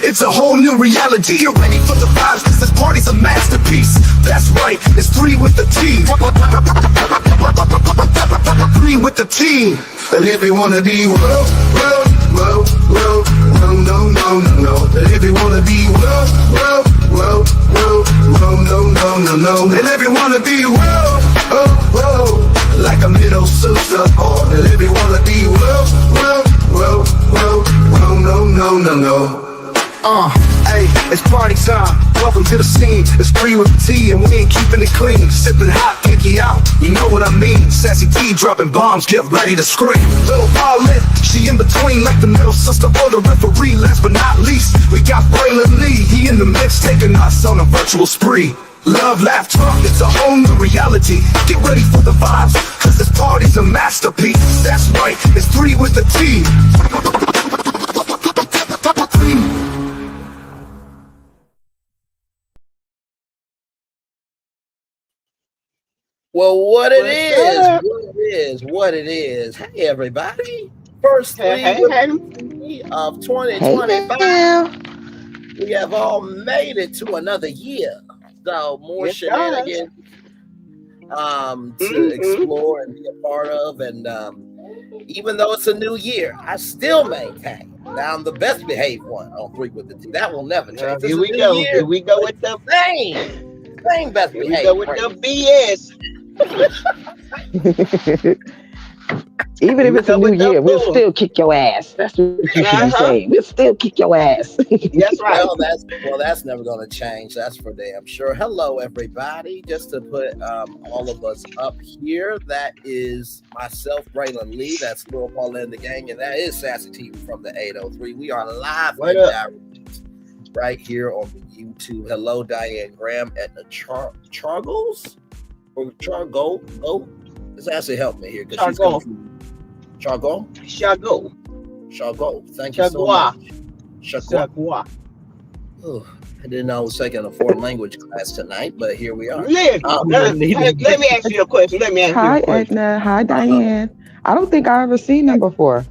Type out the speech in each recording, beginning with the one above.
It's a whole new reality. You're ready for the vibes, cause this party's a masterpiece. That's right, it's 3 with the T. 3 with the T. And if you wanna be no. And if you wanna be no. And if you wanna be like a middle sister. And if you wanna be no. Hey, it's party time. Welcome to the scene. It's 3 with the T, and we ain't keeping it clean. Sipping hot, kinky out. You know what I mean? Sassy T dropping bombs, get ready to scream. Little Paulette, she in between like the middle sister or the referee. Last but not least, we got Braylon Lee. He in the mix, taking us on a virtual spree. Love, laugh, talk, it's a whole new reality. Get ready for the vibes, cause this party's a masterpiece. That's right, it's 3 with the T. Well, what it is. Hey, everybody. First 3 of 2025. We have all made it to another year. So more shenanigans to explore and be a part of. And even though it's a new year, I still maintain that I'm the best behaved one on 3 with the T. That will never change. Here we go. Here we go with the same best behaved. We go with the BS. Even if it's a new year, we'll still kick your ass. That's what you should say. We'll still kick your ass. That's right. Well, that's never going to change. That's for damn sure. Hello, everybody. Just to put all of us up here, that is myself, Braylon Lee. That's Lil Paula in the gang, and that is SASSYTEA-V from the 803. We are live right here on YouTube. Hello, Diane Graham at the Chargos. Or Chargo. This actually helped me here because she's confused. Chargo. Thank you so much. Chagua. Oh, I didn't know I was taking a foreign language class tonight, but here we are. Let me ask you a question. Hi, Edna. Hi, Diane. I don't think I've ever seen them before.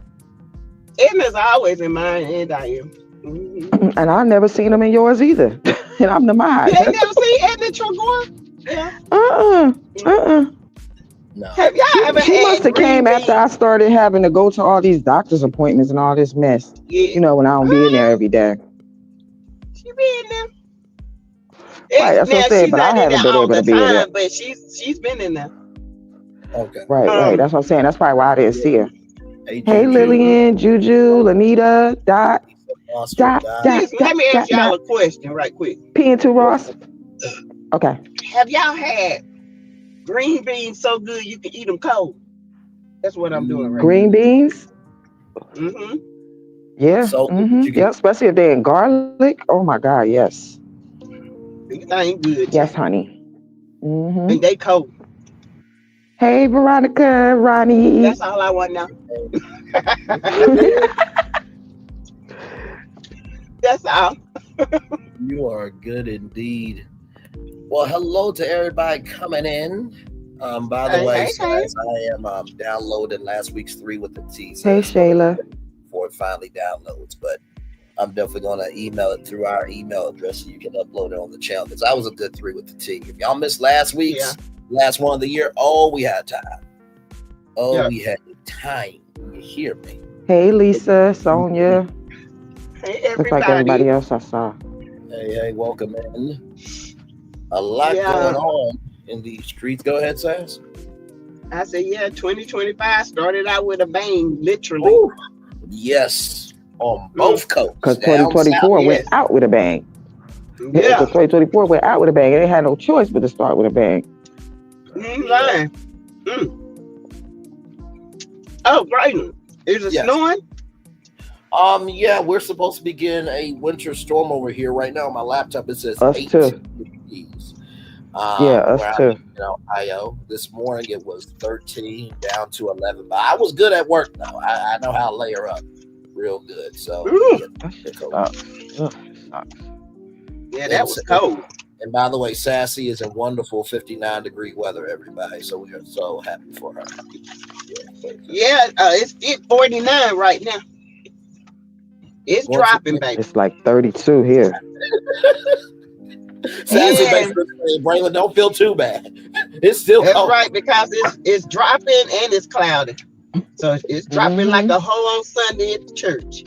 Edna's always in mine, and Diane. And I've never seen them in yours either. And I'm the mod. You ain't never seen Edna Chagua? Yeah. No. Have y'all ever She must have came after I started having to go to all these doctor's appointments and all this mess. Yeah. You know, when I don't be in there every day. She be in there. Right, that's what I'm saying, but I haven't been able to be in there. But she's been in there. Okay. Right. That's what I'm saying. That's probably why I didn't see her. Hey, Lillian, Juju, Lanita, Dot. Let me ask y'all a question right quick. P&2 Ross. Okay. Have y'all had green beans so good you can eat them cold? That's what I'm doing right Green beans? Mm-hmm. Yeah. So, yeah, especially if they're in garlic. Oh my God, yes. These ain't good. Yes, honey. Mm-hmm. And they cold. Hey, Veronica, Ronnie. That's all I want now. That's all. You are good indeed. Well, hello to everybody coming in. By the way, guys, I am downloading last week's 3 with the T. So hey, Shayla. Before it finally downloads, but I'm definitely going to email it through our email address so you can upload it on the channel. Because I was a good 3 with the T. If y'all missed last week's last one of the year, we had time. We had time. You hear me? Hey, Lisa, Sonia. Hey, everybody. Looks like everybody else I saw. Hey, welcome in. A lot going on in these streets. Go ahead, Sass. I said, 2025 started out with a bang, literally. Ooh. Yes, on both coasts. Because 2024 went out with a bang. Yeah, 2024 went out with a bang. And they had no choice but to start with a bang. Oh, Brighton. Is it snowing? Yeah, we're supposed to begin a winter storm over here right now. On my laptop, it says us 8 too. degrees. Us too. Ohio. This morning it was 13 down to 11. But I was good at work though. I know how to layer up real good. So that was cold. And by the way, Sassy is in wonderful 59-degree weather, everybody. So we are so happy for her. It's 49 right now. It's Once dropping, again, baby. It's like 32 here. Sassy Yeah. basically saying, Braylon, don't feel too bad. It's still That's cold. right, because it's dropping and it's cloudy. So it's dropping like a hoe on Sunday at the church.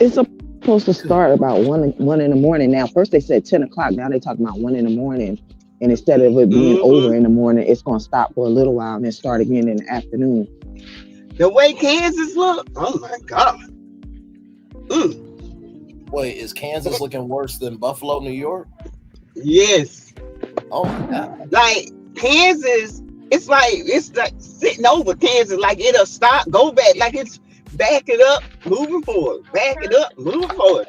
It's supposed to start about one in the morning. Now, first they said 10 o'clock. Now they talking about 1 in the morning. And instead of it being over in the morning, it's going to stop for a little while and then start again in the afternoon. The way Kansas look, oh my God. Wait, is Kansas looking worse than Buffalo, New York? Yes. Oh my God. Like Kansas, it's like sitting over Kansas, like it'll stop, go back, like it's back it up, moving forward, back it up, moving forward.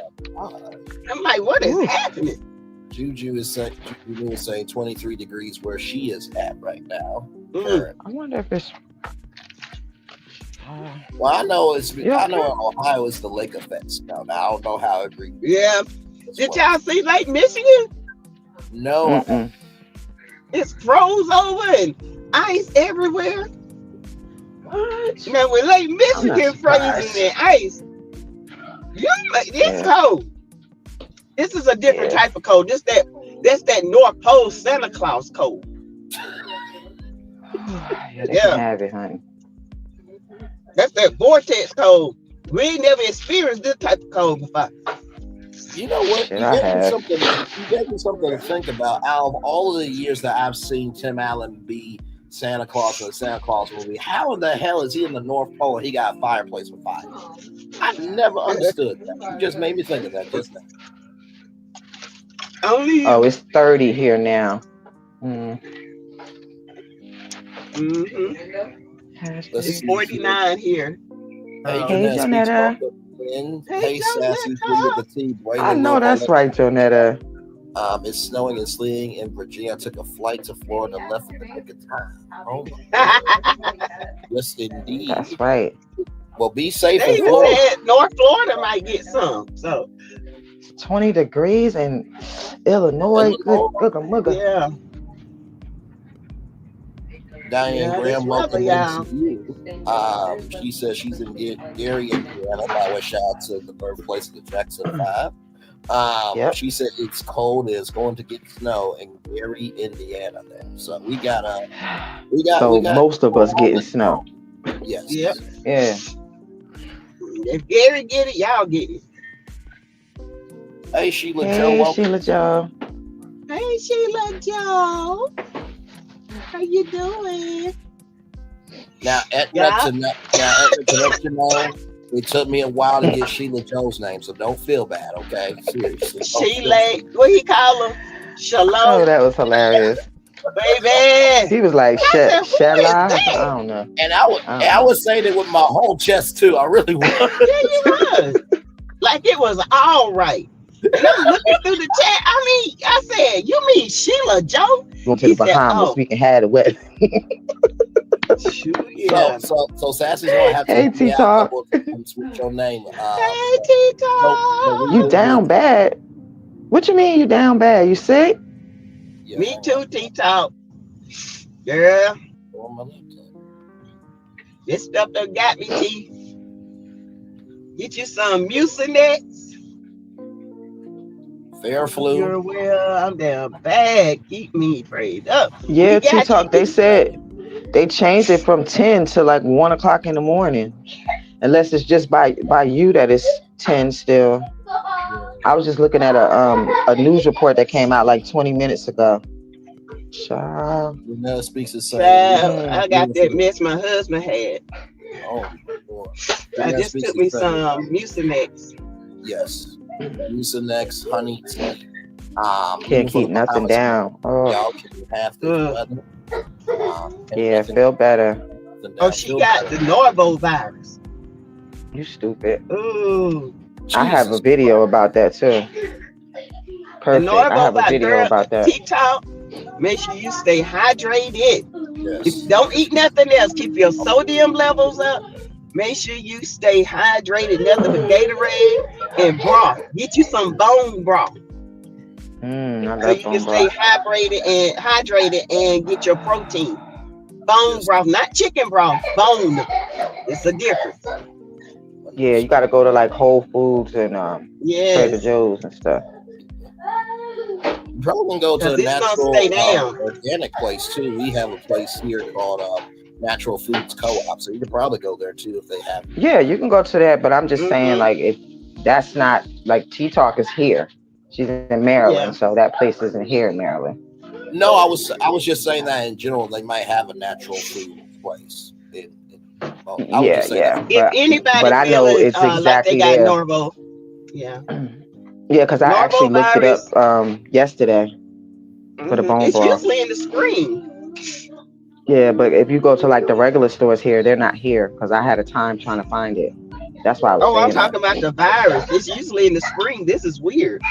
I'm like, what is happening? Juju is saying 23 degrees where she is at right now. Mm. I wonder if it's. Well, I know in Ohio it's the lake effect. Now I don't know how I agree. Yeah. Did y'all see Lake Michigan? No. It's froze over and ice everywhere. What? Man, when Lake Michigan frozen and ice, it's cold. This is a different type of cold. That's that North Pole Santa Claus cold. They can have it, honey. That's that vortex cold. We ain't never experienced this type of cold before. You know what? You gave me something to think about. Out of all of the years that I've seen Tim Allen be Santa Claus in the Santa Claus movie, how in the hell is he in the North Pole and he got a fireplace with fire? I never understood that. You just made me think of that just now. Oh, it's 30 here now. It's 49 here. Hey, Jonetta. Hey, Sassy, with the T. I know that's right, Jonetta. It's snowing and sleeting in Virginia. I took a flight to Florida and left in the nick of time. Oh, yes, indeed. That's right. Well, be safe They in Florida. said North Florida might get some. So 20 degrees in Illinois. Good mugger. yeah. Diane Graham, welcome into you. She says she's in Gary, Indiana. By the way, shout out to the birthplace of the Jackson 5. She said it's cold. It's going to get snow in Gary, Indiana. There, so we got most of us getting snow. Yes. Yep. Yeah. If Gary get it, y'all get it. Hey, Sheila Joe. Hey, Sheila Joe. Hey, Sheila Joe. How you doing? Now, at to know, it took me a while to get Sheila Joe's name, so don't feel bad, okay? Seriously. Sheila, what he call her? Shalom. Oh, that was hilarious. Baby. He was like, Shella? I don't know. And I was saying it with my whole chest, too. I really was. Yeah, you was. Like it was all right. And I'm looking through the chat. I said, you mean Sheila Joe? Going to the Bahamas, we can have the wedding. Yeah. So Sassy's gonna have to T-Talk. switch your name. Hey, T-Talk. You down bad? What you mean you down bad? You sick? Yeah. Me too, T-Talk. Girl. This stuff done got me, T. Get you some Mucinex. Fair flu. You're well, I'm down bad. Keep me prayed up. Yeah, T-Talk, they said they changed it from 10 to like 1 o'clock in the morning. Unless it's just by you that it's 10 still. I was just looking at a news report that came out like 20 minutes ago. Child. Speaks the same. I got that mess my husband had. Oh, boy. I just took me some Mucinex. Yes. Mucinex, honey tea. Can't keep nothing down. Oh. Y'all can have this weather. Yeah, feel better. Oh, she got the Norovirus. You stupid. Ooh. I have a video about that too. Perfect. I have a video about that. TikTok. Make sure you stay hydrated. Yes. Don't eat nothing else. Keep your sodium levels up. Make sure you stay hydrated. Nothing but Gatorade and broth. Get you some bone broth. So you can stay hydrated and get your protein. Bone broth, not chicken broth. Bone. It's a difference. Yeah, you got to go to like Whole Foods and Trader Yes, Joe's and stuff. You probably can go to because a it's gonna stay natural down. organic place too. We have a place here called Natural Foods Co-op, so you could probably go there too if they have. Yeah, you can go to that, but I'm just saying, Mm-hmm. like, if that's not like Tea Talk is here, she's in Maryland, Yeah. so that place isn't here in Maryland. No, I was just saying that in general. They might have a natural food place. Well, I would Yeah, just say that. yeah, If but anybody I know feeling it's like they exactly got there. Norvo, yeah, Yeah, because I actually looked it up Norovirus, yesterday for the bone it's broth. usually in the spring. Yeah, but if you go to like the regular stores here, they're not here because I had a time trying to find it. That's why I was Oh, I'm saying that. talking about the virus. It's usually in the spring. This is weird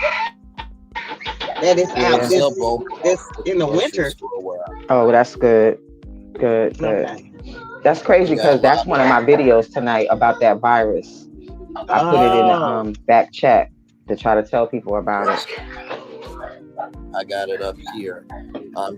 that it's Yeah, out they Yeah. sell bone this at in the the grocery winter. store where Oh, that's good. Good, good. Okay. That's we crazy got a because that's lot. one of my videos tonight about that virus. I put it in the Oh, back chat to try to tell people about it. Yes, I got it up here.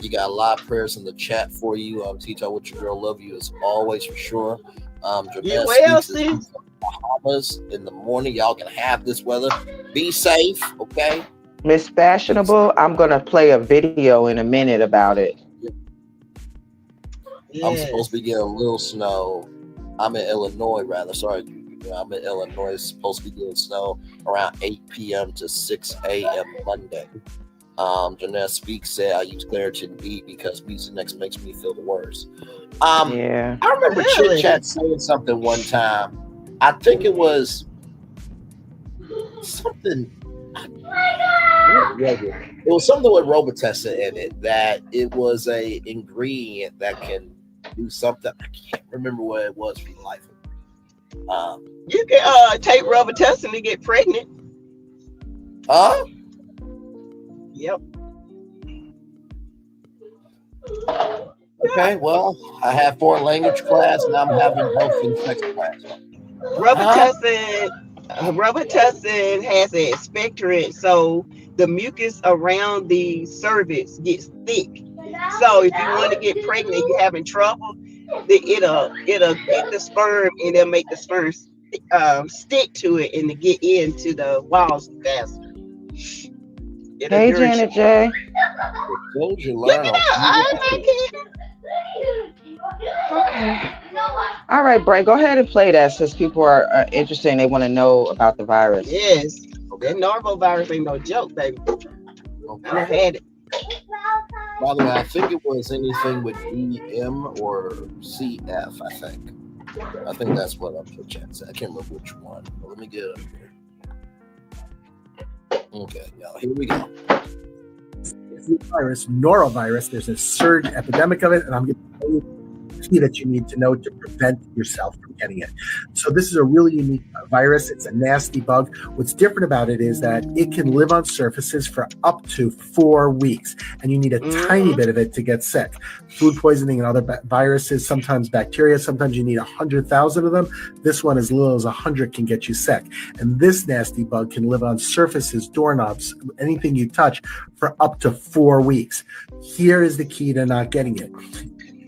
You got a lot of prayers in the chat for you. Tito, what your girl love you as always for sure. you Janelle well, speaks is sis? from Bahamas in the morning. Y'all can have this weather. Be safe, okay? Miss Fashionable, I'm gonna play a video in a minute about it. I'm supposed to Yes. be getting a little snow. I'm in Illinois, rather. Sorry, I'm in Illinois. It's supposed to be getting snow around 8 p.m. to 6 a.m. Monday. Jeanette Speaks said I use Claritin B because Mucinex makes me feel the worst. Yeah. I remember Chit Really? Chat saying something one time. I think it was something. What was it? It was something with Robitussin in it that it was a ingredient that can do something. I can't remember what it was for the life of me. You can take Robitussin to get pregnant. Huh? Yep. Okay, well, I have foreign language class and I'm having health and sex class. Huh? Robitussin has an expectorant, so the mucus around the cervix gets thick. So if you want to get pregnant, you're having trouble, it'll get the sperm and it'll make the sperm stick to it and to get into the walls faster. It'll Hey, nourish Janet it. J. As soon as you Look learn it on up. I like it. Okay. All right, Bray, go ahead and play that since people are interested and they want to know about the virus. Yes, Okay. that Norovirus ain't no joke, baby. I Okay. done had it. By the way, I think it was anything with DM or CF, I think that's what I'm the chat said. I can't remember which one. But let me get it up here. Okay, y'all, here we go. Virus, Norovirus, there's a surge epidemic of it, and I'm going to tell you the key that you need to know to prevent yourself from getting it. So this is a really unique virus. It's a nasty bug. What's different about it is that it can live on surfaces for up to 4 weeks, and you need a tiny bit of it to get sick. Food poisoning and other viruses, sometimes bacteria, sometimes you need 100,000 of them. This one, as little as 100, can get you sick. And this nasty bug can live on surfaces, doorknobs, anything you touch for up to 4 weeks. Here is the key to not getting it.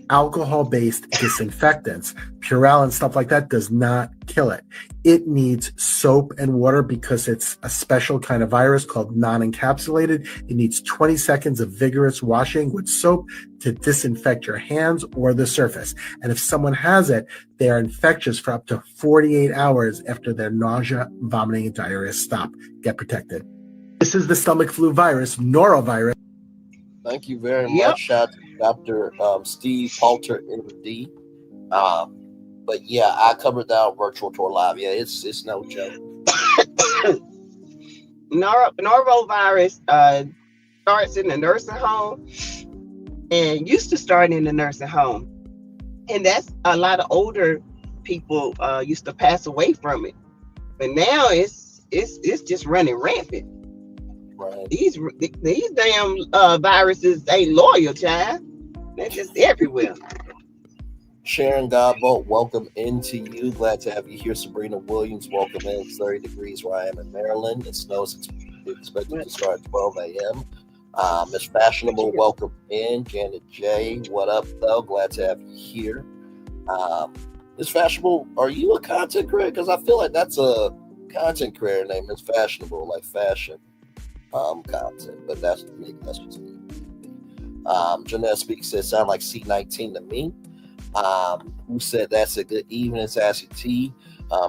Alcohol-based disinfectants, Purell and stuff like that does not kill it. It needs soap and water because it's a special kind of virus called non-encapsulated. It needs 20 seconds of vigorous washing with soap to disinfect your hands or the surface. And if someone has it, they are infectious for up to 48 hours after their nausea, vomiting, and diarrhea stop. Get protected. This is the stomach flu virus, Norovirus. Thank you very much. Shout out to Dr. Steve Palter, MD. But yeah, I covered that on Virtual Tour Live. Yeah, it's no joke. Norovirus starts in the nursing home and used to start in the nursing home. And that's a lot of older people used to pass away from it. But now it's just running rampant. Right. These damn viruses ain't loyal, child. They're just everywhere. Sharon Godbolt, welcome into you. Glad to have you here. Sabrina Williams, welcome in. It's 30 degrees where I am in Maryland. It snows. It's expected to start at 12 a.m. Miss Fashionable, welcome in. Janet J, what up, though? Glad to have you here. It's fashionable. Are you a content creator? Because I feel like that's a content creator name. It's fashionable, like fashion content. But that's just me. Jeanette Speaks said, sound like C19 to me. Who said that's a good evening, Sassy T.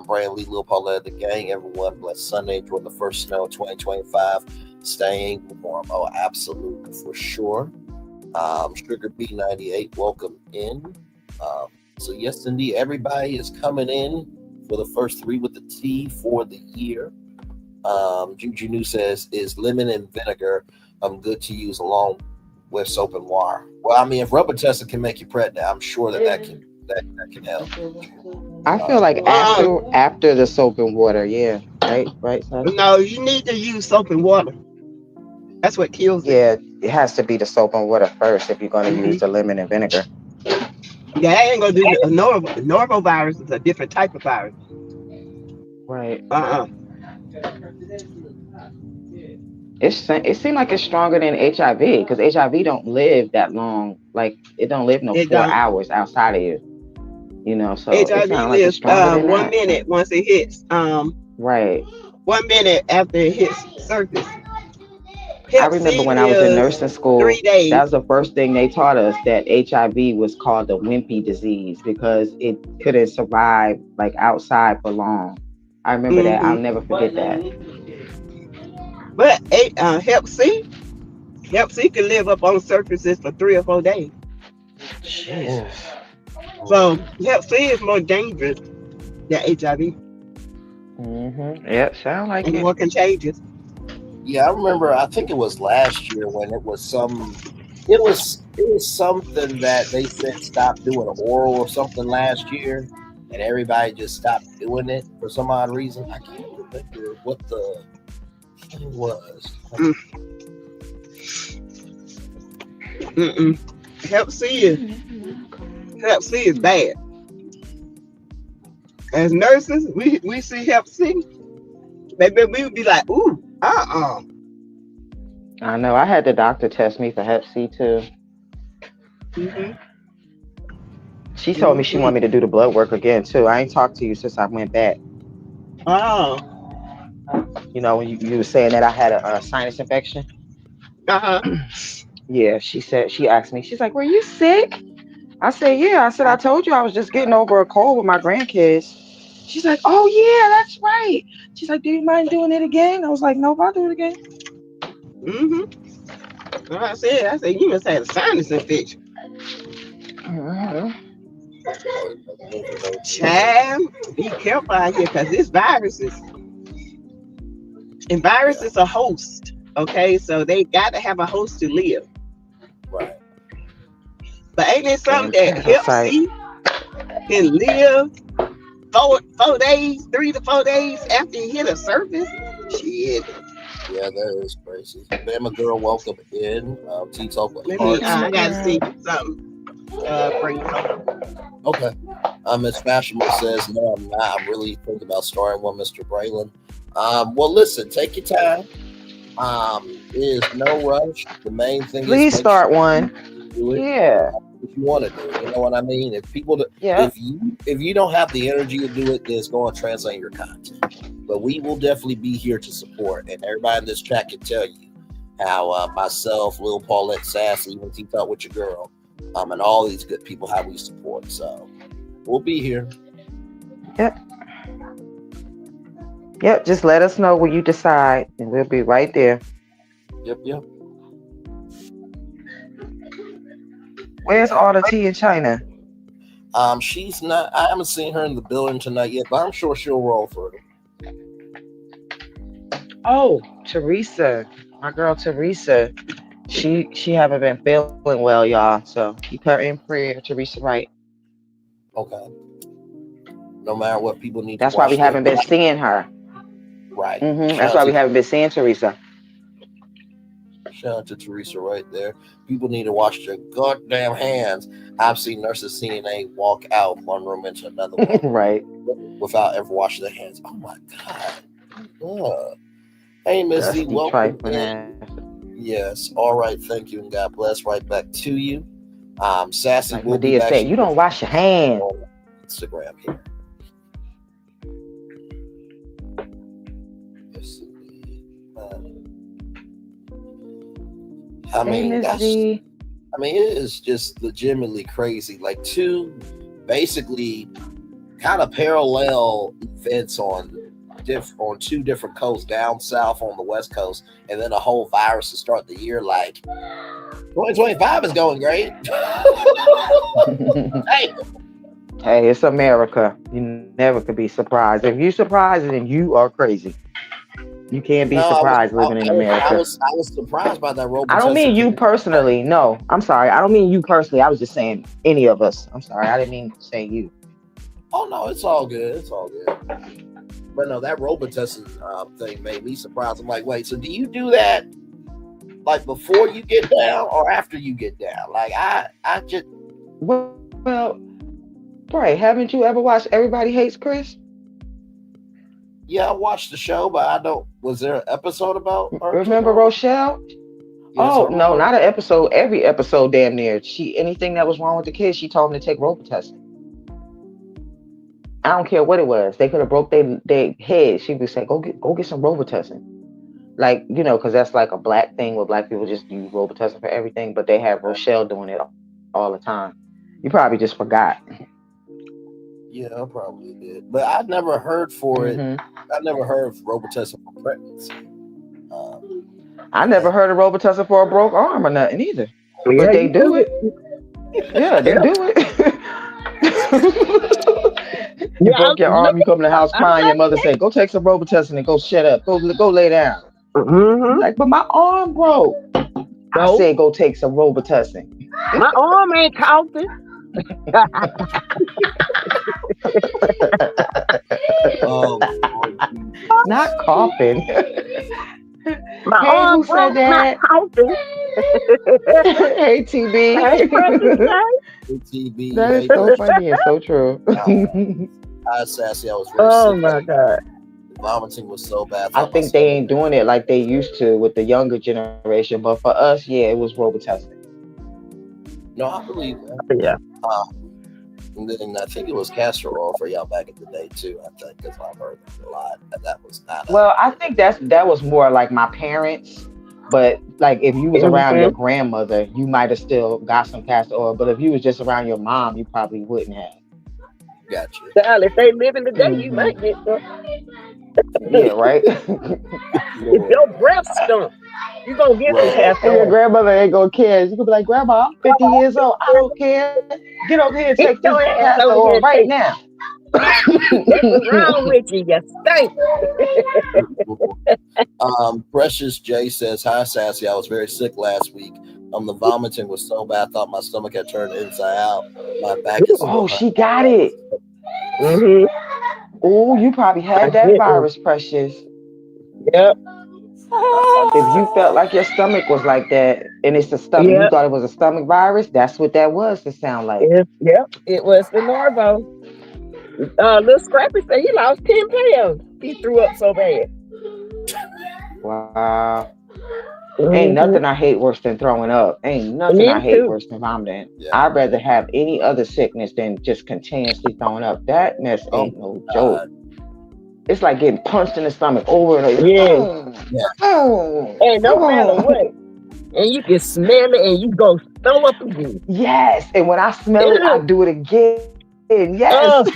Brand Lee, Lil Paulette, the gang. Everyone, blessed Sunday. Enjoy the first snow of 2025. Staying warm. Oh, absolutely, for sure. Sugar B98, welcome in. So yes, indeed, everybody is coming in for the first 3 with the T for the year. Juju New says, is lemon and vinegar good to use along with soap and water? Well, I mean, if rubber testing can make you pregnant, I'm sure that can help. I feel like after the soap and water, yeah, right. Son? No, you need to use soap and water. That's what kills it. Yeah, it has to be the soap and water first if you're going to use the lemon and vinegar. Yeah, I ain't gonna do it. Norovirus is a different type of virus. Right. It seems like it's stronger than HIV because HIV don't live that long. Like it don't live 4 hours outside of you. You know, so HIV lives 1 minute once it hits. Right. 1 minute after it hits surface. I remember when I was in nursing school, 3 days. that was the first thing they taught us, that HIV was called the wimpy disease because it couldn't survive like outside for long. I remember that. I'll never forget that. But Hep C can live up on surfaces for 3 or 4 days. Jesus. So Hep C is more dangerous than HIV. Yep, sound like and it. More contagious. Yeah, I remember. I think it was last year when it was something that they said stop doing oral or something last year, and everybody just stopped doing it for some odd reason. I can't remember what the thing was. Hep C is bad. As nurses, we see Hep C, maybe we would be like, ooh. I know. I had the doctor test me for Hep C too. She told me she wanted me to do the blood work again too. I ain't talked to you since I went back. You know, when you were saying that I had a sinus infection. Yeah, she asked me. She's like, "Were you sick?" I said, "Yeah." I said, "I told you I was just getting over a cold with my grandkids." She's like, "Oh yeah, that's right." She's like, "Do you mind doing it again?" I was like, "Nope, I'll do it again." I said, you must have a sinus infection. Child, be careful out here because this viruses. And viruses are host. Okay, so they got to have a host to live. Right. But ain't it something that Hep C can live 4 days, 3 to 4 days after you hit a surface? Shit. Yeah, that is crazy. Bama girl, welcome in. T-Talk with I gotta see something. For you. Okay. Miss Fashionable says, no, I'm not. I'm really thinking about starting one, Mr. Braylon. Well, listen, take your time. It is no rush. The main thing Please is start one. Do it. Yeah. If you want to do it, you know what I mean. If you don't have the energy to do it, then it's going to translate your content. But we will definitely be here to support, and everybody in this chat can tell you how myself, Lil Paulette, Sassy, even T-Talk with your girl, and all these good people, how we support. So we'll be here. Yep. Just let us know when you decide, and we'll be right there. Yep. Where's all the tea in China? She's not. I haven't seen her in the building tonight yet, but I'm sure she'll roll through. Oh, Teresa, my girl Teresa. She haven't been feeling well, y'all. So keep her in prayer, Teresa. Right. Okay. No matter what, people need. That's why we haven't been seeing her. Right. That's why we haven't been seeing Teresa. Shout out to Teresa right there. People need to wash their goddamn hands. I've seen nurses CNA walk out one room into another one right, without ever washing their hands. Oh my God. Hey, Miss Z, welcome in. Yes. All right. Thank you, and God bless. Right back to you. Sassy like will be back. Said, you don't wash your hands. Instagram here. I mean, it is just legitimately crazy. Like two, basically, kind of parallel events on two different coasts, down south on the West Coast, and then a whole virus to start the year. Like 2025 is going great. Hey, it's America. You never could be surprised. If you surprised, then you are crazy. You can't be surprised living in America. I was surprised by that robot. I don't mean you personally. No, I'm sorry. I don't mean you personally. I was just saying any of us. I'm sorry. I didn't mean to say you. Oh no, it's all good. It's all good. But no, that robot testing thing made me surprised. I'm like, wait, so do you do that like before you get down or after you get down? Like I just well, right. Haven't you ever watched Everybody Hates Chris? Yeah, I watched the show, but I don't. Was there an episode about her? Remember Rochelle? Yes, no, not an episode. Every episode, damn near. Anything that was wrong with the kids, she told them to take Robitussin. I don't care what it was. They could have broke their head. She would say, "Go get some Robitussin." Like, you know, because that's like a black thing where black people just use Robitussin for everything. But they have Rochelle doing it all the time. You probably just forgot. Yeah, I probably did, but I never heard for it. I never heard of Robitussin for pregnancy. I never heard of Robitussin for a broke arm or nothing either. Yeah, but they do it. Yeah, they do it. You broke your arm, you come to the house crying, your mother say, "Go take some Robitussin and go shut up. Go lay down." Like, but my arm broke. I said, "Go take some Robitussin." My arm ain't coughing. Not coughing. My hey, arm who said that? Hey, TB. Hey, TB. That is so funny and so true. Hi, Sassy. I was very sick. My God. Vomiting was so bad. I think they ain't doing it like they used to with the younger generation, but for us, yeah, it was Robitussin. No, I believe that. Yeah. And then I think it was castor oil for y'all back in the day too. I think because I've heard that a lot. That was not. Well, I think that was more like my parents. But like if you was around your grandmother, you might have still got some castor oil. But if you was just around your mom, you probably wouldn't have. Gotcha. Well, if they living today, you might get some. Yeah, right. If your breath stunk, you gonna get some castor oil. Your grandmother ain't gonna care. You gonna be like, "Grandma, I'm 50 years old. I don't care. Get over here and take this castor oil right now." What's wrong with you? You stink. Precious J says, "Hi, Sassy. I was very sick last week. The vomiting was so bad, I thought my stomach had turned inside out. My back is." Oh, she got it. Oh, you probably had that virus, Precious. Yep. If you felt like your stomach was like that, and it's a stomach, you thought it was a stomach virus. That's what that was. To sound like. Yep. It was the Norvo. Little Scrappy said he lost 10 pounds. He threw up so bad. Wow. Ain't nothing I hate worse than throwing up. Ain't nothing I hate worse than vomiting. Yeah. I'd rather have any other sickness than just continuously throwing up. That mess ain't no joke. It's like getting punched in the stomach over and over. And no matter what. And you can smell it and you go throw up again. Yes. And when I smell it, I do it again. Yes.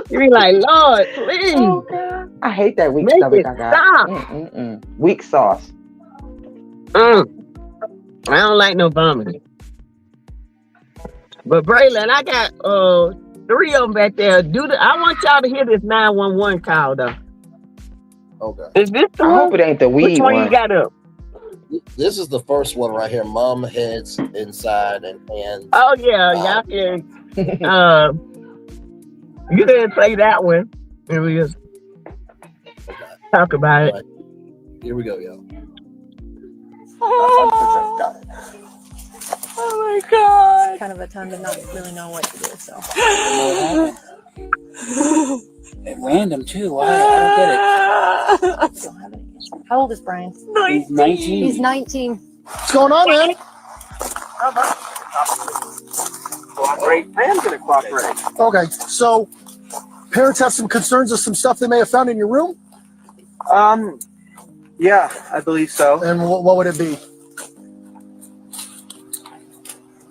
You be like, "Lord, please." Oh, I hate that weak stomach I got. Stop. Weak sauce. I don't like no vomiting. But Braylon, I got 3 of them back there. I want y'all to hear this 911 call though. Okay. Is this the one? I hope it ain't the weed Which one you got up? This is the first one right here. Mom heads inside and hands. Oh yeah, y'all can. You didn't play that one. And we just talk about it. Right. Here we go, y'all. Oh my God. Kind of a time to not really know what to do, so. At random too. Why? I don't get it. Don't have any. How old is Brian? He's 19. He's 19. What's going on, man? cooperate. I am going to cooperate. Okay, so parents have some concerns of some stuff they may have found in your room? Yeah, I believe so. And what would it be?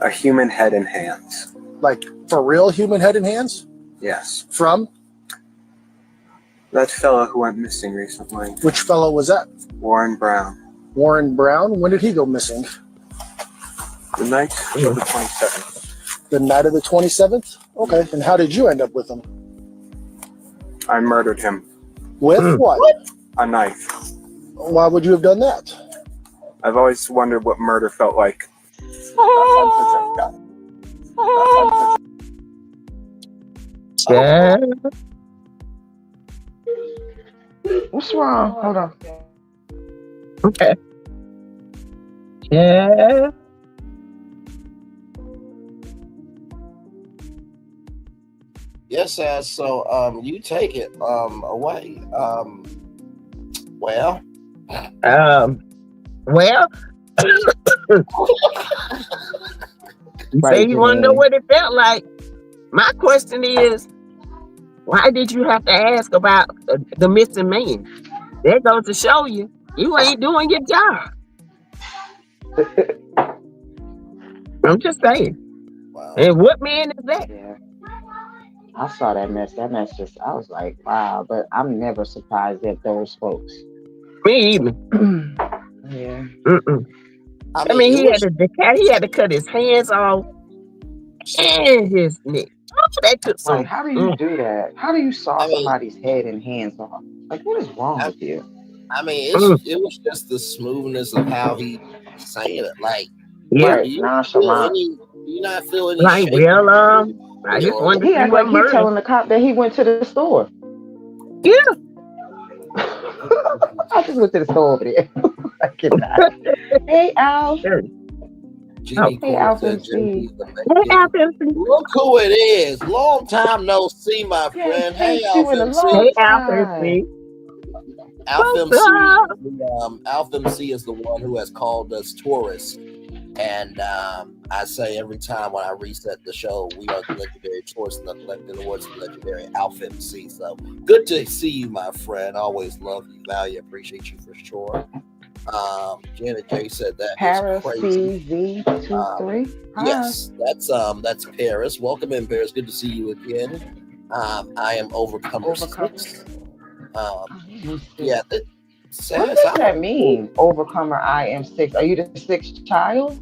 A human head and hands. Like, for real human head and hands? Yes. From? That fellow who went missing recently. Which fellow was that? Warren Brown. Warren Brown? When did he go missing? The night of the 27th. The night of the 27th? Okay, and how did you end up with him? I murdered him. With what? A knife. Why would you have done that? I've always wondered what murder felt like. Yeah. What's wrong? Hold on. Okay. Yeah. Yes, so you take it away. Well, you say you want to know what it felt like. My question is, why did you have to ask about the missing man? That goes to show you ain't doing your job. I'm just saying. wow. And what man is that? Yeah. I saw that mess. That mess just, I was like, wow, but I'm never surprised at those folks. Me either. Yeah. Mm-mm. I mean, he had to cut his hands off and his neck. That took some. Like, how do you do that? How do you saw somebody's head and hands off? Like, what is wrong with you? I mean, it was just the smoothness of how he saying it. Like, yeah, you not feel any like, shame. well, I just wanted to see what he telling the cop that he went to the store. Yeah. I just went to the store over there. I cannot. Hey, Al. Hey, Alvin C. Look who it is. Long time no see, my friend. Hey, Alvin C. Hey, Alvin C. Alvin C is the one who has called us tourists. And I say every time when I reset the show, we are the legendary tourists in the words of the legendary Alvin C. So good to see you, my friend. Always love you, value, appreciate you for sure. Janet J said that Paris is crazy. PZ23. Yes, that's Paris. Welcome in, Paris. Good to see you again. I am Overcomer 6. Yeah. What does that mean? Overcomer I am 6. Are you the 6th child?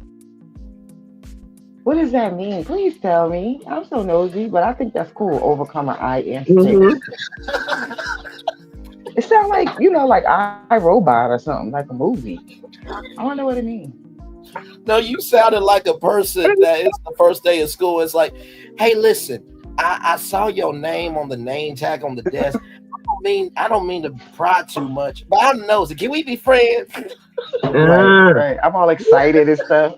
What does that mean? Please tell me. I'm so nosy, but I think that's cool. Overcomer I am 6. It sounds like, like I, Robot or something, like a movie. I wonder what it means. No, you sounded like a person that it's the first day of school. It's like, hey, listen, I saw your name on the name tag on the desk. I don't mean to pry too much, but I'm nosy. Can we be friends? Right. I'm all excited and stuff.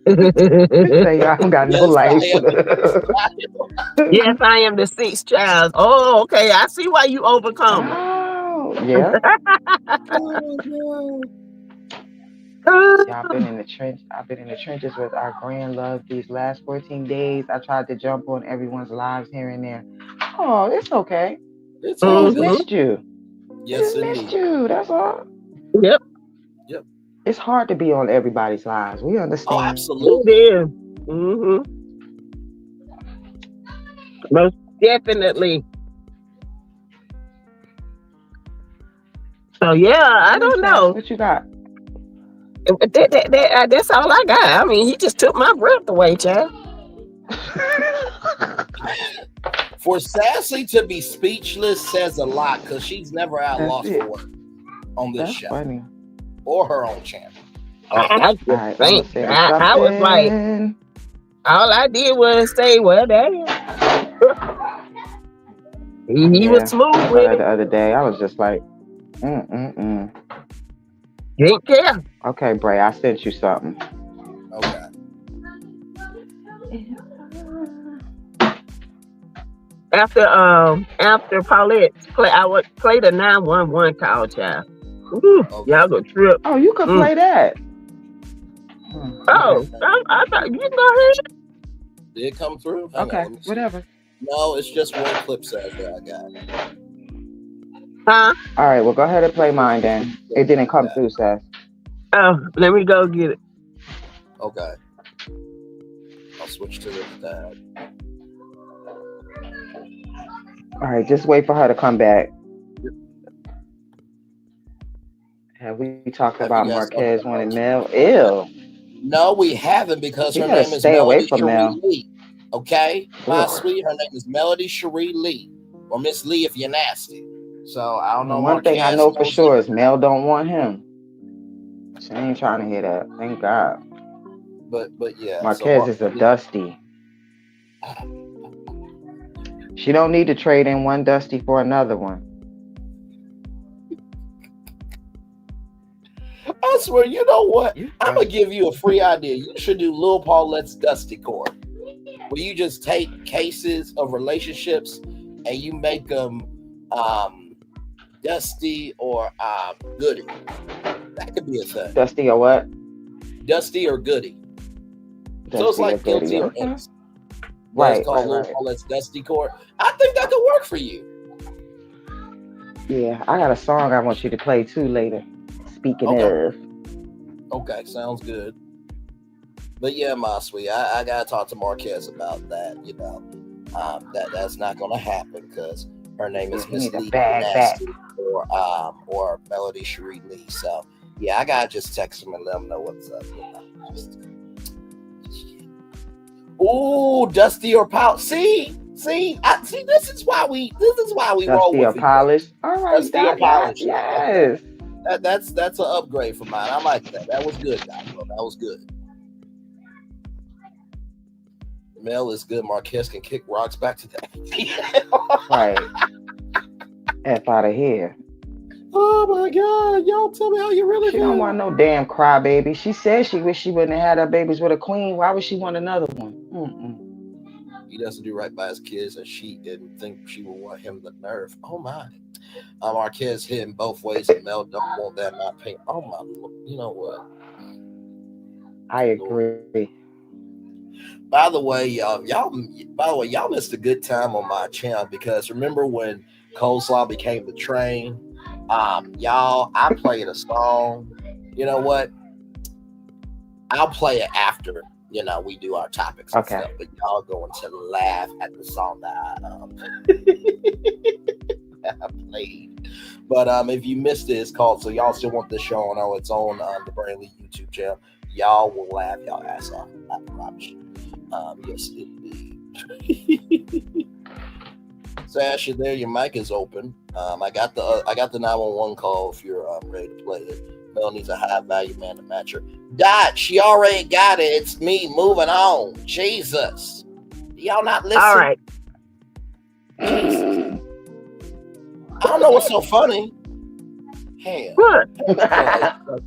Say, I don't got no life. Yes, I am the 6th child. Oh, okay. I see why you overcome. Oh, yeah. I've been in the trench. I've been in the trenches with our grand love these last 14 days. I tried to jump on everyone's lives here and there. Oh, it's okay. It's missed you. Yes, missed you. That's all. Yep. It's hard to be on everybody's lives. We understand. Oh, absolutely. It is. Most definitely. So yeah, I don't know. What you got? That's all I got. I mean, he just took my breath away, child. For Sassy to be speechless says a lot because she's never at loss for words on this show. Funny. Or her own channel. I was like, all I did was say, well, damn. He was smooth with it. The other day, I was just like, Didn't care. Okay, Bray, I sent you something. Okay. After Paulette I would play the 911 call, child. Ooh, okay. Y'all go trip. Oh, you could play that. Oh, I thought you can go ahead. Did it come through? Hang Okay, on, let me see. whatever. No, it's just one clip size that I got. Huh? All right, well, go ahead and play mine then. It didn't come through, Seth. Oh, let me go get it. Okay. I'll switch to that. All right, just wait for her to come back. Have we talked about Marquez wanting Mel? Ew. No, we haven't, because You her gotta name is stay away Melody from Cherie Mel. Lee. Okay, my Ugh. sweet, her name is Melody Cherie Lee, or Miss Lee if you're nasty. So I don't know. One thing I know for sure is Mel don't want him. She ain't trying to hear that. Thank God. But yeah, Marquez is a dusty. She don't need to trade in one dusty for another one. I swear, you know what? I'm gonna give you a free idea. You should do Lil Paulette's Dusty Court, where you just take cases of relationships and you make them dusty or goody. That could be a thing. Dusty or what? Dusty or goody. Dusty So it's like or goody, guilty or okay. innocent. Right, It's called Lil right. Paulette's Dusty Court. I think that could work for you. Yeah, I got a song I want you to play too later. Speaking of. Okay, sounds good. But yeah, my sweet, I gotta talk to Marquez about that. You know, that's not gonna happen because her name is Miss Lee Nasty or Melody Cherie Lee. So yeah, I gotta just text him and let him know what's up. You know, ooh, Dusty or Pout. See. This is why we roll with Dusty or polished. All right, Dusty or polished. Yes. That's an upgrade for mine. I like that. That was good, guys. That was good. Mel is good. Marquez can kick rocks back to that. Right. F out of here. Oh my God. Y'all tell me how you really She feel. don't want no damn crybaby. She said she wish she wouldn't have had her babies with a queen. Why would she want another one? He doesn't do right by his kids, and she didn't think she would want him the nerve. Oh my. Marquez hit him both ways, and Mel don't want that not paying. Oh my Lord. You know what? I agree. By the way, y'all missed a good time on my channel, because remember when Coleslaw became the train? Y'all, I played a song. You know what? I'll play it after, you know, we do our topics and stuff, but y'all going to laugh at the song that I played. But if you missed it, it's called So Y'all Still Want This Show on its own the Brainly YouTube channel. Y'all will laugh y'all ass off. I promise you. Yes, indeed. Sash, you there? Your mic is open. I got the 911 call if you're ready to play it. Mel needs a high value man to match her. Dot, she already got it. It's me. Moving on. Jesus. Y'all not listening? All right. Jesus. I don't know what's so funny. Hell. What?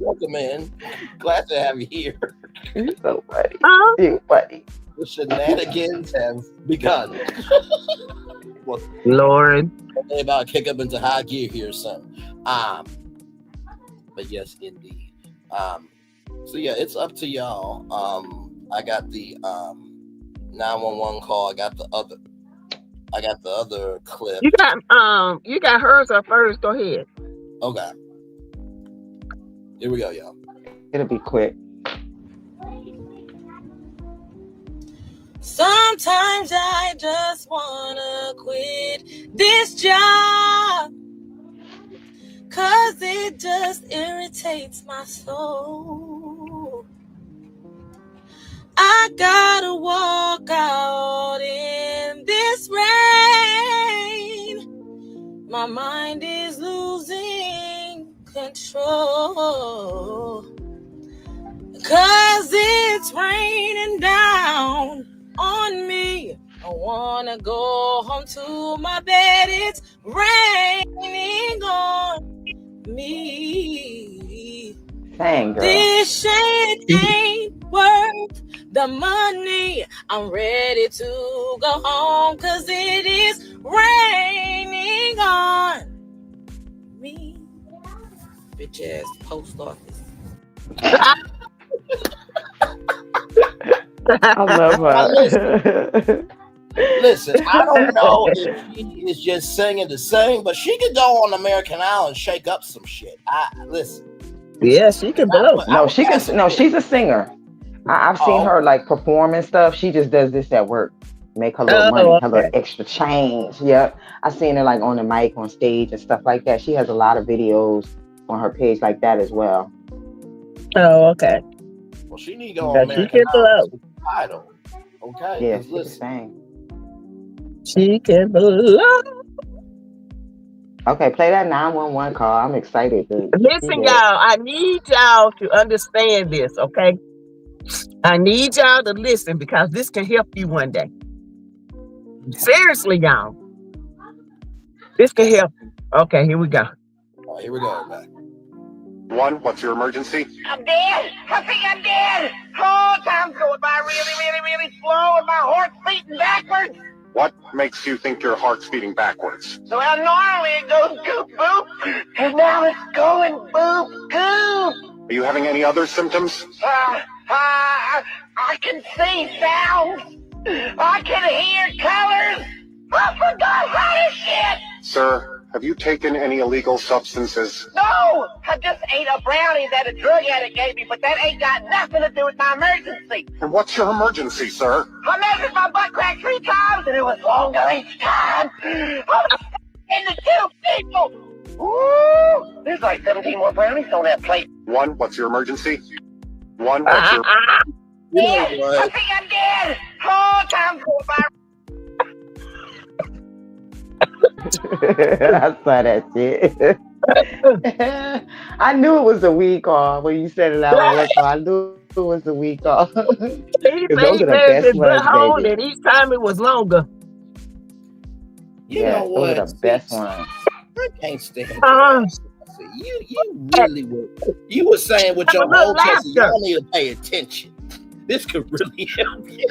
Welcome in. Glad to have you here. You're so funny. You're funny. The shenanigans have begun. Well, Lord. They about to kick up into high gear here, son. But yes, indeed. So yeah, it's up to y'all. I got the 911 call. I got the other clip. You got hers or first. Go ahead. Okay. Here we go, y'all. It'll be quick. Sometimes I just wanna quit this job, 'cause it just irritates my soul. I gotta walk out in this rain. My mind is losing control, 'cause it's raining down on me. I wanna go home to my bed. It's raining on me. Dang, girl. This shit ain't worth the money. I'm ready to go home, 'cause it is raining on me. Bitch ass post office. I love Now, her. listen, I don't know if she is just singing to sing, but she could go on American Idol and shake up some shit. Listen. Yeah, she can blow. No, she can. No, she's a singer. I've seen her like perform and stuff. She just does this at work, make her little money, her little extra change. Yep, I've seen her like on the mic, on stage, and stuff like that. She has a lot of videos on her page like that as well. Oh, okay. Well, she need to go on American Idol. Okay. Yeah, she listen. can sing. She can blow. Okay, play that 911 call. I'm excited. Listen, y'all, I need y'all to understand this, okay? I need y'all to listen because this can help you one day. Seriously, y'all. This can help you. Okay, here we go. Oh, here we go, man. 1, what's your emergency? I'm dead. I think I'm dead. Oh, time's going by really slow and my heart's beating backwards. What makes you think your heart's beating backwards? Well, normally it goes goop boop, and now it's going boop goop. Are you having any other symptoms? I can see sounds. I can hear colors. I forgot how to shit. Sir, have you taken any illegal substances? No, I just ate a brownie that a drug addict gave me, but that ain't got nothing to do with my emergency. And what's your emergency, sir? I measured my butt crack 3 times, and it was longer each time. I was into 2 people. Ooh, there's like 17 more brownies on that plate. 1, what's your emergency? 1, what's your... Yes, I think I'm dead. Oh, time's going by. I saw that shit. I knew it was a weed call when you said it out loud. I knew it was a weed call. Those are the best ones, baby. And each time it was longer. You know what? Those are the best ones. I can't stand you really would. You were saying with your whole chest, y'all need to pay attention. This could really help you.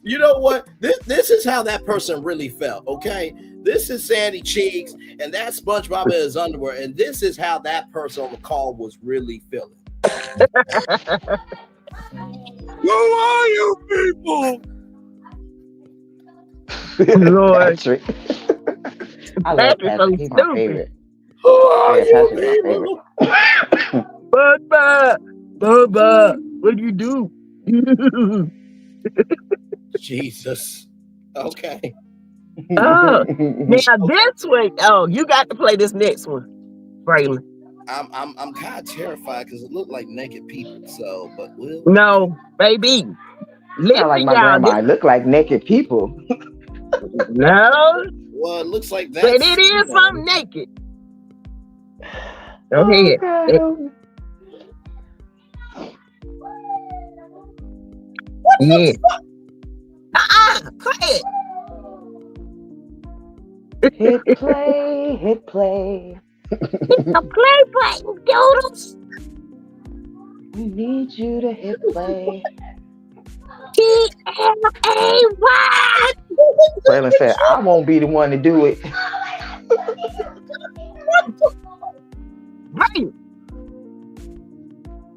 You know what? This is how that person really felt, okay? This is Sandy Cheeks, and that SpongeBob in his underwear, and this is how that person on the call was really feeling. Who are you people? Lord. I love Patrick. He's my favorite. Who are you people? Bubba, what do you do? Jesus. Okay. Oh, now this one. Oh, you got to play this next one, Braylon. I'm kind of terrified because it looked like naked people. So, but we'll. No, baby. Listen, like my grandma. It looked like naked people. No. Well, it looks like that. But it is some naked. Go ahead. Yeah. Play it. Hit play, hit play. Hit the play button, doodles. We need you to hit play. T-L-A-Y. Braylon said, I won't be the one to do it. Right.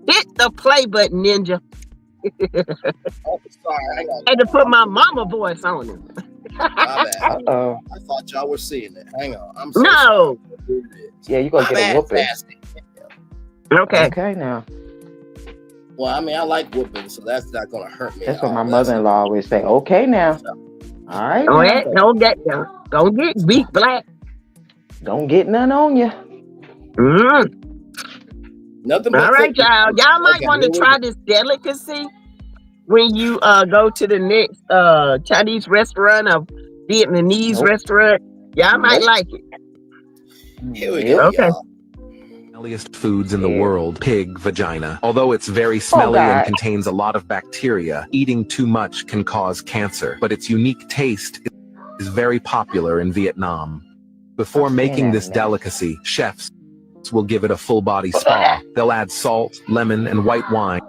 Hit the play button, ninja. Oh, sorry, I had to put my mama voice on it. My bad. I thought y'all were seeing it. Hang on. I'm so sorry. Yeah, you're gonna get a whooping. Okay. Okay now. Well, I mean, I like whooping, so that's not gonna hurt me. That's what my mother-in-law always say. Okay now. All right. Don't get beat black. Don't get none on you. Nothing. All right, y'all. Y'all might want to try this delicacy when you go to the next Chinese restaurant or Vietnamese restaurant. Y'all might like it. Here we go. Okay. Smelliest foods in the world, pig vagina. Although it's very smelly and contains a lot of bacteria, eating too much can cause cancer, but its unique taste is very popular in Vietnam. Before making this delicacy, chefs will give it a full body spa. They'll add salt, lemon, and white wine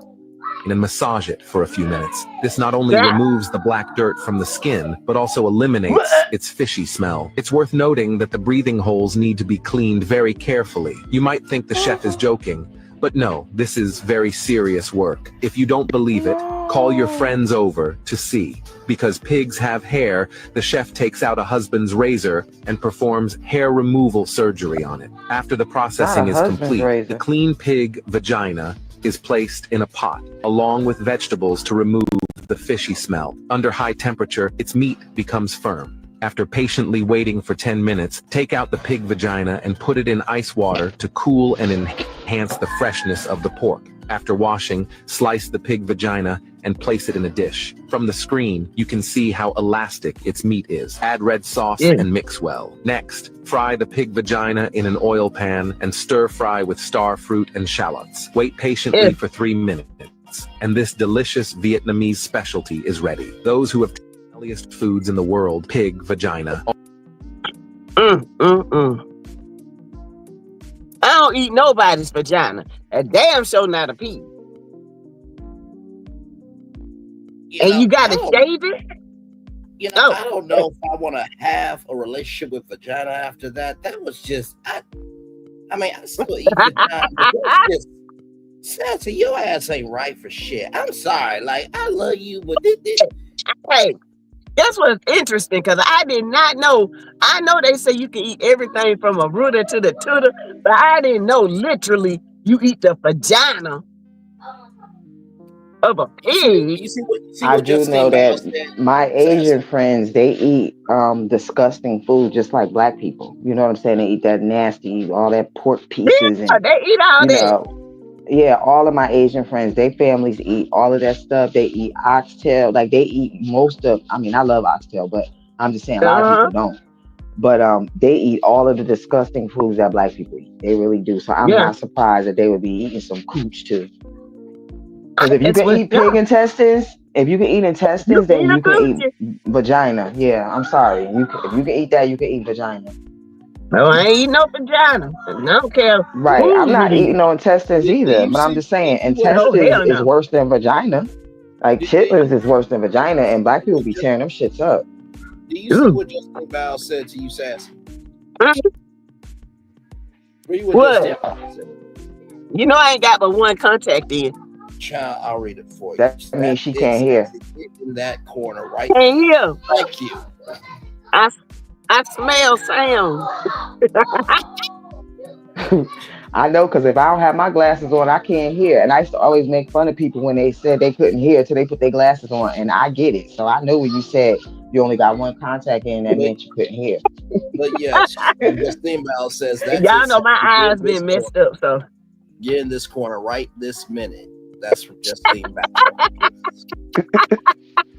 and massage it for a few minutes. This not only removes the black dirt from the skin, but also eliminates its fishy smell. It's worth noting that the breathing holes need to be cleaned very carefully. You might think the chef is joking, But no, this is very serious work. If you don't believe it, call your friends over to see. Because pigs have hair, the chef takes out a husband's razor and performs hair removal surgery on it. After the processing is complete, the clean pig vagina is placed in a pot, along with vegetables to remove the fishy smell. Under high temperature, its meat becomes firm. After patiently waiting for 10 minutes, take out the pig vagina and put it in ice water to cool and enhance the freshness of the pork. After washing, slice the pig vagina and place it in a dish. From the screen, you can see how elastic its meat is. Add red sauce and mix well. Next, fry the pig vagina in an oil pan and stir fry with star fruit and shallots. Wait patiently for 3 minutes, and this delicious Vietnamese specialty is ready. Those who have healthiest foods in the world, pig vagina. I don't eat nobody's vagina. A damn sure not a pig. You gotta shave it? I don't know if I want to have a relationship with vagina after that. That was just, I still eat vagina, but that's just, Sassy, your ass ain't right for shit. I'm sorry. Like, I love you, but hey, that's what's interesting, because I did not know. I know they say you can eat everything from a rooter to the tutor, but I didn't know literally you eat the vagina of a pig. I do know that my Asian friends, they eat disgusting food just like black people. You know what I'm saying? They eat that nasty, all that pork pieces. Yeah, and they eat all that. Yeah, all of my Asian friends, they families eat all of that stuff. They eat oxtail. Like, they eat most of, I love oxtail, but I'm just saying a lot of people don't. But they eat all of the disgusting foods that black people eat. They really do. So I'm not surprised that they would be eating some cooch too. Because if you can eat pig intestines, then you can eat vagina. Yeah, I'm sorry. If you can eat that, you can eat vagina. No, I ain't eating no vagina. I don't care. Right. I'm not eating no intestines either. But I'm just saying, intestines is worse than vagina. Like, chitlins is worse than vagina, and black people be tearing them shits up. do you see what Justin Bowles said to you, Sassy? What? You know I ain't got but one contact in. Child, I'll read it for you. That means she can't hear. In that corner, right? Can't hear. Thank you. I smell sound. I know, because if I don't have my glasses on, I can't hear. And I used to always make fun of people when they said they couldn't hear till they put their glasses on. And I get it. So I know when you said you only got one contact in, that meant you couldn't hear. But yes, Justine Bowles says that. Y'all know my eyes been messed up, so get in this corner right this minute. That's from Justine Bowles.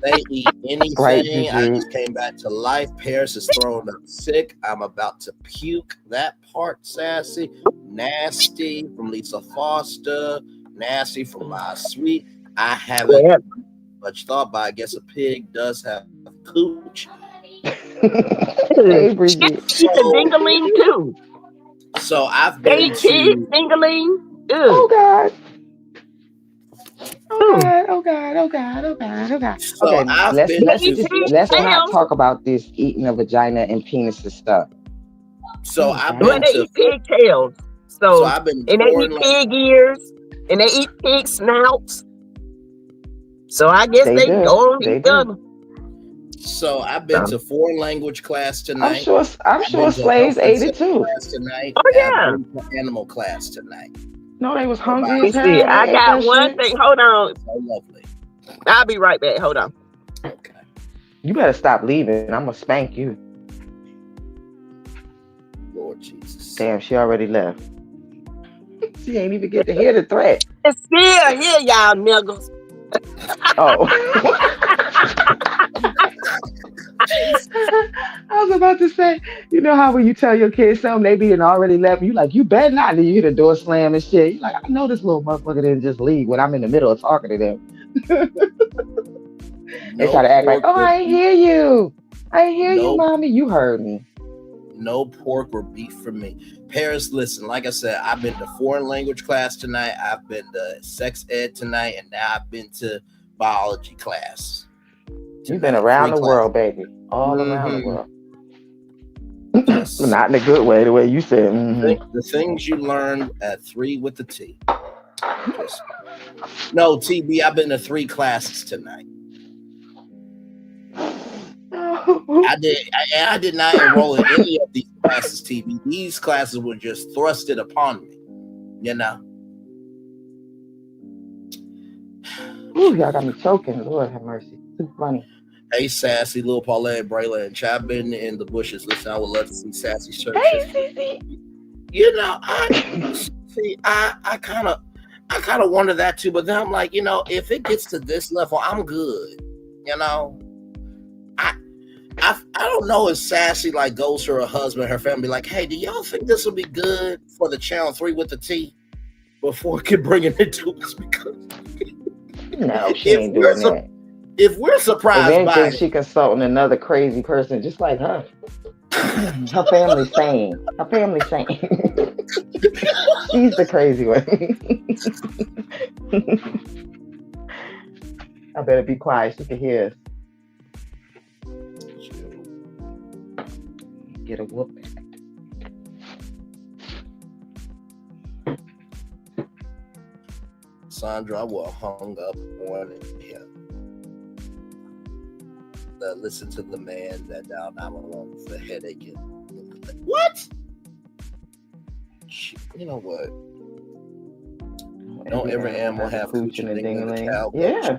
They eat anything. Right, I just came back to life. Paris is thrown up sick. I'm about to puke. That part, Sassy. Nasty from Lisa Foster. Nasty from My Sweet. I haven't much thought, but I guess a pig does have cooch. Hey, Bridget. she's a dingaling too. So I've been to dingaling. Oh God. Oh God. So Okay, let's not talk about this eating a vagina and penis and stuff. So I've been to eat pigtails. So I've been and they eat pig ears and they eat pig snouts. So I guess they go on each other. So I've been to foreign language class tonight. I'm sure slaves ate it too. Tonight. Oh yeah. Animal class tonight. No, they was hungry. I got one thing. Hold on. So lovely. I'll be right back. Hold on. Okay. You better stop leaving. I'm gonna spank you. Lord Jesus. Damn, she already left. She ain't even get to hear the threat. It's still here, y'all niggas. Oh. I was about to say, you know how when you tell your kids something, they be already left, you like, you better not, and you hear the door slam and shit. You like, I know this little motherfucker didn't just leave when I'm in the middle of talking to them. They try to act like, oh, I hear you. I hear you, mommy. You heard me. No pork or beef for me. Paris, listen, like I said, I've been to foreign language class tonight. I've been to sex ed tonight, and now I've been to biology class. You've been around the world, baby. All around the world. Not in a good way, the way you said. The things you learn at 3 with the T. No, TB, I've been to 3 classes tonight. I did not enroll in any of these classes, TB. These classes were just thrusted upon me, you know. Ooh, y'all got me choking. Lord have mercy. Too funny. Hey, Sassy, Lil Paulette, Braylon, and Chad been in the bushes. Listen, I would love to see Sassy searches. Hey, You know, I kind of wonder that too. But then I'm like, you know, if it gets to this level, I'm good. You know, I don't know if Sassy like goes to her husband, her family, like, hey, do y'all think this will be good for the channel 3 with the T before it can bring it into us? Because no, she ain't doing that. If we're surprised by it, she consulting another crazy person just like her. Her family's sane. Her family's sane. She's the crazy one. I better be quiet. She can hear us. Get a whooping. Sandra, I will hung up on him. Listen to the man that down I'm alone with the headache. What? You know what? Don't every animal have coochie in the cow? Yeah.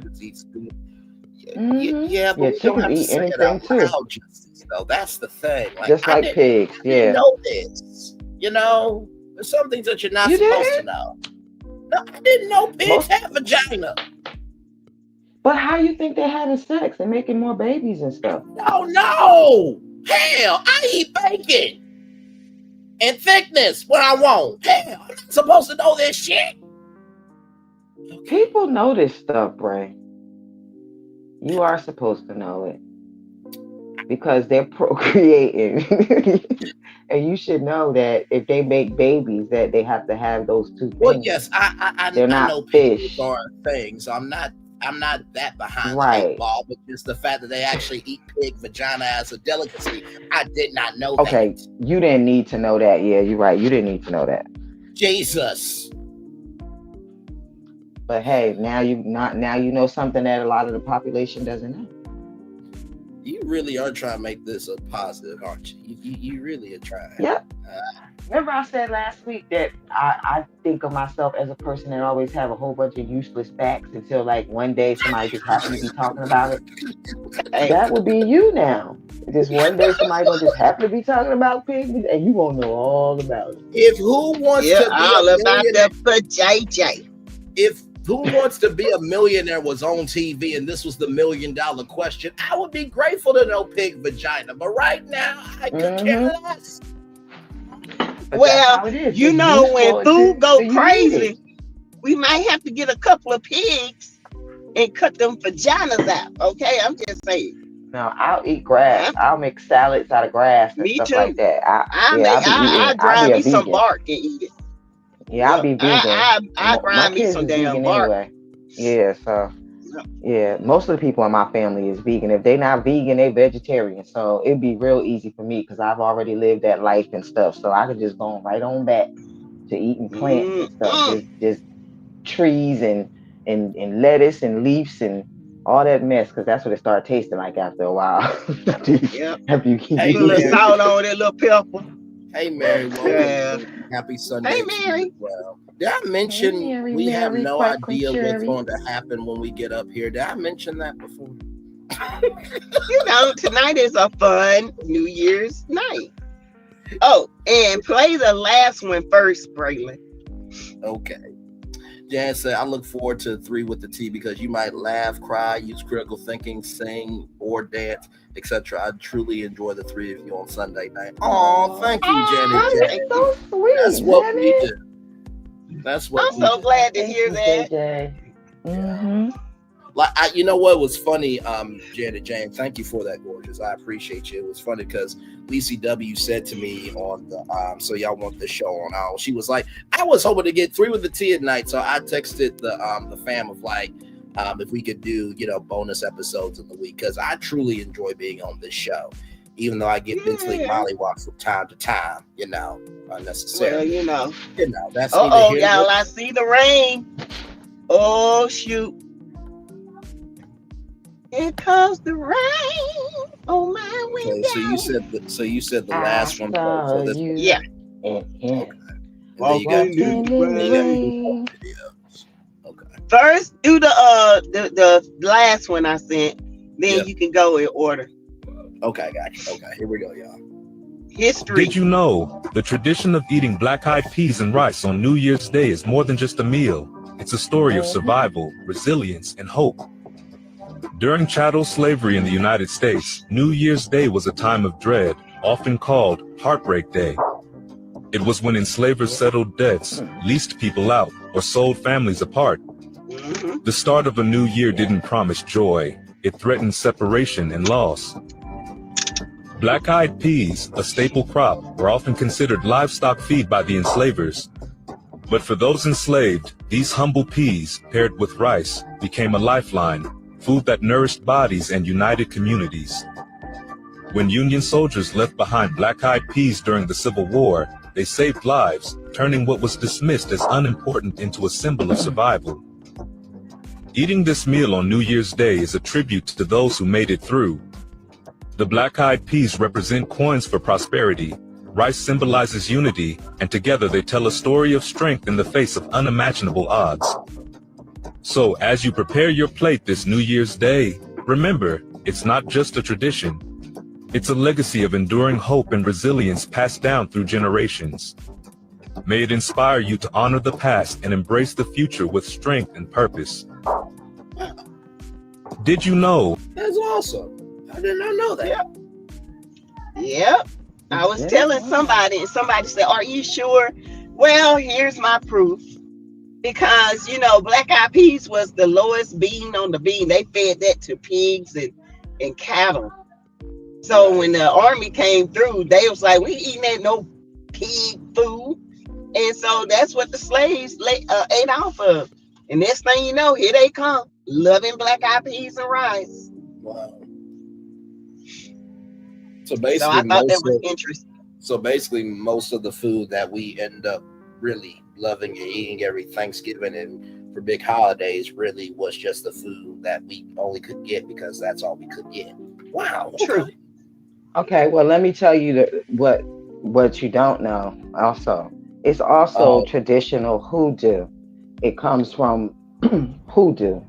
Yeah, but we don't have to say it out loud, Justice, though. That's the thing. Just like pigs, I didn't know this. You know, there's some things that you're not supposed to know. No, I didn't know pigs have vagina. But how you think they're having sex and making more babies and stuff? No! Hell, I eat bacon and thickness when I want. Hell, I'm not supposed to know this shit. People know this stuff, Bray. You are supposed to know it because they're procreating. And you should know that if they make babies, that they have to have those 2 things. Well, yes, I know fish are things. I'm not that behind right. the 8 ball, but just the fact that they actually eat pig vagina as a delicacy, I did not know okay, that. You didn't need to know that. Yeah, you're right. You didn't need to know that. Jesus. But hey, now you know something that a lot of the population doesn't know. You really are trying to make this a positive, aren't you? You really are trying. Yep. Remember I said last week that I think of myself as a person that always have a whole bunch of useless facts until like one day somebody just happens to be talking about it. That would be you now. Just one day somebody gonna just happen to be talking about pigs and you won't know all about it. If who wants to be all about the JJ. If Who Wants to Be a Millionaire was on TV and this was the $1 million question, I would be grateful to know pig vagina. But right now, I could care less. Well, you know, when food go crazy, we might have to get a couple of pigs and cut them vaginas out. Okay, I'm just saying. No, I'll eat grass. I'll make salads out of grass and stuff like that. I'll grind me some bark and eat it. Yeah, I'll be vegan. I grind me some damn bark. Anyway. Yeah, so yeah, most of the people in my family is vegan. If they're not vegan, they vegetarian. So it'd be real easy for me because I've already lived that life and stuff. So I could just go right on back to eating plants and stuff. Just trees and lettuce and leaves and all that mess, because that's what it started tasting like after a while. After you keep a little salt on it, a little pepper. Hey, Mary. Happy Sunday. Hey, Mary. Well, did I mention we have no idea what's going to happen when we get up here? Did I mention that before? You know, tonight is a fun New Year's night. Oh, and play the last one first, Braylon. Okay. Jan said, I look forward to 3 with the T because you might laugh, cry, use critical thinking, sing, or dance, etc. I truly enjoy the 3 of you on Sunday night. Oh, thank you, Janet. That's so sweet. That's what we do. That's what I'm so glad to hear that. Like, you know what was funny, Janet Jane? Thank you for that, gorgeous. I appreciate you. It was funny because Lacey W said to me on the so y'all want this show on all. She was like, I was hoping to get 3 with the T at night, so I texted the fam of like if we could do bonus episodes in the week because I truly enjoy being on this show. even though I get mentally mollywopped from time to time, unnecessarily. Well, that's y'all, I see the rain. Oh shoot. Here comes the rain on my window. Okay, so you said the last one. So this yeah. Okay. Well, you got videos. Okay. First, do the last one I sent. Then you can go in order. Okay, gotcha. Okay, here we go, y'all. History. Did you know the tradition of eating black-eyed peas and rice on New Year's Day is more than just a meal? It's a story of survival, resilience, and hope. During chattel slavery in the United States, New Year's Day was a time of dread, often called Heartbreak Day. It was when enslavers settled debts, leased people out, or sold families apart. The start of a new year didn't promise joy. It threatened separation and loss. Black-eyed peas, a staple crop, were often considered livestock feed by the enslavers. But for those enslaved, these humble peas, paired with rice, became a lifeline, food that nourished bodies and united communities. When Union soldiers left behind black-eyed peas during the Civil War, they saved lives, turning what was dismissed as unimportant into a symbol of survival. Eating this meal on New Year's Day is a tribute to those who made it through. The black-eyed peas represent coins for prosperity, rice symbolizes unity, and together they tell a story of strength in the face of unimaginable odds. So, as you prepare your plate this New Year's Day, remember, it's not just a tradition. It's a legacy of enduring hope and resilience passed down through generations. May it inspire you to honor the past and embrace the future with strength and purpose. Did you know? That's awesome. I did not know that. Yep. I was telling somebody, and somebody said, "Are you sure?" Well, here's my proof. Because, black-eyed peas was the lowest bean on the bean. They fed that to pigs and cattle. So when the army came through, they was like, "We eating that no pig food." And so that's what the slaves ate off of. And next thing you know, here they come, loving black-eyed peas and rice. Wow. So basically, I thought that was interesting. So basically, most of the food that we end up really loving and eating every Thanksgiving and for big holidays really was just the food that we only could get because that's all we could get. Wow. True. Okay, well, let me tell you what you don't know also. It's also traditional hoodoo. It comes from hoodoo.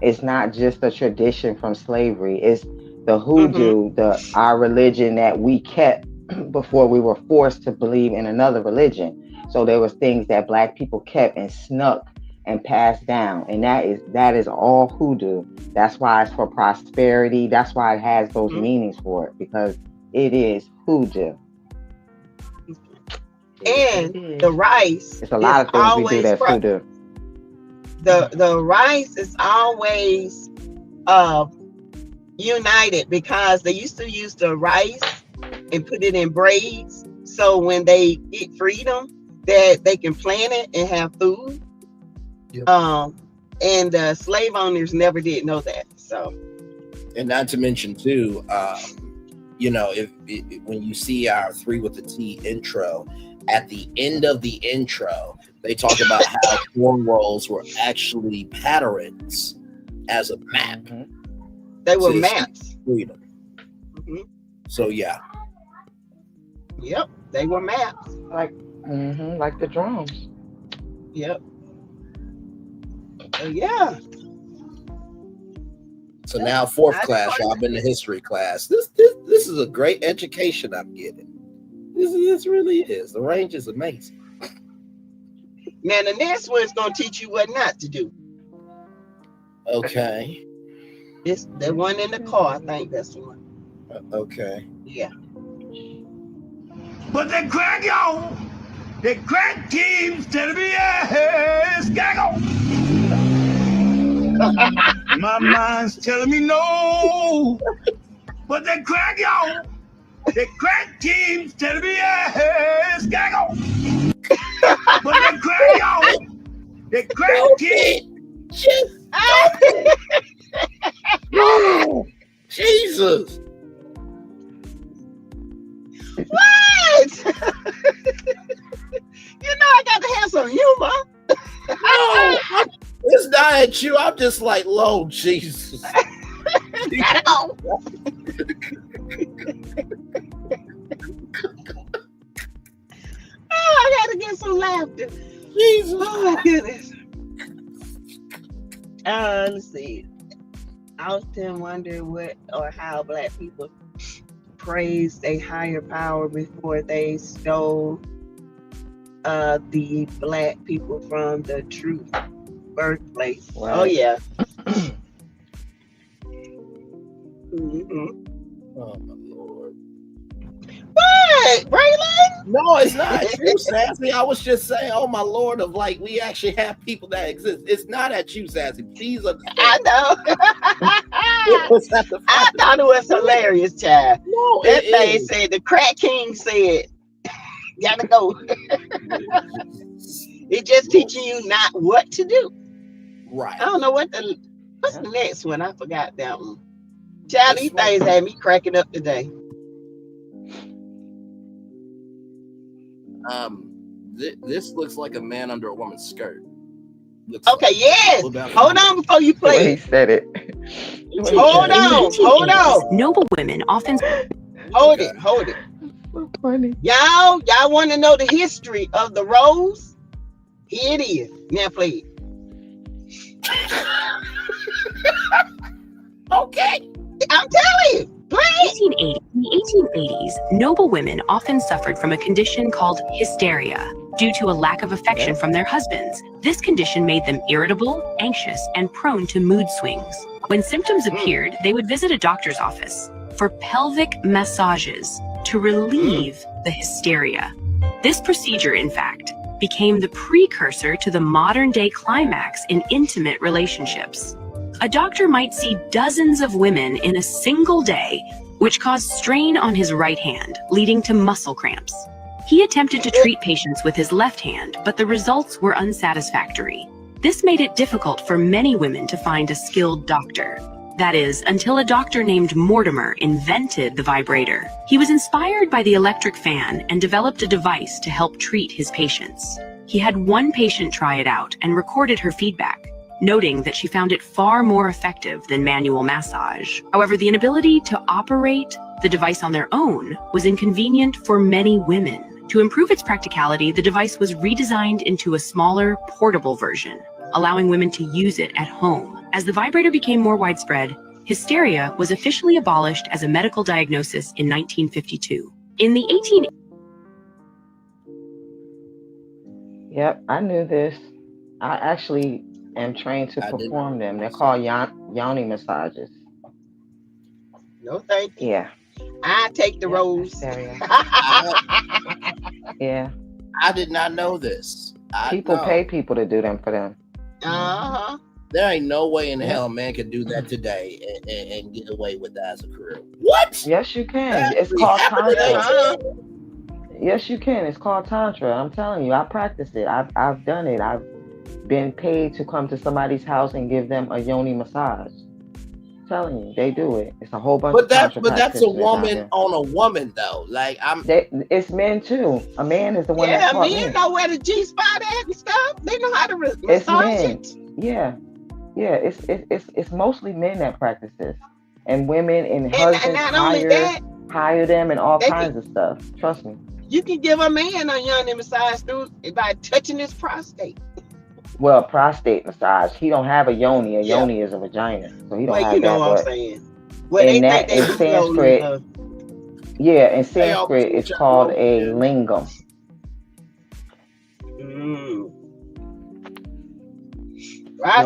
It's not just a tradition from slavery. It's the hoodoo, our religion that we kept before we were forced to believe in another religion. So there was things that Black people kept and snuck and passed down, and that is all hoodoo. That's why it's for prosperity. That's why it has those meanings for it, because it is hoodoo. And the rice. It's a lot of things we do that's hoodoo. The rice is always united because they used to use the rice and put it in braids. So when they get freedom, that they can plant it and have food. Yep. And the slave owners never did know that. So, and not to mention too, if when you see our 3 with the T intro, at the end of the intro, they talk about how corn rolls were actually patterns as a map. They were maps. Freedom. So yeah. Yep, they were maps. Like the drums. Yep. Yeah. So now 4th class, y'all been to history class. This is a great education I'm getting. This really is. The range is amazing. Now the next one is gonna teach you what not to do. Okay. It's the one in the car. I think that's the one. Okay. Yeah. But they crack y'all. They crack teams telling me yes, gaggle. My mind's telling me no. But they crack y'all. They crack teams telling me yes, gaggle. But they crack y'all. They crack teams. Oh, Jesus. got some humor. No, it's not at you. I'm just like, Lord Jesus. Ow. Oh, I gotta get some laughter. Jesus. Oh my goodness. Let's see. I often wonder what or how Black people praised a higher power before they stole the Black people from the true birthplace. Right. Oh yeah. Mm-hmm. Oh my Lord. What, Braylon? No, it's not you, Sassy. I was just saying, oh my Lord, of like we actually have people that exist. It's not at you, Sassy. Please understand. I know. I thought it was hilarious, child. No, that thing said the crack king said, gotta go. It just teaching you not what to do. Right. I don't know what's the next one. I forgot that one. Child, these things had me cracking up today. This looks like a man under a woman's skirt. Okay, yes. Hold on before you play He it. said it. Hold on. Noble women often hold it. So funny. Y'all want to know the history of the rose? Here it is. Now play it. Okay. I'm telling you. In the 1880s, noble women often suffered from a condition called hysteria due to a lack of affection from their husbands. This condition made them irritable, anxious, and prone to mood swings. When symptoms appeared, they would visit a doctor's office for pelvic massages to relieve the hysteria. This procedure, in fact, became the precursor to the modern-day climax in intimate relationships. A doctor might see dozens of women in a single day, which caused strain on his right hand, leading to muscle cramps. He attempted to treat patients with his left hand, but the results were unsatisfactory. This made it difficult for many women to find a skilled doctor. That is, until a doctor named Mortimer invented the vibrator. He was inspired by the electric fan and developed a device to help treat his patients. He had one patient try it out and recorded her feedback, noting that she found it far more effective than manual massage. However, the inability to operate the device on their own was inconvenient for many women. To improve its practicality, the device was redesigned into a smaller, portable version, allowing women to use it at home. As the vibrator became more widespread, hysteria was officially abolished as a medical diagnosis in 1952. In the 18... Yep, I knew this. I actually am trained to perform them. They're called yoni massages. No, thank you. Yeah. I take the rose. Yeah. I did not know this. People pay people to do them for them. Uh-huh. There ain't no way in hell a man can do that today and get away with that as a career. What? Yes, you can. It's called Tantra. Yes, you can. It's called Tantra. I'm telling you, I practice it. I've done it. I've been paid to come to somebody's house and give them a yoni massage. I'm telling you, they do it. It's a whole bunch of Tantra that's a woman on a woman though. Like it's men too. A man is the one yeah, that taught men me. know where the G spot at and stuff. They know how to It's massage men. it. Yeah. Yeah, it's mostly men that practice this, and women and husbands hire them and all kinds of stuff. Trust me. You can give a man a yoni massage through by touching his prostate. Well, prostate massage. He don't have a yoni. A yoni is a vagina, so he don't have you know that. what I'm saying? Well, in Sanskrit, in Sanskrit, it's called a lingam. I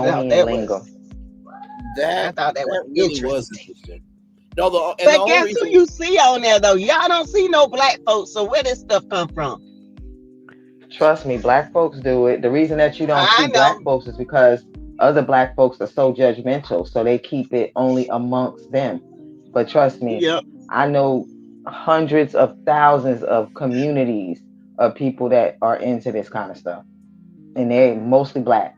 thought that was interesting. No, but guess who you see on there though? Y'all don't see no black folks. So where this stuff come from? Trust me, black folks do it. The reason that you don't see black folks is because other black folks are so judgmental, so they keep it only amongst them. But trust me, I know hundreds of thousands of communities of people that are into this kind of stuff, and they're mostly black.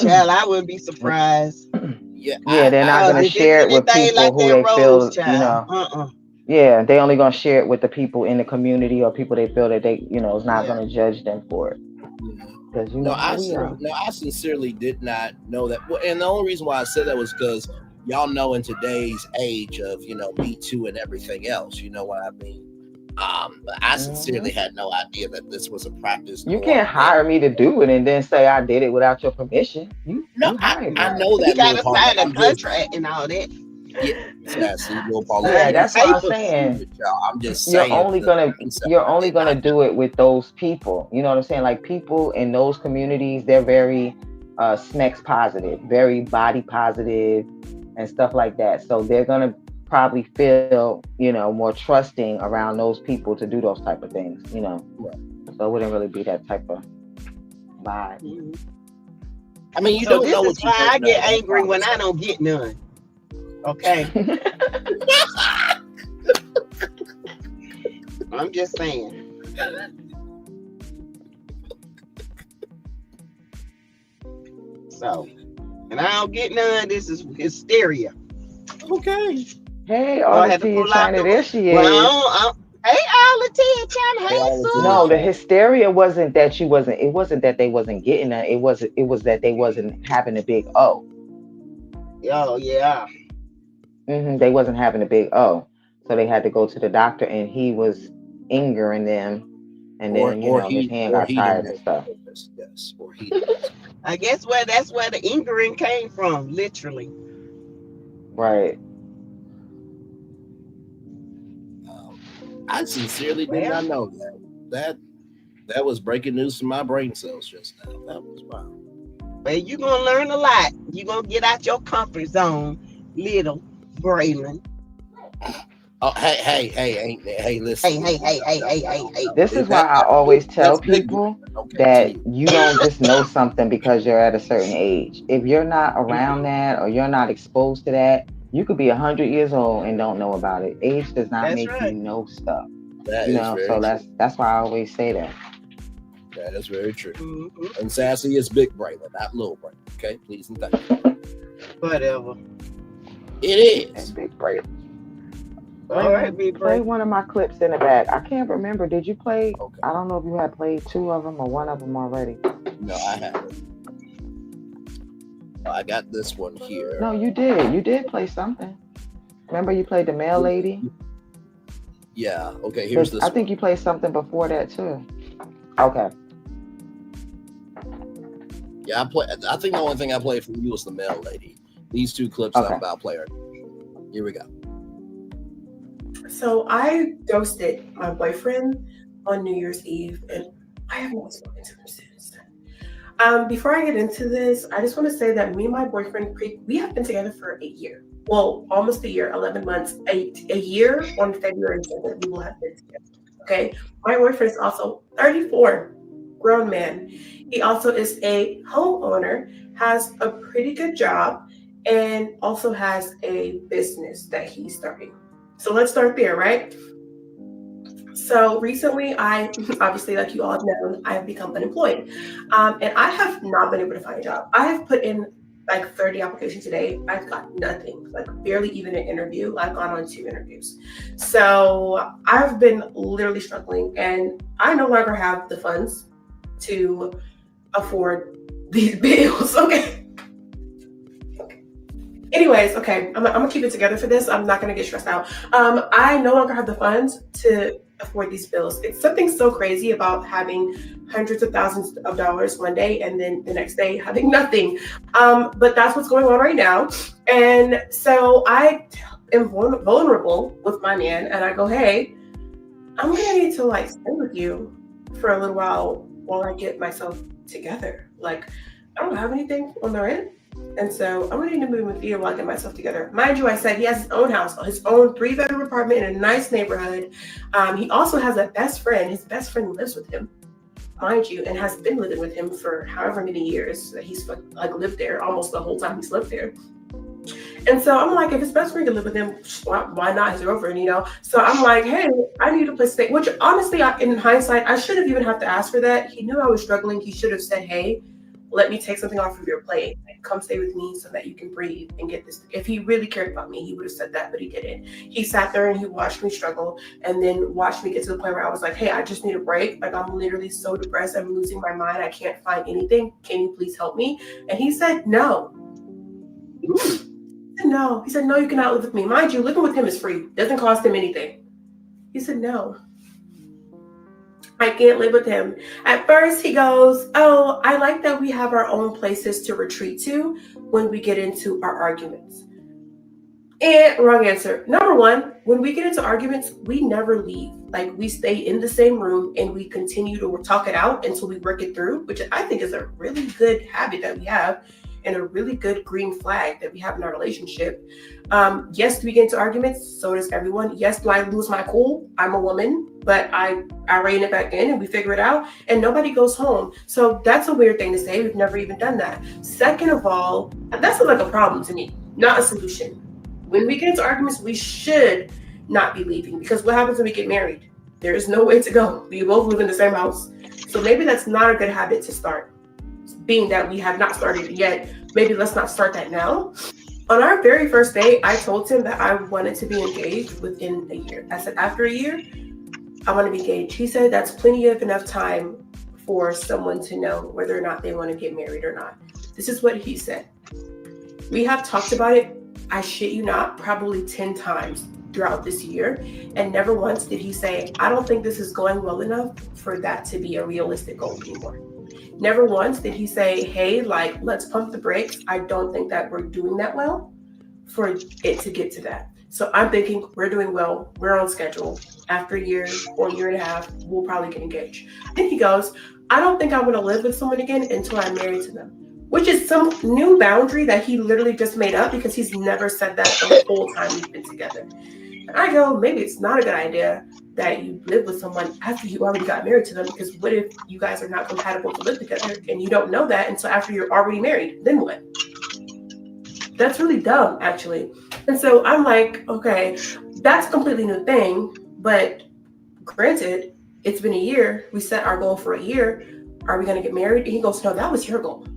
Child, I wouldn't be surprised. Yeah, they're not going to share it with people who they feel, Yeah, they only gonna share it with the people in the community or people they feel that they, is not gonna judge them for it. Because No, I sincerely did not know that. Well, and the only reason why I said that was because y'all know in today's age of Me Too and everything else, you know what I mean. But I sincerely had no idea that this was a practice. You can't hire me to do it and then say I did it without your permission. I know that. You gotta sign a contract and all that. Yeah, that's what I'm saying. I'm just saying. You're only gonna do it with those people. You know what I'm saying? Like people in those communities, they're very sex positive, very body positive, and stuff like that. So they're gonna probably feel, more trusting around those people to do those type of things. Right. So it wouldn't really be that type of vibe. Mm-hmm. I mean, you so don't know this is what why I get angry when I don't get none. Okay. I'm just saying. So, and I don't get none. This is hysteria. Okay. Hey, Arlatia China, there she is. Well, hey, Arlatia China, hey, Sue. No, the hysteria wasn't that it wasn't that they wasn't getting it. It was that they wasn't having a big O. Oh, yeah. They wasn't having a big O. So they had to go to the doctor and he was angering them. And then, his hand got tired and stuff. Yes, or I guess that's where the angering came from, literally. Right. I sincerely did not know that. That was breaking news to my brain cells just now. That was wild. Well, you're gonna learn a lot. You're gonna get out your comfort zone, little Braylon. Oh, hey, listen. Hey. This is why I always tell people that you don't just know something because you're at a certain age. If you're not around that or you're not exposed to that, you could be 100 years old and don't know about it. Age does not make you know stuff. So that's why I always say that. That is very true. Mm-hmm. And Sassy is big Braylon, not little Braylon. Okay, please and thank you. Whatever. It is big Braylon. All right, big play one of my clips in the back. I can't remember. Did you play? Okay. I don't know if you had played 2 of them or 1 of them already. No, I haven't. I got this one here. No, you did. You did play something. Remember you played the mail lady? Yeah. Okay, here's this I think you played something before that too. Okay. Yeah, I think the only thing I played from you was the mail lady. These 2 clips I'm about player. Here we go. So I ghosted my boyfriend on New Year's Eve, and I have not spoken to him since. Before I get into this, I just want to say that me and my boyfriend, we have been together for a year. Well, almost a year, 11 months, a year on February 7th, we will have been together. Okay. My boyfriend is also 34, grown man. He also is a homeowner, has a pretty good job, and also has a business that he's starting. So let's start there, right? So recently, I obviously, like you all have known, I have become unemployed. And I have not been able to find a job. I have put in like 30 applications today. I've got nothing, like barely even an interview. I've gone on 2 interviews. So I've been literally struggling, and I no longer have the funds to afford these bills. Okay. Anyways, okay, I'm gonna keep it together for this. I'm not gonna get stressed out. I no longer have the funds to afford these bills. It's something so crazy about having hundreds of thousands of dollars one day and then the next day having nothing. But that's what's going on right now. And so I am vulnerable with my man, and I go, hey, I'm gonna need to like stay with you for a little while I get myself together. Like, I don't have anything on the rent. And so I'm gonna need to move with you while I get myself together. Mind you, I said he has his own house, his own 3-bedroom apartment in a nice neighborhood. He also has a best friend. His best friend lives with him, mind you, and has been living with him for however many years that he's like lived there, almost the whole time he's lived there. And so I'm like, if his best friend can live with him, why not his girlfriend, you know? So I'm like, hey, I need a place to stay. Which honestly, in hindsight, I shouldn't even have to ask for that. He knew I was struggling. He should have said, hey, let me take something off of your plate. Like, come stay with me so that you can breathe and get this. If he really cared about me, he would have said that, but he didn't. He sat there and he watched me struggle and then watched me get to the point where I was like, hey, I just need a break. Like, I'm literally so depressed. I'm losing my mind. I can't find anything. Can you please help me? And he said, no. No. He said, no, you cannot live with me. Mind you, living with him is free. Doesn't cost him anything. He said, no. I can't live with him. At first he goes, oh, I like that we have our own places to retreat to when we get into our arguments. And wrong answer. Number one, when we get into arguments, we never leave. Like, we stay in the same room and we continue to talk it out until we work it through, which I think is a really good habit that we have and a really good green flag that we have in our relationship. Yes, do we get into arguments? So does everyone. Yes, do I lose my cool? I'm a woman, but I rein it back in and we figure it out and nobody goes home. So that's a weird thing to say. We've never even done that. Second of all, that's like a problem to me, not a solution. When we get into arguments, we should not be leaving, because what happens when we get married? There is no way to go. We both live in the same house. So maybe that's not a good habit to start. Being that we have not started it yet, maybe let's not start that now. On our very first date, I told him that I wanted to be engaged within a year. I said, after a year, I want to be engaged. He said that's plenty of enough time for someone to know whether or not they want to get married or not. This is what he said. We have talked about it, I shit you not, probably 10 times throughout this year. And never once did he say, I don't think this is going well enough for that to be a realistic goal anymore. Never once did he say, hey, like, let's pump the brakes. I don't think that we're doing that well for it to get to that. So I'm thinking we're doing well. We're on schedule. After a year or a year and a half, we'll probably get engaged. Then he goes, I don't think I want to live with someone again until I'm married to them, which is some new boundary that he literally just made up because he's never said that the whole time we've been together. And I go, maybe it's not a good idea that you live with someone after you already got married to them, because what if you guys are not compatible to live together and you don't know that until after you're already married? Then what? That's really dumb, actually. And so I'm like, okay, that's a completely new thing. But granted, it's been a year. We set our goal for a year. Are we going to get married? And he goes, no, that was your goal.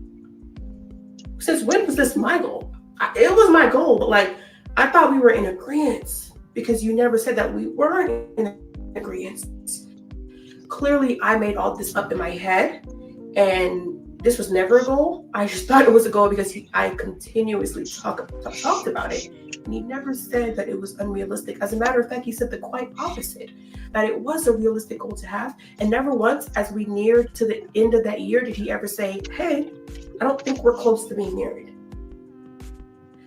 Since when was this my goal? It was my goal, but like, I thought we were in agreement, because you never said that we weren't in agreement. Clearly, I made all this up in my head, and this was never a goal. I just thought it was a goal because I continuously talked about it, and he never said that it was unrealistic. As a matter of fact, he said the quite opposite, that it was a realistic goal to have. And never once, as we neared to the end of that year, did he ever say, hey, I don't think we're close to being married.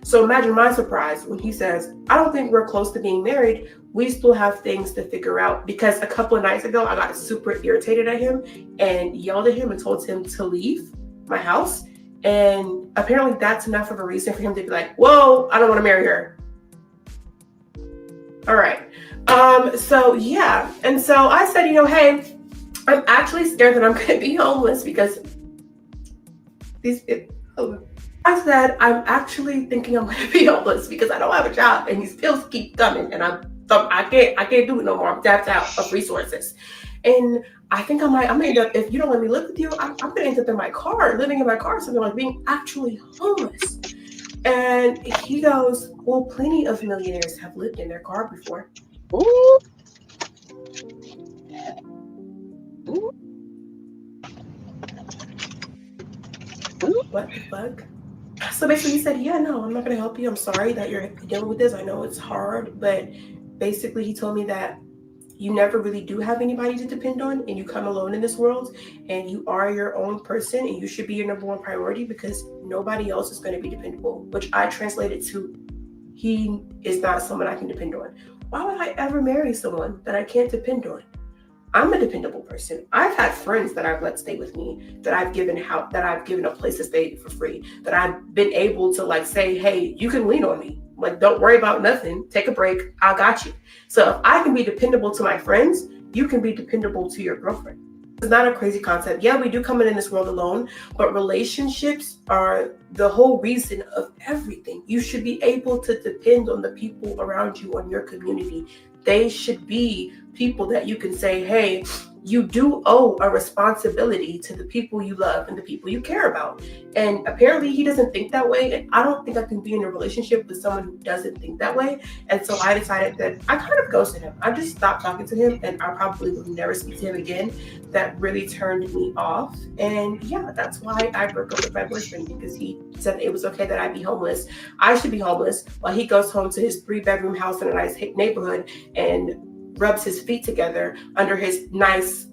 So imagine my surprise when he says, I don't think we're close to being married. We still have things to figure out, because a couple of nights ago, I got super irritated at him and yelled at him and told him to leave my house. And apparently that's enough of a reason for him to be like, whoa, I don't want to marry her. All right. So yeah. And so I said, hey, I'm actually scared that I'm going to be homeless because I said, I'm actually thinking I'm going to be homeless because I don't have a job, and these bills keep coming, and I can't do it no more. I'm tapped out of resources. And I think I'm going to end up, if you don't let me live with you, I'm going to end up in my car, living in my car, something like being actually homeless. And he goes, well, plenty of millionaires have lived in their car before. Ooh. Ooh. What the fuck? So basically he said, yeah, no, I'm not going to help you. I'm sorry that you're dealing with this. I know it's hard, but basically he told me that you never really do have anybody to depend on, and you come alone in this world, and you are your own person, and you should be your number one priority because nobody else is going to be dependable, which I translated to, he is not someone I can depend on. Why would I ever marry someone that I can't depend on? I'm a dependable person. I've had friends that I've let stay with me, that I've given a place to stay for free, that I've been able to like say, hey, you can lean on me. Like, don't worry about nothing. Take a break. I got you. So if I can be dependable to my friends, you can be dependable to your girlfriend. It's not a crazy concept. Yeah, we do come in this world alone, but relationships are the whole reason of everything. You should be able to depend on the people around you, on your community. They should be people that you can say, hey, you do owe a responsibility to the people you love and the people you care about. And apparently he doesn't think that way. And I don't think I can be in a relationship with someone who doesn't think that way. And so I decided that I kind of ghosted him. I just stopped talking to him, and I probably will never speak to him again. That really turned me off. And yeah, that's why I broke up with my boyfriend, because he said it was okay that I be homeless. I should be homeless while he goes home to his 3-bedroom house in a nice neighborhood and rubs his feet together under his nice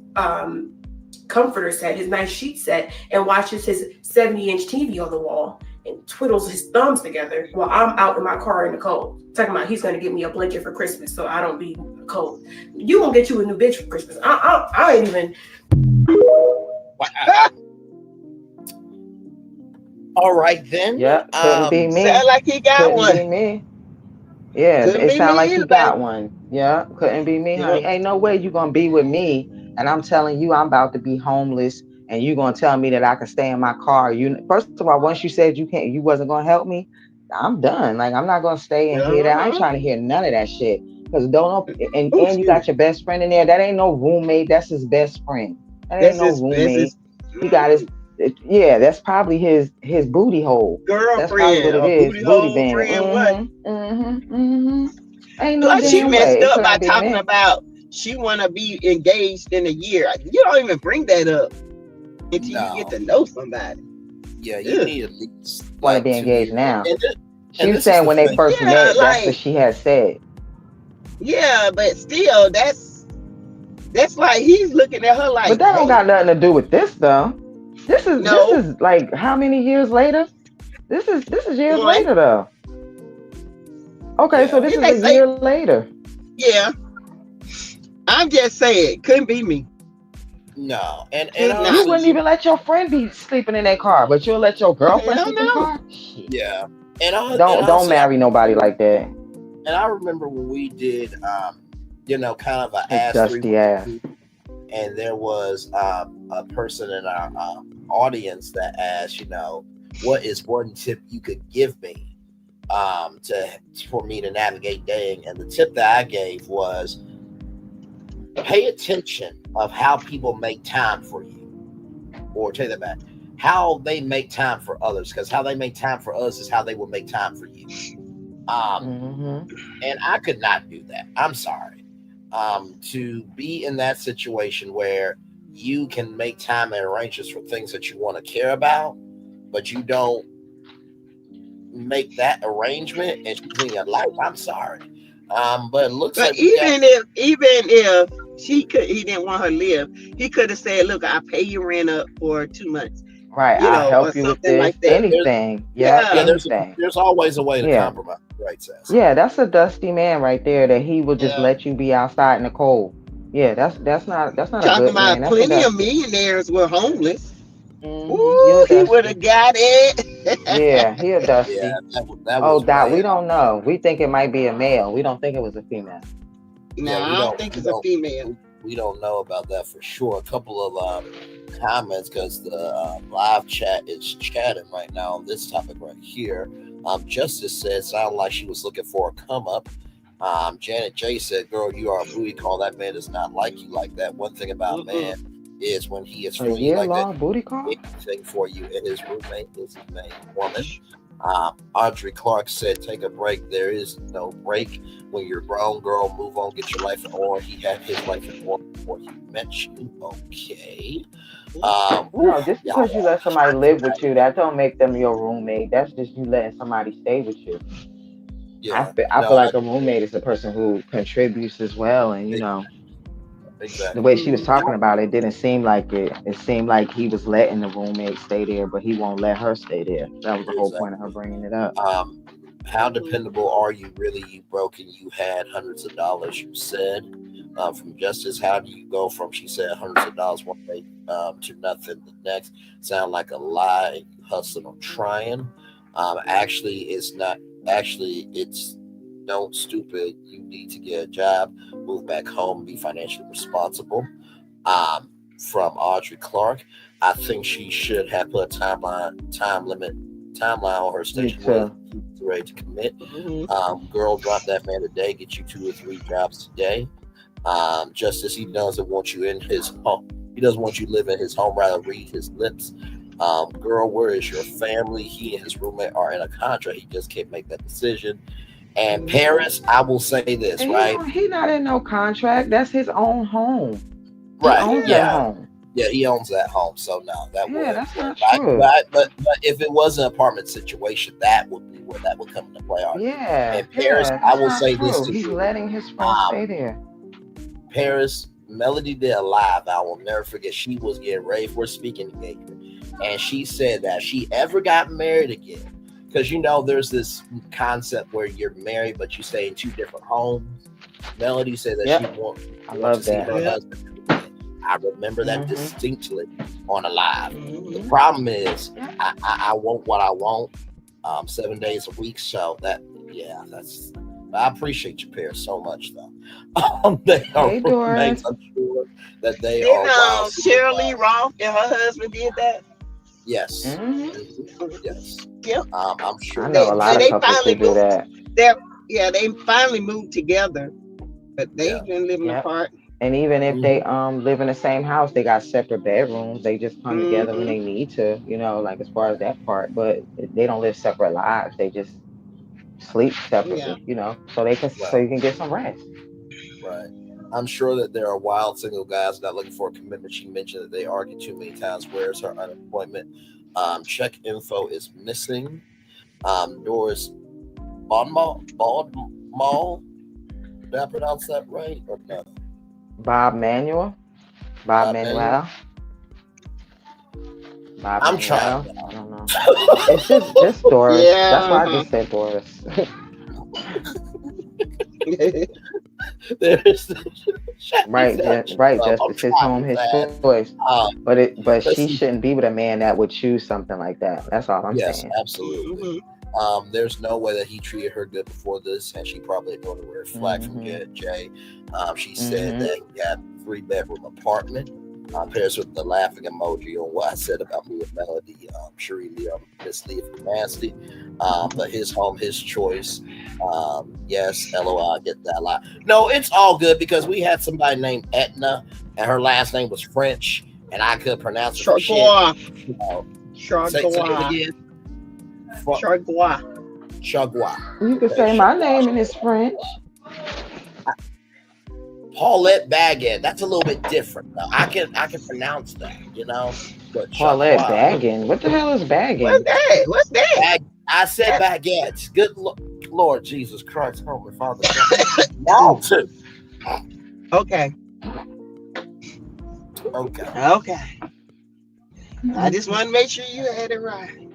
comforter set, his nice sheet set, and watches his 70-inch TV on the wall and twiddles his thumbs together while I'm out in my car in the cold. Talking about he's gonna give me a blanket for Christmas so I don't be cold. You gonna get you a new bitch for Christmas. I ain't even. All right then. Yeah, couldn't be me. Sound like he got couldn't one. Be me. Yeah, Couldn't it be sounds me like he either, got baby. one. Yeah, couldn't be me, honey. Yeah. Ain't no way you gonna be with me, and I'm telling you I'm about to be homeless, and you gonna tell me that I can stay in my car. You first of all, once you said you wasn't gonna help me, I'm done. Like, I'm not gonna stay and hear that. I ain't trying to hear none of that shit. Because and you got your best friend in there. That ain't no roommate. That's his best friend. That ain't no roommate. He got his. Yeah, that's probably his booty hole. That's probably girlfriend what or it is. booty Booty hole bandit. friend. What? Ain't no Plus, she damn messed way. It up by couldn't be talking me. about she want to be engaged in a year. You don't even bring that up until you get to know somebody. Yeah, you need at least Want to like be 2 engaged years. now. She And was this is saying the when they thing. first met, that's what she had said. Yeah, but still, that's like he's looking at her like. But that don't got nothing to do with this, though. This is like how many years later? This is years later, though. Okay, so this is a year later. Yeah, I'm just saying, couldn't be me. No, and you wouldn't even let your friend be sleeping in that car, but you'll let your girlfriend sleep in the car. Yeah, and Don't marry nobody like that. And I remember when we did, kind of an ass dusty ass. And there was a person in our audience that asked, what is one tip you could give me for me to navigate dating? And the tip that I gave was pay attention of how people make time for you, or take that back, how they make time for others, because how they make time for us is how they will make time for you. And I could not do that. I'm sorry. To be in that situation where you can make time and arrangements for things that you want to care about, but you don't make that arrangement and she's in your life, I'm sorry. But it looks like even if he didn't want her to live, he could have said, "Look, I'll pay your rent up for 2 months." Right, I'll help you with this. Like that. Anything. Anything. There's always a way to compromise, right, Sass? Yeah, that's a dusty man right there that he will just let you be outside in the cold. Yeah, that's not a good man. Talking about plenty of millionaires were homeless. Ooh, he would have got it. Yeah, he a dusty. Yeah, that was Dot, we don't know. We think it might be a male. We don't think it was a female. No, I don't think it's a female. We don't know about that for sure. A couple of comments, because the live chat is chatting right now on this topic right here. Justice said, sounded like she was looking for a come up. Janet J said, girl, you are a booty call. That man does not like you like that. One thing about man is when he is feeling you like that, booty call? anything for you, and his roommate is his main woman. Audrey Clark said, take a break. There is no break. When you're grown, girl, move on, get your life in order. He had his life in order before he met you. Okay. No, just because you let somebody live with you, that don't make them your roommate. That's just you letting somebody stay with you. Yeah, I feel like a roommate is a person who contributes as well, and exactly. The way she was talking about it didn't seem like it. It seemed like he was letting the roommate stay there, but he won't let her stay there. That was the whole point of her bringing it up. How dependable are you really? You broke and you had hundreds of dollars, you said. From Justice, how do you go from, she said, hundreds of dollars one day to nothing the next? Sound like a lie, hustling or trying. Actually, it's not. Actually, it's don't stupid. You need to get a job, move back home, be financially responsible. From Audrey Clark, I think she should have put a timeline on her station where she's ready to commit. Girl, drop that man today. Get you 2 or 3 jobs today. Just as he doesn't want you in his home. He doesn't want you to live in his home, rather read his lips. Girl, where is your family? He and his roommate are in a contract. He just can't make that decision. And Paris, I will say this, And right? He not in no contract. That's his own home. Right. He owns that home. Yeah, he owns that home. So no, that would. That's not true. true. But if it was an apartment situation, that would be where that would come into play. And Paris, I will say this to He's you. letting his friends stay there. Paris, Melody did a live. I will never forget. She was getting ready for a speaking engagement, and she said that if she ever got married again, because there's this concept where you're married but you stay in two different homes. Melody said that she wants to see her husband. I remember that distinctly on a live. The problem is I want what I want 7 days a week. So that's. I appreciate you, Paris, so much though. They are roommates. I'm sure that they are. Wild. Shirley Roth and her husband did that. Yes. Yes. Yep. I'm sure. I know a lot of couples who do that. They finally moved together, but they've been living apart. And even if they live in the same house, they got separate bedrooms. They just come together when they need to, like as far as that part. But they don't live separate lives. They just sleep separately, so they can so you can get some rest. Right. I'm sure that there are wild single guys not looking for a commitment. She mentioned that they argue too many times. Where's her unemployment? Check info is missing. Doris Baldmall. Did I pronounce that right or no? Bob Manuel. I'm trying. I don't know. It's just Doris. Yeah. That's why I just said Doris. Right, Justice. His home, his choice. But she shouldn't be with a man that would choose something like that. That's all I'm saying. Yes, absolutely. There's no way that he treated her good before this, and she probably ignored a red flag from Jay. She said that he had a 3-bedroom apartment. Pairs with the laughing emoji on what I said about me and Melody. Cherie Miss Lee from Nasty. But his home, his choice. Yes, LOL, I get that a lot. No, it's all good because we had somebody named Etna, and her last name was French, and I could pronounce it. Chargois. You could say my name and it's French. Paulette Baggett. That's a little bit different. Though. I can pronounce that, But Paulette Baggin. What the hell is Baggin? What's that? I said baguettes. Good Lord Jesus Christ, Holy Father. Now too. Okay. I just want to make sure you had it right.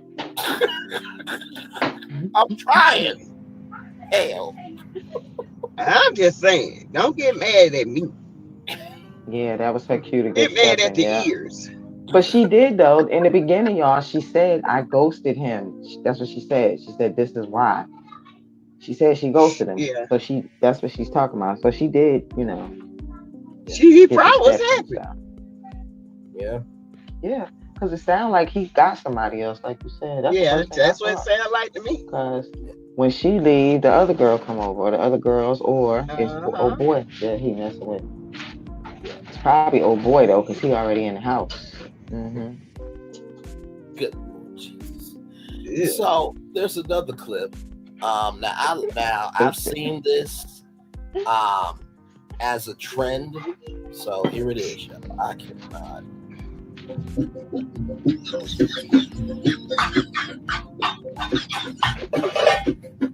I'm trying. Hell. I'm just saying, don't get mad at me. Yeah, that was her cue to get mad at the ears. But she did though. In the beginning, y'all, she said I ghosted him. That's what she said. She said this is why. She said she ghosted him. Yeah. So that's what she's talking about. So she did, She probably was happy. Yeah. Yeah. Because it sounded like he got somebody else, like you said. That's what it sounded like to me. Because when she leave, the other girl come over, or the other girls, or it's old boy that he messing with. It's probably old boy though, because he already in the house. Good Lord Jesus. Yeah. So there's another clip. Now I've seen this as a trend. So here it is. I cannot.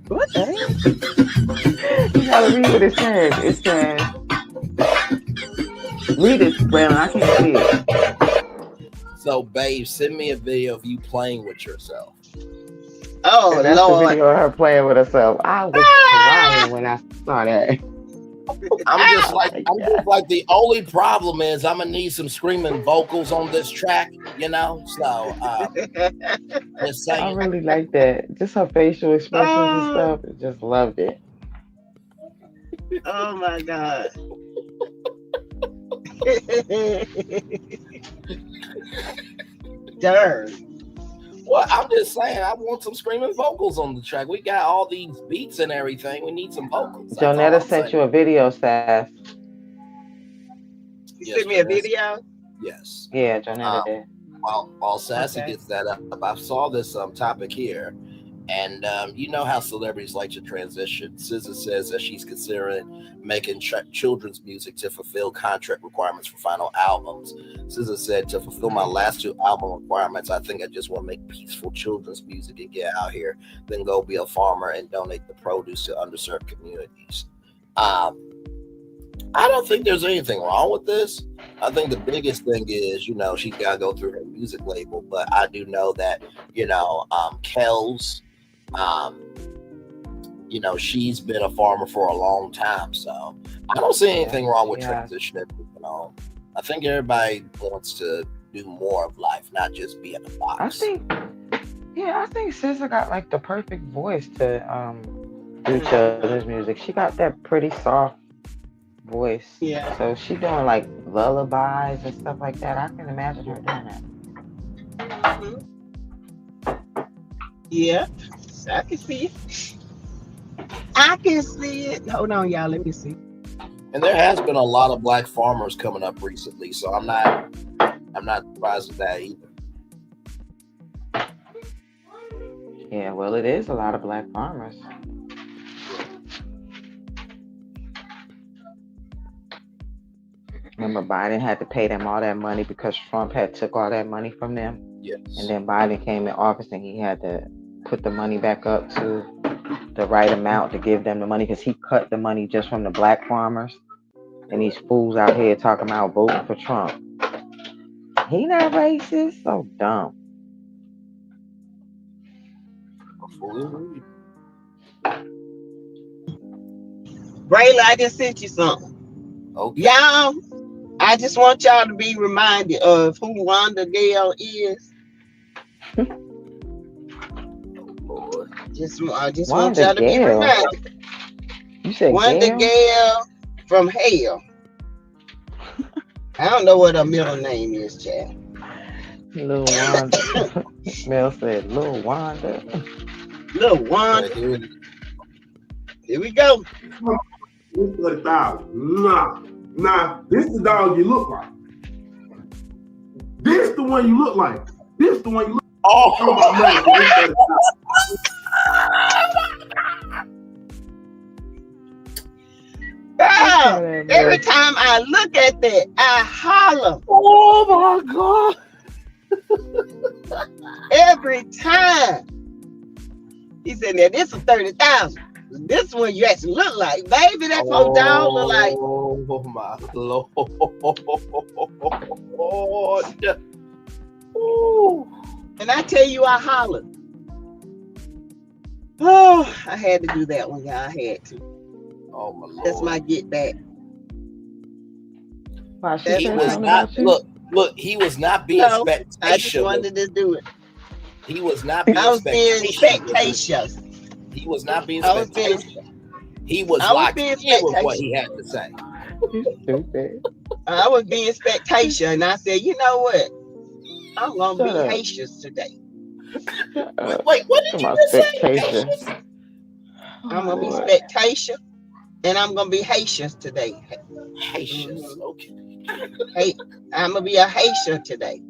What the heck? You gotta read what it says. It says, read it, Brandon. I can't see it. So, babe, send me a video of you playing with yourself. Oh, and that's Lord. the video of her playing with herself. I was crying when I saw that. I'm just like the only problem is I'm gonna need some screaming vocals on this track, So just saying. I really like that. Just her facial expressions and stuff. I just loved it. Oh my God. Darn. Well, I'm just saying, I want some screaming vocals on the track. We got all these beats and everything. We need some vocals. Jonetta sent you a video, Sass. You sent me a video? Yes. Yeah, Jonetta did. While Sassy gets that up, I saw this topic here, and you know how celebrities like to transition. SZA says that she's considering making children's music to fulfill contract requirements for final albums. SZA said, to fulfill my last 2 album requirements, I think I just want to make peaceful children's music and get out here, then go be a farmer and donate the produce to underserved communities. I don't think there's anything wrong with this. I think the biggest thing is, you know, she's got to go through her music label. But I do know that, you know, Kels, you know, she's been a farmer for a long time. So I don't see anything wrong with transitioning. You know, I think everybody wants to do more of life, not just be in a box. I think SZA got like the perfect voice to do children's music. She got that pretty soft voice. Yeah. So she doing like lullabies and stuff like that. I can imagine her doing that. Yeah. I can see it. I can see it. Hold on, y'all. Let me see. And there has been a lot of black farmers coming up recently, so I'm not surprised at that either. Yeah, well, it is a lot of black farmers. Remember, Biden had to pay them all that money because Trump had took all that money from them. Yes. And then Biden came in office and he had to put the money back up to the right amount to give them the money because he cut the money just from the black farmers. And these fools out here talking about voting for Trump. He not racist? So dumb. Rayla, I just sent you something. Okay. Y'all, I just want y'all to be reminded of who Wanda Gale is. I just want y'all to be reminded. You said Wanda Gale from Hell. I don't know what her middle name is, Chad. Lil Wanda. Mel said Lil Wanda. Lil Wanda. Here we go. This is 30,000. Nah, this is the dog you look like. This the one you look like. This the one you look like. Oh, every time I look at that, I holler. Oh my God. Every time. He said, now this is 30,000. This one you actually look like, baby. That $4 look like. Oh my Lord. Ooh. And I tell you, I hollered. Oh, I had to do that one, y'all. I had to. Oh my Lord. That's my get back. He was not, look, he was not being spectacular. I just wanted to do it. He was not being spectacular. He was not being spectacular. He was locked in with what he had to say. I was being spectacular, and I said, you know what? I'm gonna be Haitian today. Wait, what did you just say? I'm gonna be spectacular, and I'm gonna be Haitian today. Haitian, okay. Hey, I'm gonna be a Haitian today.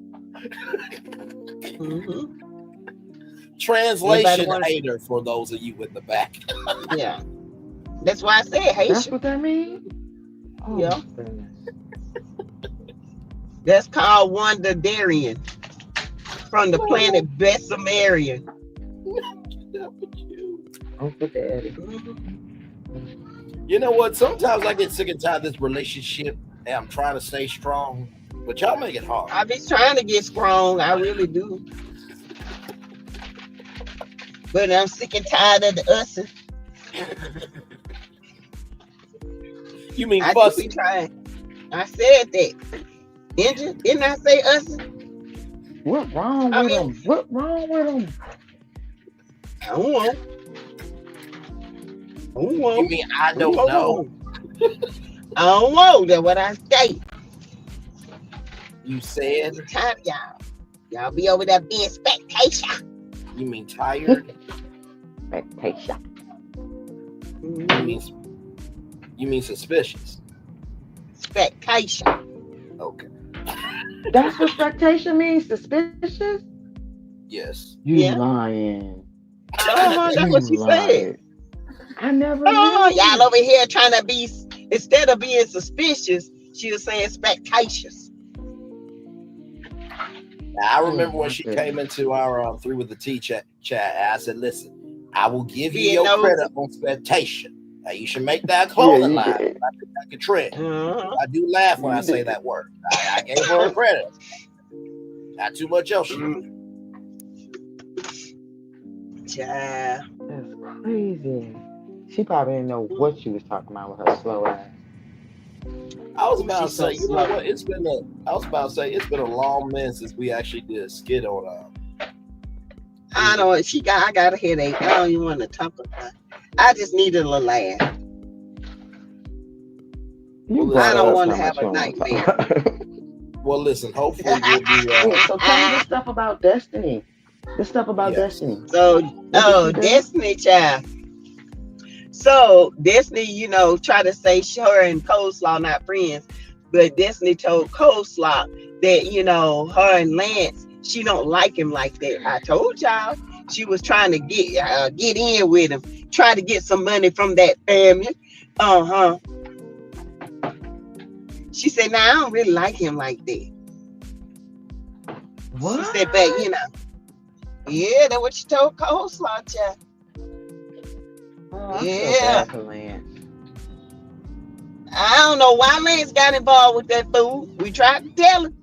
Translation hater for those of you in the back. Yeah, that's why I said Haitian. That's what that means? Oh, yeah. That's called Wanda Darien from the planet Bessamarian. You know what? Sometimes I get sick and tired of this relationship and I'm trying to stay strong, but y'all make it hard. I be trying to get strong. I really do. But I'm sick and tired of the ussing. You mean I fussing? Be trying. I said that. Didn't I say ussing? What wrong with him? What wrong with him? I don't know. You mean I don't know? I don't know. That's what I say. You said? Time, y'all be over there being spectacular. You mean tired? Spectacular. You mean suspicious? Spectacular. Okay. That's what spectation means. Suspicious. Yes. You lying. That's You what she said. lying. I never Oh, knew. y'all over here trying to be, instead of being suspicious, she was saying spectacious. I remember when she came into our Through with the T chat. I said, "Listen, I will give you your credit on expectation. Now you should make that clothing line. I think I can trend. I do laugh when I say that word. I gave her a credit. Not too much else. Child. That's crazy. She probably didn't know what she was talking about with her slow ass. I was about to say, you know what? It's been a long minute since we actually did a skit on. I know I got a headache. I don't even want to talk about it. I just needed a little laugh. I don't want to have a nightmare. Well, listen. Hopefully, we'll be. So tell me the stuff about Destiny. The stuff about Destiny. So, Destiny, child. So Destiny, you know, try to say her and Coleslaw not friends, but Destiny told Coleslaw that, you know, her and Lance, she don't like him like that. I told y'all she was trying to get in with him, try to get some money from that family. She said, "Nah, I don't really like him like that." What? She said, "But you know, yeah, that's what she told Coleslaw, child." Yeah. I don't know why Lance got involved with that fool. We tried to tell him.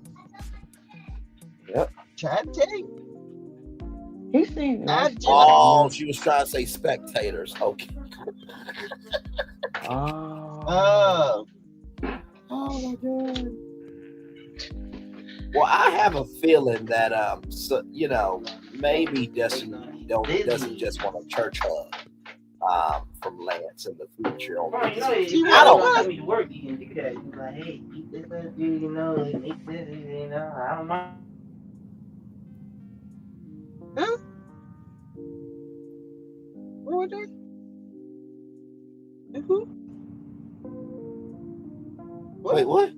Yep. Tried to tell him. He seemed nice. Oh, she was trying to say spectators. Okay. Oh my God. Well, I have a feeling that so, you know, maybe Destiny doesn't just want a church hug from Lance in the future. Bro, you know, I don't tell me to work, you can do that. You like, hey, keep this up, you know, make this, you know, I don't mind. Huh? What was that? Who? Wait, what?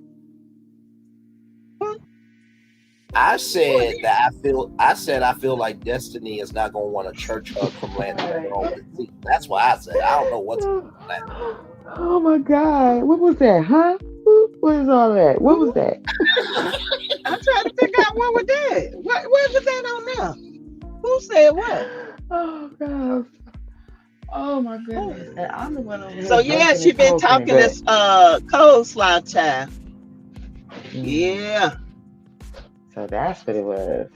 I said that I feel like Destiny is not going to want a church hug from Lance. That's why I said I don't know what's going on. Oh my God. What was that? Huh? What is all that? What was that? I'm trying to figure out what was that. What was that on there? Who said what? Oh God. Oh my goodness. And I'm the one over here. So yeah, she been talking this Coleslaw child. Yeah. So that's what it was.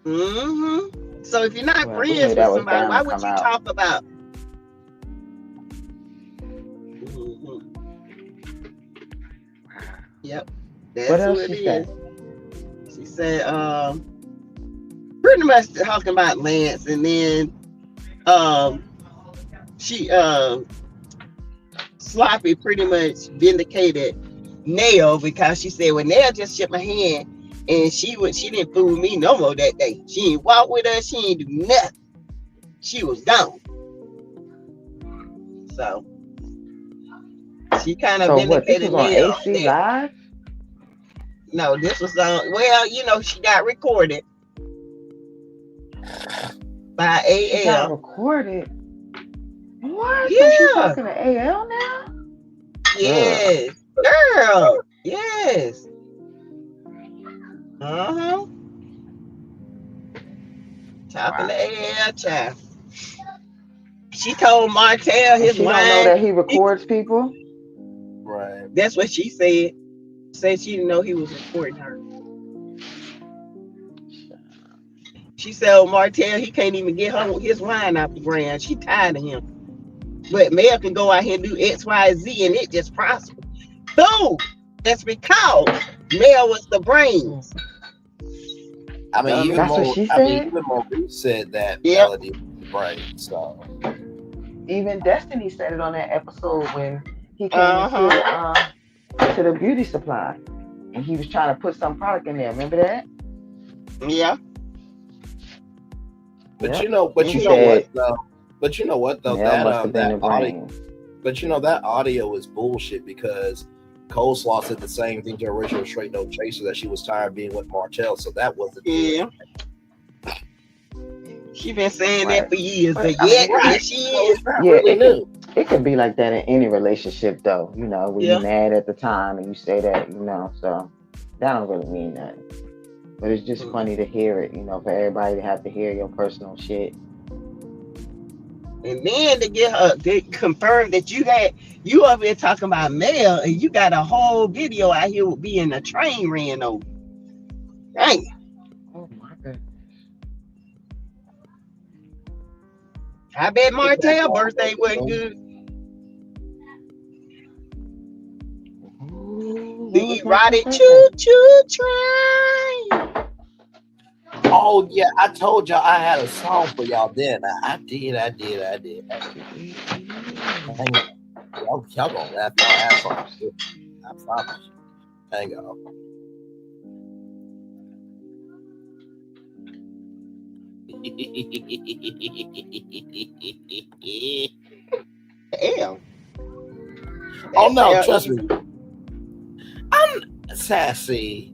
Mm-hmm. So if you're not friends with somebody, why would you talk about? Mm-hmm. Yep. That's what else who she it said? is. She said, pretty much talking about Lance, and then she Sloppy pretty much vindicated Nail, because she said, "Well, Nail just shook my hand, and she didn't fool me no more that day. She ain't walk with us, she ain't do nothing. She was gone." So she kind of vindicated Nail. On AC Live? No, this was on. Well, you know, she got recorded by AL. She got recorded. What? Yeah. So she's talking to AL now? Yes, girl. Yes. Uh-huh. Talking to AL, child. She told Martell his she wine. Don't know that he records people. Right. That's what she said. Said she didn't know he was recording her. She said, "Oh, Martell, he can't even get his wine out the ground. She tired of him. But Mel can go out here and do X, Y, Z, and it just prosper." Boom! That's because Mel was the brains. I mean, even Maurice said that Melody was the brain. So even Destiny said it on that episode when he came to the beauty supply, and he was trying to put some product in there. Remember that? Yeah. But you know what though? That audio is bullshit, because Coleslaw said the same thing to original Straight No Chaser, that she was tired of being with Martell, so that wasn't. Yeah. She been saying Right. that for years, but I yet mean, here she is. Yeah, it could be like that in any relationship, though. You know, when Yeah. you're mad at the time and you say that, you know, so that don't really mean nothing. But it's just funny to hear it, you know, for everybody to have to hear your personal shit. And then to get her to confirm that you up here talking about mail and you got a whole video out here with being a train ran over. Dang. Oh my goodness. I bet Martell's birthday wasn't good. The erotic choo-choo train. Oh yeah, I told y'all I had a song for y'all then. I did. Y'all gonna laugh my ass off. I promise you. Hang on. Damn. Oh no, trust me. I'm sassy.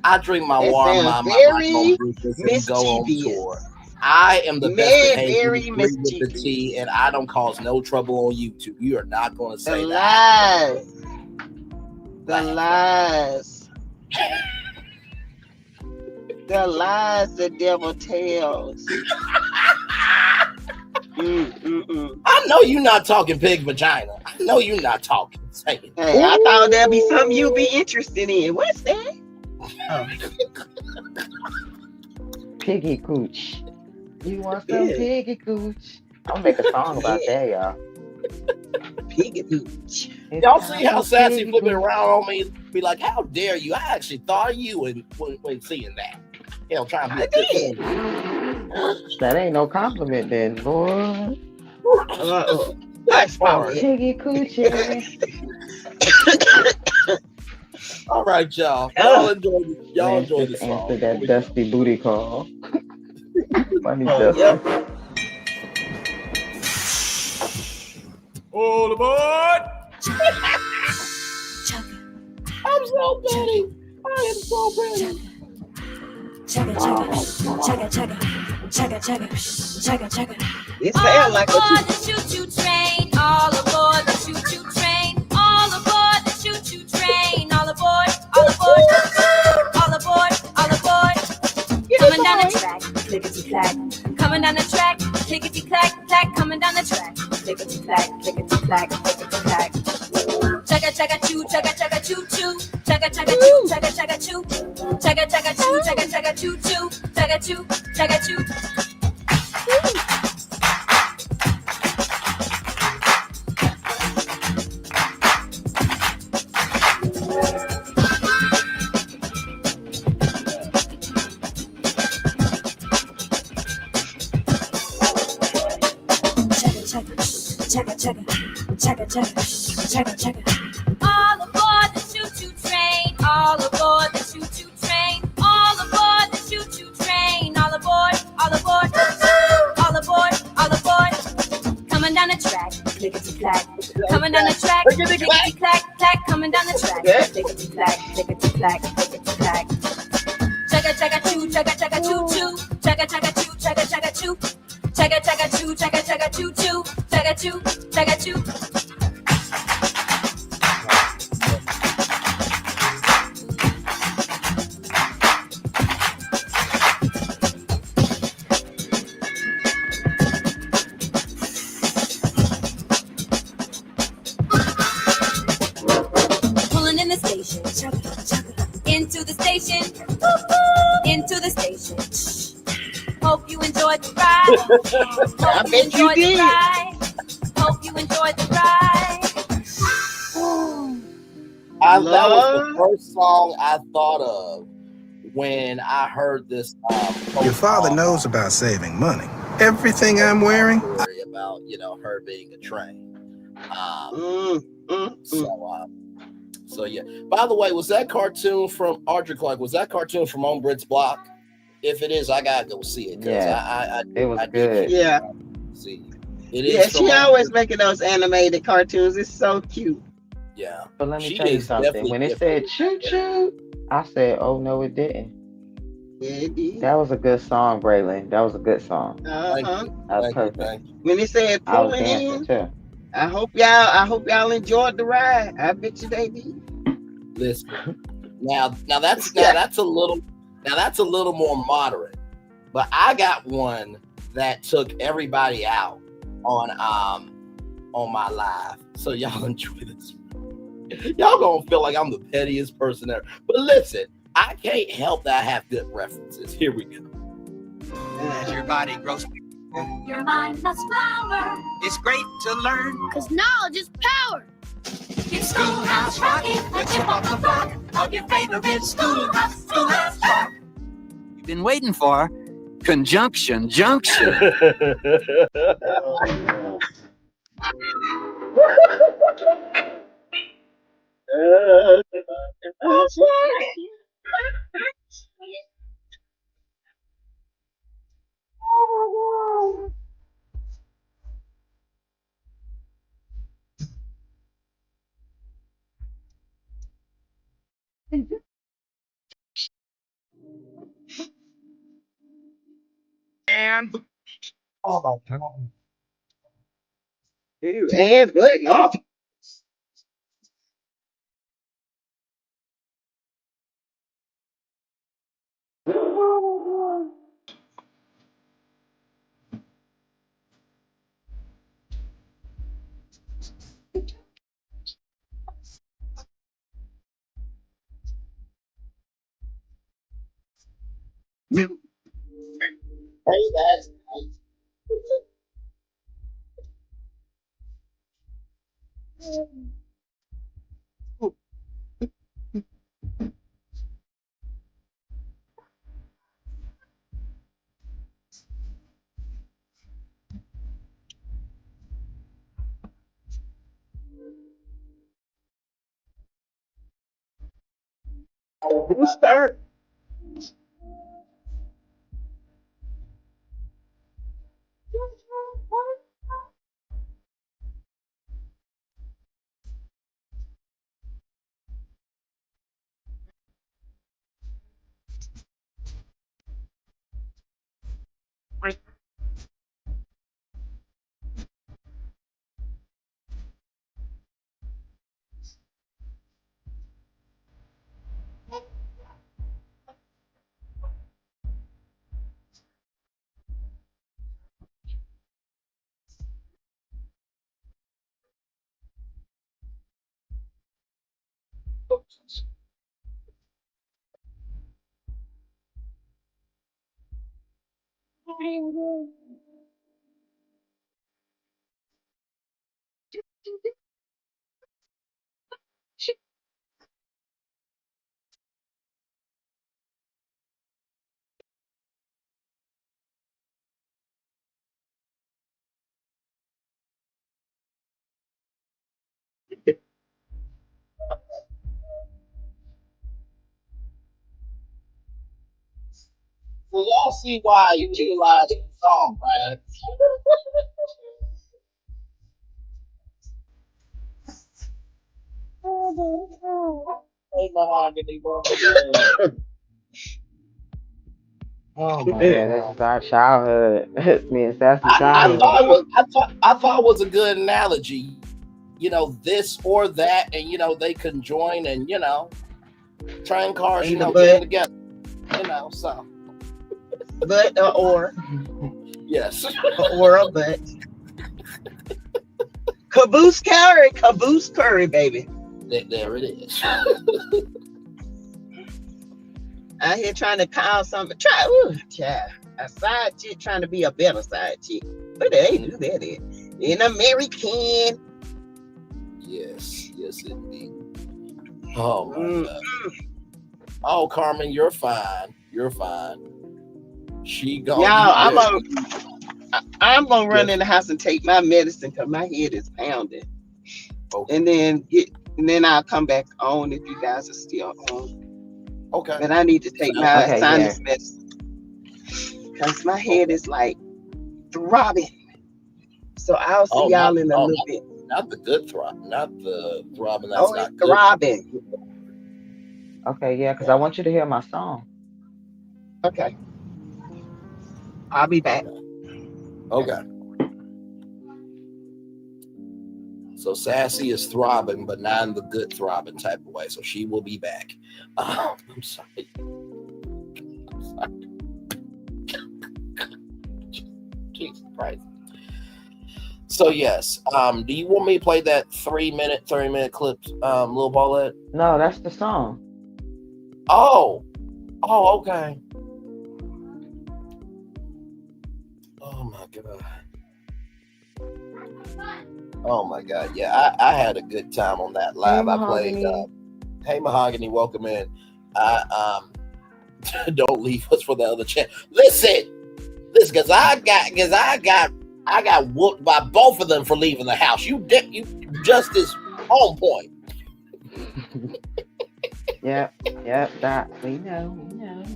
I drink my warm mama and go on tour. I am the best behavior with the tea, and I don't cause no trouble on YouTube. You are not going to say that. The lies. The lies the devil tells. I know you're not talking pig vagina. I know you're not talking. Say it. Hey, I thought that'd be something you'd be interested in. What's that? Oh. Piggy cooch. You want some piggy cooch? I'm gonna make a song about that, y'all. Piggy cooch. Y'all see how sassy flipping around on me? Be like, how dare you? I actually thought of you when seeing that. Hell, trying to be a good thing. That ain't no compliment then, boy. That's fine. Piggy coochie. All right, y'all. Y'all enjoy the song. Answer that dusty booty call. Funny Dusty. All aboard! I'm so petty. I am so petty. It sounds like the choo-choo train. All aboard the choo-choo train. All aboard the choo-choo train. All aboard, all aboard, all aboard, all aboard. Coming down the track, clickety-clack. Coming down the track, clickety-clack, clack. Coming down the track, clickety-clack, clickety-clack, clickety-clack. Chugga chugga choo, chugga chugga choo choo. Chugga chugga choo, chugga chugga choo. Chugga chugga choo, chugga chugga choo choo. Chugga choo, chugga choo. All aboard the choo-choo train. All aboard the choo-choo train. All aboard the choo-choo train. All aboard, all aboard, all aboard, all aboard. Coming down the track, clickety-clack. Coming down the track, clickety-clack, clack. Coming down the track, clickety-clack, clickety-clack, clickety-clack. Chugga chugga choo, chugga chugga choo choo. Chugga chugga choo, chugga chugga choo. Chugga chugga choo, chugga chugga choo choo. Chugga choo, chugga choo. Pulling in the station, into the station, into the station. Hope you enjoyed the ride. I bet you did. Hope you enjoyed the ride. That was the first song I thought of when I heard this. Your father knows about saving money. Everything I'm wearing. About her being a train. So yeah. By the way, was that cartoon from Audrey Clark? Was that cartoon from On Brit's Block? If it is, I gotta go see it. Yeah, it was good. Yeah. See, it Yeah, is. she always making those animated cartoons. It's so cute. Yeah. But let me She tell you is something. definitely When it different. said choo choo, I said, oh no, it didn't. Yeah, it did. That was a good song, Braylon. That was a good song. Thank Uh-huh. you. That was Thank you. perfect. Thank you. When it said I was pulling dancing in, too. I hope y'all enjoyed the ride. I bet you they did. Listen. Now that's a little more moderate. But I got one that took everybody out on my live. So y'all enjoy this. Y'all gonna feel like I'm the pettiest person ever. But listen, I can't help that I have good references. Here we go. As your body grows, Your mind must flower, it's great to learn. cause knowledge is power. It's Schoolhouse Rocky, the chip off the block of your favorite schoolhouse rock. You've been waiting for conjunction junction. And oh my God. Ew, and button off. Hey, that's Who start? so y'all see why you utilize the song, right? Hey, mahogany, bro. Oh my God, this is our childhood. It's me and Sassy I childhood. thought it was I thought it was a good analogy. You know, this or that, and they conjoin and train cars, And the get them butt, together. So but or yes. or a butt. Caboose curry, baby. There it is. Out here trying to call something. Child. A side chick trying to be a better side chick. But they ain't do that in American. Yes, indeed. Oh my God. Oh, Carmen, you're fine. You're fine. She gone. Y'all, I'm gonna run in the house and take my medicine because my head is pounding. Okay. And then I'll come back on if you guys are still on. Okay. But I need to take my Okay, sinus medicine because my head is like throbbing. So I'll see y'all in a little bit. Not the good throb, not the throbbing that's not good. Throbbing. Okay, yeah, because I want you to hear my song. Okay. I'll be back. Okay. So Sassy is throbbing, but not in the good throbbing type of way. So she will be back. I'm sorry. Jesus Christ. So yes, do you want me to play that 30-minute clip, Lil Paulette? No, that's the song. Oh, okay. Oh my god. Yeah, I had a good time on that live. Hey, I played. Hey Mahogany, welcome in. I don't leave us for the other chat. Listen, because I got whooped by both of them for leaving the house. You justice on point. Yep, that we know.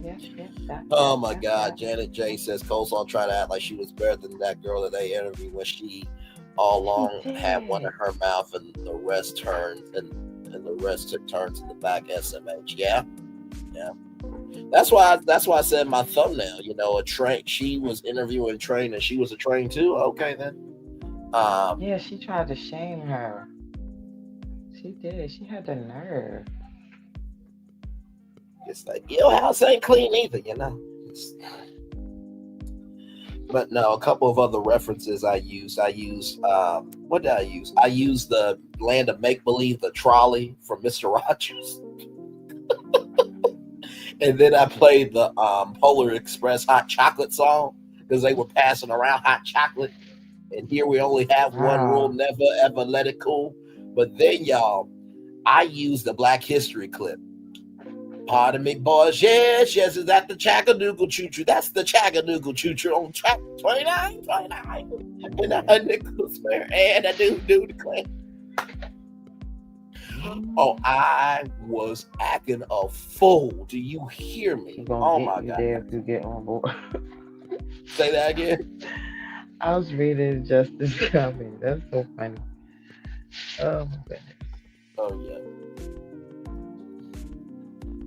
Yes, that. Oh my God, Janet J says Coleslaw trying to act like she was better than that girl that they interviewed when she all along had one in her mouth and the rest turned and the rest took turns in the back SMH. Yeah. That's why I said in my thumbnail, a train. She was interviewing Train and she was a Train too. Okay then. Yeah, she tried to shame her. She did. She had the nerve. It's like your house ain't clean either, But no, a couple of other references I used. What did I use? I used the Land of Make Believe, the trolley from Mr. Rogers. And then I played the Polar Express hot chocolate song because they were passing around hot chocolate. And here we only have one rule: never ever let it cool. But then, y'all, I used the Black History clip. Pardon me, boys. Yes, is that the Chagadoodle Choo-Choo? That's the Chagadoodle Choo-Choo on track 29. And I Nicholas Fair and I do the claim. Oh, I was acting a fool. Do you hear me? Oh my God. If you get on board. Say that again. I was reading Justice comment. That's so funny. Oh my goodness. Oh yeah.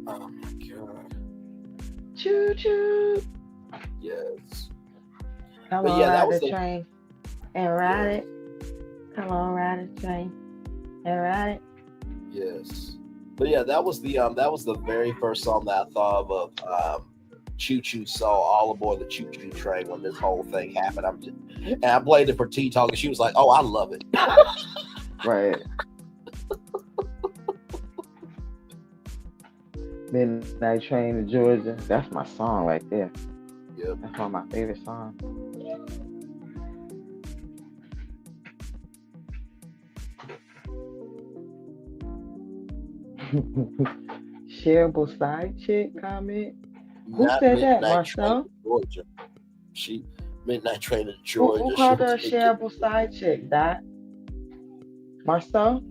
Oh my God. Choo choo. Yes. Come on, ride the train and ride it. Come on, ride the train and ride it. Yes. But yeah, that was the very first song that I thought of Choo Choo saw All Aboard the Choo Choo Train when this whole thing happened. And I played it for T Talk and she was like, "Oh, I love it." Right. Midnight Train to Georgia. That's my song right there. Yep. That's one of my favorite songs. Shareable side chick comment. Who said that, Marcel? Georgia. She Midnight Train to Georgia. Who called her a shareable side chick? That Marcel?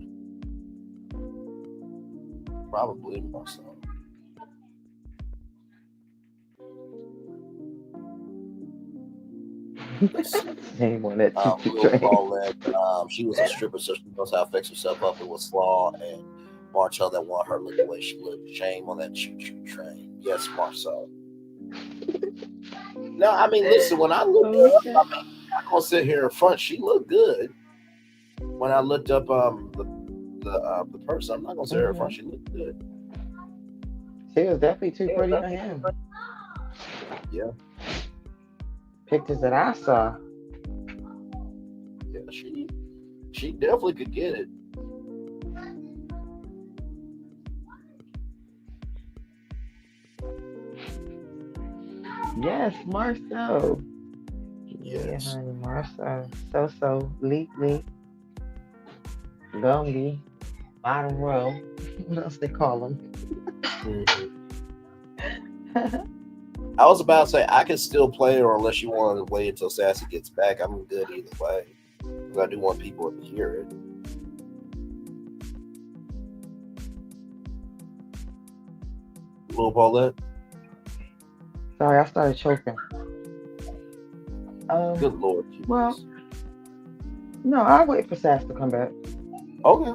Probably Marcel. Name on that she was a stripper, so she knows how to fix herself up. It was Slaw and Marcel that want her look the way she looked. Shame on that choo-choo train. Yes, Marcel. No, I mean, listen, when I looked her up, I'm not gonna sit here in front. She looked good. When I looked up the person, I'm not gonna sit here in front. She looked good. She was definitely too pretty for him. Yeah. Pictures that I saw. Yeah, she definitely could get it. Yes, Marcel. Yes. Yeah, honey, Marcel. So, leak. Gumby. Bottom row. What else they call them? I was about to say I can still play, or unless you want to wait until Sassy gets back, I'm good either way. Because I do want people to hear it. Little Paulette? Sorry, I started choking. Good Lord. Jesus. Well, No, I'll wait for Sass to come back. Okay.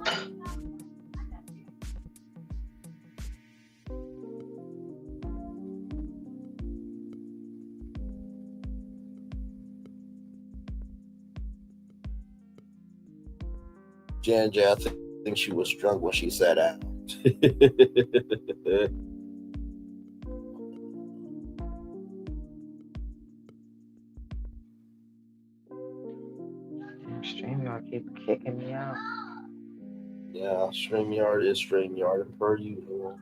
Jan, I think she was drunk when she sat out. StreamYard keep kicking me out. Yeah, StreamYard is StreamYard per usual.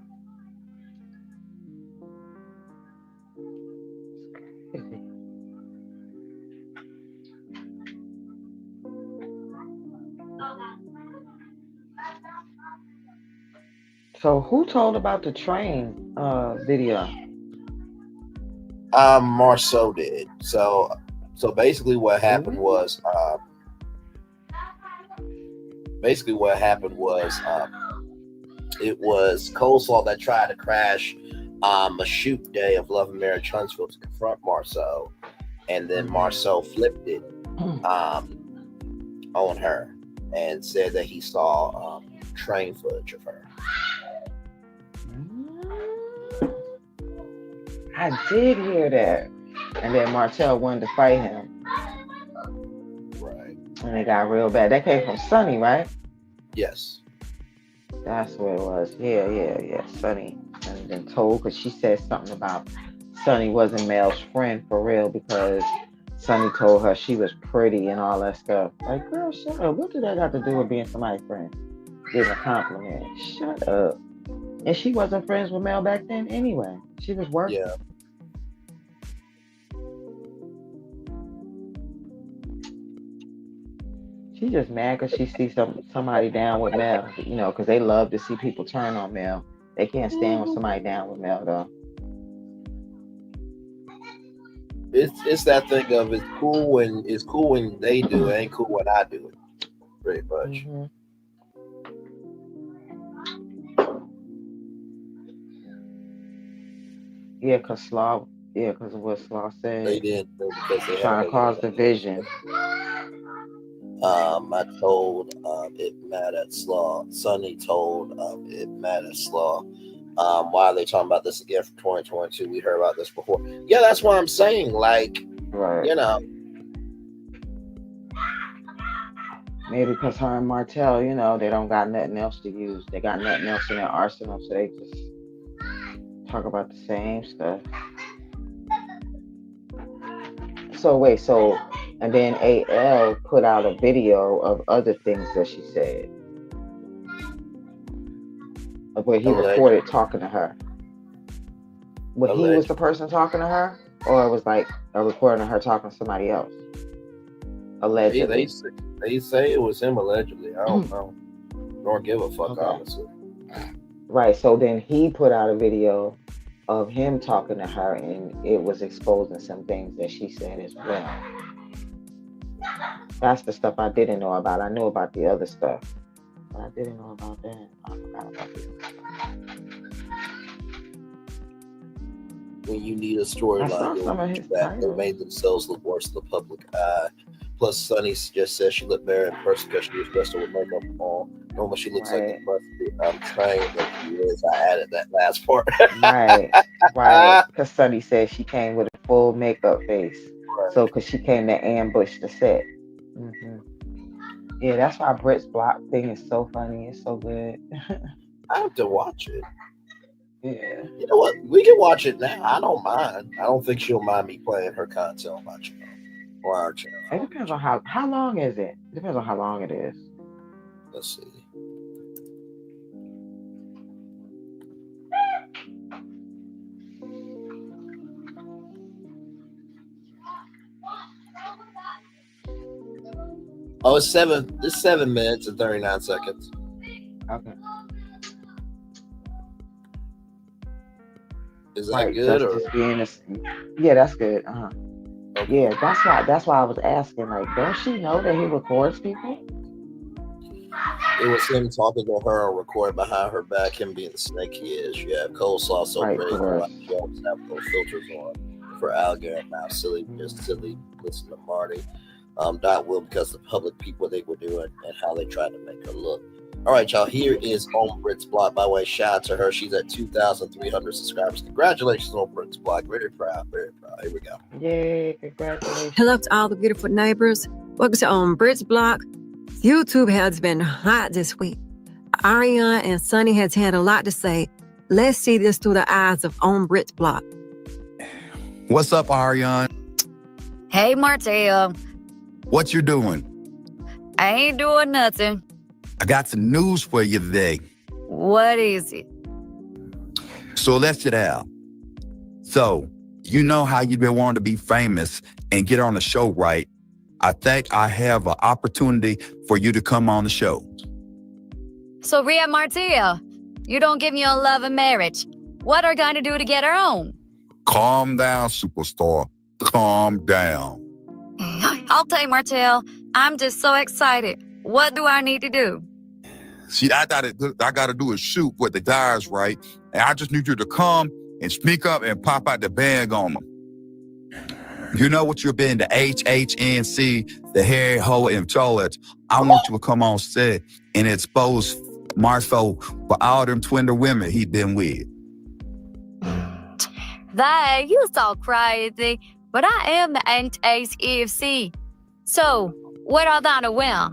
So who told about the train video? Marceau did. So basically what happened was it was Coleslaw that tried to crash a shoot day of Love and Marriage Huntsville to confront Marceau, and then Marceau flipped it on her and said that he saw train footage of her. I did hear that. And then Martell wanted to fight him. Right. And it got real bad. That came from Sonny, right? Yes. That's what it was. Yeah. Sonny. And then told, because she said something about Sonny wasn't Mel's friend for real, because Sonny told her she was pretty and all that stuff. Like, girl, shut up. What did that got to do with being somebody's friend? Getting a compliment. Shut up. And she wasn't friends with Mel back then anyway. She was working. Yeah. She's just mad because she sees somebody down with Mel, you know, because they love to see people turn on Mel. They can't stand with somebody down with Mel, though. It's that thing of it's cool when they do it, ain't cool when I do it. Pretty much. Mm-hmm. Yeah, because of what Slaw said. They didn't because they trying to cause division. I told it mad at Slaw. Sonny told it mad at Slaw. Why are they talking about this again for 2022? We heard about this before. Yeah, that's what I'm saying. Like, right. You know. Maybe because her and Martell, you know, they don't got nothing else to use. They got nothing else in their arsenal, so they just talk about the same stuff. So and then AL put out a video of other things that she said, of where he recorded talking to her. He was the person talking to her, or it was like a recording of her talking to somebody else. Allegedly. They say it was him allegedly. I don't know. Don't give a fuck, honestly. Right. So then he put out a video of him talking to her, and it was exposing some things that she said as well. That's the stuff I didn't know about. I knew about the other stuff, but I didn't know about that. I forgot about this. When you need a storyline that made themselves look worse in the public eye. Plus, Sonny just said she looked better in person because she was dressed with makeup on. Normally, she looks like the busted trained that she is. I added that last part. Right. Because Sonny said she came with a full makeup face. Right. So, because she came to ambush the set. Mm-hmm. Yeah, that's why Britt's block thing is so funny. It's so good. I have to watch it. Yeah. You know what? We can watch it now. I don't mind. I don't think she'll mind me playing her content on my channel. Or our channel. It depends on how long is it? It depends on how long it is. Let's see. Oh, it's 7 minutes and 39 seconds. Okay. Is that good? Or? Yeah, that's good. Uh-huh. Okay. Yeah, that's why I was asking. Like, don't she know that he records people? It was him talking to her and recording behind her back, him being the snake he is. You have Coleslaw so great. She always have those filters on for alligator mouth. Silly, just silly. Listen to Marty. Not Will, because the public people they were doing and how they tried to make her look. All right, y'all. Here is on Brit's blog. By the way, shout out to her. She's at 2,300 subscribers. Congratulations on Brit's blog. Very proud. Very proud. Here we go. Yay, congratulations. Hello to all the beautiful neighbors. Welcome to On Brit's Block. YouTube has been hot this week. Ariane and Sunny has had a lot to say. Let's see this through the eyes of On Brit's Block. What's up, Ariane? Hey, Martell. What you doing? I ain't doing nothing. I got some news for you today. What is it? So let's get out. So, you know how you've been wanting to be famous and get on the show, right? I think I have an opportunity for you to come on the show. So, Rhea Martell, you don't give me your love and marriage. What are you going to do to get her on? Calm down, superstar. Calm down. Okay, Martell, I'm just so excited. What do I need to do? See, I got to do a shoot with the guys, right? And I just need you to come and speak up and pop out the bag on them. You know what you've been, the HHNC, the hair hole and toilet. I want you to come on set and expose Marceau for all them Twitter women he been with. That you so crazy, but I am the HHNC. So, what are they to wear?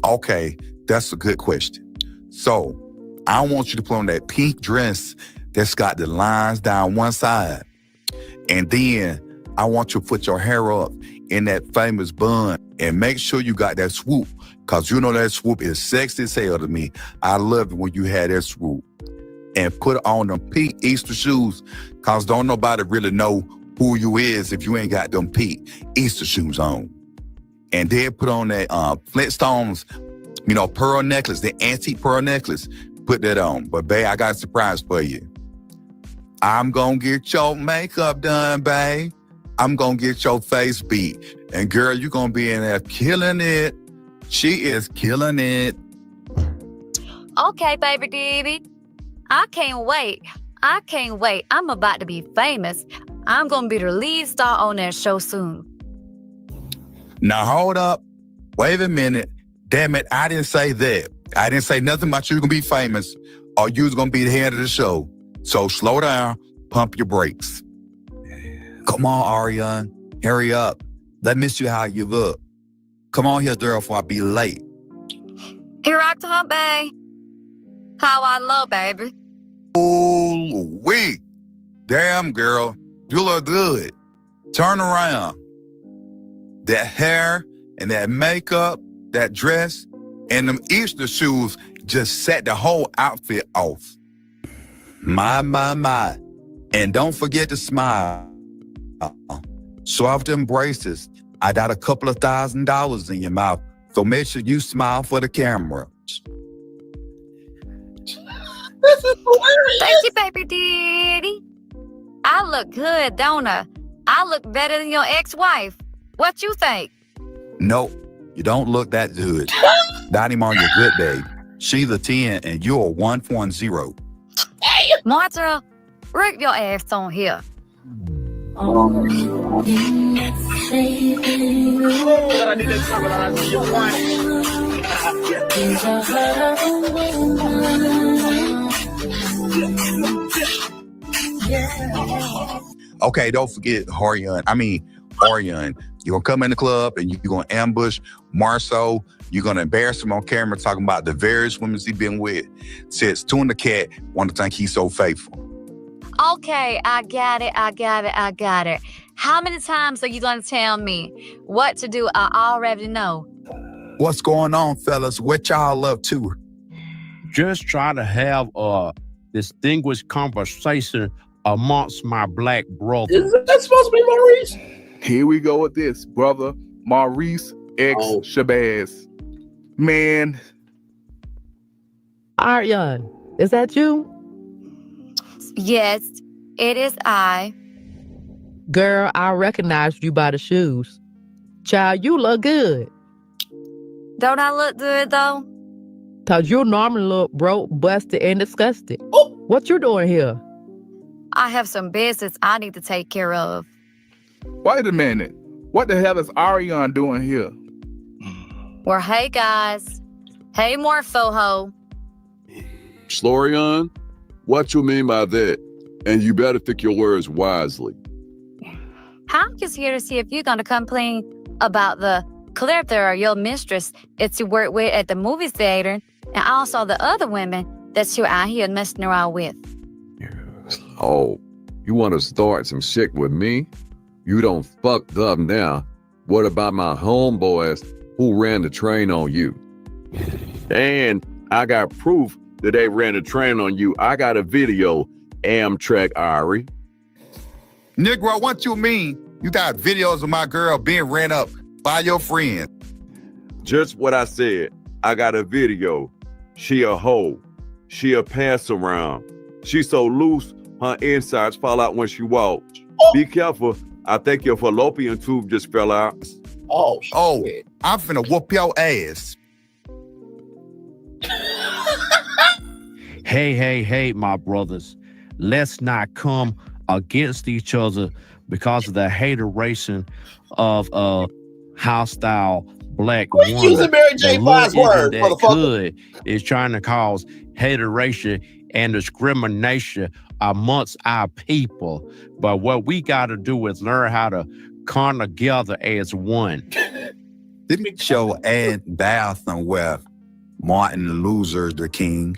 Okay, that's a good question. So, I want you to put on that pink dress that's got the lines down one side. And then I want you to put your hair up in that famous bun and make sure you got that swoop. Because you know that swoop is sexy as hell to me. I love it when you had that swoop. And put on them pink Easter shoes, because don't nobody really know who you is if you ain't got them pink Easter shoes on. And then put on that Flintstones, pearl necklace, the antique pearl necklace. Put that on. But, babe, I got a surprise for you. I'm going to get your makeup done, babe. I'm going to get your face beat. And, girl, you're going to be in there killing it. She is killing it. Okay, baby David. I can't wait. I'm about to be famous. I'm going to be the lead star on that show soon. Now, hold up. Wait a minute. Damn it, I didn't say that. I didn't say nothing about you going to be famous or you was going to be the head of the show. So slow down, pump your brakes. Come on, Ariane. Hurry up. Let me see how you look. Come on here, girl, before I be late. Here I come, babe. How I love, baby. Ooh, wee. Damn, girl. You look good. Turn around. That hair and that makeup, that dress, and them Easter shoes just set the whole outfit off. My. And don't forget to smile. Swap them braces. I got a couple of $1,000 in your mouth, so make sure you smile for the camera. This is hilarious. Thank you, baby daddy. I look good, don't I? I look better than your ex-wife. What you think? Nope, you don't look that good. Not even on your good day. She's a 10 and you're a 1.0. Martha, rip your ass on here. Okay, don't forget Ariane. You're going to come in the club and you're going to ambush Marceau. You're going to embarrass him on camera talking about the various women he's been with. Says Tuna Cat want to think he's so faithful. Okay, I got it. How many times are you going to tell me what to do? I already know. What's going on, fellas? What y'all up to? Just try to have a distinguished conversation amongst my black brothers. Is that supposed to be Maurice? Here we go with this, brother. Maurice X Shabazz. Man. Ariane, is that you? Yes, it is I. Girl, I recognized you by the shoes. Child, you look good. Don't I look good, though? Cause you normally look broke, busted, and disgusted. What you doing here? I have some business I need to take care of. Wait a minute. What the hell is Ariane doing here? Well, hey guys. Hey Morpho-ho. Slorion, what you mean by that? And you better pick your words wisely. I'm just here to see if you're gonna complain about the Claire, your mistress, that you work with at the movie theater, and also the other women that you're out here messing around with. Oh, you want to start some shit with me? You don't fucked up now. What about my homeboys who ran the train on you? And I got proof that they ran the train on you. I got a video, Amtrak Ari. Negro, what you mean? You got videos of my girl being ran up by your friend. Just what I said. I got a video. She a hoe. She a pass around. She so loose, her insides fall out when she walks. Be careful. I think your fallopian tube just fell out. Oh, I'm finna whoop your ass. Hey, my brothers. Let's not come against each other because of the hateration of hostile black woman. Using Mary J. Blige's word, that motherfucker. good is trying to cause hateration and discrimination amongst our people. But what we got to do is learn how to come together as one. Didn't show and bow somewhere. Martin the Loser, the king.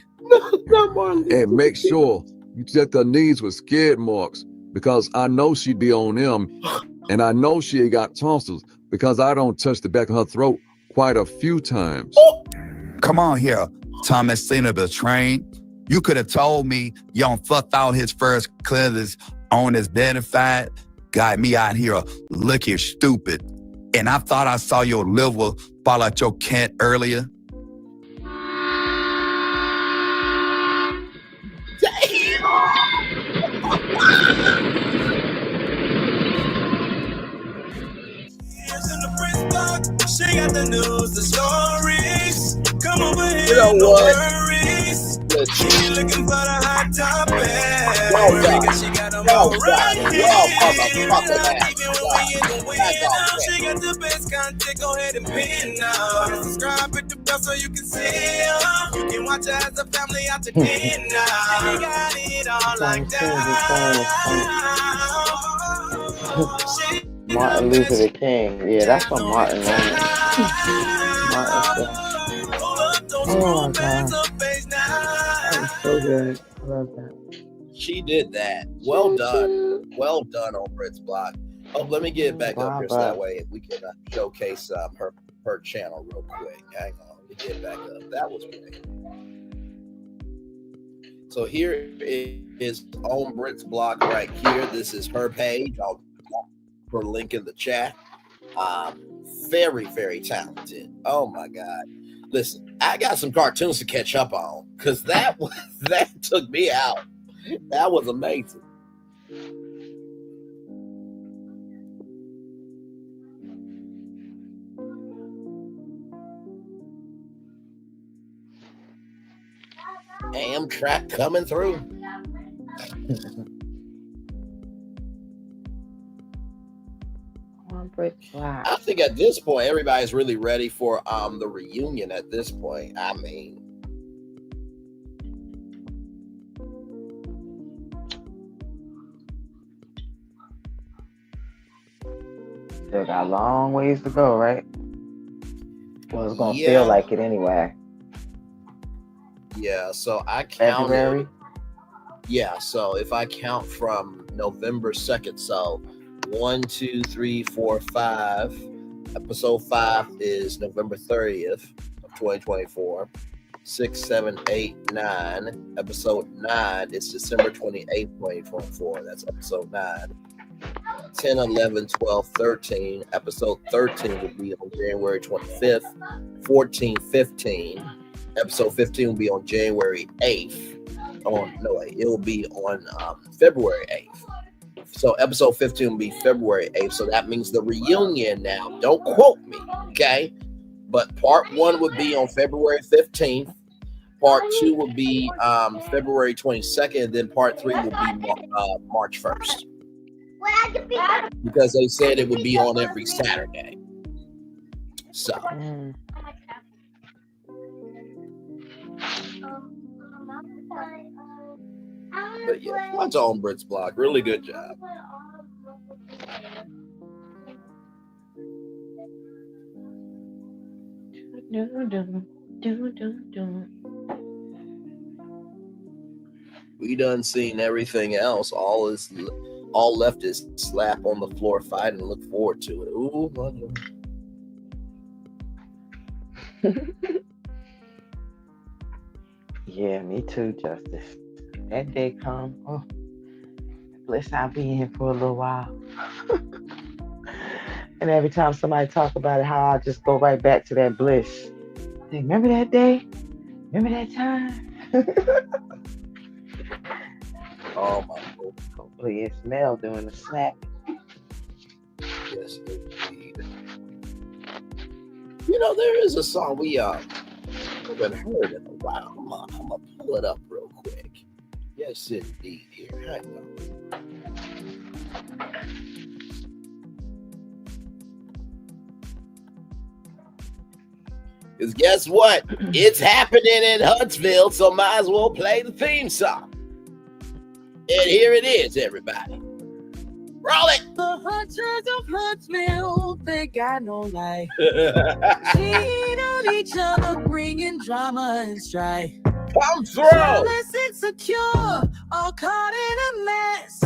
And make sure you check her knees with skid marks, because I know she'd be on them, and I know she ain't got tonsils because I don't touch the back of her throat quite a few times. Come on here, Thomas Cena the train. You could have told me young fucked out his first cleanses on his benefit, got me out here looking stupid. And I thought I saw your liver fall out your cat earlier. She got the news, the stories. Come over here, You know no what? worries. She looking for the hot topic. She got them Y'all all right here. Even when we in the window, she got the best content. Go ahead and pin now. Subscribe, hit the bell so you can see her. You can watch her as a family out to dinner. She got it all like that. Martin Luther the King. Yeah, that's what Martin wanted. Martin said. Oh my God. That was so good. I love that. She did that. Well done. Well done on Brit's block. Oh, let me get it back up here so that way we can showcase her channel real quick. Hang on. Let me get it back up. That was great. So here is on Brit's block right here. This is her page. I'll put a link in the chat. Very, very talented. Oh my God. Listen, I got some cartoons to catch up on because that took me out. That was amazing. Amtrak coming through. I think at this point, everybody's really ready for the reunion at this point. I mean, Still got a long ways to go, right? Well, it's gonna Yeah. feel like it anyway. yeah, so I counted. February. Yeah, so if I count from November 2nd, so 1, 2, 3, 4, 5. Episode 5 is November 30th of 2024. 6, 7, 8, 9. Episode 9 is December 28th, 2024. That's episode 9. 10, 11, 12, 13. Episode 13 will be on January 25th. 14, 15. Episode 15 will be on January 8th. It will be on February 8th. So episode 15 will be February 8th. So that means the reunion now. Don't quote me, okay? But part 1 would be on February 15th. Part 2 will be February 22nd. And then part 3 will be March 1st. because they said it would be on every Saturday. So. But yeah, watch on Brit's blog. Really good job. We done seen everything else. All left is slap on the floor fight and look forward to it. Ooh, Yeah, me too, Justice. That day come, bliss I'll be in for a little while. And every time somebody talk about it, how I just go right back to that bliss. Hey, remember that day? Remember that time? Oh my God. Hopefully it smell doing the slap. Yes, indeed. You know, there is a song we haven't heard in a while. I'm gonna pull it up real quick. Yes, indeed. Here, hang on. Because guess what? It's happening in Huntsville, so might as well play the theme song. And here it is, everybody. Roll it. The hunters of Huntsville, they got no life. Cheat on each other, bringing drama and strife. Come through. Jealous, insecure, all caught in a mess.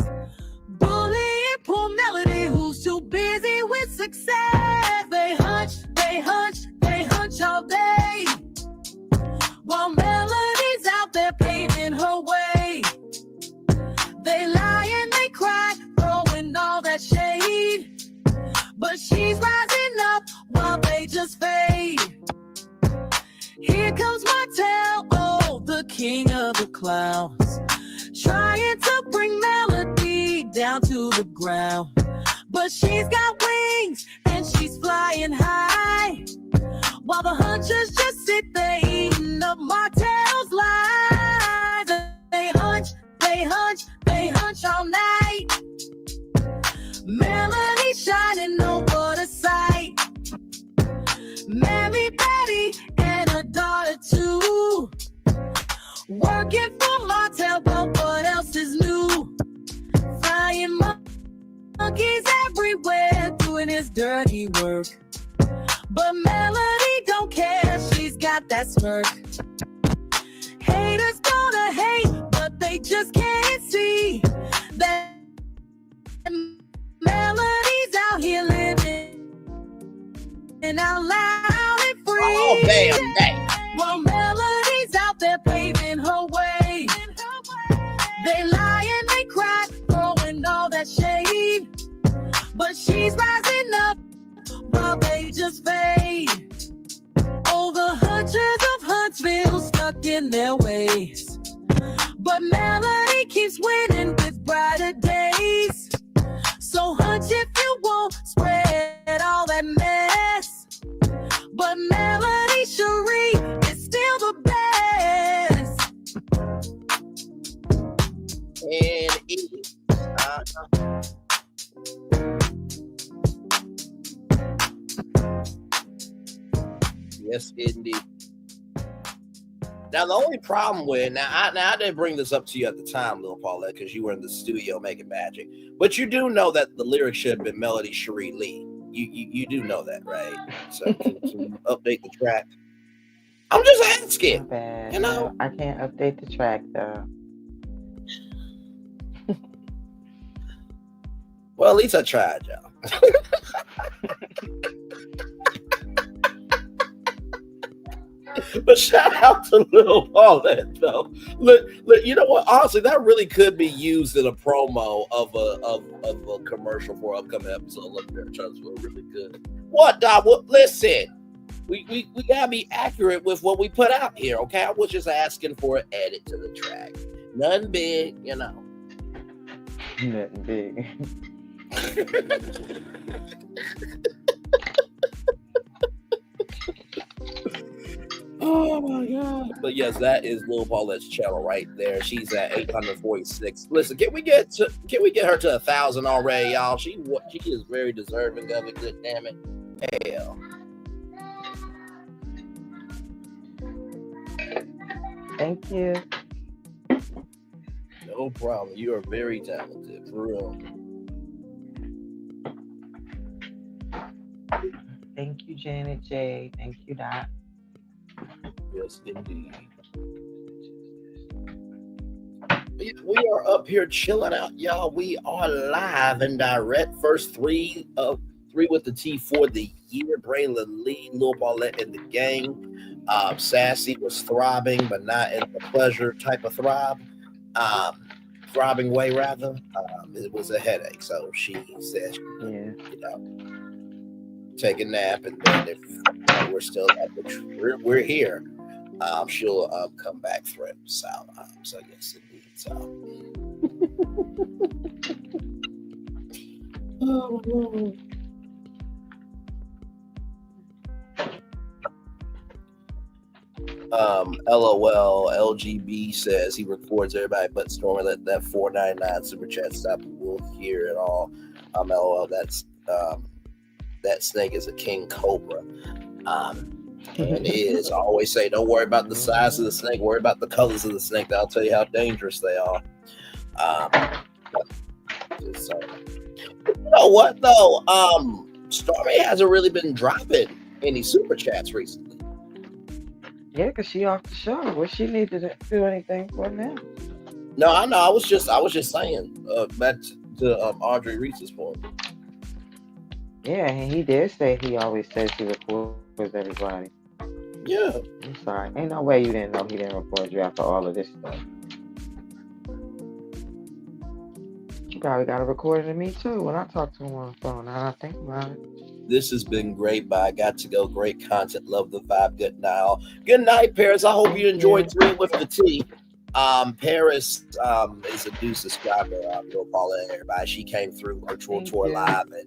Bullying poor Melody, who's too busy with success. They hunch all day, while Melody's out there paving her way. They lie and they cry, throwing all that shade, but she's rising up while they just fade. Here comes Martell, oh, the king of the clowns, trying to bring Melody down to the ground, but she's got wings and she's flying high, while the hunchers just sit there eating up Martell's lies. They hunch all night. Melody shining, oh what a sight. Mary Betty and her daughter too, working for Martell, but what else is new? Flying monkeys everywhere, doing his dirty work. But Melody don't care, she's got that smirk. Haters gonna hate, but they just can't see that Melody's out here living and out loud and free. Oh, damn. While Melody's out there paving her way. They lie and they cry, throwing all that shade, but she's rising up while they just fade. Oh, the hunters of Huntsville stuck in their ways, but Melody keeps winning with brighter days. So hunch if you won't spread all that mess, but Melody Cherie is still the best. And it yes, indeed. Now, the only problem with I didn't bring this up to you at the time, Lil Paulette, because you were in the studio making magic. But you do know that the lyrics should have been Melody Cherie Lee. You do know that, right? So can you update the track? I'm just asking. Bad. You know, I can't update the track though. Well, at least I tried, y'all. But shout out to Lil Paulette, though. Look, you know what? Honestly, that really could be used in a promo of a commercial for an upcoming episode. Look, there, Charlottesville, really good. What, Doc? Well, listen, we gotta be accurate with what we put out here, okay? I was just asking for an edit to the track. Nothing big, you know. Nothing big. Oh my god! But yes, that is Lil Paulette's channel right there. She's at 846. Listen, can we get her to 1,000 already, y'all? She is very deserving of it. Good damn it, hell. Thank you. No problem. You are very talented, for real. Thank you, Janet J. Thank you, Dot. Yes, indeed. We are up here chilling out, y'all. We are live and direct. First three with the T for the year. Braylon Lee, Lil Paulette, and the gang. Sassy was throbbing, but not in the pleasure type of throbbing way, rather. It was a headache, so she said, take a nap, and then if we're still up, we're here. She'll come back through. So yes, indeed. So. Oh, Lord. LOL LGB says he records everybody but Stormy. Let that $4.99 super chat stop. We'll hear it all. LOL. That's that snake is a king cobra. And it is. I always say, don't worry about the size of the snake. Worry about the colors of the snake. That'll tell you how dangerous they are. You know what though? Stormy hasn't really been dropping any super chats recently. Yeah, because she off the show. Well, she need to do anything for now. No, I know. I was just saying back to Audrey Reese's point. Yeah, and he did say he always says he records everybody. Yeah. I'm sorry. Ain't no way you didn't know he didn't record you after all of this stuff. You probably got a recording of me too when I talk to him on the phone. Now I think about it. This has been great, but I got to go. Great content. Love the vibe. Good night, all. Good night, Paris. I hope you enjoyed 3 with the T. Paris is a new subscriber. Lil Paula and everybody. She came through virtual tour live, and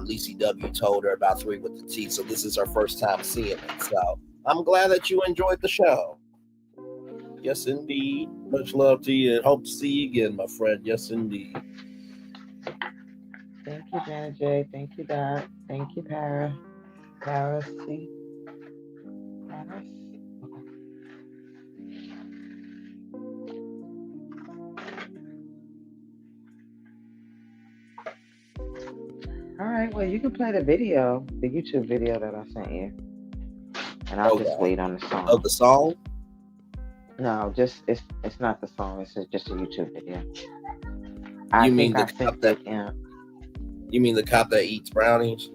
Lacey W told her about 3 with the T. So this is her first time seeing it. So I'm glad that you enjoyed the show. Yes, indeed. Much love to you, and hope to see you again, my friend. Yes, indeed. Thank you, Janet J. Thank you, Dot. Thank you, Paris. Paris T. Paris. All right, well, you can play the video, the YouTube video that I sent you. And I'll just wait on the song. Oh, the song? No, just it's not the song. It's just a YouTube video. You mean the cop that eats brownies?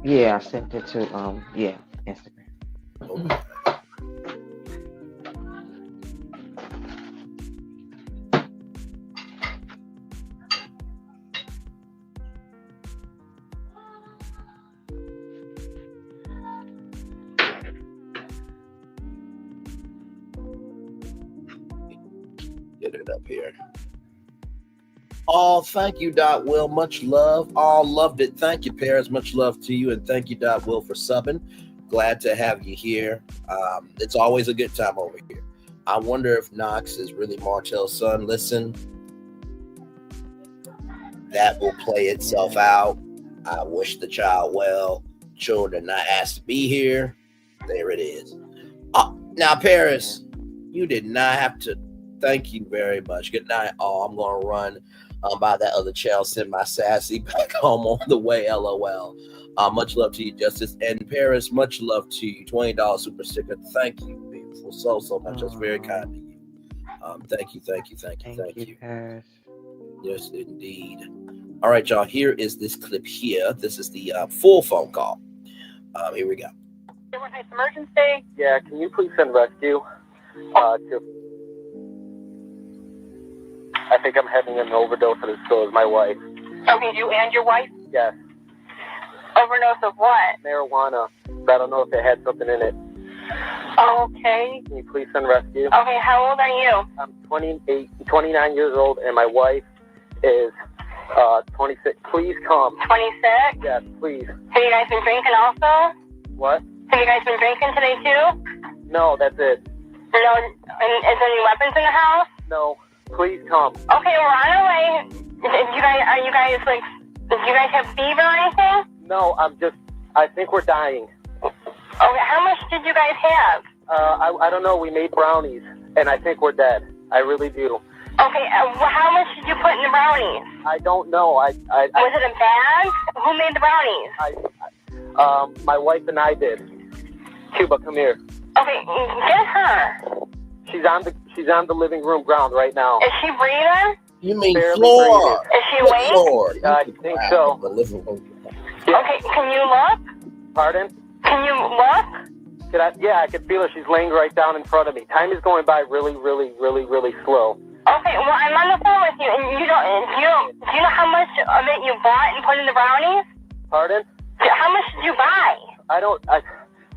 Yeah, I sent it to Instagram. Okay. Get it up here. Oh, thank you, Dot Will. Much love. All loved it. Thank you, Paris. Much love to you. And thank you, Dot Will, for subbing. Glad to have you here. It's always a good time over here. I wonder if Knox is really Martell's son. Listen, that will play itself out. I wish the child well. Children not asked to be here. There it is. Now, Paris, you did not have to. Thank you very much. Good night. I'm going to run by that other channel, send my sassy back home on the way, LOL. Much love to you, Justice. And Paris, much love to you. $20 super sticker. Thank you, beautiful. So much. That's very kind of you. Thank you. Thank you, Paris. Yes, indeed. All right, y'all. Here is this clip here. This is the full phone call. Here we go. Emergency? Yeah, can you please send rescue to... I think I'm having an overdose, and so is my wife. Okay, you and your wife? Yes. Overdose of what? Marijuana. I don't know if it had something in it. Okay. Can you please send rescue? Okay, how old are you? I'm 29 years old, and my wife is 26. Please come. 26? Yes, please. Have you guys been drinking also? What? Have you guys been drinking today too? No, that's it. No, and is there any weapons in the house? No, please come. Okay, we're on our way. Do you guys have fever or anything? No, I think we're dying. Okay, how much did you guys have? I don't know. We made brownies, and I think we're dead. I really do. Okay, how much did you put in the brownies? I don't know. Was it a bag? Who made the brownies? My wife and I did. Cuba, come here. Okay, get her. She's on the living room ground right now. Is she breathing? You mean Barely floor? breathing. Is she awake? Floor. I think so. The living room. Okay, can you look? Pardon? Can you look? Yeah, I can feel her. She's laying right down in front of me. Time is going by really, really, really, really slow. Okay, well, I'm on the phone with you, and do you know how much of it you bought and put in the brownies? Pardon? How much did you buy?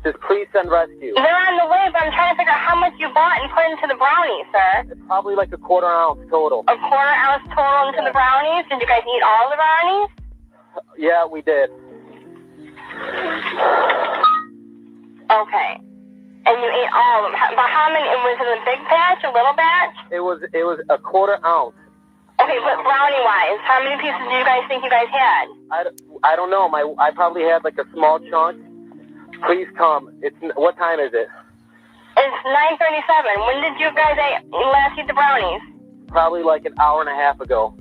Just please send rescue. They're on the way, but I'm trying to figure out how much you bought and put into the brownies, sir. It's probably like a quarter ounce total. A quarter ounce total into the brownies? Did you guys eat all the brownies? Yeah, we did. Okay. And you ate all of them. But how many? Was it a big batch, a little batch? It was a quarter ounce. Okay, but brownie-wise, how many pieces do you guys think you guys had? I don't know. I probably had like a small chunk. Please come. What time is it? It's 9:37. When did you guys last eat the brownies? Probably like an hour and a half ago.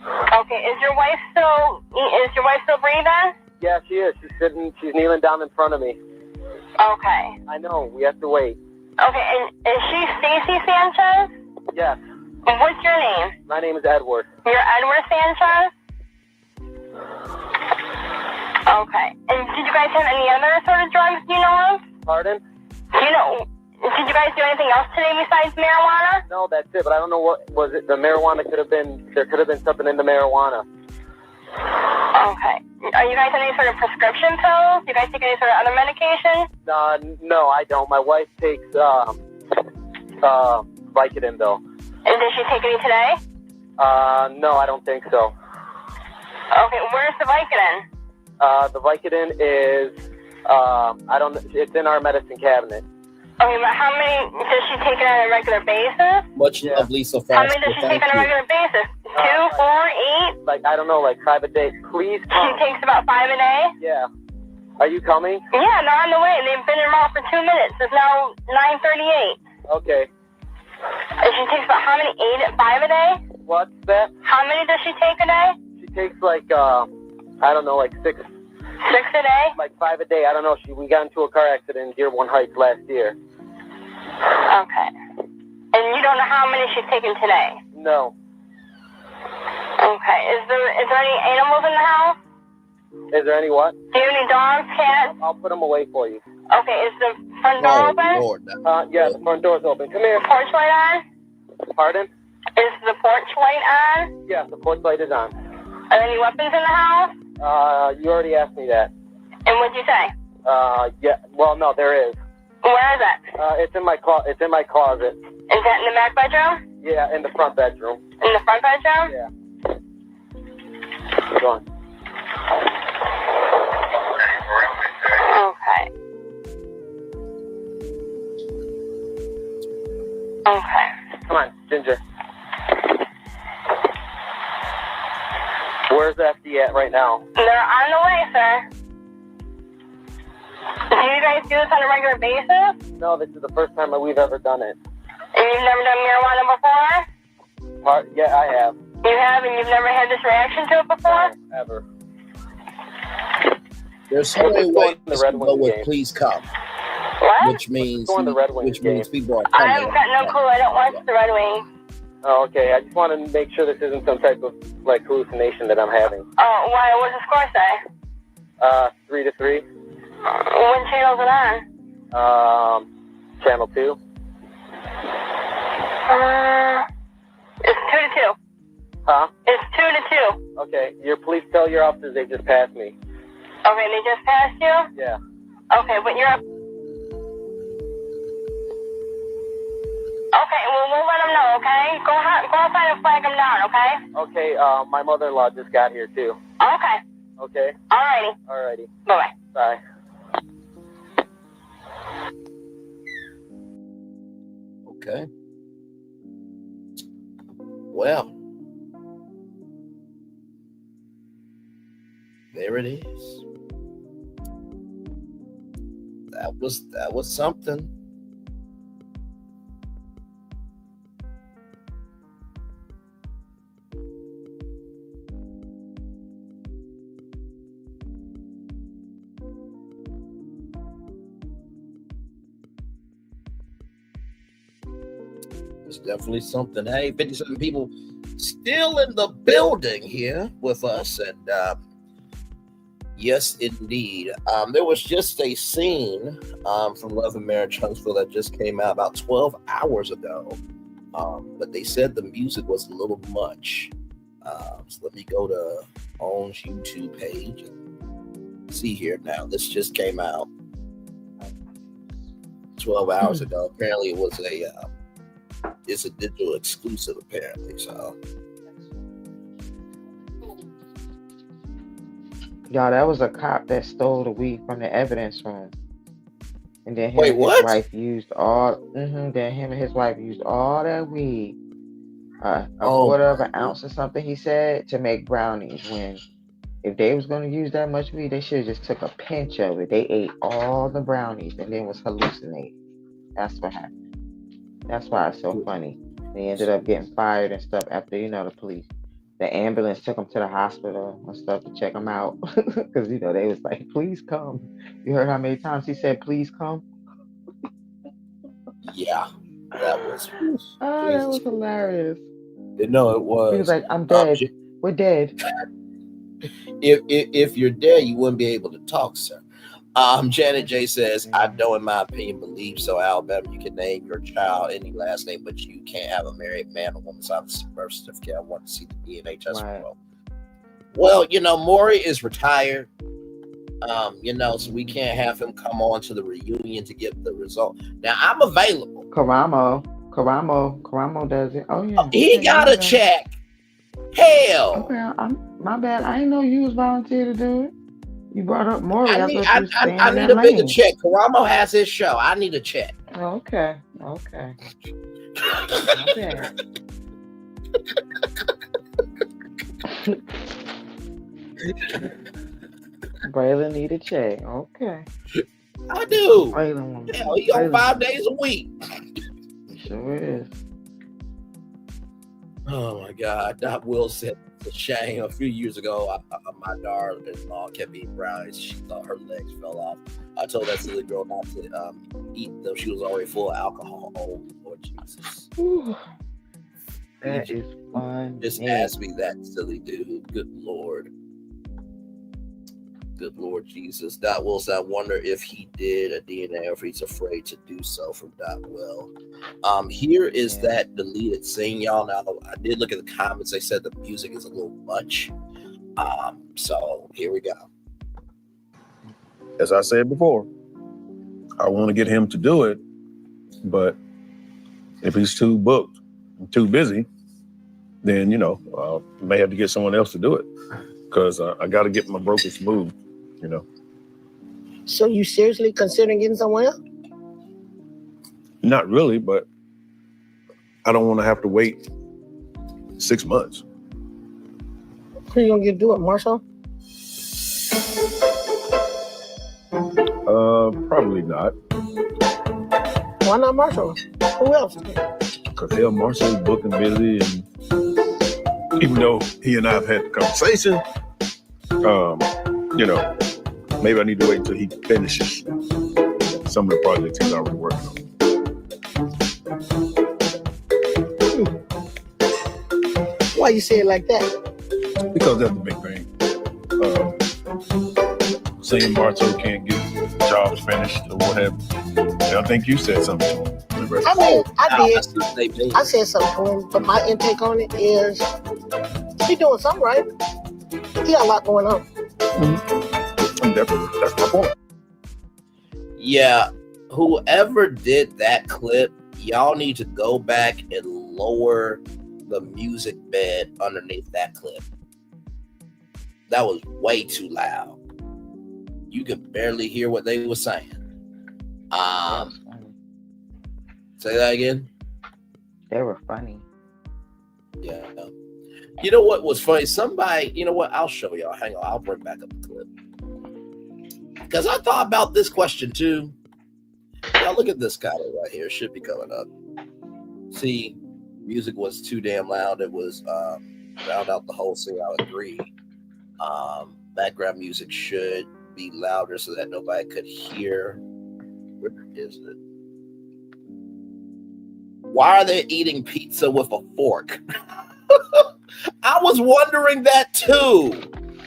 Okay, is your wife still breathing? Yeah, she is. She's kneeling down in front of me. Okay. I know. We have to wait. Okay, and is she Stacy Sanchez? Yes. What's your name? My name is Edward. You're Edward Sanchez? Okay. And did you guys have any other sort of drugs you know of? Pardon? Did you guys do anything else today besides marijuana? No, that's it. But I don't know what was it. The marijuana there could have been something in the marijuana. Okay. Are you guys on any sort of prescription pills? Do you guys take any sort of other medication? No, I don't. My wife takes Vicodin though. And did she take any today? No, I don't think so. Okay, where's the Vicodin? The Vicodin is it's in our medicine cabinet. Okay, but how many does she take on a regular basis? Much love, Lisa. How many does she take on a regular basis? 2, 4, 8? Like, I don't know, like 5 a day. Please come. She takes about 5 a day? Yeah. Are you coming? Yeah, they're on the way. They've been in her mouth for 2 minutes. It's now 9:38. Okay. And she takes about how many? 5 a day? What's that? How many does she take a day? She takes like, I don't know, like 6. 6 a day? Like 5 a day. I don't know. We got into a car accident in Dearborn Heights last year. Okay. And you don't know how many she's taken today? No. Okay. Is there any animals in the house? Is there any what? Do you have any dogs, cats? I'll put them away for you. Okay. Is the front door open? Lord. Yeah, the front door's open. Come here. Porch light on? Pardon? Is the porch light on? Yeah, the porch light is on. Are there any weapons in the house? You already asked me that. And what'd you say? Yeah. Well, no, there is. Where is it? It's in my closet. Is that in the back bedroom? Yeah, in the front bedroom. In the front bedroom? Yeah. Go on. Okay. Okay. Come on, Ginger. Where's FD at right now? They're on the way, sir. Do you guys do this on a regular basis? No, this is the first time that we've ever done it. And you've never done marijuana before? Yeah, I have. You have, and you've never had this reaction to it before? Ever. There's so many ways the to Red go Wings with game. please come. What? Which means Go on the Red Wings people are I coming. haven't got no clue. I don't watch the Red Wings. Oh, okay. I just want to make sure this isn't some type of like hallucination that I'm having. Oh, why? What does the score say? 3-3. What channel is it on? Channel 2. It's 2-2. Huh? It's 2-2. Okay. Please tell your officers they just passed me. Okay, they just passed you? Yeah. Okay, but you're up. Okay, well, we'll let them know, okay? Go outside and flag them down, okay? Okay, my mother-in-law just got here, too. Okay. Okay? Alrighty. Alrighty. Bye-bye. Bye. Okay. Well, there it is. That was something. It's definitely something. Hey, 57 people still in the building here with us. And yes, indeed. There was just a scene from Love and Marriage Huntsville that just came out about 12 hours ago. But they said the music was a little much. So let me go to OWN's YouTube page and see here now. This just came out 12 hours ago. Apparently it was it's a digital exclusive, apparently. So, Y'all, that was a cop that stole the weed from the evidence room, and then him wait, and what? his wife used all. Then him and his wife used all that weed, a quarter of an ounce or something. He said to make brownies. When if they was gonna use that much weed, they should have just took a pinch of it. They ate all the brownies and then was hallucinating. That's what happened. That's why it's so funny. They ended up getting fired and stuff after, the police. The ambulance took them to the hospital and stuff to check them out. Because, they was like, please come. You heard how many times he said, please come? Yeah, that was. Oh, that was hilarious. No, it was. He was like, I'm dead. We're dead. If you're dead, you wouldn't be able to talk, sir. Janet J says, I don't, in my opinion, believe so. Alabama, you can name your child any last name, but you can't have a married man or woman's birth certificate. I want to see the DNA test result. Well, Maury is retired. So we can't have him come on to the reunion to get the result. Now, I'm available. Karamo does it. Oh, yeah. He got a check. Hell. Okay, my bad. I didn't know you was volunteer to do it. You brought up Maury. I need a bigger check. Karamo has his show. I need a check. Okay. My bad. Braylon need a check. Okay. I do. Braylon, hell, he on 5 days a week. Sure is. Oh my God. Doc Will said it's a shame. A few years ago, my daughter-in-law kept eating brownies. She thought her legs fell off. I told that silly girl not to eat them. She was already full of alcohol. Oh, Lord Jesus. Ooh, that is fun. Just ask me that, silly dude. Good Lord. Good Lord Jesus. Dot Will said, I wonder if he did a DNA or if he's afraid to do so, from Dot Will. Here is that deleted scene, y'all. Now, I did look at the comments. They said the music is a little much. So here we go. As I said before, I want to get him to do it, but if he's too booked, too busy, then, may have to get someone else to do it, because I got to get my brokers moved, So you seriously considering getting someone else? Not really, but I don't want to have to wait 6 months. Who you gonna get to do it, Marshall? Probably not. Why not Marshall? Who else? Because Marshall's booked and busy, and even though he and I have had the conversation, maybe I need to wait until he finishes some of the projects he's already working on. Why you say it like that? Because that's the big thing. Saying Marshall can't get jobs finished or what have you. I think you said something to him. I mean, I did. I said something to him, but my intake on it is he doing something right. He got a lot going on. That's my point. Yeah, whoever did that clip, y'all need to go back and lower the music bed underneath that clip. That was way too loud. You could barely hear what they were saying. Say that again. They were funny. Yeah. You know what was funny? Somebody, you know what? I'll show y'all. Hang on. I'll bring back up the clip. Because I thought about this question too. Now look at this guy right here. It should be coming up. See, music was too damn loud. It was drowned out the whole thing. I agree. Background music should be louder so that nobody could hear. Where is it? Why are they eating pizza with a fork? I was wondering that too.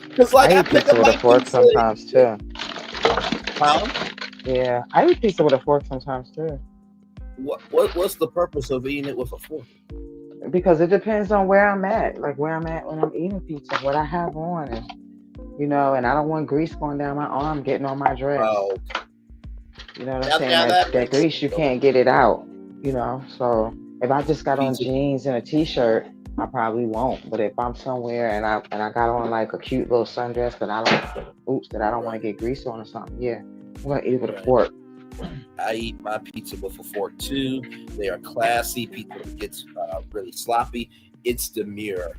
Because like I eat pick pizza up with my a fork pizza. sometimes too. Huh? Yeah, I eat pizza with a fork sometimes too. What's the purpose of eating it with a fork? Because it depends on where I'm at, like where I'm at when I'm eating pizza, what I have on, and you know, and I don't want grease going down my arm, getting on my dress. Oh. You know what I'm saying? That grease, you can't get it out. You know, so if I just got on jeans and a t-shirt, I probably won't. But if I'm somewhere and I got on like a cute little sundress that I don't want to get grease on or something, yeah, I'm gonna eat it with a fork. I eat my pizza with a fork too. They are classy. Pizza gets really sloppy. It's demure.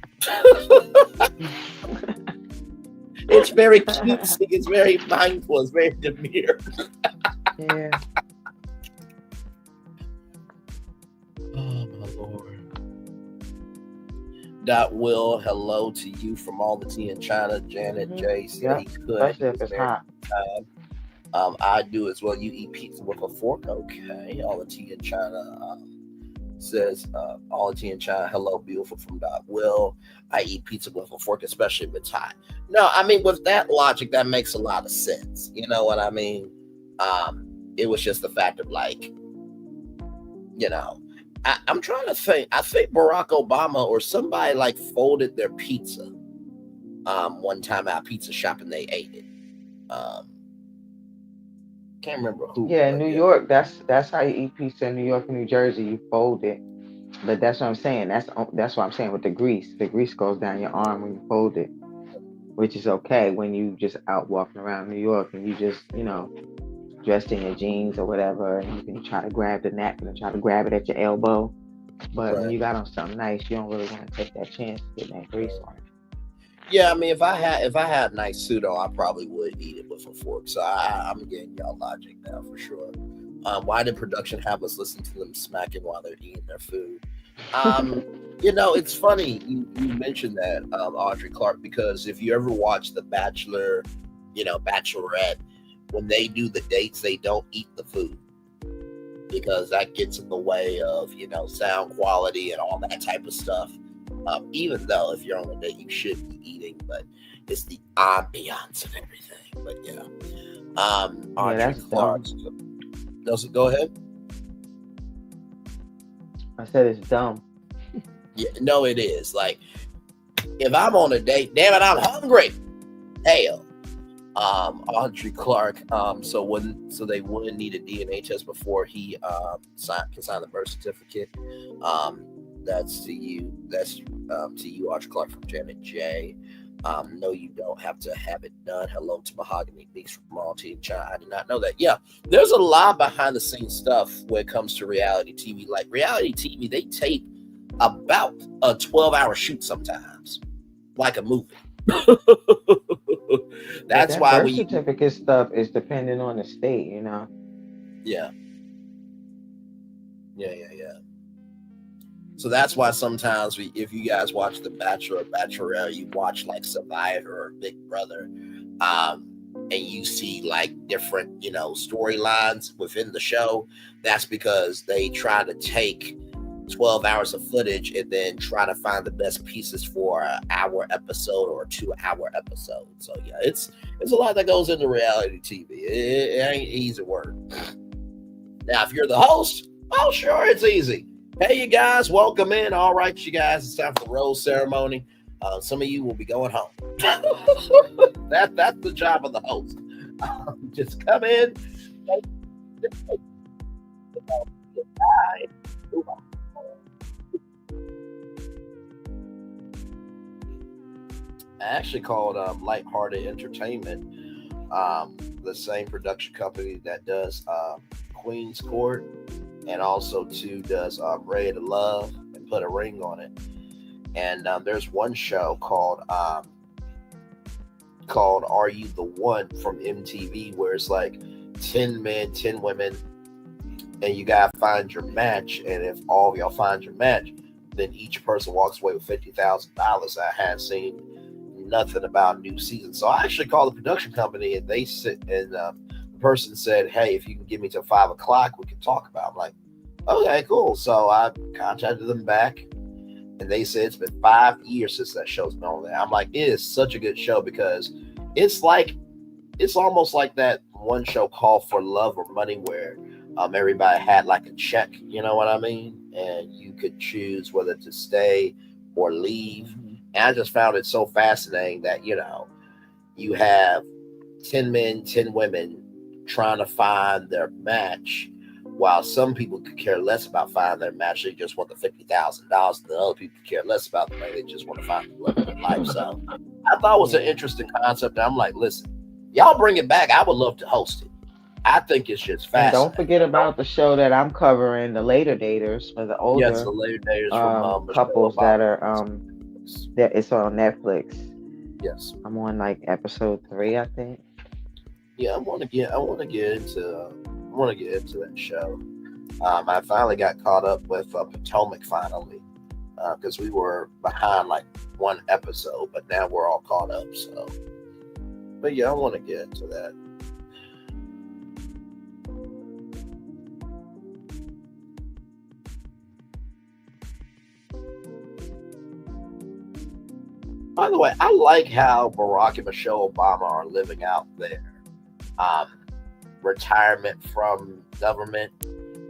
It's very cutesy. It's very mindful. It's very demure. Yeah. Oh my Lord. Will, hello to you from all the tea in China. Janet J said he could. Especially if it's hot. I do as well. You eat pizza with a fork? Okay. All the tea in China says, all the tea in China, hello, beautiful from Will. I eat pizza with a fork, especially if it's hot. No, I mean, with that logic, that makes a lot of sense. You know what I mean? It was just the fact of like, you know, I'm trying to think. I think Barack Obama or somebody like folded their pizza one time at a pizza shop and they ate it. Can't remember who. Yeah, in New York, that's how you eat pizza in New York and New Jersey. You fold it. But that's what I'm saying. That's what I'm saying with the grease. The grease goes down your arm when you fold it, which is okay when you just out walking around New York and you just, you know, dressed in your jeans or whatever, and you can try to grab the napkin and try to grab it at your elbow. But when you got on something nice, you don't really want to take that chance to get that grease on it. Yeah, I mean, if I had a nice suit on, I probably would eat it with a fork. So I'm getting y'all logic now for sure. Why did production have us listen to them smacking while they're eating their food? You know, it's funny you mentioned that, Audrey Clark, because if you ever watch The Bachelor, you know, Bachelorette, when they do the dates, they don't eat the food because that gets in the way of, you know, sound quality and all that type of stuff. Even though if you're on a date, you should be eating, but it's the ambiance and everything. But yeah, Audrey Clark. Does it go ahead? I said it's dumb. Yeah, no, it is. Like, if I'm on a date, damn it, I'm hungry. Hell. Audrey Clark. So they wouldn't need a DNA test before he can sign the birth certificate. That's to you. That's to you, Audrey Clark from Janet J. No, you don't have to have it done. Hello to Mahogany Beaks from all Team China. I did not know that. Yeah, there's a lot behind the scenes stuff when it comes to reality TV. Like reality TV, they tape about a 12-hour shoot sometimes, like a movie. That's why birth certificate stuff is dependent on the state, you know. Yeah. So that's why sometimes if you guys watch The Bachelor or Bachelorette, you watch like Survivor or Big Brother, and you see like different, you know, storylines within the show. That's because they try to take 12 hours of footage and then try to find the best pieces for an hour episode or a 2-hour episode. So yeah, it's a lot that goes into reality TV. It ain't easy work. Now, if you're the host, oh sure, it's easy. Hey, you guys, welcome in. All right, you guys, it's time for the rose ceremony. Some of you will be going home. That's the job of the host. Just come in. I actually called Lighthearted Entertainment, the same production company that does Queen's Court. and also too does Ray to Love and Put a Ring on It. And there's one show called Are You the One from MTV, where it's like 10 men, 10 women, and you gotta find your match. And if all of y'all find your match, then each person walks away with $50,000. I had seen nothing about new season, so I actually called the production company, and they sit and the person said, "Hey, if you can give me till 5 o'clock, we can talk about it." I'm like, okay, cool. So I contacted them back, and they said it's been 5 years since that show's been on there. I'm like, it is such a good show because it's almost like that one show called For Love or Money, where everybody had like a check, you know what I mean? And you could choose whether to stay or leave. And I just found it so fascinating that, you know, you have 10 men, 10 women trying to find their match, while some people could care less about finding their match. They just want the $50,000. The other people care less about the money. They just want to find the love of their life. So I thought it was an interesting concept. And I'm like, listen, y'all bring it back. I would love to host it. I think it's just fascinating. And don't forget about the show that I'm covering, The Later Daters, for the older yes, The Later Daters from couples that are that it's on Netflix. Yes, I'm on like episode 3, I think. Yeah, I want to get into that show. I finally got caught up with Potomac finally, because we were behind like one episode, but now we're all caught up. So, but yeah, I want to get into that. By the way, I like how Barack and Michelle Obama are living out their retirement from government,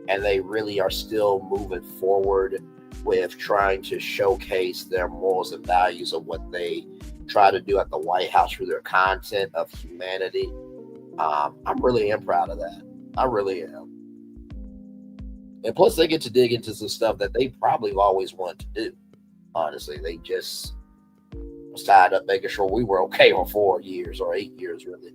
and they really are still moving forward with trying to showcase their morals and values of what they try to do at the White House through their content of humanity. I'm really proud of that. I really am. And plus, they get to dig into some stuff that they probably always wanted to do. Honestly, they just was tied up making sure we were okay for 4 years or 8 years, really.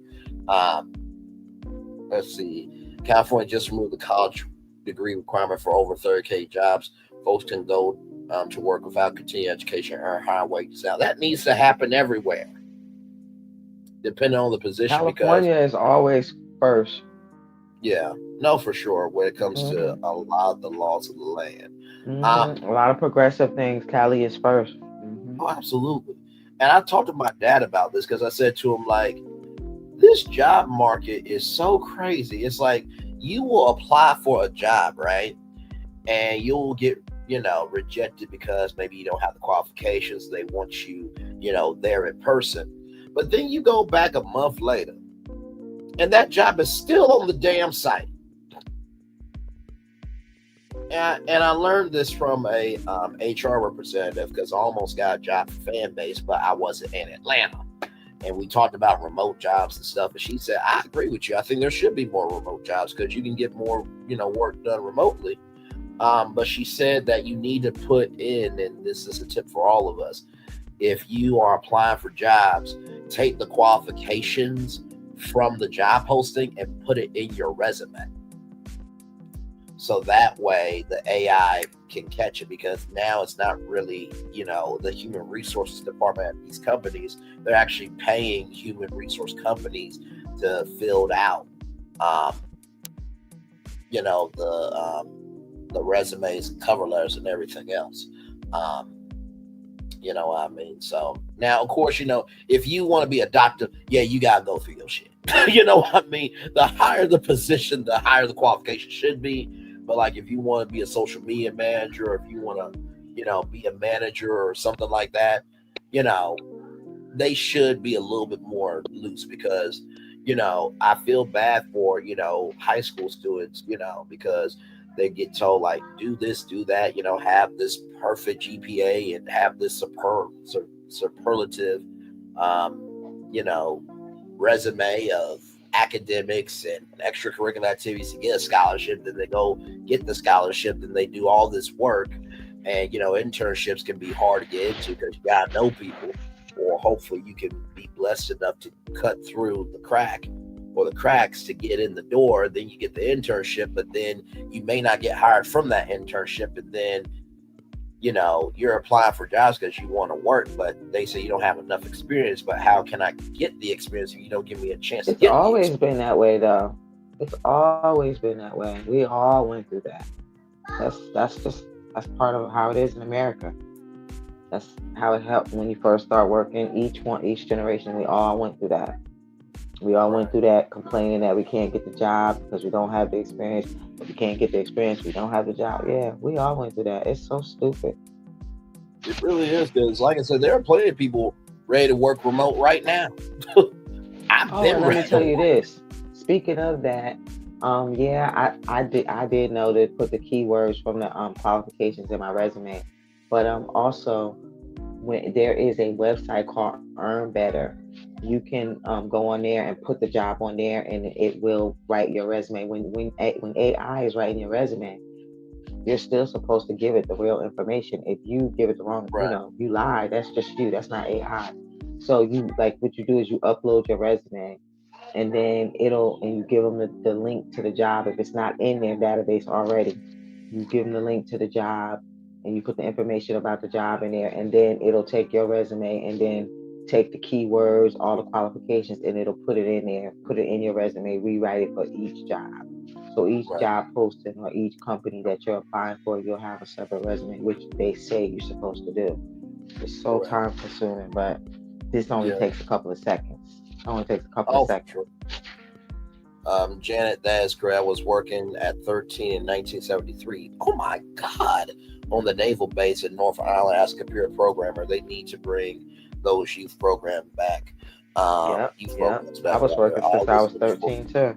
Let's see. California just removed the college degree requirement for over 30K jobs. Folks can go to work without continuing education and earn higher wages. Now, that needs to happen everywhere, depending on the position. California is always first. Yeah, no, for sure, when it comes to a lot of the laws of the land. A lot of progressive things, Cali is first. Oh, absolutely. And I talked to my dad about this because I said to him, like, this job market is so crazy. It's like you will apply for a job, right? And you'll get, rejected because maybe you don't have the qualifications. They want you, there in person. But then you go back a month later and that job is still on the damn site. And I learned this from a HR representative because I almost got a job for fan base, but I wasn't in Atlanta. And we talked about remote jobs and stuff. And she said, I agree with you. I think there should be more remote jobs because you can get more, work done remotely. But she said that you need to put in, and this is a tip for all of us, if you are applying for jobs, take the qualifications from the job posting and put it in your resume. So that way the AI can catch it, because now it's not really, the human resources department at these companies. They're actually paying human resource companies to fill out, the resumes, cover letters, and everything else. You know what I mean? So now, of course, if you want to be a doctor, yeah, you got to go through your shit. You know what I mean? The higher the position, the higher the qualification should be. But like, if you want to be a social media manager, or if you want to, be a manager or something like that, they should be a little bit more loose, because, I feel bad for, high school students, because they get told, like, do this, do that, have this perfect GPA and have this superlative, resume of academics and extracurricular activities to get a scholarship. Then they go get the scholarship, then they do all this work. And, internships can be hard to get into because you got to know people, or hopefully you can be blessed enough to cut through the crack or the cracks to get in the door. Then you get the internship, but then you may not get hired from that internship, and then you're applying for jobs because you want to work, but they say you don't have enough experience. But how can I get the experience if you don't give me a chance to It's get always been that way, though. It's always been that way. We all went through that. That's part of how it is in America. That's how it helped when you first start working. Each generation, we all went through that. We all went through that, complaining that we can't get the job because we don't have the experience. If we can't get the experience, we don't have the job. Yeah, we all went through that. It's so stupid. It really is, because like I said, there are plenty of people ready to work remote right now. And let me tell you this. Speaking of that, I did know to put the keywords from the qualifications in my resume, but also when there is a website called Earn Better, you can go on there and put the job on there, and it will write your resume. When AI is writing your resume, you're still supposed to give it the real information. If you give it the wrong, you lie. That's just you. That's not AI. So what you do is you upload your resume, and then you give them the link to the job. If it's not in their database already, you give them the link to the job, and you put the information about the job in there, and then it'll take your resume and then take the keywords, all the qualifications, and it'll put it in there, put it in your resume, rewrite it for each job. So each job posting or each company that you're applying for, you'll have a separate resume, which they say you're supposed to do. It's so time consuming, but this only takes a couple of seconds. It only takes a couple of seconds. Sure. Janet, that is correct. I was working at 13 in 1973. Oh my God. On the naval base in Norfolk Island as a computer programmer. They need to bring those youth programs back. I was working since I was 13 too.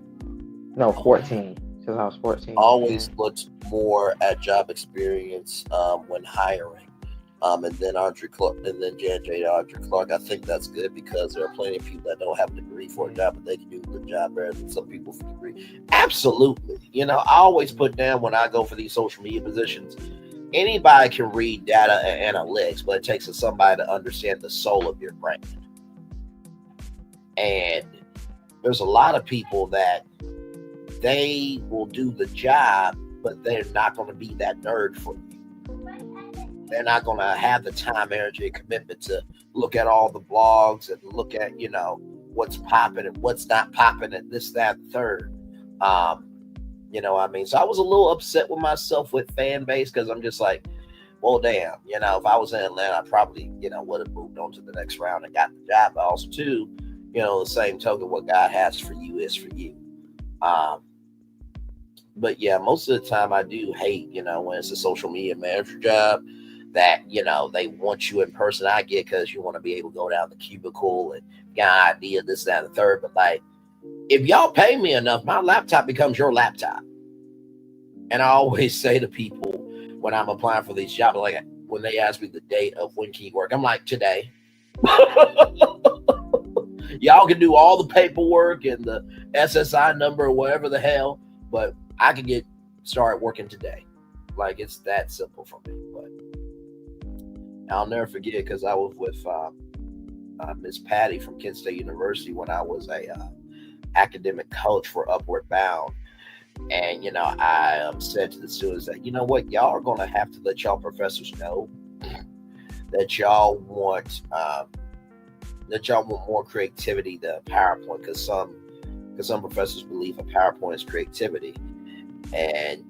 No, 14. Since I was 14. Always looked more at job experience when hiring. And then Audrey Clark, and then J. Audrey Clark. I think that's good because there are plenty of people that don't have a degree for a job, but they can do the job better than some people with a degree. Absolutely. I always put down when I go for these social media positions, anybody can read data and analytics, but it takes somebody to understand the soul of your brand. And there's a lot of people that they will do the job, but they're not going to be that nerd for you. They're not going to have the time, energy, and commitment to look at all the blogs and look at, what's popping and what's not popping and this, that, and third. So I was a little upset with myself with fan base because I'm just like, well, damn, if I was in Atlanta, I probably, would have moved on to the next round and got the job. But also, too, the same token, what God has for you is for you. But yeah, most of the time I do hate, when it's a social media manager job that, they want you in person. I get because you want to be able to go down the cubicle and get an idea, this, that, and the third. But like, if y'all pay me enough, my laptop becomes your laptop. And I always say to people when I'm applying for these jobs, like when they ask me the date of when can you work, I'm like, today. Y'all can do all the paperwork and the SSI number or whatever the hell, but I can start working today. Like, it's that simple for me. But I'll never forget because I was with Miss Patty from Kent State University when I was a academic coach for Upward Bound. And, I said to the students that, what, y'all are going to have to let y'all professors know that y'all want more creativity than PowerPoint, because some professors believe a PowerPoint is creativity. And,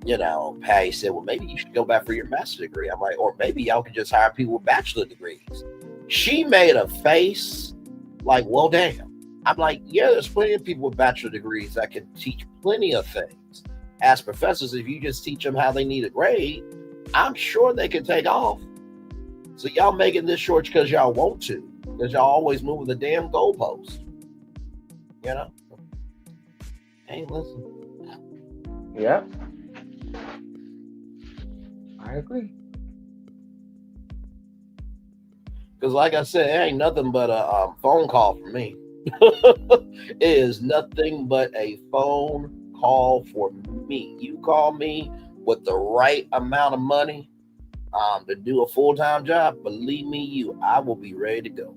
Patty said, well, maybe you should go back for your master's degree. I'm like, or maybe y'all can just hire people with bachelor degrees. She made a face like, well, damn. I'm like, yeah, there's plenty of people with bachelor degrees that can teach plenty of things. As professors, if you just teach them how they need a grade, I'm sure they can take off. So y'all making this short because y'all want to, because y'all always moving the damn goalpost. Hey, listen. Yep. I agree. Because like I said, it ain't nothing but a phone call for me. It is nothing but a phone call for me. You call me with the right amount of money to do a full-time job, believe me, I will be ready to go.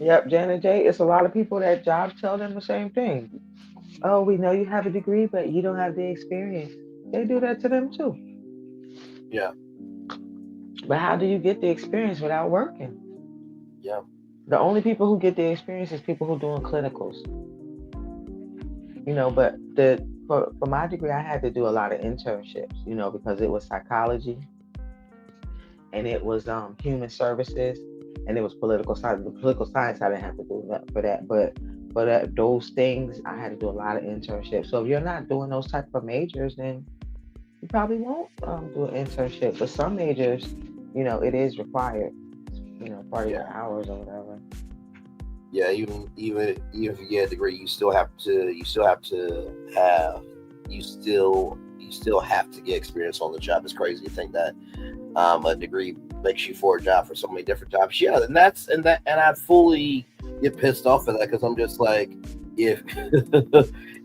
Yep, Janet J. It's a lot of people that jobs tell them the same thing. Oh, we know you have a degree, but you don't have the experience. They do that to them too. Yeah. But how do you get the experience without working? Yeah. The only people who get the experience is people who doing clinicals. But for my degree, I had to do a lot of internships, because it was psychology and it was human services and it was political science. The political science, I didn't have to do that for that, but for those things, I had to do a lot of internships. So if you're not doing those type of majors, then you probably won't do an internship. But some majors, it is required, part of your hours or whatever. Yeah, even if you get a degree, you still have to get experience on the job. It's crazy to think that a degree makes you for a job for so many different jobs. Yeah, and I fully get pissed off at that because I'm just like, if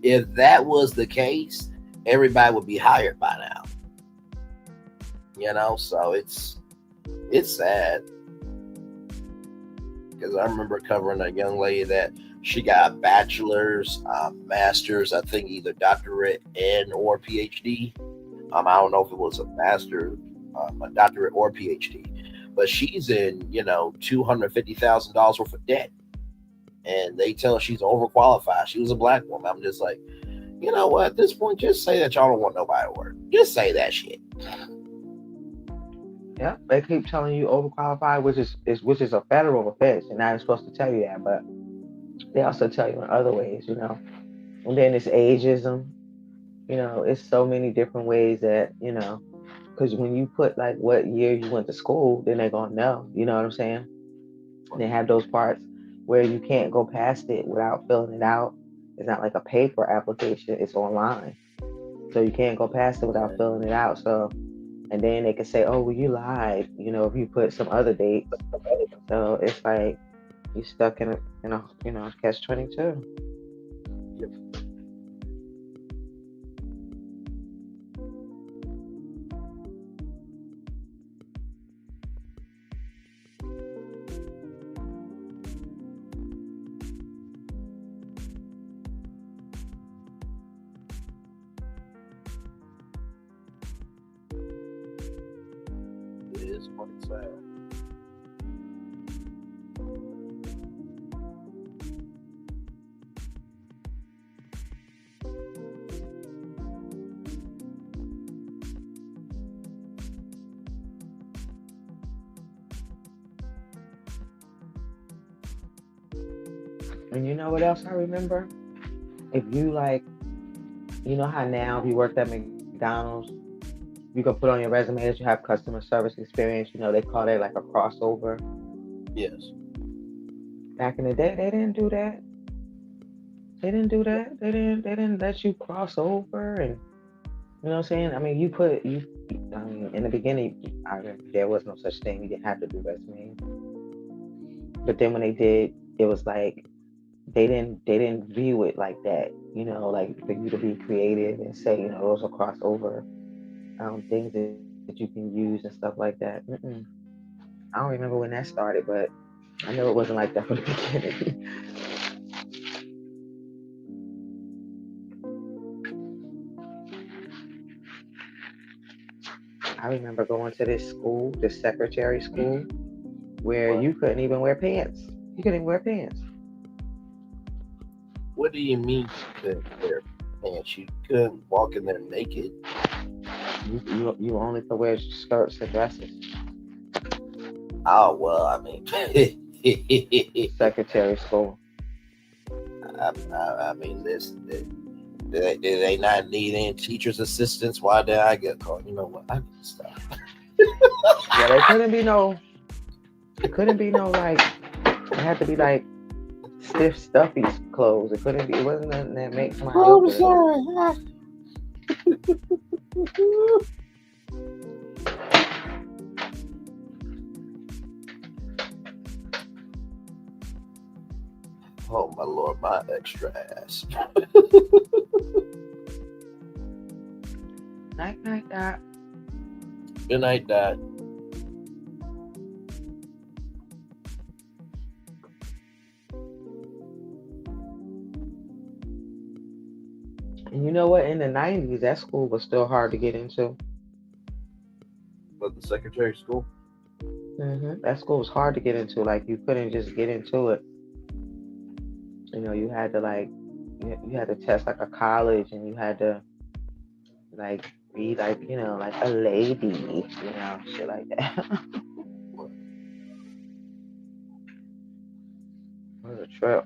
if that was the case, everybody would be hired by now. So it's sad. Because I remember covering a young lady that she got a bachelor's, master's, I think either doctorate and or PhD. I don't know if it was a master, a doctorate or PhD, but she's in $250,000 worth of debt, and they tell her she's overqualified. She was a black woman. I'm just like, you know what? At this point, just say that y'all don't want nobody to work. Just say that shit. Yeah, they keep telling you overqualified, which is a federal offense, and I'm supposed to tell you that, but they also tell you in other ways, And then it's ageism, it's so many different ways that, because when you put like what year you went to school, then they're gonna know, you know what I'm saying? And they have those parts where you can't go past it without filling it out. It's not like a paper application; it's online, so you can't go past it without filling it out. So. And then they can say, oh, well, you lied, if you put some other dates. So it's like you stuck in a catch-22. Yep. It is quite sad. And you know what else I remember? If you how now if you worked at McDonald's, you can put on your resume that you have customer service experience. They call that like a crossover. Yes. Back in the day, they didn't do that. They didn't do that. They didn't let you cross over, and you know what I'm saying. I mean, in the beginning, there was no such thing. You didn't have to do resume. But then when they did, it was like they didn't view it like that. Like for you to be creative and say, those are crossover things that you can use and stuff like that. I don't remember when that started, but I know it wasn't like that from the beginning. I remember going to this school, this secretary school, where you couldn't even wear pants. You couldn't even wear pants. What do you mean you couldn't wear pants? You couldn't walk in there naked. You only could wear skirts and dresses. Oh, well, I mean. Secretary school. I mean, listen, did they not need any teacher's assistants? Why did I get called? You know what? I need to stop. Yeah, there couldn't be no like, it had to be like stiff, stuffy clothes. It wasn't nothing that makes my I'm sorry. Oh my Lord, my extra ass. Night, Dot. Good night, Dot. And you know what? In the 90s, that school was still hard to get into. But the secretary school? That school was hard to get into. Like, you couldn't just get into it. You know, you had to, like, you had to test, like, a college, and you had to, like, be, like, you know, like a lady, you know, shit like that. It was a trip.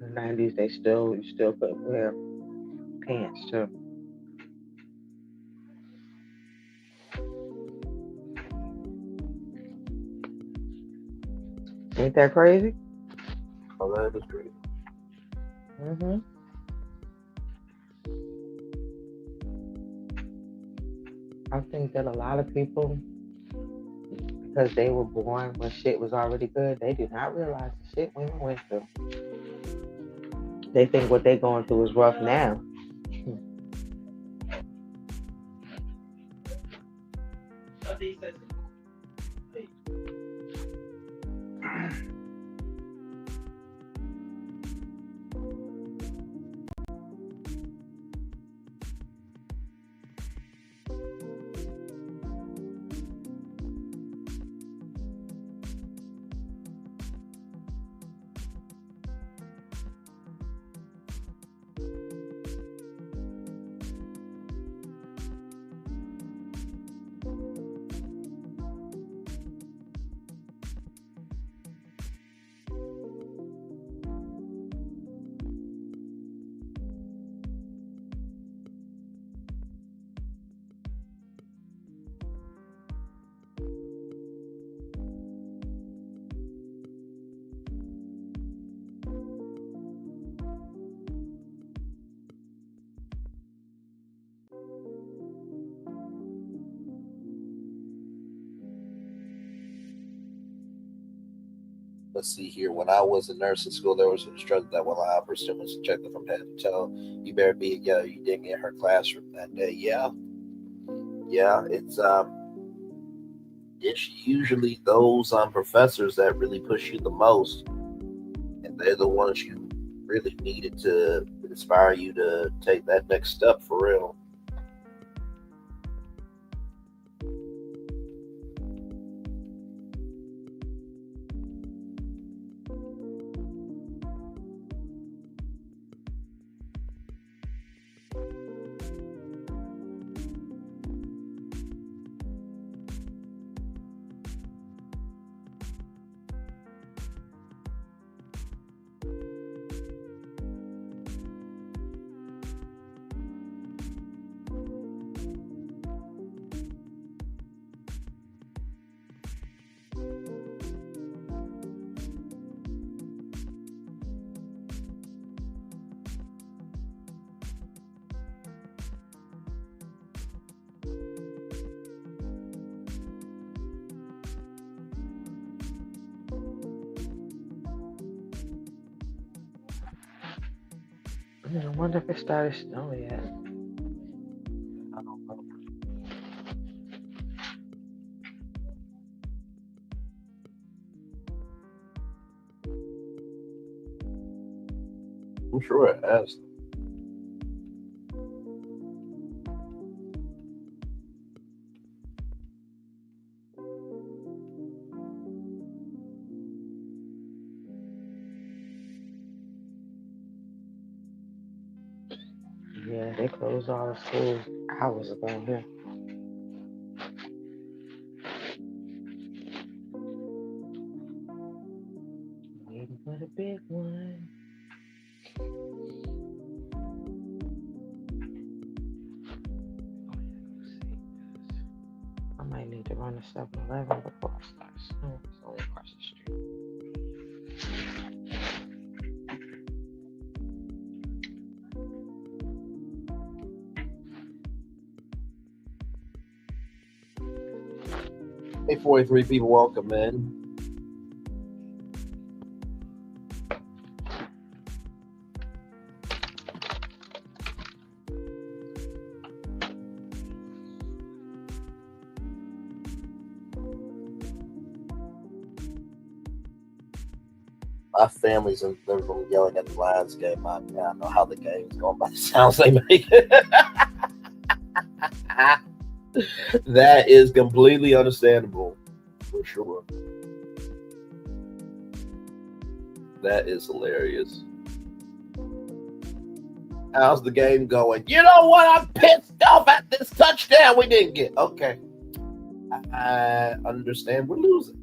In the 90s, you still couldn't wear pants, too. Ain't that crazy? Oh, that is great. I think that a lot of people, because they were born when shit was already good, they do not realize the shit women went through. They think what they're going through is rough now. Let's see here. When I was in nursing school, there was an instructor that will allow her students to check them from head to toe. You better be, you didn't get her classroom that day. Yeah, it's usually those professors that really push you the most, and they're the ones you really needed to inspire you to take that next step for real. I wonder if it started snowing yet. I don't know. I'm sure it has. Yeah, they closed all the schools hours ago here. Waiting for the big one. I might need to run to 7-Eleven before I start snowing. It's only across the street. Hey, 43 people, welcome in. My family's in the living room yelling at the Lions game. I know how the game's going by the sounds they make. That is completely understandable, for sure. That is hilarious. How's the game going? You know what? I'm pissed off at this touchdown we didn't get. Okay. I understand we're losing.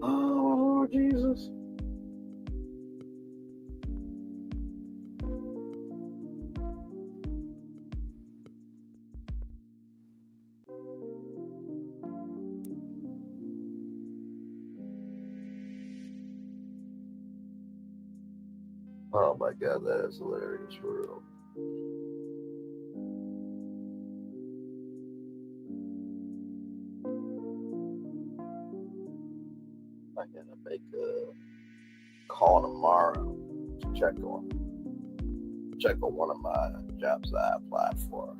Oh, Lord Jesus. Oh my God, that is hilarious for real. I'm gonna make a call tomorrow to check on one of my jobs that I applied for.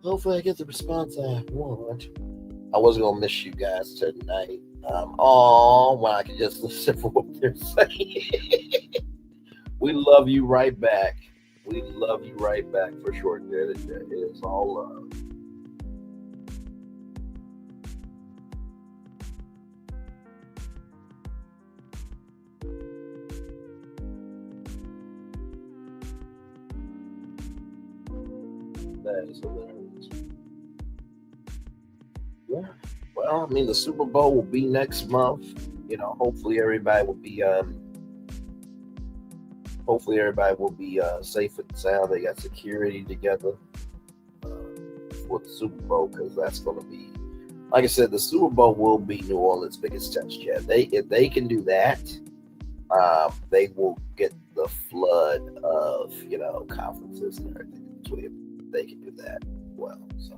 Hopefully I get the response I want. I wasn't gonna miss you guys tonight. When I can just listen for what they're saying. We love you right back. We love you right back for sure. It is all love. That is hilarious. Yeah. Well, I mean, the Super Bowl will be next month. You know, hopefully everybody will be safe and sound. They got security together for the Super Bowl, because that's going to be, like I said, the Super Bowl will be New Orleans' biggest test yet. If they can do that, they will get the flood of, you know, conferences and everything in between. They can do that well. So.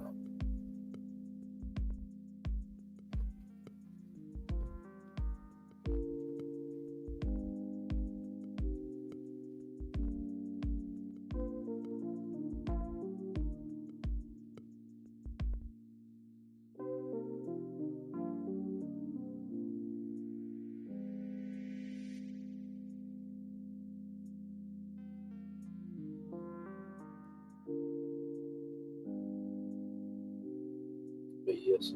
Yes,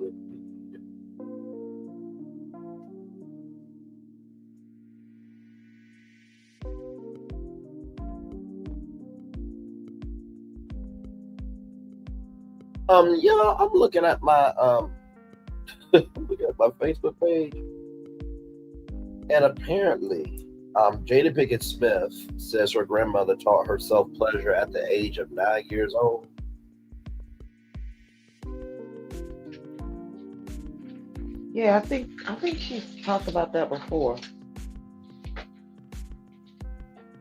yeah, I'm looking at my Facebook page, and apparently, Jada Pinkett Smith says her grandmother taught her self-pleasure at the age of 9 years old. Yeah, I think she's talked about that before.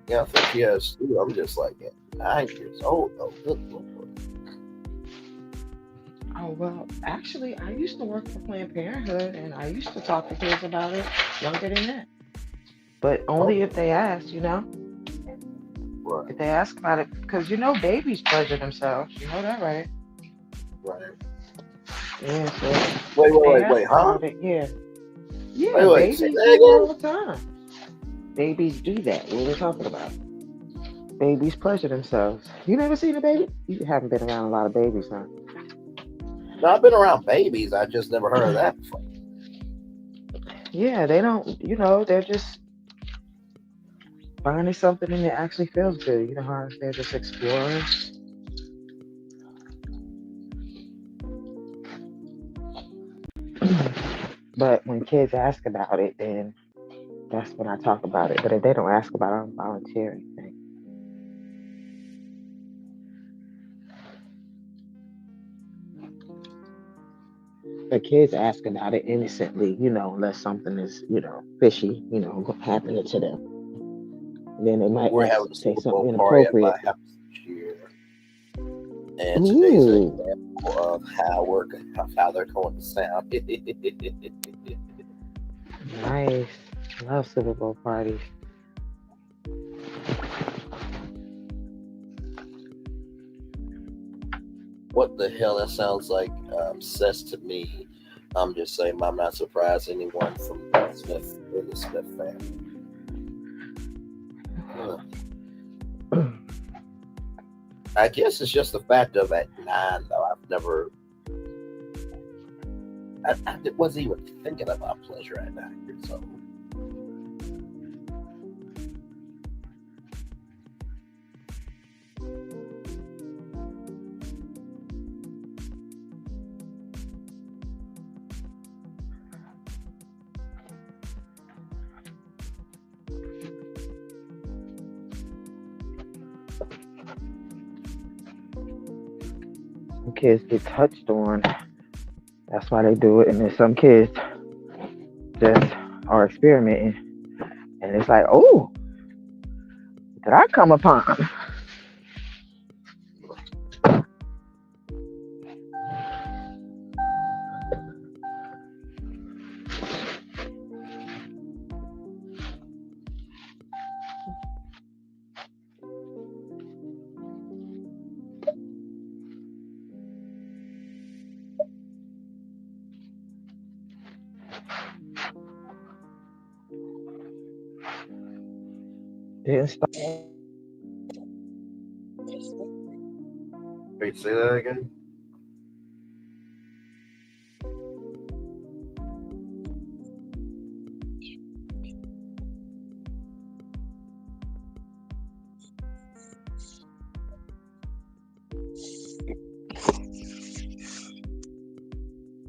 Yeah, I think she has too. I'm just like, at 9 years old though. Good Lord. Oh, well, actually, I used to work for Planned Parenthood, and I used to talk to kids about it younger than that. But only if they ask, you know? Right. If they ask about it, because, you know, babies pleasure themselves. You know that, right? Right. Yeah, so Wait, huh? Yeah. Yeah, Wait, babies say do that it again? all the time. Babies do that. What we're talking about. Babies pleasure themselves. You never seen a baby? You haven't been around a lot of babies, huh? No, I've been around babies. I just never heard of that before. Yeah, they don't, you know, they're just finding something and it actually feels good. You know how they're just exploring. But when kids ask about it, then that's when I talk about it. But if they don't ask about it, I don't volunteer anything. The kids ask about it innocently, you know, unless something is, you know, fishy, you know, happening to them. And then they might We're having a say Super something Bowl party at inappropriate. my house this year. And today's an example of how they're going to sound. Nice. Love Super Bowl parties. What the hell? That sounds like cess to me. I'm just saying, I'm not surprised anyone from Smith or the Smith family. I guess it's just the fact of at 9, though. I've never. I wasn't even thinking about pleasure at 9 years old. Some kids get touched on. That's why they do it. And then some kids just are experimenting. And it's like, oh, did I come upon? Didn't stop. Wait, say that again?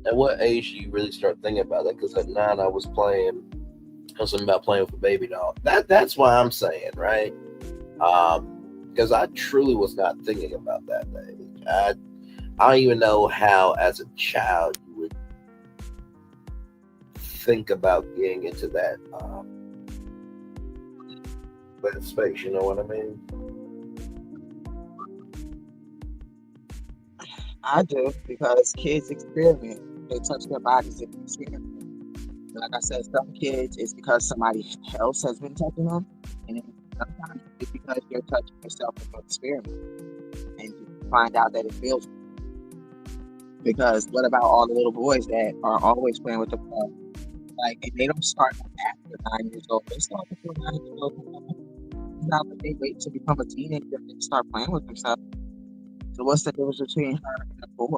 At what age do you really start thinking about that? Because at 9, I was something about playing with a baby doll. That's why I'm saying, right? Because I truly was not thinking about that age. I don't even know how, as a child, you would think about getting into that space. You know what I mean? I do, because kids experiment. They touch their bodies and experiment. Like I said, some kids, it's because somebody else has been touching them, and then sometimes it's because you're touching yourself in an experiment, and you find out that it feels. Because what about all the little boys that are always playing with the ball? Like, and they don't start after 9 years old. They start before 9 years old. Now that they wait to become a teenager and start playing with themselves. So what's the difference between her and a boy?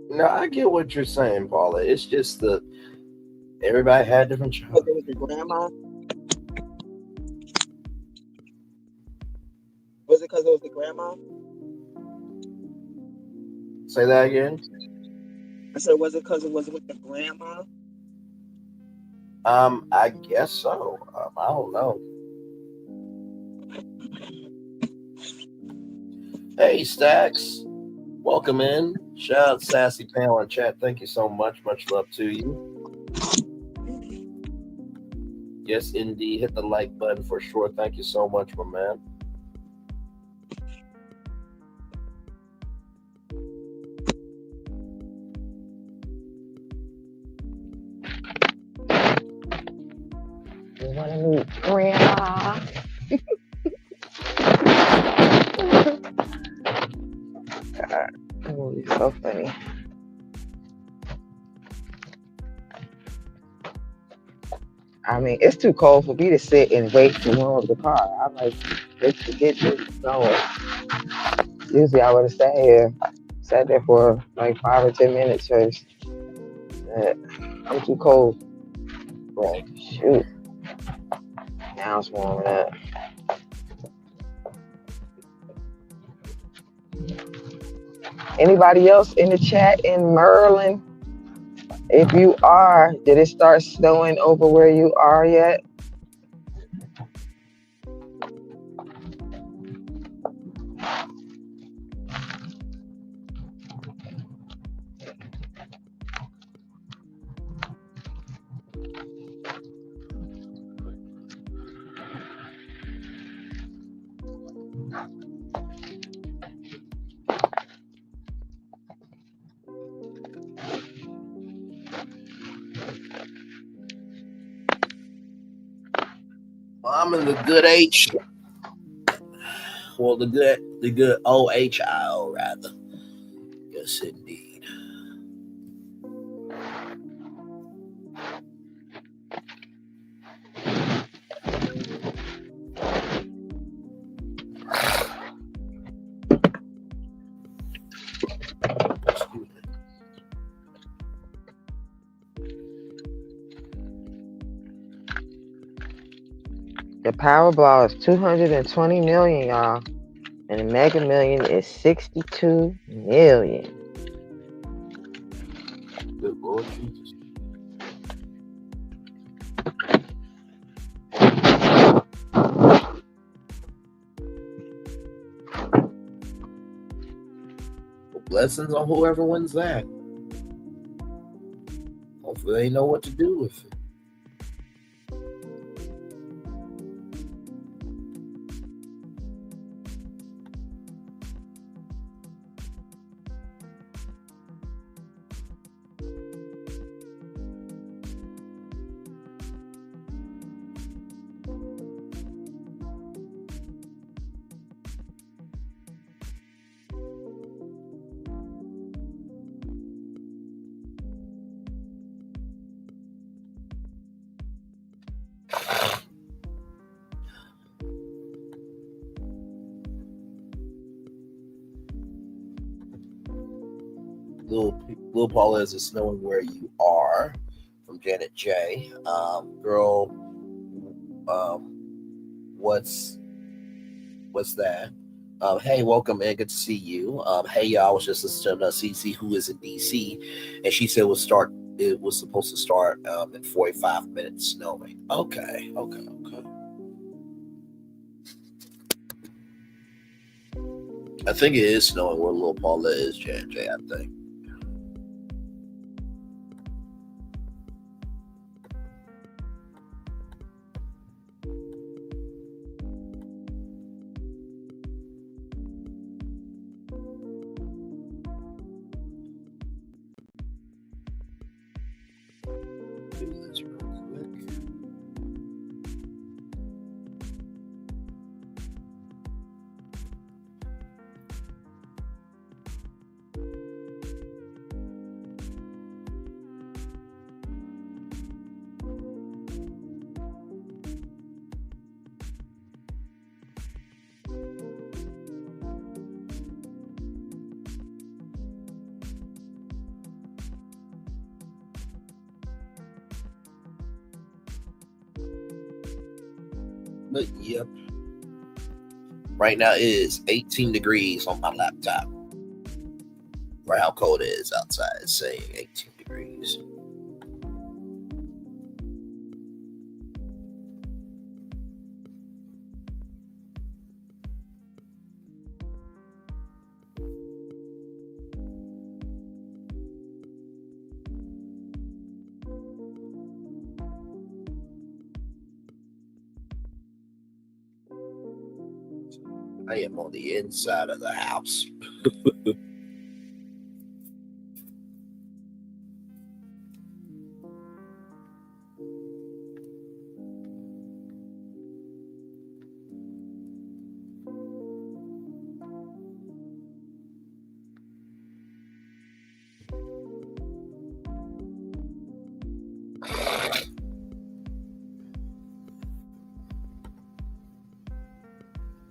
No, I get what you're saying, Paula. It's just everybody had different children. But there was the grandma. Was it because it was the grandma? Say that again. I said, was it because it was with the grandma? I guess so. I don't know. Hey, Stacks. Welcome in. Shout out Sassy Panel in chat. Thank you so much. Much love to you. Yes, indeed. Hit the like button for sure. Thank you so much, my man. You want to meet Grandma? God, that movie's so funny. I mean, it's too cold for me to sit and wait to warm the car. I'm like, let's get this going. Usually I would have sat there for like 5 or 10 minutes first. But I'm too cold. Well, shoot. Now it's warming up. Anybody else in the chat in Maryland? If you are, did it start snowing over where you are yet? Well, I'm in the good H. Well, the good OHIO rather. Yes, indeed. The Powerball is 220 million, y'all. And the Mega Million is 62 million. Good Lord Jesus. Blessings on whoever wins that. Hopefully they know what to do with it. Lil Paula is just knowing where you are from Janet J. Girl, what's that? Hey, welcome and good to see you. Hey, y'all, I was just listening to CC who is in DC, and she said it was supposed to start in 45 minutes snowing. Okay. I think it is snowing where Lil Paula is, Janet J, I think. Do this real quick. But yep. Right now it is 18 degrees on my laptop. For how cold it is outside, it's saying 18 degrees. I am on the inside of the house.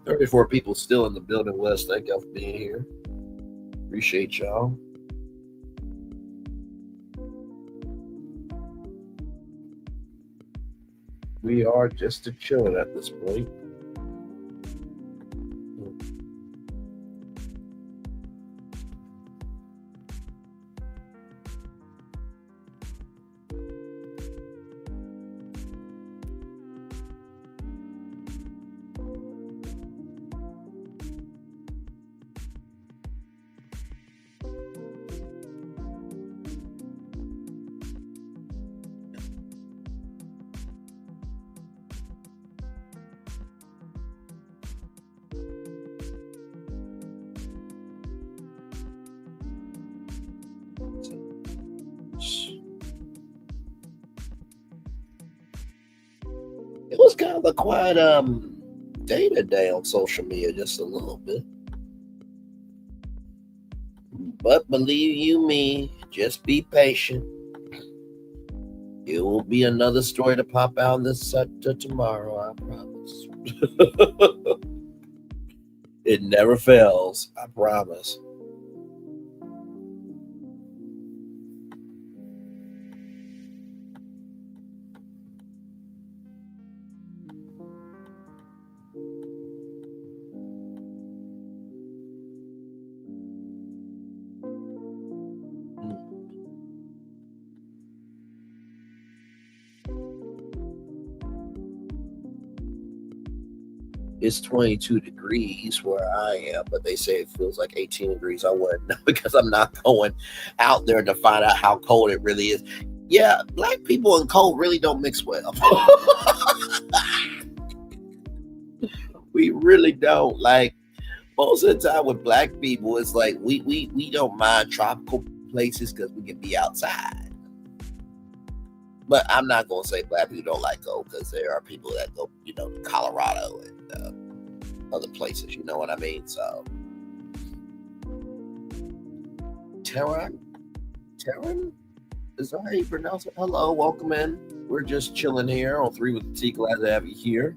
Thirty-four people still in the building, Wes. Thank y'all for being here. Appreciate y'all. We are just a chilling at this point. It was kind of a quiet day-to-day on social media just a little bit. But believe you me, just be patient. It will be another story to pop out this sector tomorrow, I promise. It never fails, I promise. It's 22 degrees where I am, but they say it feels like 18 degrees. I wouldn't know because I'm not going out there to find out how cold it really is. Yeah, black people and cold really don't mix well. We really don't. Like, most of the time with black people, it's like we don't mind tropical places because we can be outside. But I'm not going to say black people don't like cold because there are people that go, to Colorado and other places. You know what I mean? So, Taryn, is that how you pronounce it? Hello, welcome in. We're just chilling here on 3 with the T. Glad to have you here.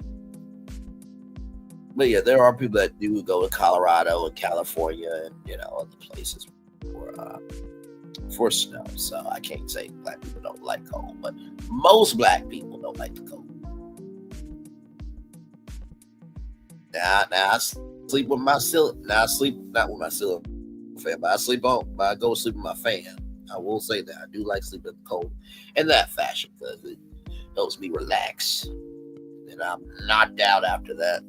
But yeah, there are people that do go to Colorado and California and other places for snow. So I can't say black people don't like cold, but most black people don't like the cold. Now I sleep with my ceiling. Now I sleep not with my ceiling fan, but I go sleep with my fan. I will say that I do like sleeping in the cold in that fashion because it helps me relax. And I'm knocked out after that.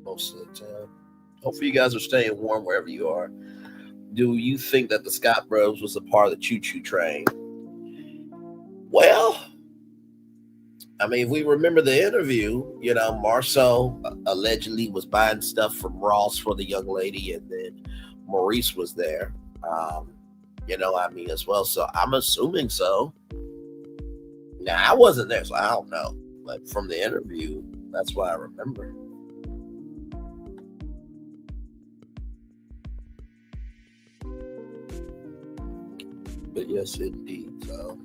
Most of the time. Hopefully you guys are staying warm wherever you are. Do you think that the Scott Bros was a part of the choo-choo train? Well, I mean, if we remember the interview, Marceau allegedly was buying stuff from Ross for the young lady, and then Maurice was there, as well. So I'm assuming so. Now, I wasn't there, so I don't know. But from the interview, that's what I remember. But yes, indeed. So,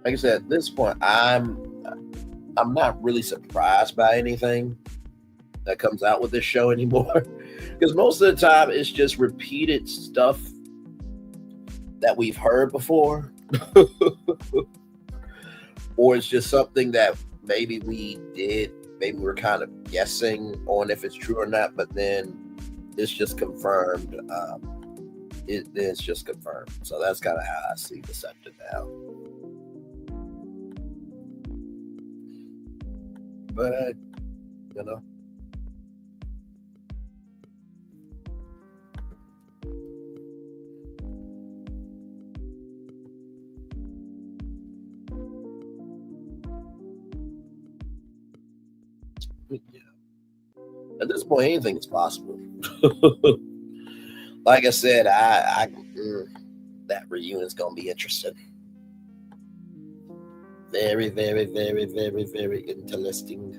like I said, at this point, I'm not really surprised by anything that comes out with this show anymore, because most of the time it's just repeated stuff that we've heard before, or it's just something that maybe we're kind of guessing on if it's true or not, but then it's just confirmed. It's just confirmed. So that's kind of how I see the sector now. But, yeah. At this point, anything is possible. Like I said, that reunion is going to be interesting. Very, very, very, very, very interesting.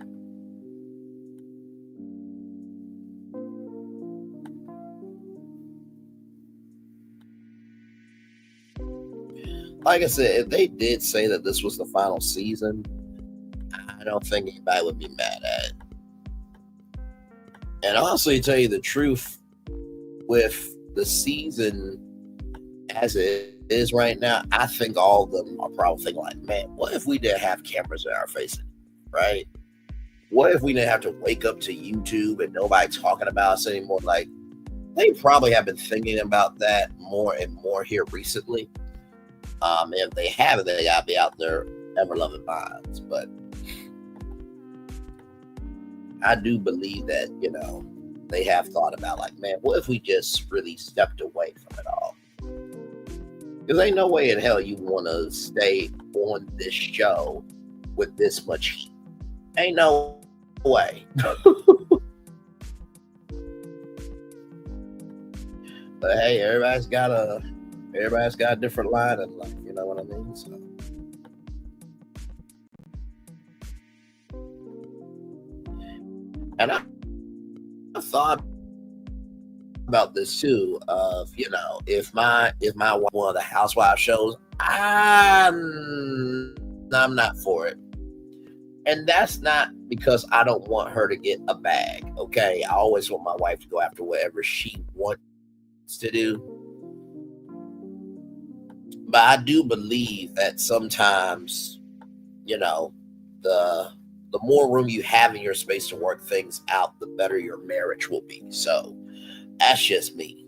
Like I said, if they did say that this was the final season, I don't think anybody would be mad at it. And honestly, to tell you the truth, with the season as it is right now, I think all of them are probably thinking like, man, what if we didn't have cameras in our faces, right? What if we didn't have to wake up to YouTube and nobody talking about us anymore? Like, they probably have been thinking about that more and more here recently. If they haven't, they gotta be out there ever loving minds. But I do believe that, they have thought about, like, man, what if we just really stepped away from it all? Because ain't no way in hell you want to stay on this show with this much heat. Ain't no way. But hey, everybody's got a different line in life. You know what I mean? So. And I thought about this too. Of, you know, if my one of the housewife shows, I'm not for it. And that's not because I don't want her to get a bag. Okay, I always want my wife to go after whatever she wants to do. But I do believe that sometimes, you know, the more room you have in your space to work things out, the better your marriage will be. So that's just me.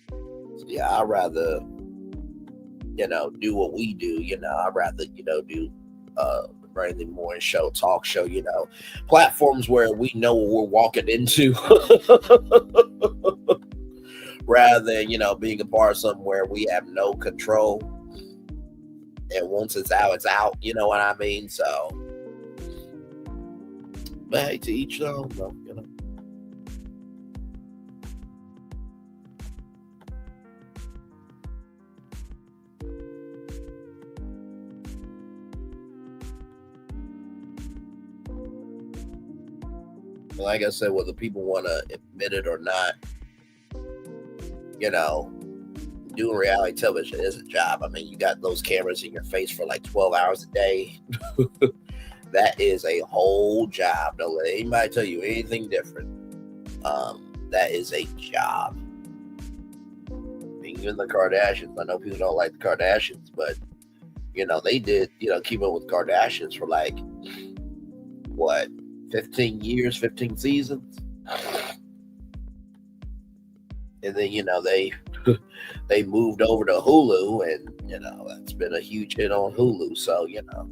So yeah, I'd rather, you know, do what we do. You know, I'd rather, you know, do the morning show, talk show, you know, platforms where we know what we're walking into. Rather than, you know, being a part of somewhere we have no control. And once it's out, you know what I mean? So, but hey, to each their own, though, you know. Like I said, whether people want to admit it or not, you know, doing reality television is a job. I mean, you got those cameras in your face for like 12 hours a day. That is a whole job. Don't let anybody tell you anything different. That is a job. Even the Kardashians, I know people don't like the Kardashians, but, you know, they did, you know, keep up with Kardashians for like, what, 15 years, 15 seasons? And then, you know, they moved over to Hulu, and, you know, that's been a huge hit on Hulu. So, you know.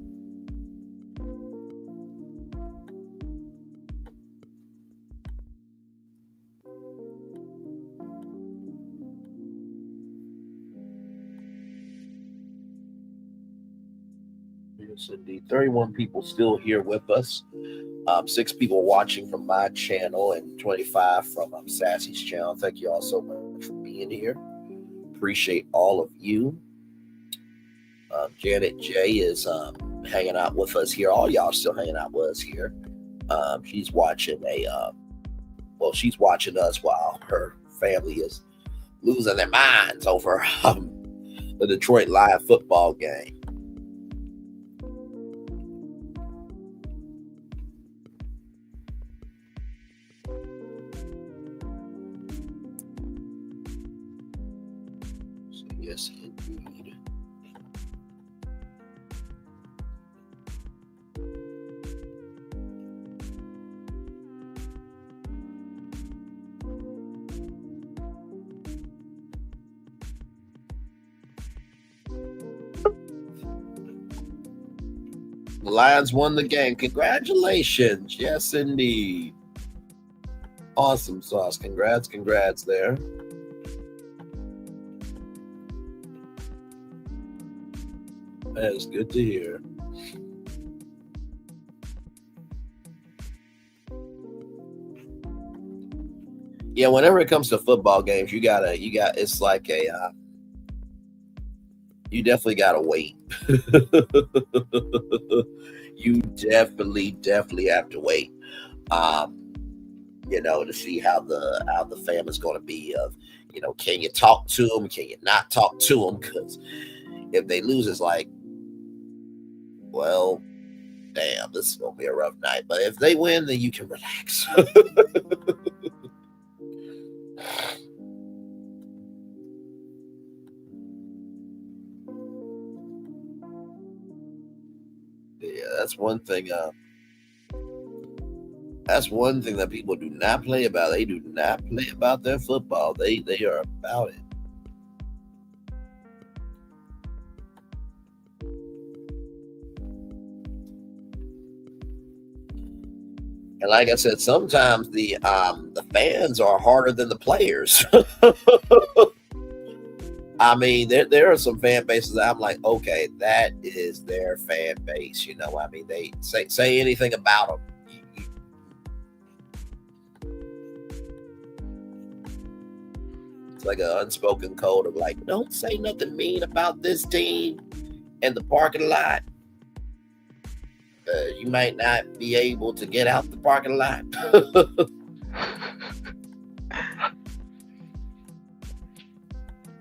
Yes, indeed. 31 people still here with us. 6 people watching from my channel and 25 from Sassy's channel. Thank you all so much for being here. Appreciate all of you. Janet J is hanging out with us here. All y'all still hanging out with us here. She's watching she's watching us while her family is losing their minds over the Detroit Lions football game. Yes, indeed. The Lions won the game. Congratulations. Yes, indeed. Awesome sauce. Congrats there. That is good to hear. Yeah, whenever it comes to football games, you it's like you definitely gotta wait. You definitely have to wait. You know, to see how the fam is going to be. Of, you know, can you talk to them? Can you not talk to them? Because if they lose, it's like, well, damn, this is gonna be a rough night. But if they win, then you can relax. Yeah, that's one thing. That's one thing that people do not play about. They do not play about their football. They are about it. And like I said, sometimes the fans are harder than the players. I mean, there are some fan bases that I'm like, okay, that is their fan base. You know, I mean, they say anything about them. It's like an unspoken code of like, don't say nothing mean about this team in the parking lot. You might not be able to get out the parking lot.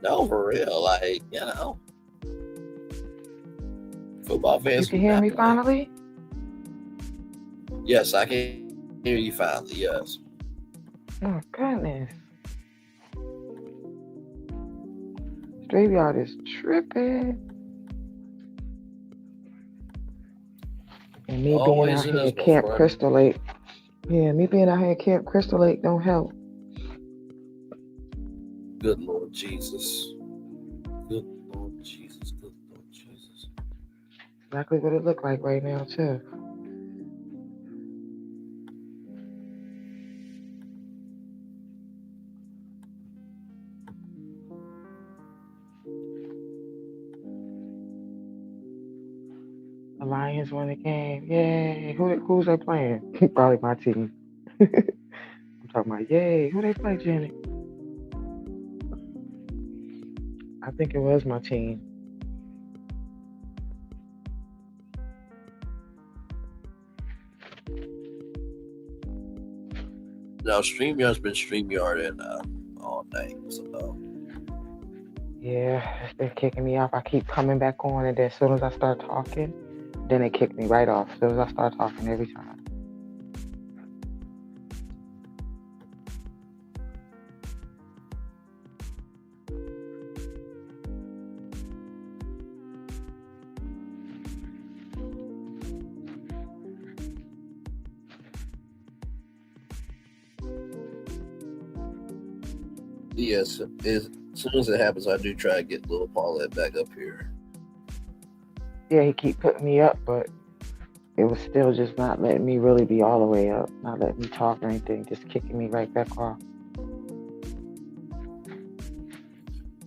No, for real. Like, you know, football fans. You can hear me finally? Yes, I can hear you finally. Yes. Oh, goodness. StreamYard is tripping. And me being out here at Camp Crystal Lake. Yeah, me being out here at Camp Crystal Lake don't help. Good Lord Jesus. Good Lord Jesus. Good Lord Jesus. Exactly what it looked like right now, too. The Lions won the game. Yay. Who's they playing? Probably my team. I'm talking about, yay. Who they play, Jenny? I think it was my team. Now, StreamYard's been StreamYarding all day. So, yeah, it's been kicking me off. I keep coming back on, and then as soon as I start talking, then it kicked me right off. As soon as I start talking every time. yes, as soon as it happens, I do try to get little Paulette back up here. Yeah, he keep putting me up, but it was still just not letting me really be all the way up, not letting me talk or anything, just kicking me right back off.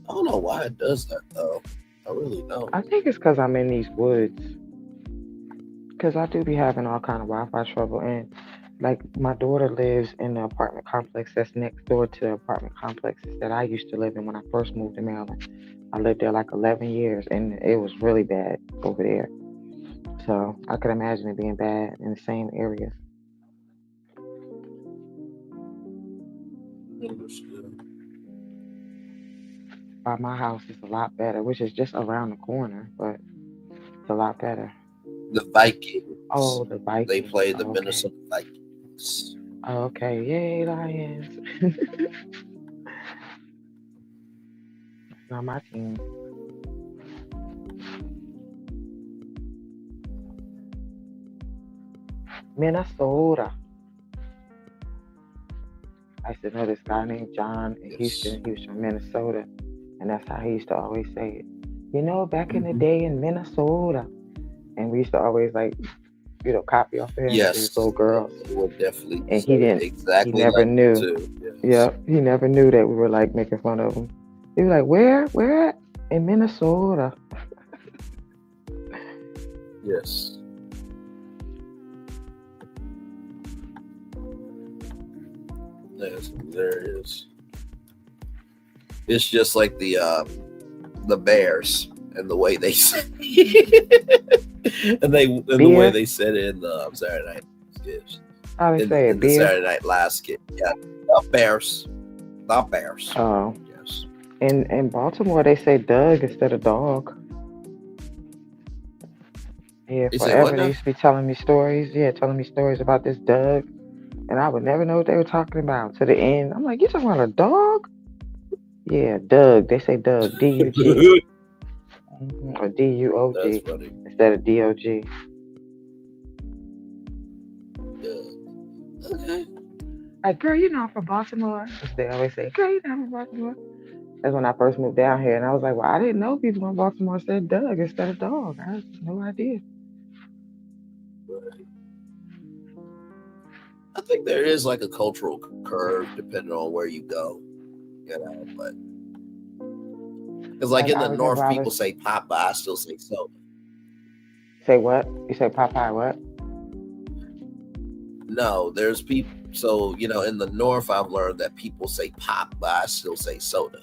I don't know why it does that, though. I really don't. I think it's because I'm in these woods. Because I do be having all kind of Wi-Fi trouble. And, like, my daughter lives in the apartment complex that's next door to the apartment complexes that I used to live in when I first moved to Maryland. I lived there like 11 years, and it was really bad over there. So I could imagine it being bad in the same areas. By my house, it's a lot better, which is just around the corner, but it's a lot better. The Vikings. Oh, the Vikings. They play the Minnesota Vikings. Oh, okay. Yay, Lions. It's not my team. Minnesota. I used to know this guy named John in Houston. He was from Minnesota. And that's how he used to always say it. You know, back in the day in Minnesota. And we used to always, like, you know, copy off of him. Yes. These little girls. He would definitely. And he didn't. Exactly. He never like knew. Too. Yes. Yep. He never knew that we were, like, making fun of him. He was like, where? Where at? In Minnesota. Yes. Yes, there it is. It's just like the Bears and the way they say the way they said it in the Saturday Night sketch. How they say it, the beer? Saturday Night Live skit. Yeah, the Bears. The Bears. Oh. Yes. In Baltimore, they say Doug instead of dog. Yeah, They say forever what they now? used to be telling me stories. Yeah, telling me stories about this Doug. And I would never know what they were talking about to the end. I'm like, you talking about a dog? Yeah, Doug. They say Doug. D-U-G. Or D-U-O-G instead of D-O-G. Okay. Like, girl, you know I'm from Baltimore. They always say, girl, you know I'm from Baltimore. That's when I first moved down here. And I was like, well, I didn't know people in Baltimore said Doug instead of dog. I had no idea. I think there is like a cultural curve depending on where you go, but because like in I the North, remember people say pop, but I still say soda. Say what? You say Popeye what? No, there's people. So, in the North, I've learned that people say pop, but I still say soda.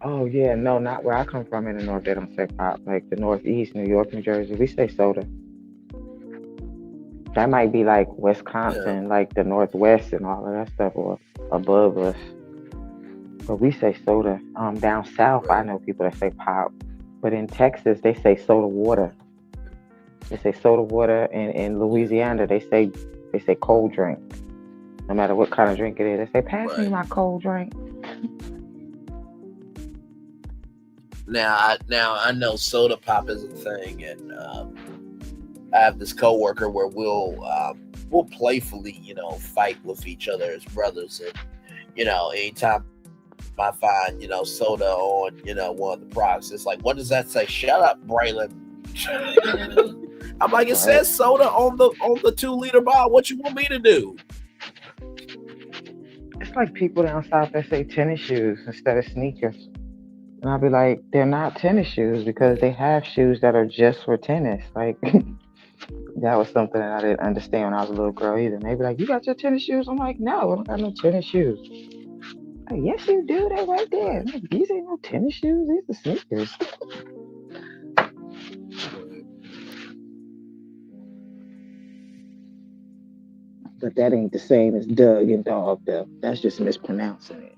Oh yeah, no, not where I come from in the North. They don't say pop. Like the Northeast, New York, New Jersey, we say soda. That might be like Wisconsin, like the Northwest and all of that stuff, or above us. But we say soda. Down south, I know people that say pop, but in Texas, they say soda water. They say soda water, and in Louisiana, they say cold drink. No matter what kind of drink it is, they say, "Pass me my cold drink." Now I know soda pop is a thing, and I have this coworker where we'll playfully, fight with each other as brothers, and anytime I find soda on one of the products, it's like, what does that say? Shut up, Braylon. I'm like, it says soda on the 2-liter bottle. What you want me to do? It's like people down south that say tennis shoes instead of sneakers. And I'll be like, they're not tennis shoes because they have shoes that are just for tennis. Like, that was something that I didn't understand when I was a little girl either. And they be like, you got your tennis shoes? I'm like, no, I don't got no tennis shoes. Like, yes, you do. They're right there. I'm like, these ain't no tennis shoes. These are sneakers. But that ain't the same as Doug and Dog, though. That's just mispronouncing it.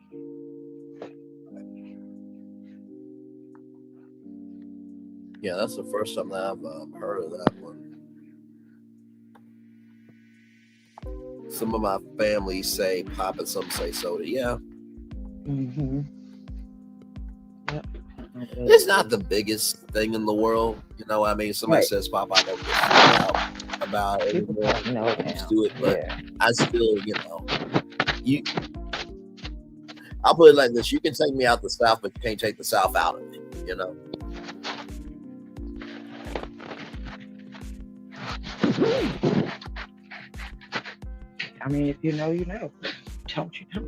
Yeah, that's the first time that I've heard of that one. Some of my family say pop and some say soda. Yeah. Mm-hmm. Yep. It's not the biggest thing in the world. I mean, somebody says pop, I don't get about it anymore. Just do it, but I still, I'll put it like this: you can take me out the South, but you can't take the South out of me. I mean, if you know, you know. Don't you know?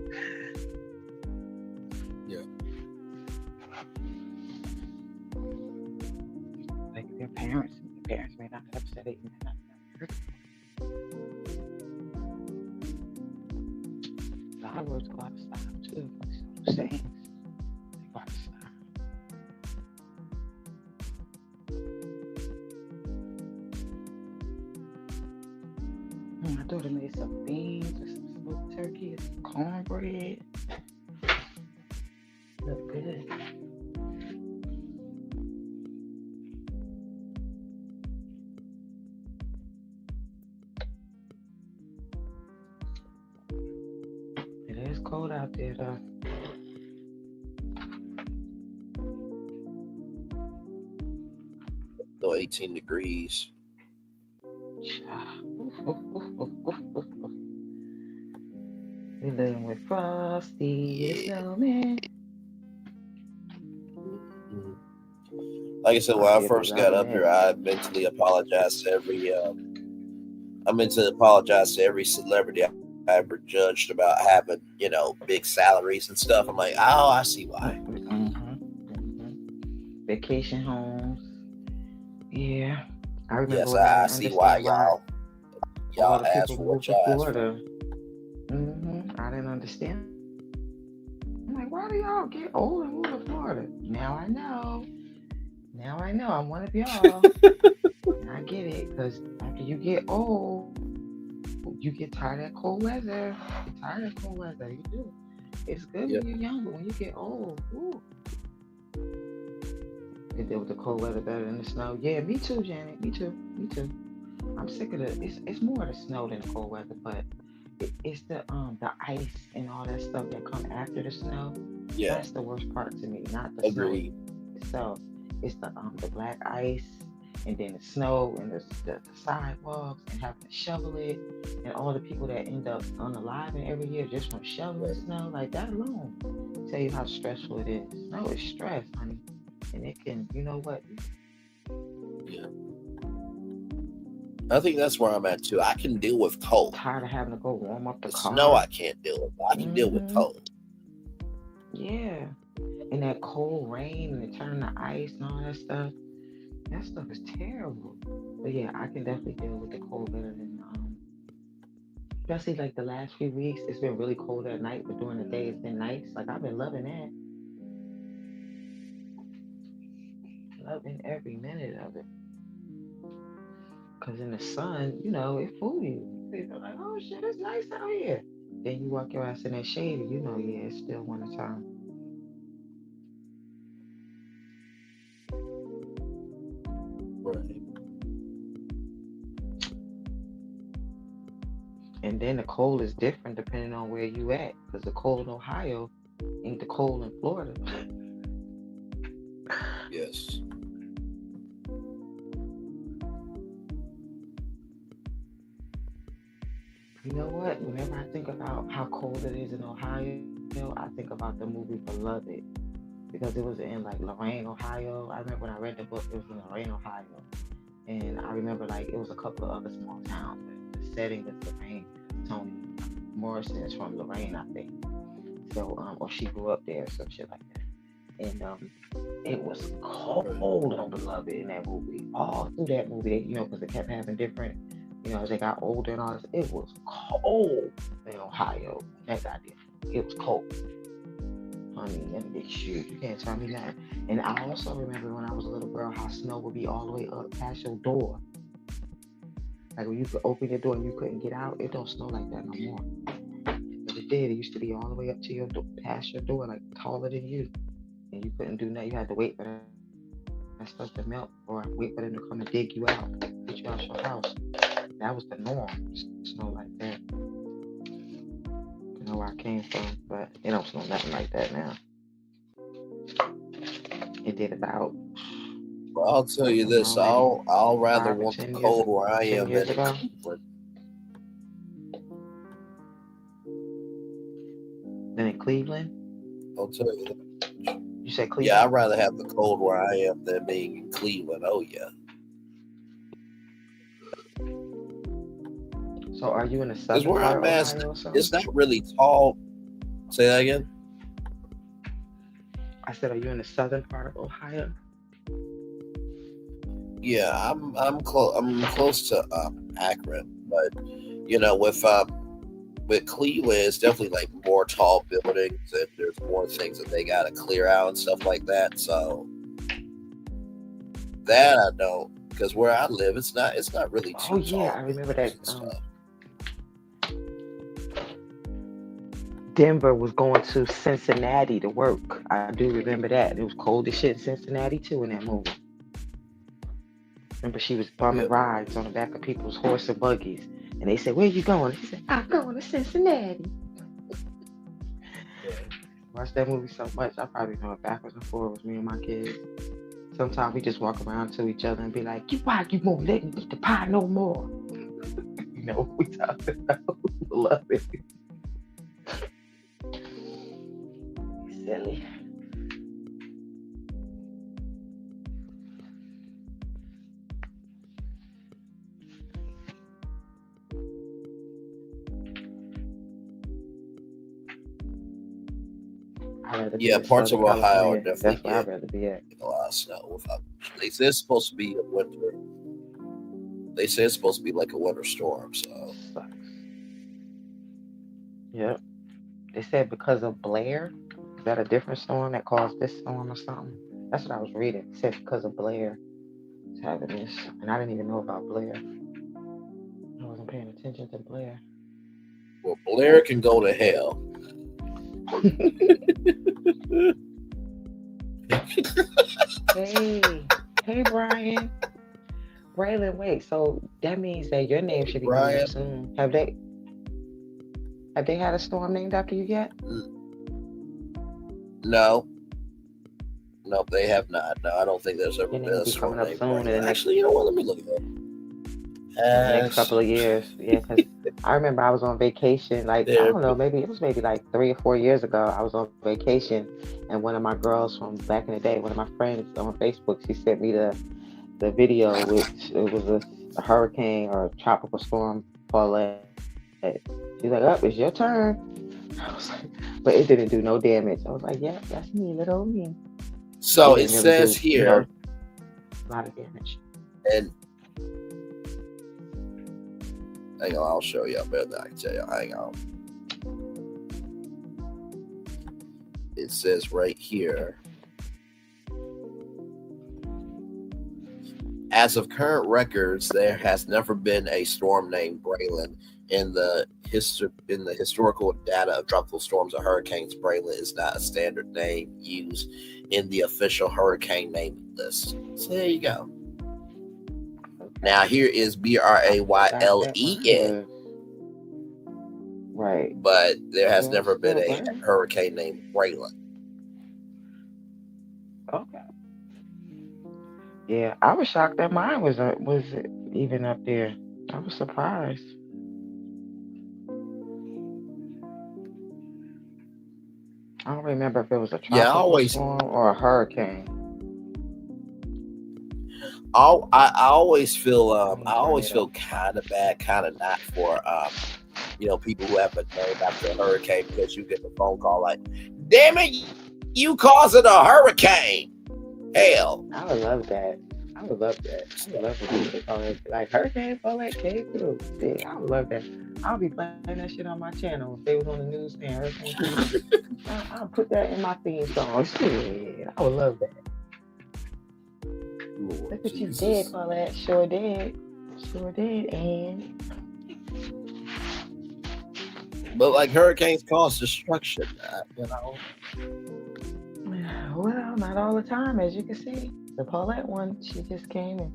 Yeah. Like your parents may not have said it, you may not have heard it. A lot of words go out of style too. Sayings. They go out of style. My daughter made some beans with some smoked turkey and some cornbread. Look good. It is cold out there, though. So 18 degrees. We're living with Frosty the Snowman. Like I said, when I first got up here, I mentally apologized to every celebrity I ever judged about having, big salaries and stuff. I'm like, oh, I see why. Vacation homes. Yeah. I remember. Yes, I see why y'all asked for what y'all asked for. I didn't understand. I'm like, why do y'all get old and move to Florida? Now I know. I'm one of y'all. I get it, because after you get old, you get tired of cold weather. You do. It's good when you're young, but when you get old, ooh. They deal with the cold weather better than the snow. Yeah, me too, Janet. Me too. I'm sick of it's more of the snow than the cold weather, but it's the ice and all that stuff that come after the snow. Yeah. That's the worst part to me, not the snow itself. It's the black ice, and then the snow and the sidewalks, and having to shovel it, and all the people that end up unaliving every year just from shoveling snow. Like, that alone tell you how stressful it is. Snow is stress, honey. And it can, you know what? Yeah. I think that's where I'm at too. I can deal with cold. Tired of having to go warm up the car. Snow I can't deal with. I can deal with cold. Yeah. And that cold rain and it turning to ice and all that stuff. That stuff is terrible. But yeah, I can definitely deal with the cold better than especially like the last few weeks. It's been really cold at night, but during the day it's been nice. Like I've been loving that. Loving every minute of it. Cause in the sun, you know, it fool you. You're like, oh shit, it's nice out here. Then you walk your ass in that shade and you know, yeah, it's still winter time. Right. And then the cold is different depending on where you at. Because the cold in Ohio ain't the cold in Florida. Yes. You know what? Whenever I think about how cold it is in Ohio, I think about the movie Beloved. Because it was in like Lorain, Ohio. I remember when I read the book, it was in Lorain, Ohio. And I remember like it was a couple of other small towns. But the setting was Lorain. Toni Morrison is from Lorain, I think. So, or she grew up there, some shit like that. And it was cold on Beloved in that movie. All through that movie, you know, because it kept having different, you know, as they got older and all this, it was cold in Ohio. That got different. It was cold. Honey, and big shoes. You can't tell me that. And I also remember when I was a little girl how snow would be all the way up past your door. Like when you could open your door and you couldn't get out, it don't snow like that no more. But it did. It used to be all the way up to your door, past your door, like taller than you. And you couldn't do nothing. You had to wait for that stuff to melt or wait for them to come and dig you out, get you out your house. That was the norm. Snow like that. You know where I came from, but it don't snow nothing like that now. It did about. Well, I'll tell you this. I'll rather want the cold where I am than in Cleveland. Than in Cleveland? I'll tell you that. You said Cleveland? Yeah, I'd rather have the cold where I am than being in Cleveland. Oh yeah. So are you in the southern where part I'm of at, Ohio or something? it's not really tall. Say that again. I said, are you in the southern part of Ohio? Yeah, I'm close to Akron, but you know, with Cleveland, it's definitely like more tall buildings and there's more things that they gotta clear out and stuff like that. So that I don't, because where I live, it's not really too tall. Oh yeah, I remember that. Denver was going to Cincinnati to work. I do remember that. It was cold as shit in Cincinnati too in that movie. Remember she was bumming rides on the back of people's horse and buggies. And they said, where you going? He said, I'm going to Cincinnati. Watched that movie so much, I probably know it backwards and forwards, me and my kids. Sometimes we just walk around to each other and be like, why you won't let me eat the pie no more? You know what we talking about. Love it. Silly. Yeah, parts of Ohio are That's definitely where I'd rather be at. a lot of snow. They say it's supposed to be a winter. They say it's supposed to be like a winter storm. So sucks. Yep. They said because of Blair, is that a different storm that caused this storm or something? That's what I was reading. It said because of Blair, it's having this, and I didn't even know about Blair. I wasn't paying attention to Blair. well, Blair can go to hell. Hey, Brian. Braylon, wait. So that means that your name should be coming up soon. Have they had a storm named after you yet? No, they have not. No, I don't think there's ever been a storm named Brian. Actually, you know what? Let me look at that. The next couple of years, yeah. Because I remember I was on vacation. Like I don't know, maybe it was like 3 or 4 years ago. I was on vacation, and one of my girls from back in the day, one of my friends on Facebook, she sent me the video, which it was a a hurricane or a tropical storm, Paulette. She's like, "Up, it's your turn." I was like, but it didn't do no damage. I was like, "Yeah, that's me, little me." So it didn't really says do, here, a lot of damage. and hang on, I'll show you. Better than I can tell you. Hang on. It says right here, as of current records, there has never been a storm named Braylon. In the historical data of tropical storms or hurricanes, Braylon is not a standard name used in the official hurricane naming list. So there you go. Now here is Braylen. Right. But there has Well, never been still a Braylon. hurricane named Braylon. Okay. Yeah, I was shocked that mine was even up there. I was surprised. I don't remember if it was a tropical storm or a hurricane. I always feel kind of bad, kind of not for people who have a name after a hurricane, because you get the phone call like, "Damn it, you causing a hurricane!" Hell, I would love that. I would love for people to call it like Hurricane Paulette came through. Yeah, I would love that. I'll be playing that shit on my channel. If they was on the news saying Hurricane, I'll put that in my theme song. Shit, I would love that. Lord Look what Jesus. you did, Paulette. Sure did. And But like hurricanes cause destruction, well, not all the time, as you can see. The Paulette one, she just came and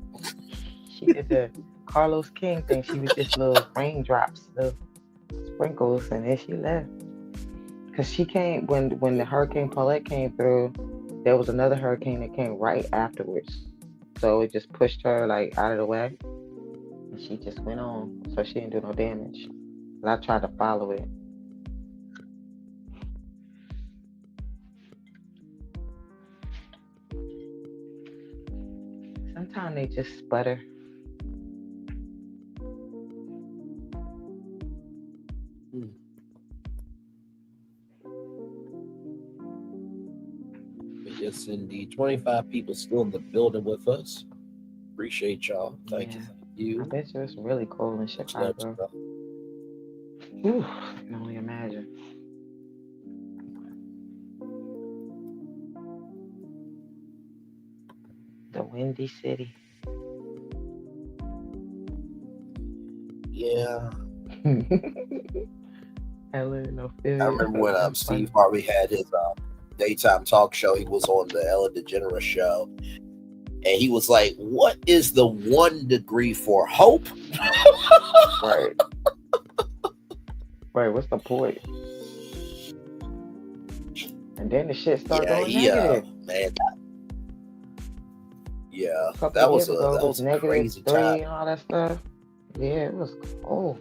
she did the Carlos King thing. She was just little raindrops, little sprinkles, and then she left. Cause she came when the Hurricane Paulette came through. There was another hurricane that came right afterwards, so it just pushed her like out of the way, and she just went on. So she didn't do no damage. But I tried to follow it. Sometimes they just sputter. Yes, indeed. 25 people still in the building with us. Appreciate y'all. Thank you. I bet you it's really cold in Chicago. Ooh, I can only imagine. The Windy City. Yeah. I remember when Steve Harvey had his daytime talk show. He was on the Ellen DeGeneres show, and he was like, "What is the 1 degree for hope?" Right. Right. What's the point? And then the shit started going negative. Man. Yeah, that was a negative crazy 3 time. and all that stuff. Yeah, it was cold.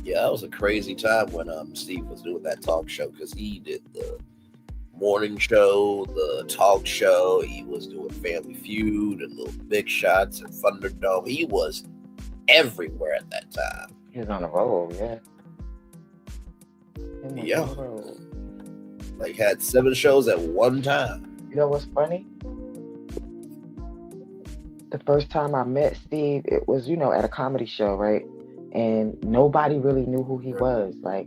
Yeah, that was a crazy time when Steve was doing that talk show, because he did the morning show, the talk show. He was doing Family Feud and Little Big Shots and Thunderdome. He was everywhere at that time. He was on the road, yeah. Yeah. Like had 7 shows at one time. You know what's funny? The first time I met Steve, it was, at a comedy show, right? And nobody really knew who he was. Like,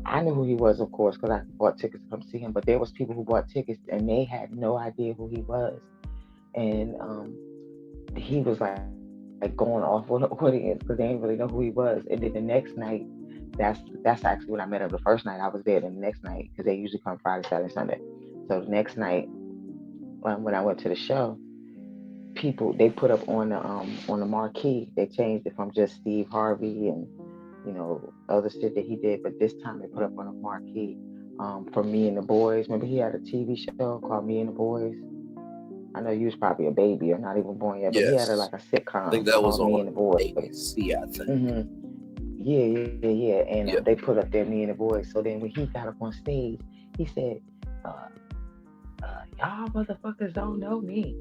I knew who he was, of course, because I bought tickets to come see him. But there was people who bought tickets and they had no idea who he was. And he was like going off on the audience because they didn't really know who he was. And then the next night, that's actually when I met him. The first night I was there. Then the next night, because they usually come Friday, Saturday, Sunday. So the next night, when I went to the show, people, they put up on the marquee, they changed it from just Steve Harvey and other shit that he did, but this time they put up on a marquee for Me and the Boys. Remember he had a TV show called Me and the Boys? I know you was probably a baby or not even born yet, but he had a sitcom. I think that was called Me and the Boys. ABC, I think. Mm-hmm. Yeah. And they put up there Me and the Boys. So then when he got up on stage, he said, y'all motherfuckers don't know me.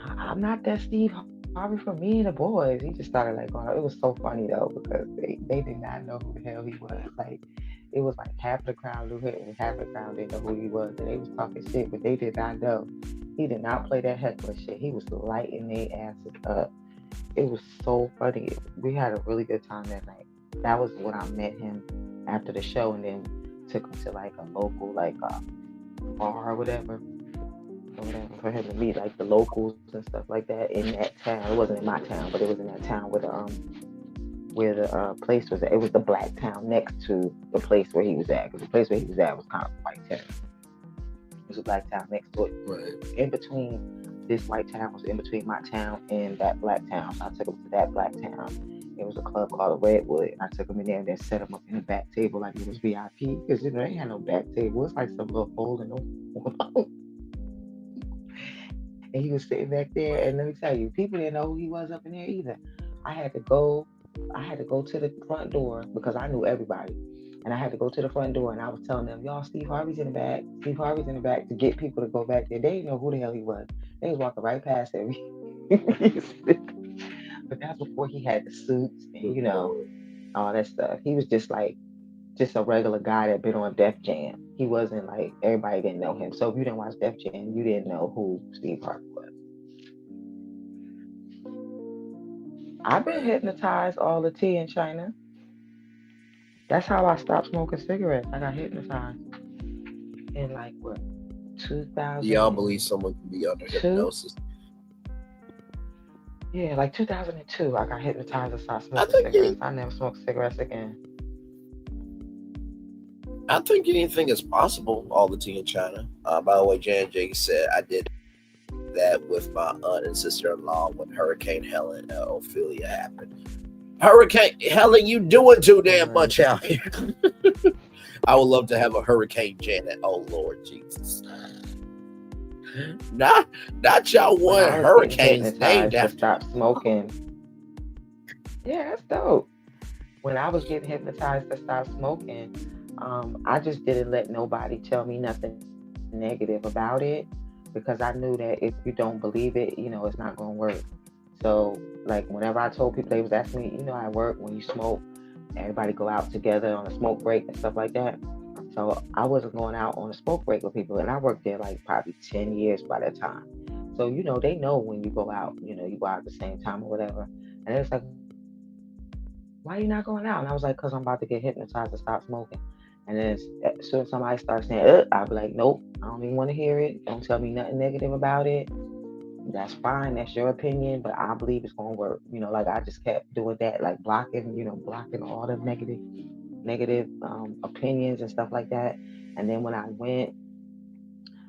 I'm not that Steve Harvey for me and the boys. He just started like going. It was so funny though because they did not know who the hell he was. Like it was like half the crowd knew him and half the crowd didn't know who he was. And they was talking shit, but they did not know. He did not play that heckler shit. He was lighting their asses up. It was so funny. We had a really good time that night. That was when I met him after the show, and then took him to like a local like bar or whatever for him to meet like the locals and stuff like that in that town. It wasn't in my town, but it was in that town where the place was at. It was the black town next to the place where he was at, because the place where he was at was kind of white town. It was a black town next to it. Right. In between, this white town was in between my town and that black town. So I took him to that black town. It was a club called Redwood. I took him in there and then set him up in the back table like it was VIP, because you know they had no back table. It's like some little folding. And he was sitting back there, and let me tell you, people didn't know who he was up in there either. I had to go to the front door because I knew everybody. And I had to go to the front door, and I was telling them, y'all, Steve Harvey's in the back. Steve Harvey's in the back, to get people to go back there. They didn't know who the hell he was. They was walking right past him. But that's before he had the suits and, you know, all that stuff. He was just a regular guy that been on Def Jam. He wasn't like, everybody didn't know him. So if you didn't watch Def Jam, you didn't know who Steve Harvey was. I've been hypnotized all the tea in China. That's how I stopped smoking cigarettes. I got hypnotized in like what, 2000? Y'all believe someone can be under hypnosis? Yeah, like 2002. I got hypnotized and stopped smoking cigarettes. I never smoked cigarettes again. I think anything is possible. All the tea in China. By the way, Jan J said I did that with my aunt and sister-in-law when Hurricane Helen and Ophelia happened. Hurricane Helen, you doing too damn much out here. I would love to have a Hurricane Janet. Oh Lord Jesus. Not y'all want hurricanes named after. Stop smoking. Yeah, that's dope. When I was getting hypnotized to stop smoking, I just didn't let nobody tell me nothing negative about it, because I knew that if you don't believe it, you know, it's not going to work. So, like, whenever I told people, they was asking me, you know, at work, when you smoke, everybody go out together on a smoke break and stuff like that. So I wasn't going out on a smoke break with people, and I worked there like probably 10 years by that time. So, you know, they know when you go out, you know, you go out at the same time or whatever. And it's like, why are you not going out? And I was like, because I'm about to get hypnotized to stop smoking. And then as soon as somebody starts saying, I'll be like, nope, I don't even want to hear it. Don't tell me nothing negative about it. That's fine. That's your opinion, but I believe it's going to work. You know, like I just kept doing that, like blocking all the negative opinions and stuff like that. And then when I went,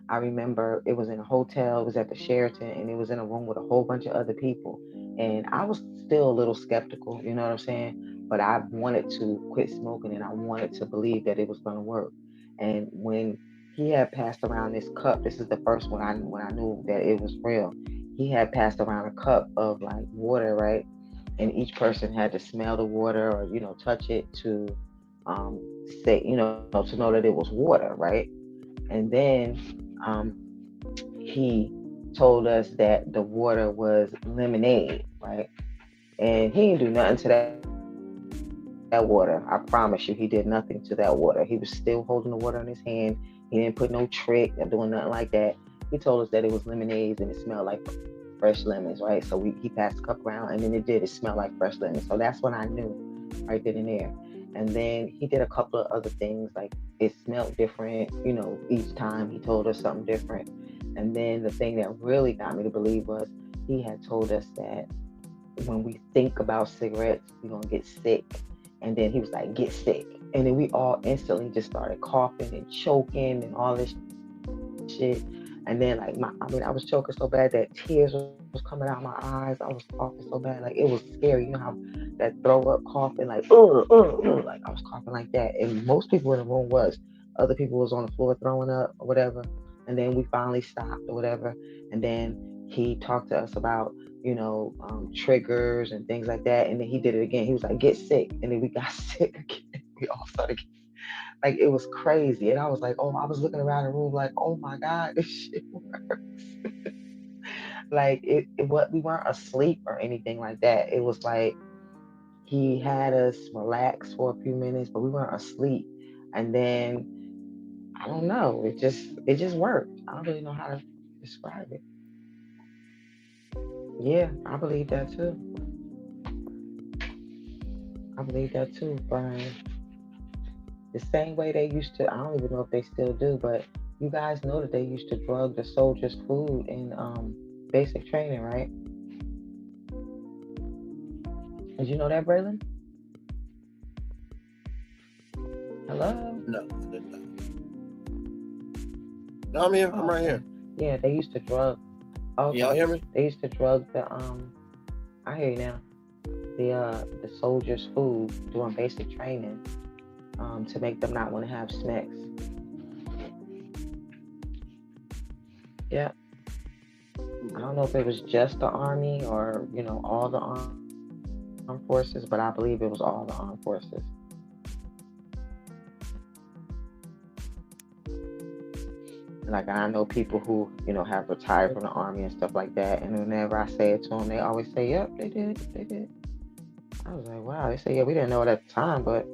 I remember it was in a hotel. It was at the Sheraton, and it was in a room with a whole bunch of other people. And I was still a little skeptical, you know what I'm saying? But I wanted to quit smoking, and I wanted to believe that it was going to work. And when he had passed around this cup, this is the first one when I knew that it was real. He had passed around a cup of like water, right? And each person had to smell the water or, you know, touch it to say, you know, to know that it was water, right? And then he told us that the water was lemonade, right? And he didn't do nothing to that water. I promise you, he did nothing to that water. He was still holding the water in his hand. He didn't put no trick or doing nothing like that. He told us that it was lemonade and it smelled like fresh lemons, right? So he passed the cup around, and then it smell like fresh lemons. So that's when I knew, right then and there. And then he did a couple of other things, like it smelled different, you know, each time he told us something different. And then the thing that really got me to believe was he had told us that when we think about cigarettes, we're going to get sick. And then he was like, get sick. And then we all instantly just started coughing and choking and all this shit. And then like, I was choking so bad that tears was coming out of my eyes. I was coughing so bad. Like, it was scary. You know how that throw up coughing, like, like I was coughing like that. And most people in the room was. Other people was on the floor throwing up or whatever. And then we finally stopped or whatever. And then he talked to us about, you know, triggers and things like that. And then he did it again. He was like, get sick. And then we got sick again. We all started getting, like, it was crazy. And I was like, I was looking around the room like, oh my God, this shit works. like what we weren't asleep or anything like that. It was like he had us relax for a few minutes, but we weren't asleep. And then I don't know, it just worked. I don't really know how to describe it. Yeah, I believe that too. I believe that too, Brian. The same way they used to, I don't even know if they still do, but you guys know that they used to drug the soldiers' food in basic training, right? Did you know that, Braylon? Hello? No, no, I'm here. I'm right here. Yeah, they used to drug. Okay. Y'all hear me? They used to drug the I hear you now. The soldiers' food during basic training to make them not want to have snacks. Yeah. I don't know if it was just the army or all the armed forces, but I believe it was all the armed forces. Like, I know people who have retired from the army and stuff like that, and whenever I say it to them, they always say, "Yep, they did." I was like, "Wow." They say, "Yeah, we didn't know it at the time, but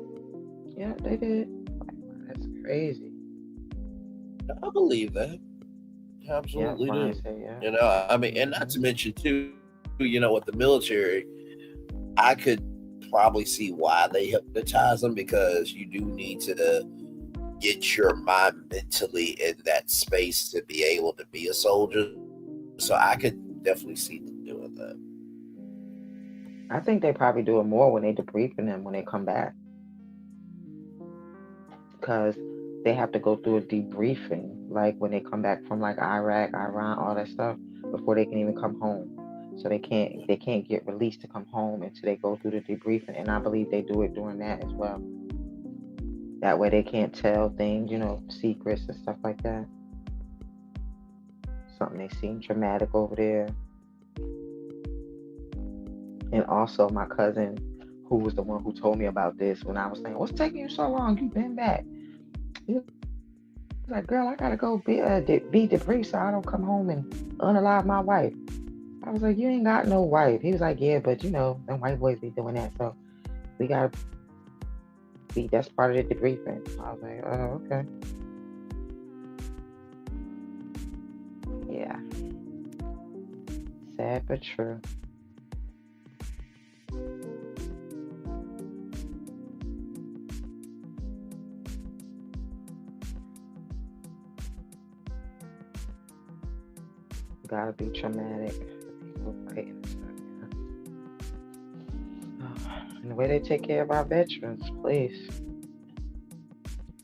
yeah, they did." Like, wow, that's crazy. I believe that. Absolutely do. I mean, and not to mention too, with the military, I could probably see why they hypnotize them, because you do need to get your mind mentally in that space to be able to be a soldier. So I could definitely see them doing that. I think they probably do it more when they debriefing them when they come back, because they have to go through a debriefing, like when they come back from like Iraq, Iran, all that stuff, before they can even come home. So they can't get released to come home until they go through the debriefing, and I believe they do it during that as well. That way they can't tell things, secrets and stuff like that. Something they seem traumatic over there. And also my cousin, who was the one who told me about this, when I was saying, "What's taking you so long? You've been back." He was like, "Girl, I gotta go be debriefed so I don't come home and unalive my wife." I was like, "You ain't got no wife." He was like, "Yeah, but them white boys be doing that, so we gotta be, that's part of the debriefing." I was like, "Oh, okay." Yeah. Sad but true. Gotta be traumatic for people fighting and stuff. And the way they take care of our veterans, please.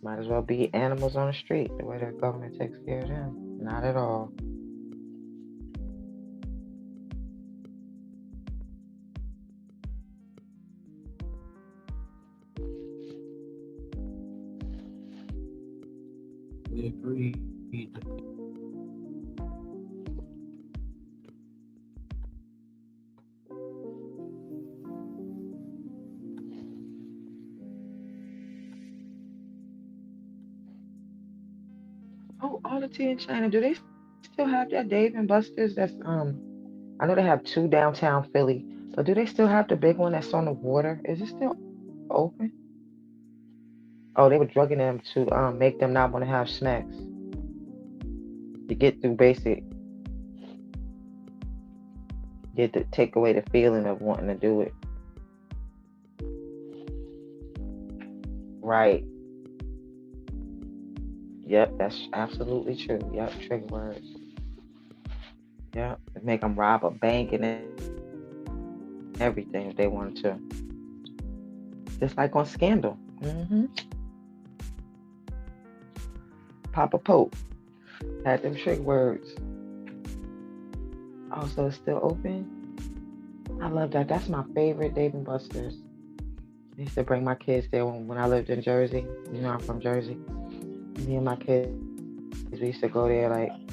Might as well be animals on the street, the way the government takes care of them. Not at all. We agreed. Oh, all the tea in China. Do they still have that Dave and Buster's? That's I know they have two downtown Philly, but do they still have the big one that's on the water? Is it still open? Oh, they were drugging them to make them not want to have snacks to get through basic. Get to take away the feeling of wanting to do it. Right. Yep, that's absolutely true. Yep, trigger words. Yep, make them rob a bank and everything if they wanted to. Just like on Scandal. Papa Pope had them trigger words. Oh, so it's still open? I love that. That's my favorite Dave and Buster's. I used to bring my kids there when I lived in Jersey. I'm from Jersey. Me and my kids, we used to go there, and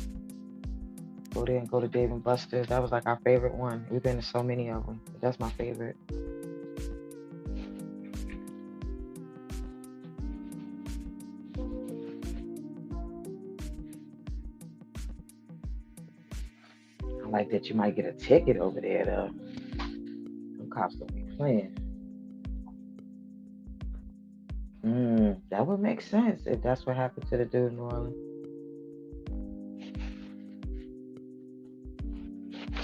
go to Dave and Buster's. That was like our favorite one. We've been to so many of them, but that's my favorite. I like that you might get a ticket over there though. Them cops don't be playing. That would make sense if that's what happened to the dude in New Orleans.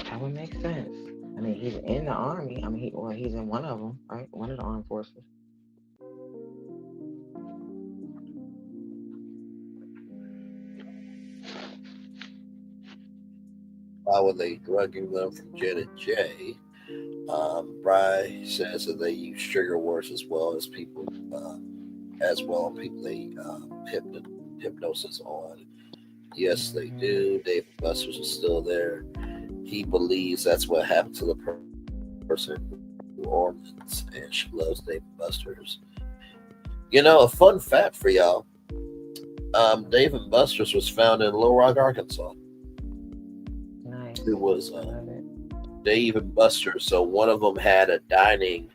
That would make sense. I mean, he's in the army. I mean, he's in one of them, right? One of the armed forces. Why would they drugging them from Janet J? Bry says that they use trigger words as well as people, people they hypnosis on. Yes, they do. Dave Buster's is still there. He believes that's what happened to the person in New Orleans, and she loves Dave Buster's. You know, a fun fact for y'all: Dave and Buster's was founded in Little Rock, Arkansas. Nice. It was Dave and Buster's. So one of them had a dining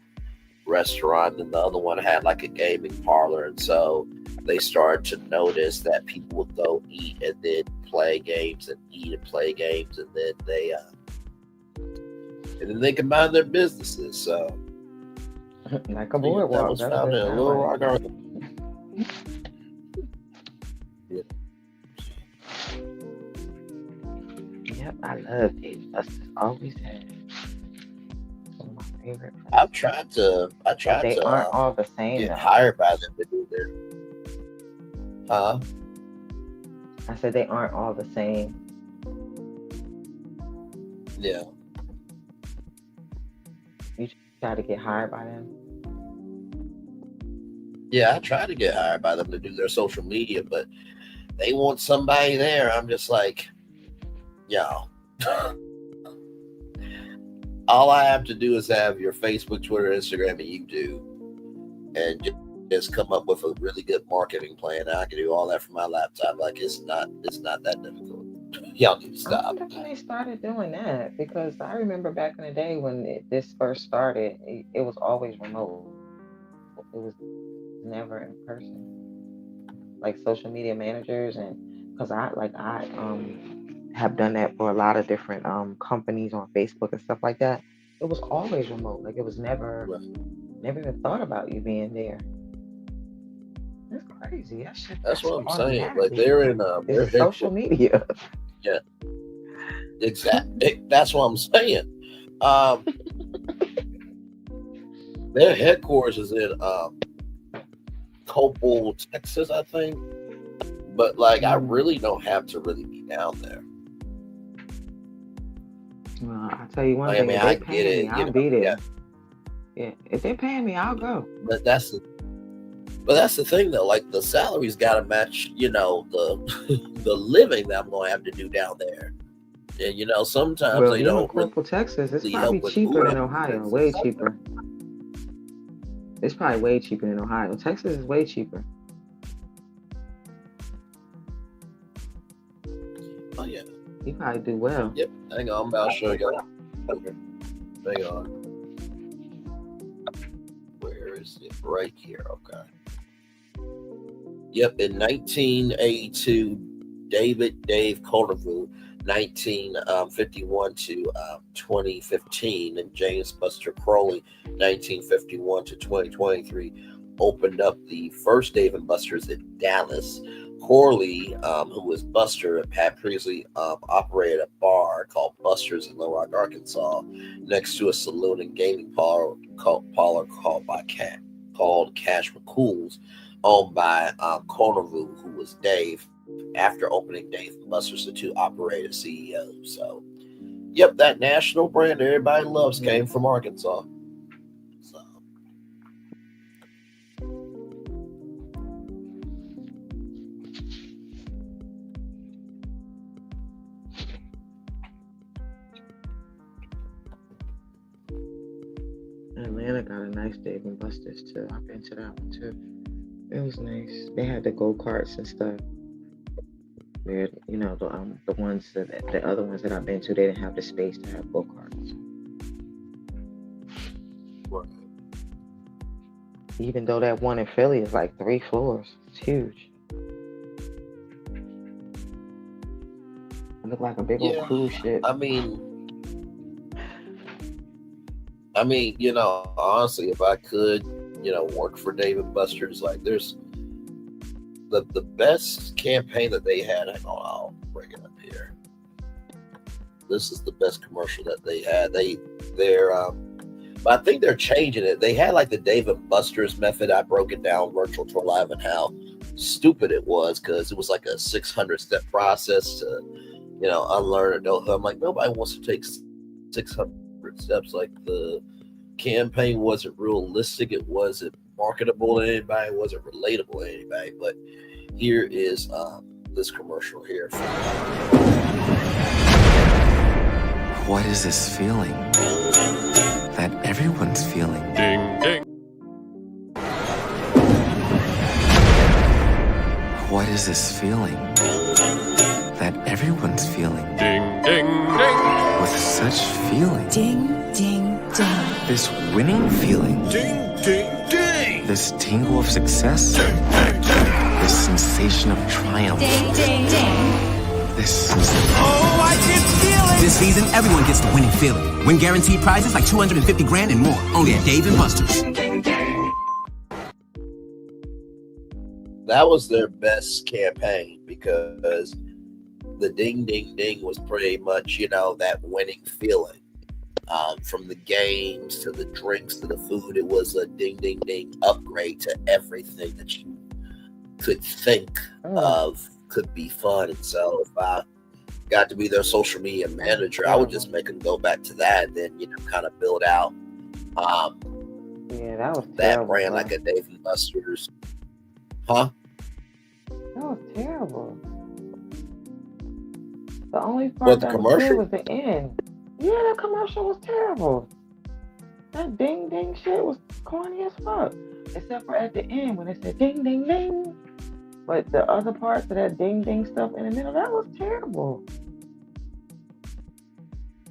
restaurant, and the other one had like a gaming parlor. And so they started to notice that people would go eat and then play games, and eat and play games, and then they combined their businesses. So like a boardwalk. That was founded in Little Rock, Arkansas. Yeah. Yep, I love Dave Buster's. Always have. One of my favorite places. I tried They to aren't all the same get though. hired by them to do their. I said they aren't all the same. Yeah. You try to get hired by them. Yeah, I tried to get hired by them to do their social media, but they want somebody there. I'm just like, yo. All I have to do is have your Facebook, Twitter, Instagram, and YouTube, and just come up with a really good marketing plan. I can do all that from my laptop. Like it's not that difficult. Y'all need to stop. I wonder when they started doing that, because I remember back in the day when this first started, it was always remote. It was never in person. Like social media managers, and because I have done that for a lot of different companies on Facebook and stuff like that. It was always remote. Like it was never even thought about you being there. That's crazy. That's what I'm saying. Like they're in their social media. Yeah. Exactly. That's what I'm saying. Their headquarters is in Copel, Texas, I think. But like I really don't have to really be down there. Well, I'll tell you one thing. If they pay me, I'll be there. Yeah, if they're paying me, I'll go. But that's the thing though. Like the salary's got to match, the living that I'm going to have to do down there. And sometimes they don't. Copel, Texas, it's probably cheaper than Ohio. Way cheaper. It's probably way cheaper than Ohio. Texas is way cheaper. Oh yeah. You probably do well. Yep. Hang on, I'm about to show you. Hang on. Where is it? Right here. Okay. Yep. In 1982, Dave Courtneyville, 1951 to 2015, and James Buster Crowley, 1951 to 2023, opened up the first Dave and Buster's in Dallas. Corley, who was Buster, had previously operated a bar called Buster's in Little Rock, Arkansas, next to a saloon and gaming parlor called Cash McCool's, owned by Courtneyville, who was Dave. After opening Dave and Buster's, the two operated CEOs. So, yep, that national brand everybody loves came from Arkansas. Atlanta got a nice Dave and Buster's too. I've been to that one too. It was nice. They had the go-karts and stuff. Where the ones the other ones that I've been to, they didn't have the space to have go-karts. Even though that one in Philly is like 3 floors, it's huge. It looked like a big old cruise ship. I mean, I mean, honestly, if I could, work for Dave and Buster's, like there's the best campaign that they had. Hang on, I'll bring it up here. This is the best commercial that they had. But I think they're changing it. They had like the Dave and Buster's method. I broke it down virtual tour live and how stupid it was because it was like a 600-step process to, unlearn adulthood. I'm like, nobody wants to take 600 steps. Like the campaign wasn't realistic. It wasn't marketable to anybody. It wasn't relatable to anybody. But here is this commercial here. What is this feeling that everyone's feeling? Ding, ding. What is this feeling that everyone's feeling? Ding, ding, ding. With such feeling. Ding, ding, ding. This winning feeling. Ding, ding, ding. This tingle of success. This sensation of triumph. Ding, ding, ding. This Oh, I can feel it! This season, everyone gets the winning feeling. Win guaranteed prizes like $250,000 and more. Only at Dave & Buster's. That was their best campaign because the ding, ding, ding was pretty much, that winning feeling. From the games to the drinks to the food, it was a ding, ding, ding upgrade to everything that you could think of could be fun. And so if I got to be their social media manager, I would just make them go back to that and then, kind of build out that was that terrible, brand bro. like a Dave and Buster's. Huh? That was terrible. The only What, part the that was good commercial? was the end. Yeah, that commercial was terrible. That ding ding shit was corny as fuck. Except for at the end when it said ding ding ding. But the other parts of that ding ding stuff in the middle, that was terrible.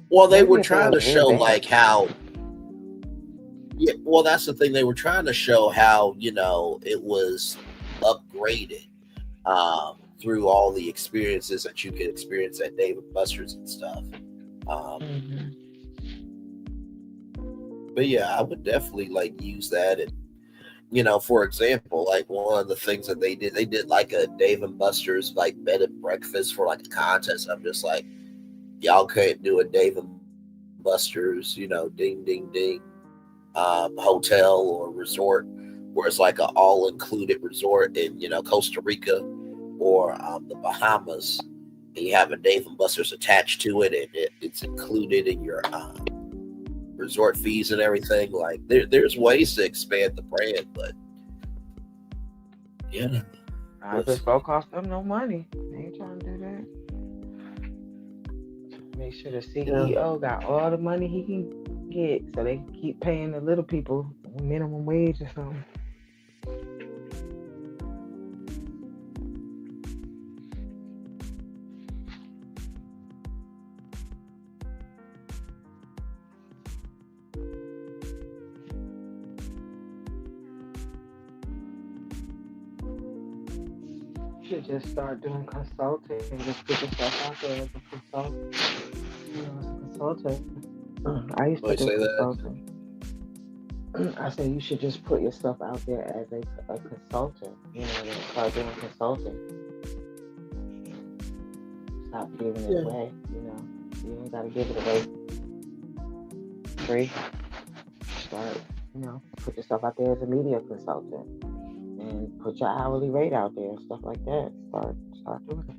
Well, they Maybe were if trying to was show real bad. like how. Yeah, well, that's the thing. They were trying to show how it was upgraded through all the experiences that you could experience at Dave and Buster's and stuff. But yeah, I would definitely like use that. And for example, like one of the things that they did like a Dave and Buster's like bed and breakfast for like a contest. I'm just like, y'all can't do a Dave and Buster's, ding ding ding hotel or resort where it's like an all-included resort in Costa Rica or the Bahamas, and you have a Dave and Buster's attached to it, and it's included in your resort fees and everything. Like there's ways to expand the brand, but I just go cost them no money. They ain't trying to do that. Make sure the CEO got all the money he can get so they can keep paying the little people minimum wage or something. Should just start doing consulting and just put yourself out there as a consultant. As a consultant. I used to Why do say that? consulting. I said you should just put yourself out there as a consultant. And start doing consulting. Stop giving it away. You ain't gotta give it away free. Start, put yourself out there as a media consultant. And put your hourly rate out there, stuff like that. Start doing it.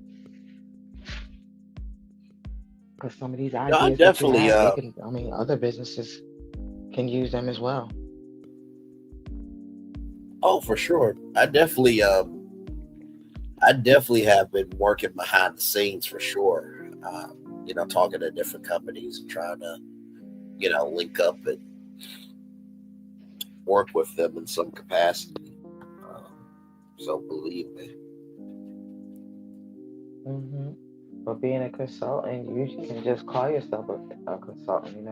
Because some of these ideas I definitely, that you have, other businesses can use them as well. Oh, for sure. I definitely have been working behind the scenes for sure. Talking to different companies and trying to, link up and work with them in some capacity. So believe me. But being a consultant, you can just call yourself a consultant,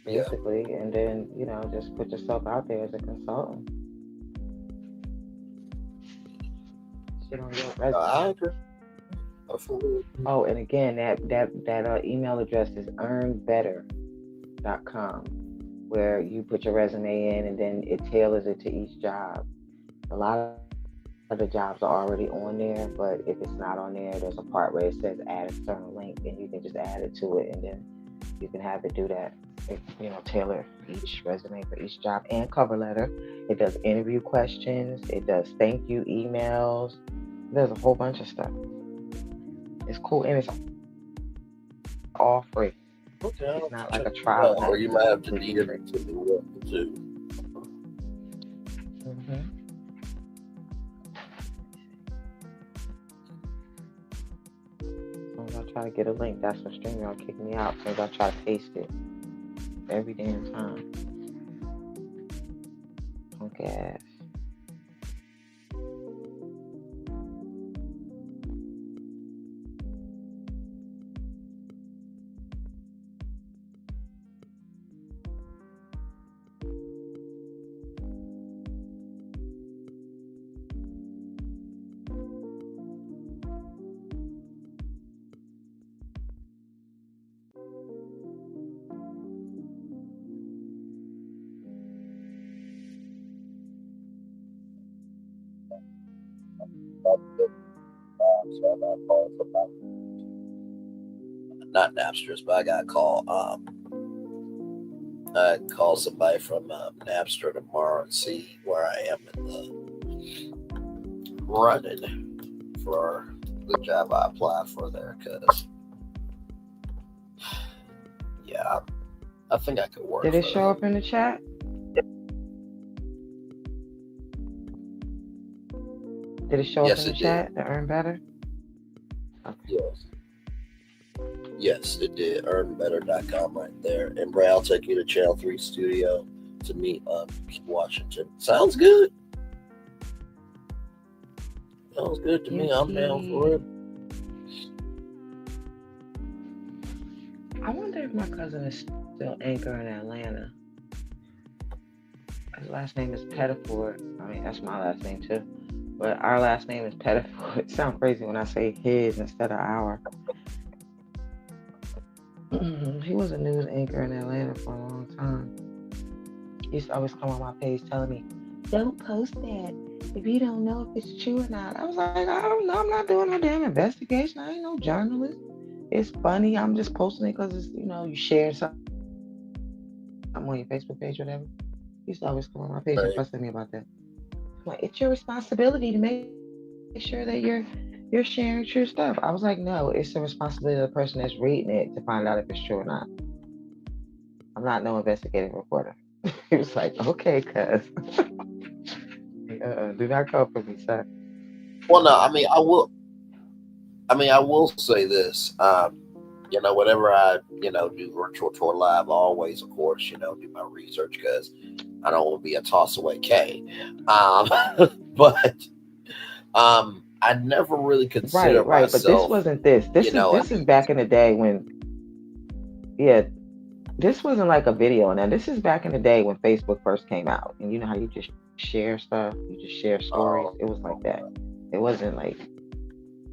basically, and then just put yourself out there as a consultant. Shit on your resume. I agree. Oh, and again, that email address is earn better where you put your resume in and then it tailors it to each job. A lot of the jobs are already on there, but if it's not on there, there's a part where it says add external link, and you can just add it to it, and then you can have it do that. It, tailor each resume for each job and cover letter. It does interview questions. It does thank you emails. It does a whole bunch of stuff. It's cool, and it's all free. Okay, it's not like a trial. Or you might have to DM it to me too. Mm-hmm. As soon as I try to get a link, that's when StreamYard kicked me out. As soon as I try to paste it every damn time. Punk ass. So I got called from not Napsters, but I got called. I call somebody from Napster tomorrow and see where I am in the running for the job I applied for there. Because yeah, I think I could work. Did it show up in the chat? Did it show up in the chat to earn better? Okay. Yes, it did. Earnbetter.com right there. And Bray, I'll take you to Channel 3 Studio to meet Washington. Sounds good. Sounds good to me. I'm down for it. I wonder if my cousin is still anchoring in Atlanta. His last name is Pettiford. I mean, that's my last name too. But our last name is Pettiford. It sounds crazy when I say his instead of our. He was a news anchor in Atlanta for a long time. He used to always come on my page telling me, don't post that if you don't know if it's true or not. I was like, I don't know. I'm not doing no damn investigation. I ain't no journalist. It's funny. I'm just posting it because it's, you share something on your Facebook page or whatever. He used to always come on my page and fuss at me about that. I'm like, it's your responsibility to make sure that you're sharing true stuff. I was like, no, it's the responsibility of the person that's reading it to find out if it's true or not. I'm not no investigative reporter. He was like, okay, cuz. Do not come for me, sir. Well, no, I will say this. Whenever I, do virtual tour live, I always, of course, do my research because I don't want to be a toss away K. But I never really considered right. myself. But this wasn't this. This is back in the day when, this wasn't like a video. Now this is back in the day when Facebook first came out, and you know how you just share stuff, you just share stories. It was like that. It wasn't like,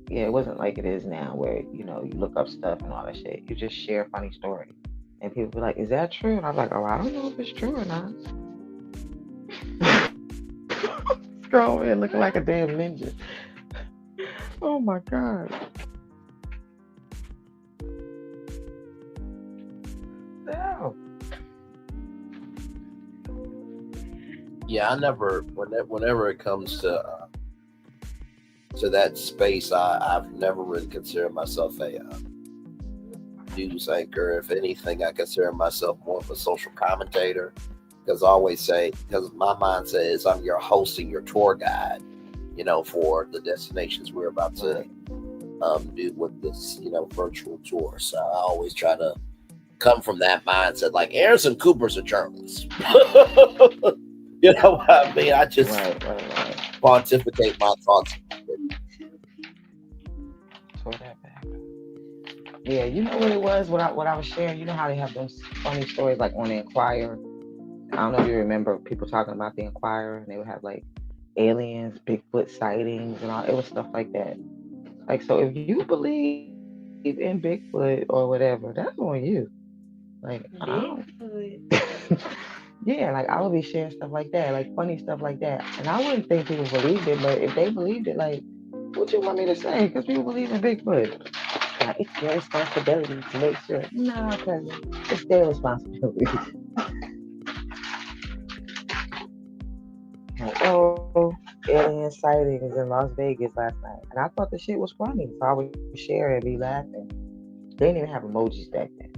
it wasn't like it is now, where you look up stuff and all that shit. You just share funny stories, and people be like, "Is that true?" And I'm like, "Oh, I don't know if it's true or not." Scroll in looking like a damn ninja. Oh my god. No. Yeah, I never. Whenever it comes to that space, I've never really considered myself a news anchor. If anything, I consider myself more of a social commentator. Because I always say, because my mindset is I'm your host and your tour guide, for the destinations we're about to do with this, virtual tour. So I always try to come from that mindset. Like Anderson Cooper's a journalist. You know what I mean? I just pontificate my thoughts. Yeah, you know what it was? What I was sharing. You know how they have those funny stories like on the Enquirer. I don't know if you remember people talking about the Enquirer, and they would have like aliens, Bigfoot sightings, and all. It was stuff like that. Like, so if you believe in Bigfoot or whatever, that's on you. Like, I don't. Yeah, like I would be sharing stuff like that, like funny stuff like that. And I wouldn't think people believed it, but if they believed it, like, what you want me to say? Because people believe in Bigfoot. It's their responsibility to make sure. No, cousin, it's their responsibility. Like, oh, alien sightings in Las Vegas last night. And I thought the shit was funny, so I would share it and be laughing. They didn't even have emojis back then.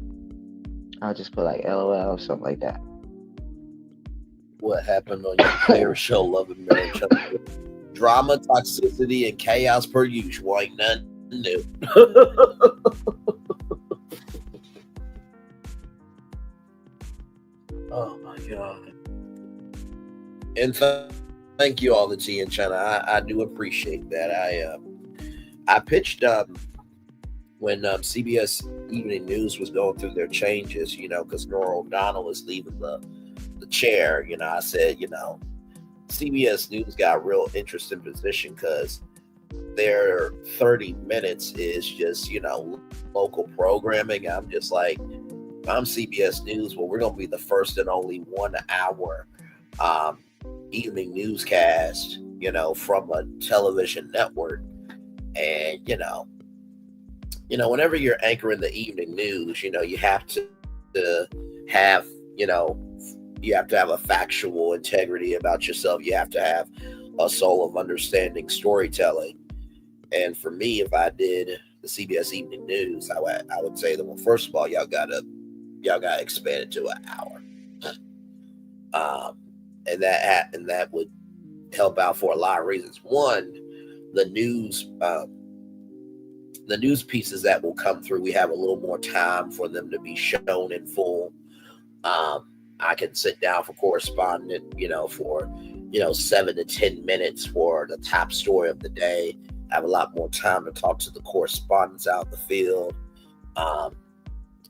I would just put like LOL or something like that. What happened on your favorite show, Love and Marriage? Drama, toxicity, and chaos per usual. Ain't nothing new. Oh my God. And thank you all, the T and China. I do appreciate that. I pitched when CBS Evening News was going through their changes, because Nora O'Donnell is leaving the chair. I said, CBS News got a real interesting position because their 30 minutes is just, local programming. I'm just like, I'm CBS News. Well, we're going to be the first and only 1 hour evening newscast, from a television network. And, whenever you're anchoring the evening news, you have to have, you have to have a factual integrity about yourself. You have to have a soul of understanding storytelling. And for me, if I did the CBS Evening News, I would say that, well, first of all, y'all got to expand it to an hour. And that would help out for a lot of reasons. One, the news pieces that will come through, we have a little more time for them to be shown in full. I can sit down for correspondent, for 7 to 10 minutes for the top story of the day. I have a lot more time to talk to the correspondents out in the field.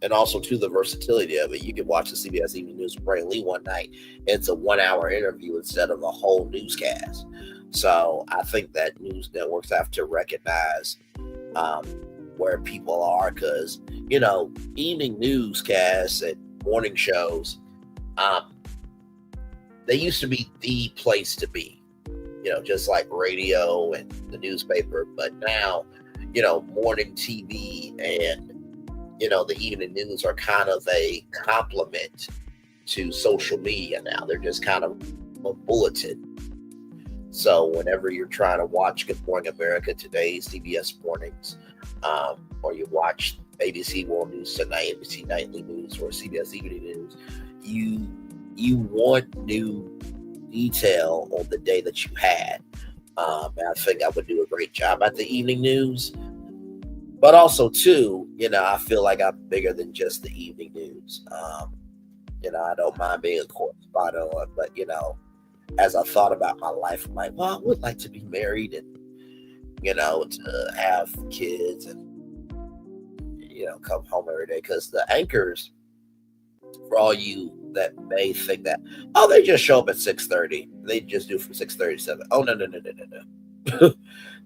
And also to the versatility of it. You can watch the CBS Evening News with Brain Lee one night. It's a 1 hour interview instead of a whole newscast. So I think that news networks have to recognize where people are, because, evening newscasts and morning shows, they used to be the place to be, just like radio and the newspaper. But now, morning TV and, the evening news are kind of a complement to social media now. They're just kind of a bulletin. So whenever you're trying to watch Good Morning America, today's CBS Mornings, or you watch ABC World News Tonight, ABC Nightly News, or CBS Evening News, you want new detail on the day that you had. And I think I would do a great job at the evening news. But also, too, I feel like I'm bigger than just the evening news. I don't mind being a correspondent on, but, as I thought about my life, I'm like, well, I would like to be married and, to have kids and, come home every day. Because the anchors, for all you that may think that, oh, they just show up at 6:30. They just do from 6:30 to 7. Oh, no.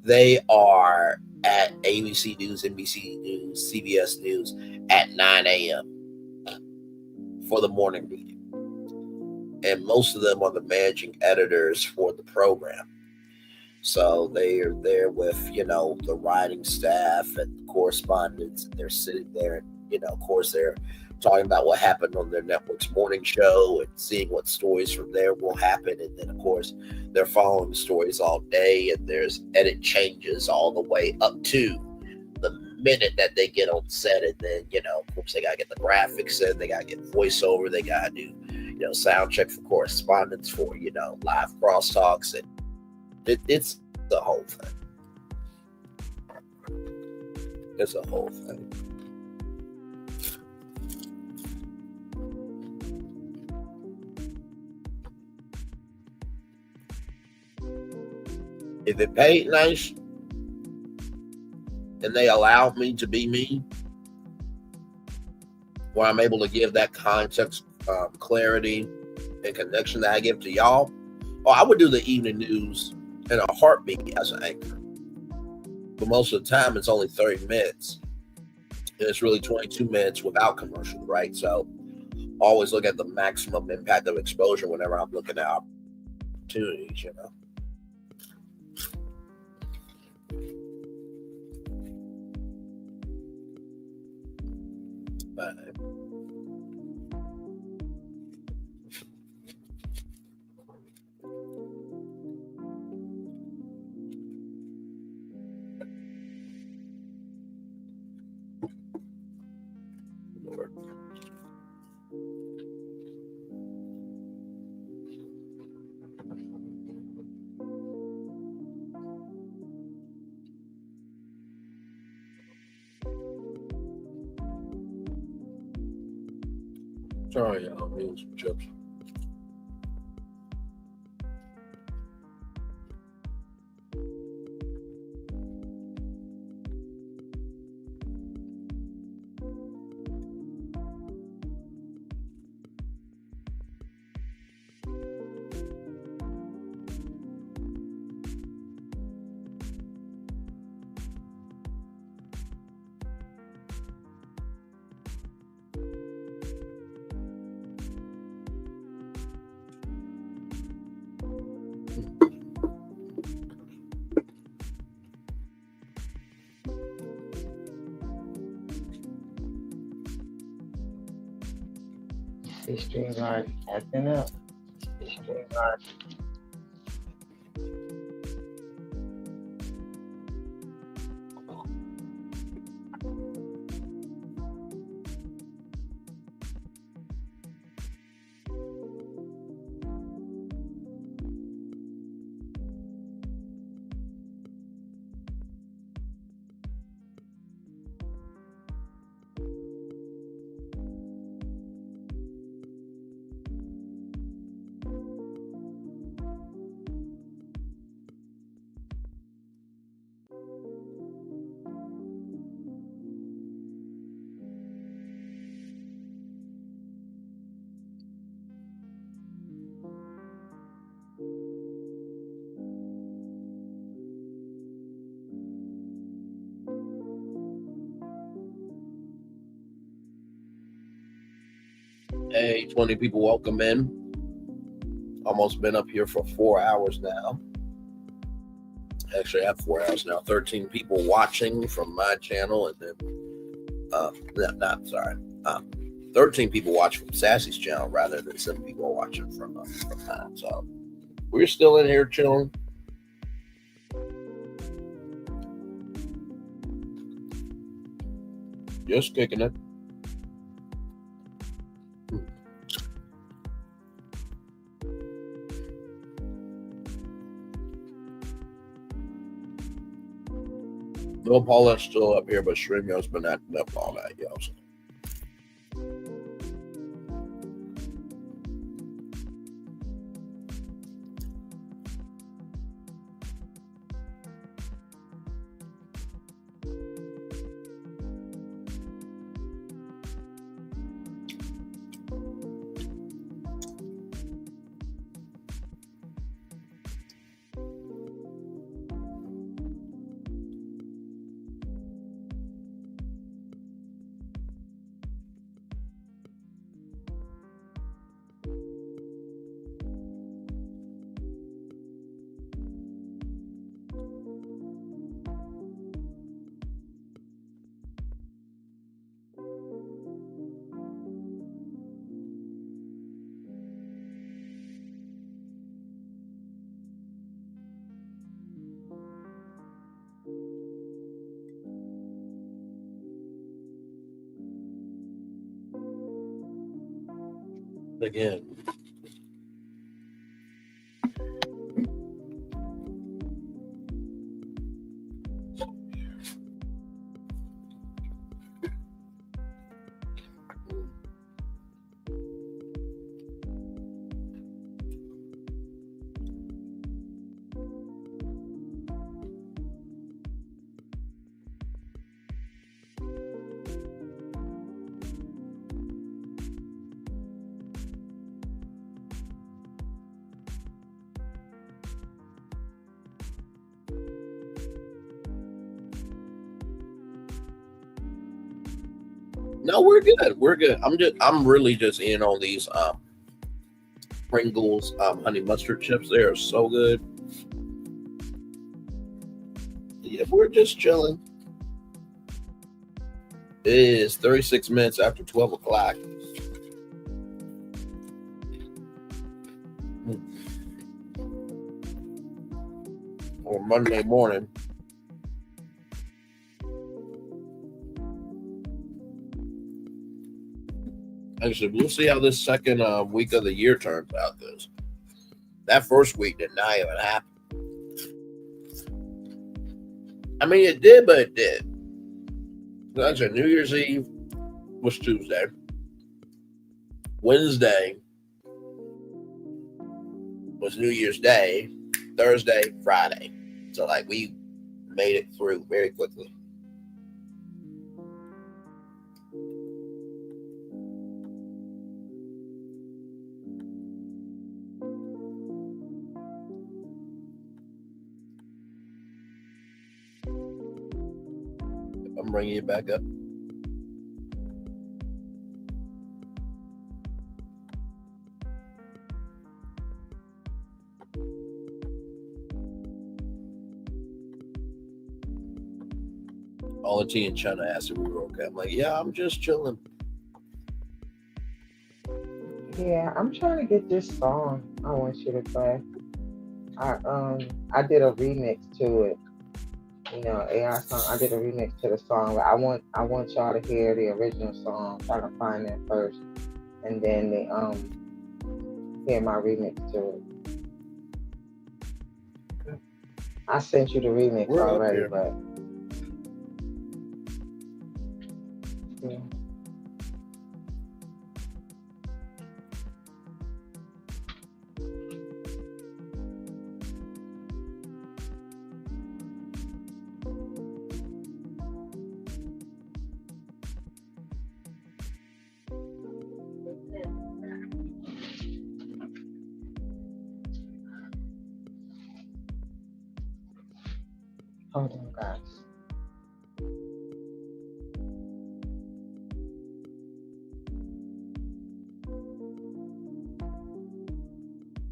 They are at ABC News, NBC News, CBS News at 9 a.m. for the morning meeting. And most of them are the managing editors for the program. So they are there with, the writing staff and the correspondents, and they're sitting there and, of course, they're talking about what happened on their network's morning show and seeing what stories from there will happen. And then, of course, they're following the stories all day, and there's edit changes all the way up to the minute that they get on set. And then, of course, they got to get the graphics in, they got to get voiceover, they got to do, sound check for correspondence for, live crosstalks. And it's the whole thing. It's a whole thing. If it paid nice and they allowed me to be me, where I'm able to give that context, clarity, and connection that I give to y'all, I would do the evening news in a heartbeat as an anchor. But most of the time, it's only 30 minutes. It's really 22 minutes without commercials, right? So always look at the maximum impact of exposure whenever I'm looking at opportunities, you know. But sorry, y'all, I'm eating some chips. This stream's are acting up. This stream's are. Hey, 20 people, welcome in. Almost been up here for 4 hours now. Actually, I have 4 hours now. 13 people watching from my channel, and then, 13 people watch from Sassy's channel rather than 7 people watching from mine. So we're still in here chilling. Just kicking it. No, Paula's still up here, but StreamYard's been acting up all night, yo. So. Again. No, we're good. We're good. I'm really just in on these Pringles honey mustard chips. They are so good. Yeah, we're just chilling. It is 36 minutes after 12 o'clock. Or Monday morning. Actually, we'll see how this second week of the year turns out. Because that first week did not even happen. I mean, it did, but it did. Like I said, New Year's Eve was Tuesday. Wednesday was New Year's Day. Thursday, Friday. So, like, we made it through very quickly. I'm bringing it back up. All T and China asked if we were okay. I'm like, yeah, I'm just chilling. Yeah, I'm trying to get this song I want you to play. I did a remix to it. You know, AI song. I did a remix to the song. I want y'all to hear the original song. I'm trying to find that first, and then they hear my remix to it. I sent you the remix already, but yeah. Hold on, guys.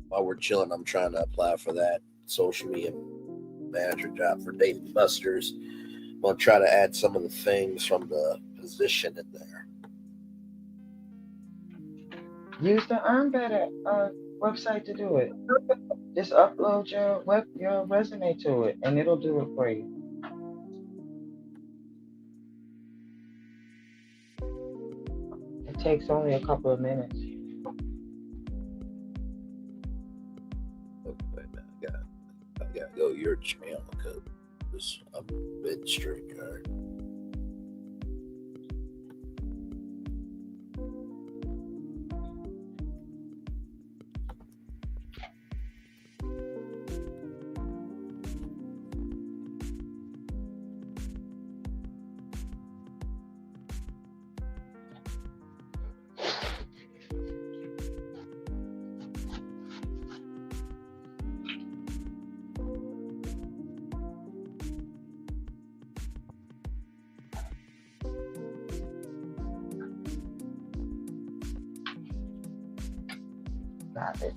While we're chilling, I'm trying to apply for that social media manager job for Dave & Buster's. I'm going to try to add some of the things from the position in there. Use the Earn Better website to do it. Just upload your resume to it, and it'll do it for you. It takes only a couple of minutes. Wait a minute, I gotta go your channel because I'm midstream here. Got it.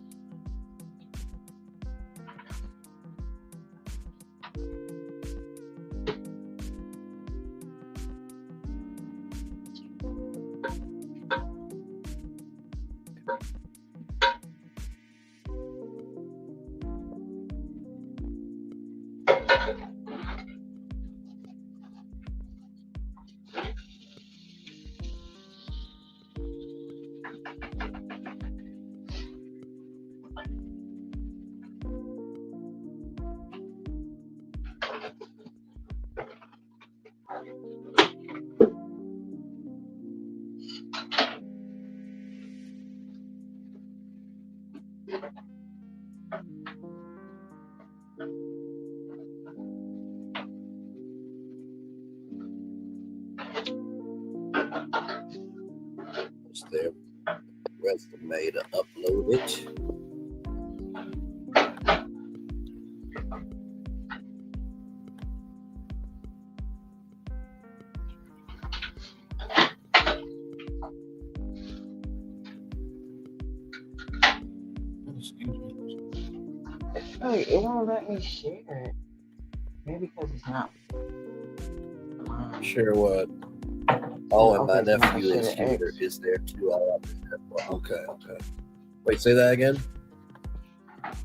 It's their resume to upload it. It's like it won't let me share it. Maybe because it's not. Share what? Oh, and my Okay, so now I nephew share is the here. X. Is there too? Okay. Wait, say that again.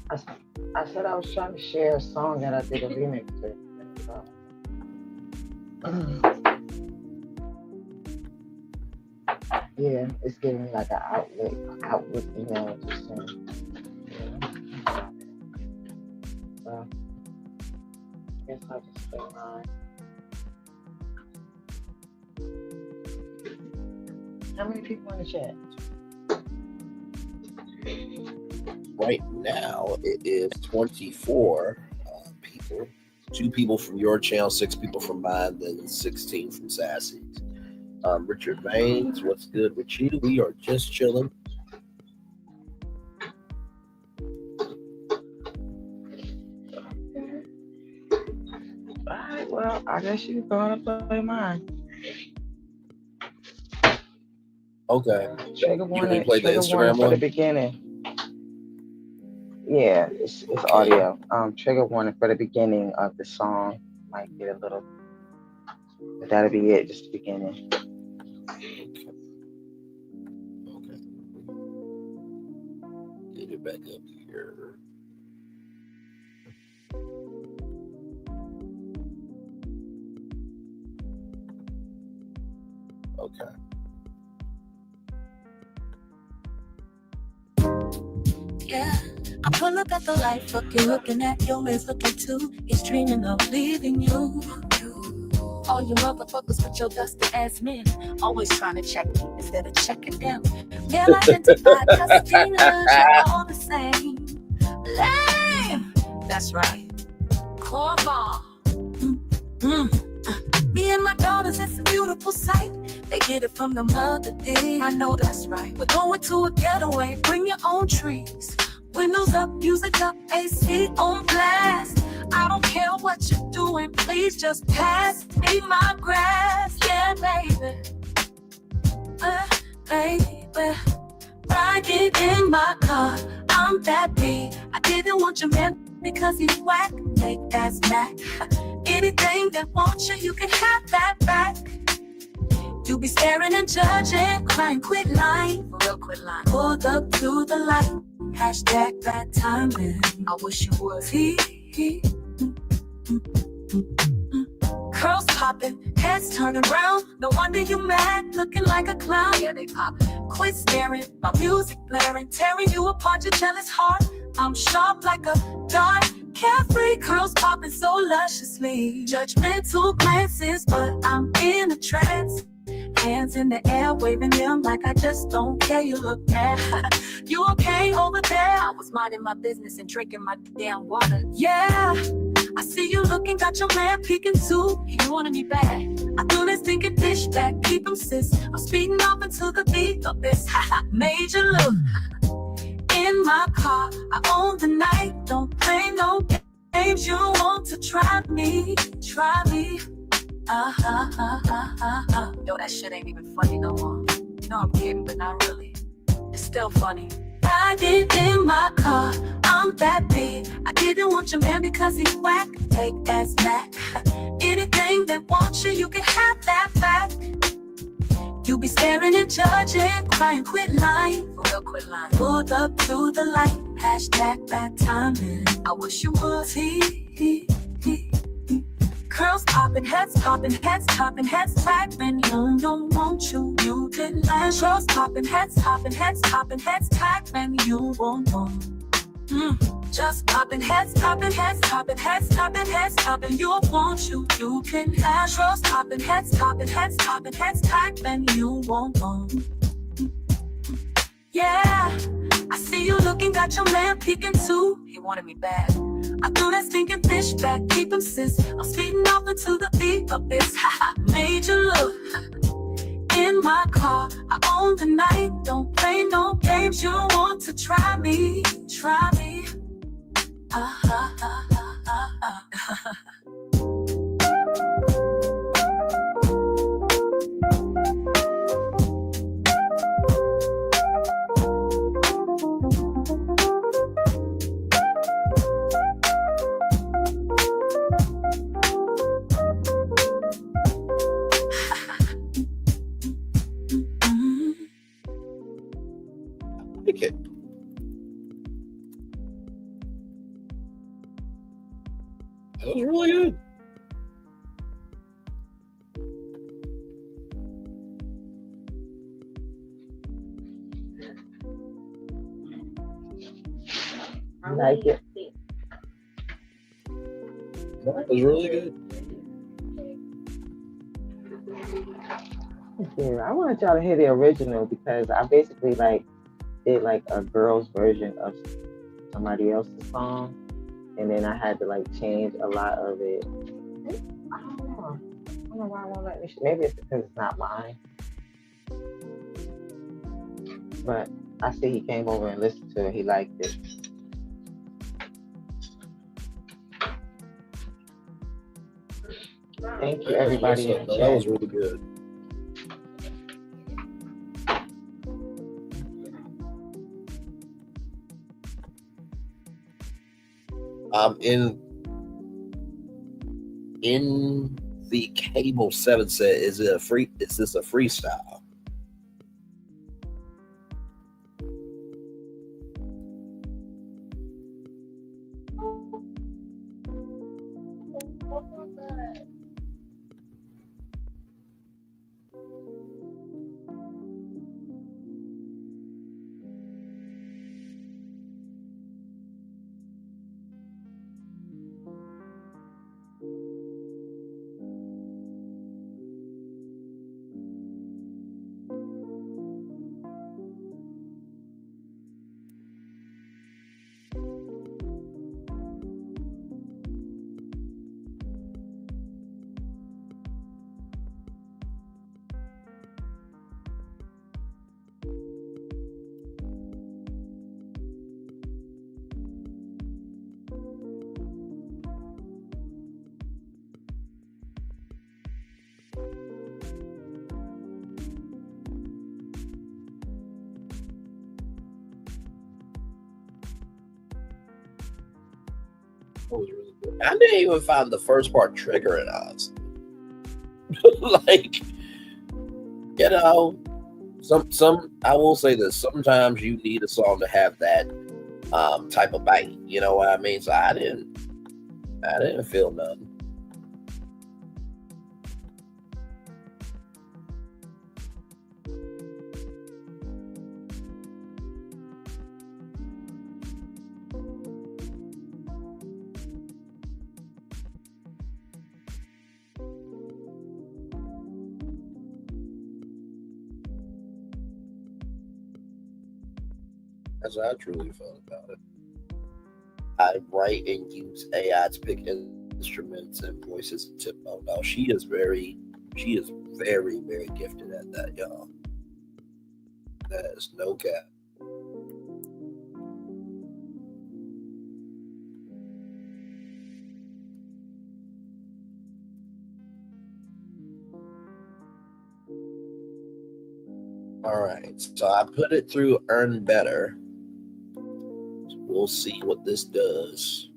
I said I was trying to share a song that I did a remix to. Yeah, it's giving me like an outlet email to send. So, I guess I'll just stay mine. How many people in the chat? Right now, it is 24 people. 2 people from your channel, 6 people from mine, then 16 from Sassy's. Richard Baines, what's good with you? We are just chilling. Alright, well, I guess you can go on and play mine. Okay. Trigger warning, play the trigger Instagram warning for the one? beginning. Yeah, it's audio. Trigger warning for the beginning of the song. Might get a little, but that'll be it, just the beginning. Get it back up here. Okay. Yeah, I pull up at the light, fucking looking at your man's looking too. He's dreaming of leaving you. All you motherfuckers with your dusty ass men, always trying to check me instead of checking them. Male identified customers, you're all the same. Lame, that's right. Cornball. Me and my daughters, it's a beautiful sight. They get it from the mother day. I know that's right. We're going to a getaway. Bring your own trees. Windows up, music up, AC on blast. I don't care what you're doing. Please just pass me my grass. Yeah, baby. Baby. Riding in my car. I'm that B. I didn't want your man because he's whack. Take that back. Anything that wants you, you can have that back. You be staring and judging, crying, quit lying, real quit lying. Pulled up to the light, hashtag bad timing. I wish you would. Curls popping, heads turning round. No wonder you mad, looking like a clown. Yeah, they poppin'. Quit staring, my music blaring, tearing you apart, your jealous heart. I'm sharp like a dart. Carefree curls popping so lusciously. Judgmental glances, but I'm in a trance. Hands in the air, waving them like I just don't care. You look mad. You okay over there? I was minding my business and drinking my damn water. Yeah, I see you looking, got your man peeking too. He wanted me back. I do this thinking dish back, keep him sis. I'm speeding off into the beat of this. Major look. In my car, I own the night. Don't play no games. You want to try me, try me. Yo, that shit ain't even funny no more. You know I'm kidding, but not really. It's still funny. Riding in my car, I'm that big. I didn't want your man because he's whack. Take that back. Anything that wants you, you can have that back. You be staring and judging, crying, quit lying. For real, quit lying. Pulled up to the light, hashtag bad timing. I wish you would. Curls popping, heads topping, heads topping, heads tapping. You don't want you can lie. Curls popping, heads topping, heads topping, heads tapping. You won't want. Just popping, heads topping, heads topping, heads topping, heads topping. You want you can have. Curls popping, heads topping, heads topping, heads tapping. You won't want. Yeah, I see you looking, got your man peeking too. He wanted me bad. I threw that stinking fish back, keep him sis. I'm speeding off into the beat of this. Major look. In my car, I own the night. Don't play no games. You want to try me, try me. like it. That was really good. I like it. That was really good. Yeah, I wanted y'all to hear the original because I basically did a girl's version of somebody else's song, and then I had to change a lot of it. I don't know. I don't know why it won't let me. Maybe it's because it's not mine. But I see he came over and listened to it. He liked it. Thank you, everybody. That was really good. In the Cable 7 set, is this a freestyle? Was really good. I didn't even find the first part triggering us. Some I will say this, sometimes you need a song to have that type of bite. You know what I mean? So I didn't feel nothing. That's how I truly felt about it. I write and use AI to pick instruments and voices and tempo. Now she is very, very gifted at that, y'all. That is no cap. All right, so I put it through Earn Better. We'll see what this does.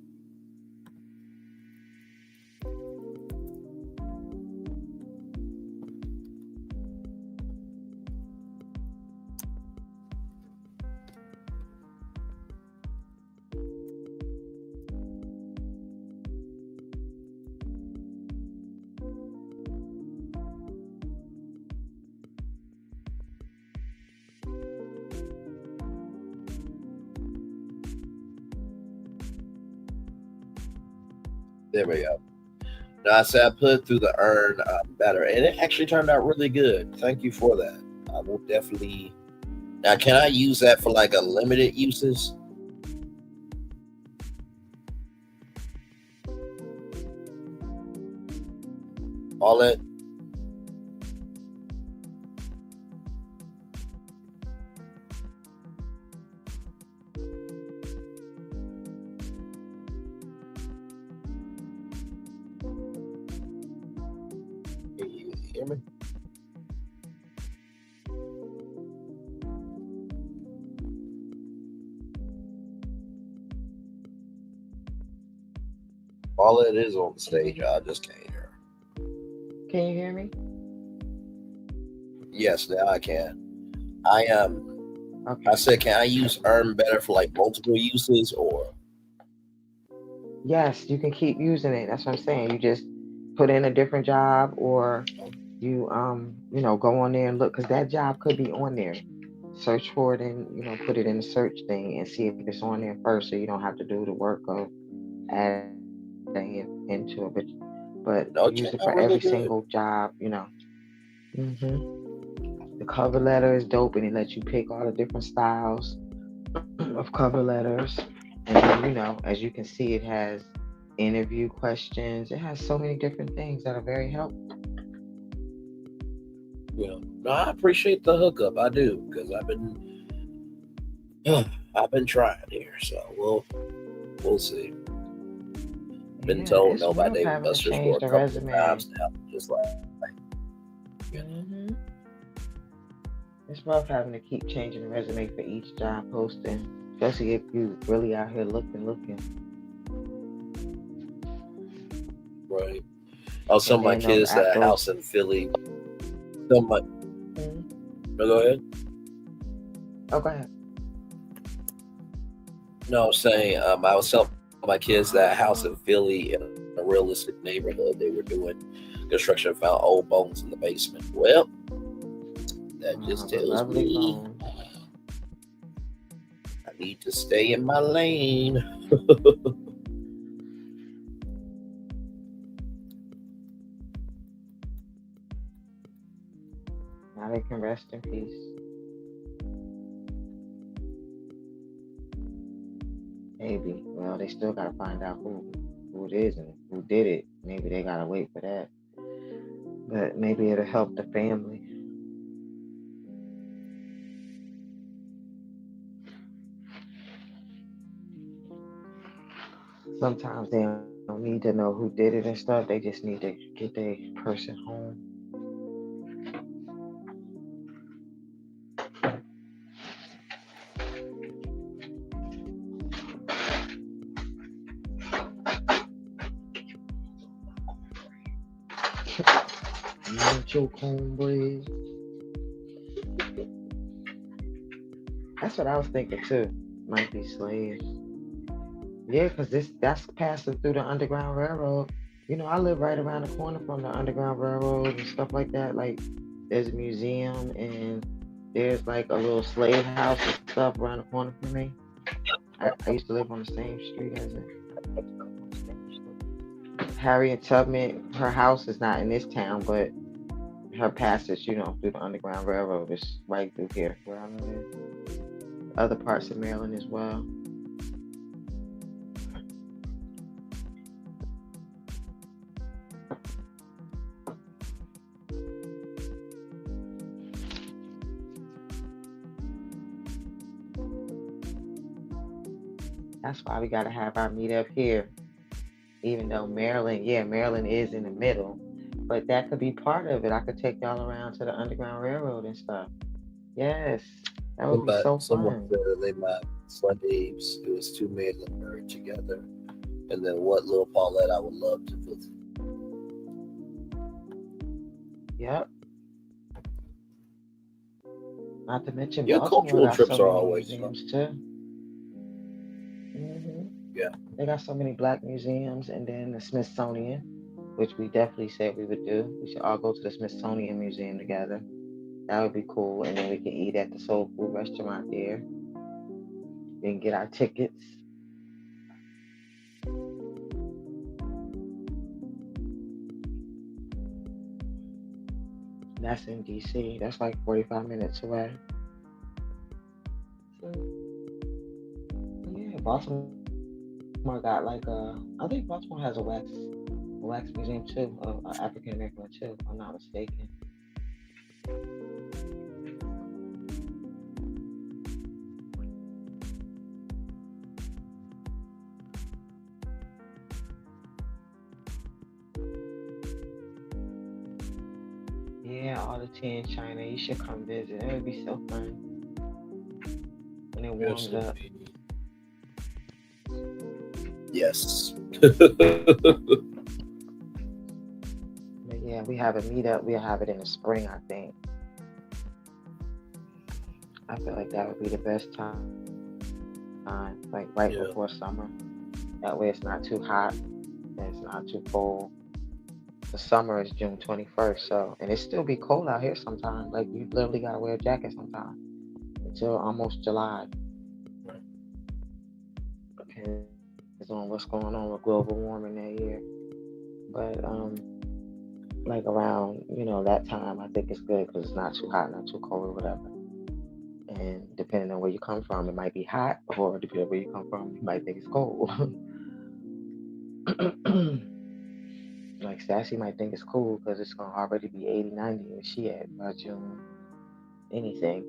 There we go. Now I said I put it through the Earn Better, and it actually turned out really good. Thank you for that. I will definitely. Now, can I use that for a limited uses? All that. Hear me? All it is on the stage, I just can't hear. Can you hear me? Yes, now I can. I Okay. I said, can I use earn better for like multiple uses or? Yes, you can keep using it. That's what I'm saying. You just put in a different job, or you go on there and look, because that job could be on there. Search for it and put it in the search thing and see if it's on there first, so you don't have to do the work of adding it into it. But use it for every single job. The cover letter is dope, and it lets you pick all the different styles of cover letters. And then, as you can see, it has interview questions. It has so many different things that are very helpful. Yeah, no, I appreciate the hookup. I do, because I've been trying here, so we'll see. Been told no by David Buster's for a couple of times now. Just like it's rough having to keep changing the resume for each job posting, especially if you really out here looking. Right. Oh, some of my kids at a house in Philly. Go ahead. Oh, go ahead. No, I'm saying I was telling my kids that house in Philly in a realistic neighborhood, they were doing construction, found old bones in the basement. Well, that just tells me I need to stay in my lane. Now they can rest in peace. Maybe. Well, they still gotta find out who it is and who did it. Maybe they gotta wait for that. But maybe it'll help the family. Sometimes they don't need to know who did it and stuff. They just need to get their person home. Your cornbread. That's what I was thinking too. Might be slaves. Yeah, because that's passing through the Underground Railroad. I live right around the corner from the Underground Railroad and stuff like that. Like, there's a museum and there's like a little slave house and stuff around the corner from me. I used to live on the same street as it. Harriet Tubman, her house is not in this town, but her passage, through the Underground Railroad is right through here where I live. Other parts of Maryland as well. That's why we got to have our meetup here. Even though Maryland is in the middle, but that could be part of it. I could take y'all around to the Underground Railroad and stuff. Yes, that would be so Someone fun. said they met slaves. It was two men that married together. And then what Lil Paulette I would love to visit. Yep. Not to mention Your Baltimore cultural got trips so are many always museums fun. too. Yeah. They got so many black museums, and then the Smithsonian, which we definitely said we would do. We should all go to the Smithsonian Museum together. That would be cool. And then we can eat at the soul food restaurant there. We can get our tickets. That's in DC. That's like 45 minutes away. So, yeah, Baltimore got like I think Baltimore has a wax museum too, African American one too, if I'm not mistaken. Yeah, all the tea in China. You should come visit. It would be so fun when it warms up. Yes. But yeah, we have a meetup. We'll have it in the spring, I think. I feel like that would be the best time, like right before summer. That way it's not too hot and it's not too cold. The summer is June 21st, so, and it still be cold out here sometimes. Like, you literally gotta wear a jacket sometimes until almost July. Depends on what's going on with global warming that year. But like around, that time, I think it's good because it's not too hot, not too cold or whatever. And depending on where you come from, it might be hot, or depending on where you come from, you might think it's cold. Like Sassy might think it's cool because it's gonna already be 80, 90 where she at by June. Anything.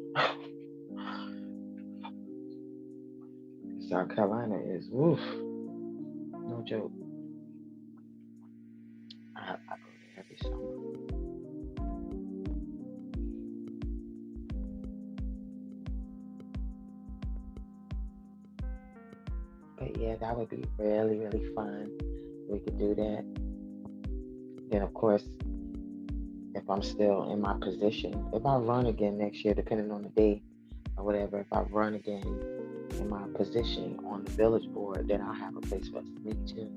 South Carolina is woof. No joke. I go there every summer. But yeah, that would be really, really fun. We could do that. Then of course, if I'm still in my position, if I run again next year, depending on the day or whatever, if I run again in my position on the village board, then I'll have a place for us to meet too.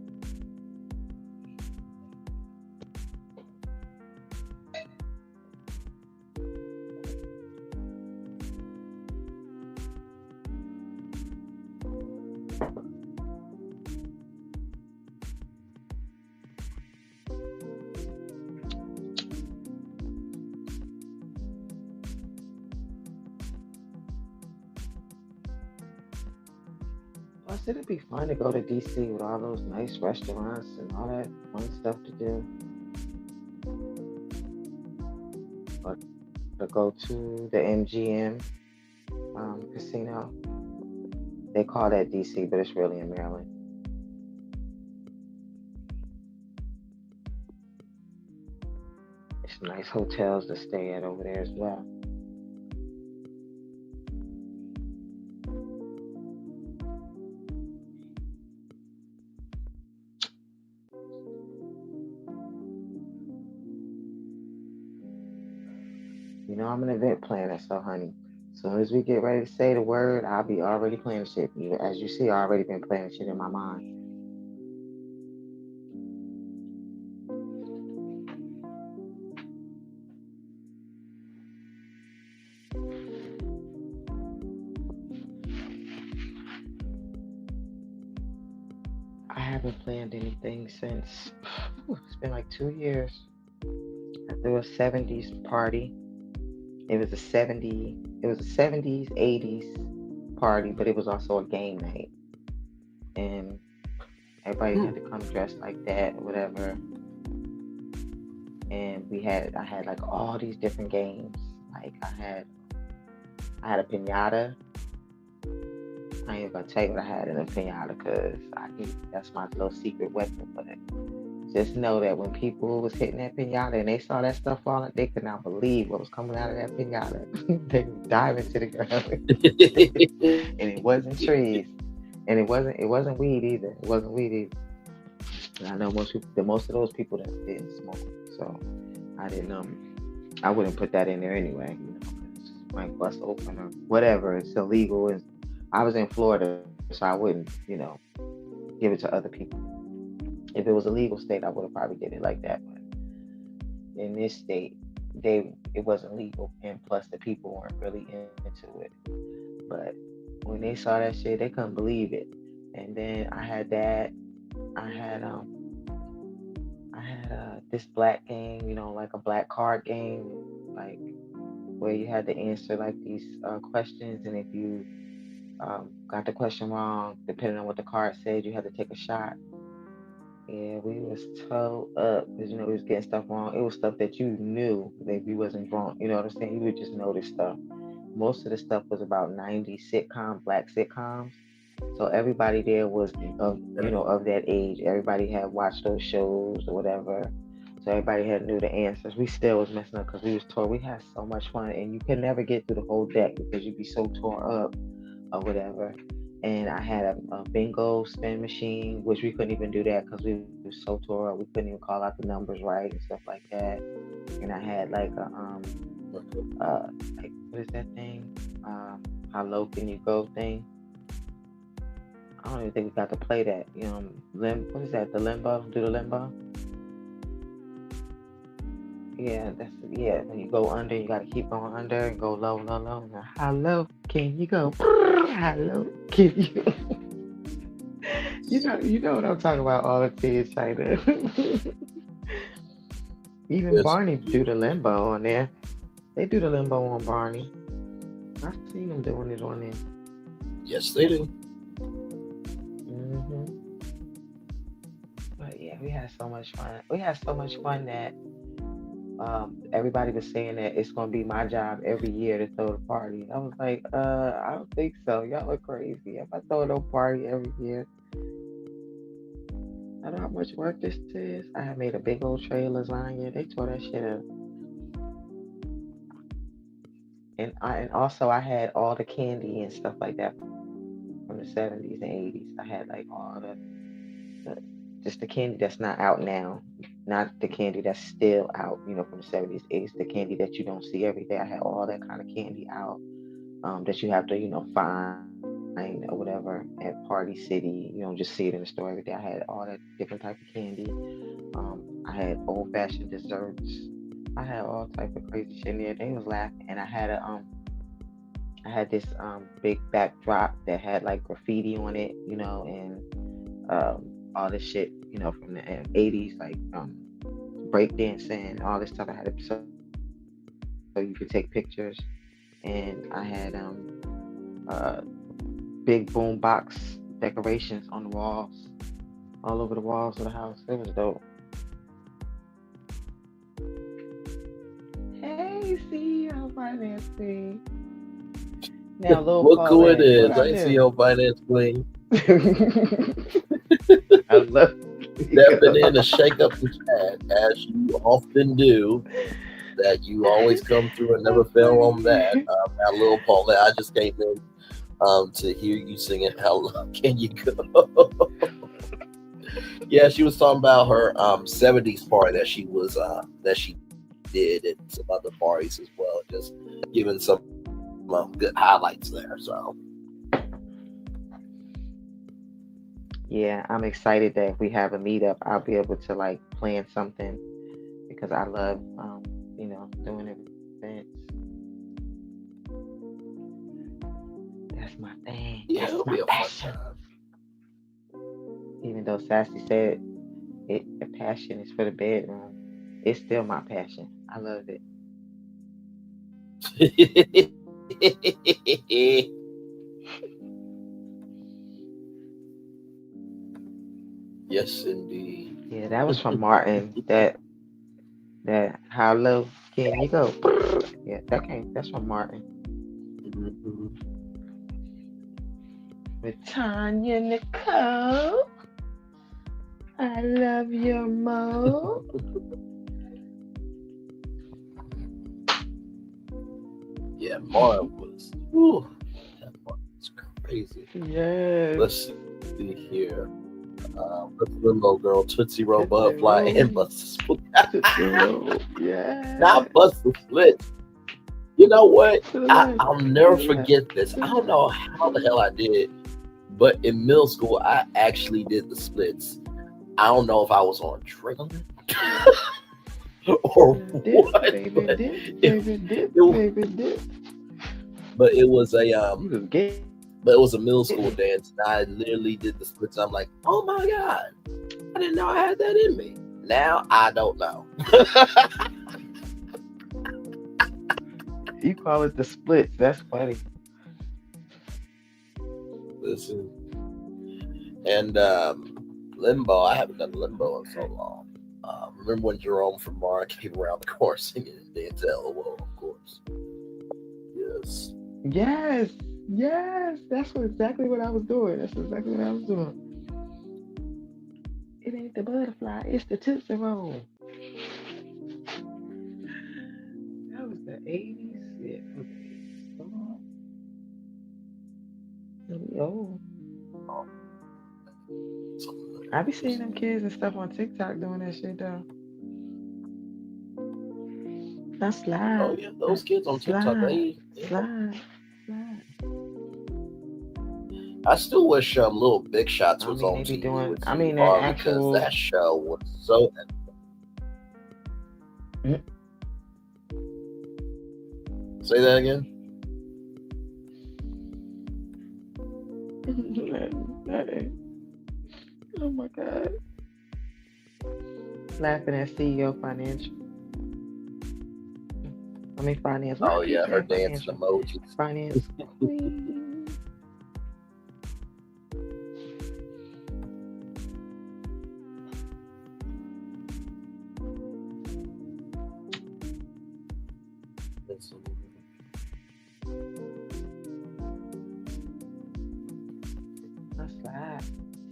Plus, it'd be fun to go to DC with all those nice restaurants and all that fun stuff to do. Or to go to the MGM casino. They call that DC, but it's really in Maryland. It's nice hotels to stay at over there as well. I'm an event planner, so honey, as soon as we get ready to say the word, I'll be already planning shit. As you see, I already been planning shit in my mind. I haven't planned anything since, it's been like 2 years. I threw a 70s party. It was a 70s, 80s party, but it was also a game night. And everybody had to come dressed like that or whatever. And I had like all these different games. Like I had a piñata. I ain't gonna tell you what I had in a piñata because that's my little secret weapon. But just know that when people was hitting that piñata and they saw that stuff falling, they could not believe what was coming out of that piñata. They would dive into the ground. And it wasn't trees. And it wasn't weed either. It wasn't weed either. And I know most of those people that didn't smoke. So I wouldn't put that in there anyway. It might bust open or whatever. It's illegal. I was in Florida, so I wouldn't, give it to other people. If it was a legal state, I would have probably did it like that. But in this state, it wasn't legal, and plus the people weren't really into it. But when they saw that shit, they couldn't believe it. And then I had that. I had this black game, like a black card game, like where you had to answer like these questions, and if you got the question wrong, depending on what the card said, you had to take a shot. Yeah, we was towed up because we was getting stuff wrong. It was stuff that you knew that you wasn't wrong. You know what I'm saying? You would just know this stuff. Most of the stuff was about 90s black sitcoms. So everybody there was of that age. Everybody had watched those shows or whatever. So everybody had knew the answers. We still was messing up because we was tore. We had so much fun, and you could never get through the whole deck because you'd be so tore up or whatever. And I had a bingo spin machine, which we couldn't even do that because we were so tore up. We couldn't even call out the numbers right and stuff like that. And I had like what is that thing? How low can you go thing? I don't even think we got to play that. What is that? The limbo? Do the limbo? Yeah, when you go under, you gotta keep going under and go low, low, low. Now, how low can you go? How low can you go? You know what I'm talking about, all the kids China. Even Barney do the limbo on there. They do the limbo on Barney. I've seen them doing it on there. Yes, they do. But yeah, we had so much fun. We had so much fun that everybody was saying that it's gonna be my job every year to throw the party. I was like, I don't think so. Y'all are crazy. If I throw no party every year, I know how much work this is. I had made a big old tray of lasagna. They tore that shit up. And also I had all the candy and stuff like that from the 70s and 80s. I had like all the just the candy that's not out now, not the candy that's still out, from the 70s, 80s, the candy that you don't see every day. I had all that kind of candy out that you have to, find or whatever at Party City. You don't just see it in the store every day. I had all that different type of candy. I had old-fashioned desserts. I had all type of crazy shit in there. They was laughing, and I had this big backdrop that had like graffiti on it, and all this shit, from the 80s, like breakdancing, all this stuff. I had it so you could take pictures, and I had big boom box decorations on the walls, all over the walls of the house. It was dope. Hey, CEO Finance Queen. Now, Look who it is. I see your finance queen. I love stepping in to shake up the chat, as you often do. That you always come through and never fail on that. Now, little Paulette, I just came in to hear you singing "How Low Can You Go." Yeah, she was talking about her 70s party that she did at some other parties as well. Just giving some good highlights there. So. Yeah, I'm excited that if we have a meetup, I'll be able to like plan something because I love, doing events. That's my thing. Yeah, That's my passion. Even though Sassy said the passion is for the bedroom, it's still my passion. I love it. Yes, indeed. Yeah, that was from Martin. that how low can you go? Yeah, that's from Martin. Mm-hmm. With Tanya Nicole. I love your mo. Yeah, Martin was. Whew, that Martin was crazy. Yes. Let's see here. What's the limbo girl? Tootsie Roll, Butterfly, and Buster Split. Yeah. Not Buster Split. You know what? I'll never forget this. I don't know how the hell I did it, but in middle school, I actually did the splits. I don't know if I was on adrenaline or what. But it was a middle school dance, and I literally did the splits. I'm like, oh my god, I didn't know I had that in me. Now I don't know. You call it the splits? That's funny. Listen, and limbo. I haven't done limbo in so long. Remember when Jerome from Mara came around the course singing Denzel? Well, of course. Yes. Yes. That's exactly what I was doing. It ain't the butterfly. It's the Tootsie Roll. That was the 80s. Yeah, that was the 80s. Oh. I be seeing them kids and stuff on TikTok doing that shit though. That's slide. Oh yeah, those kids on TikTok, Slide. I still wish Little Big Shots was on they be TV doing. with I mean, T-Bar, that actual. because that show was so. Say that again. Oh my God. Laughing at CEO Financial. Finance. Oh yeah, her dancing emojis. Finance.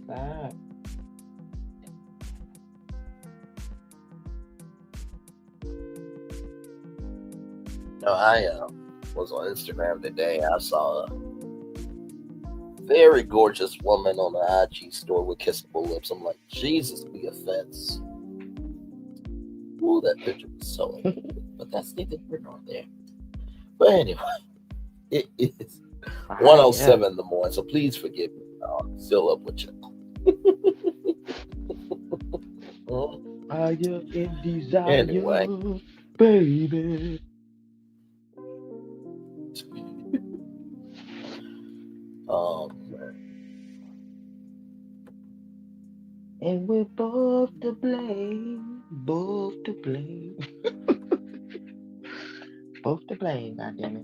Slide. No, I was on Instagram today. I saw a very gorgeous woman on the IG store with kissable lips. I'm like, Jesus, be offense. Ooh, that picture was so ugly. But that's neither here nor there. But anyway, it is 1:07 in the morning, so please forgive me. I'll fill up with you. Are you in desire, Anyway, baby? And we're both to blame. Both to blame. Both to blame, goddammit.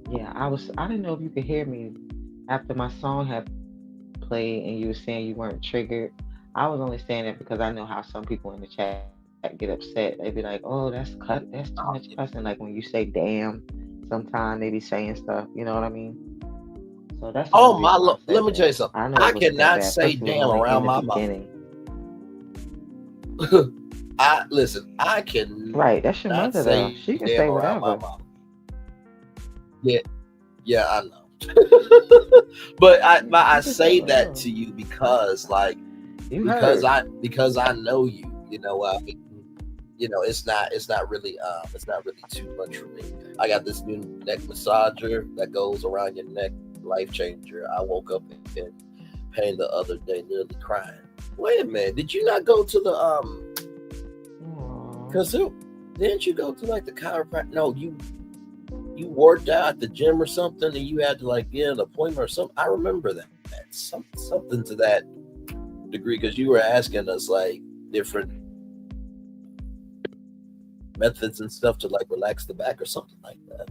Yeah, I didn't know if you could hear me after my song had played and you were saying you weren't triggered. I was only saying that because I know how some people in the chat get upset. They be like, oh, that's too much cussing. Like when you say damn, sometimes they be saying stuff, you know what I mean? So that's let me tell you something. I cannot say damn around my mom. I can. Right, that's your mother though. She can say whatever. Yeah, I know. But I say that to you because I know you. You know, it's not really too much for me. I got this new neck massager that goes around your neck, life changer. I woke up in pain the other day, nearly crying. Wait a minute, did you not go to the because didn't you go to like the chiropractor? No, you worked out at the gym or something, and you had to like get an appointment or something. I remember that something to that degree, because you were asking us like different methods and stuff to like relax the back or something like that.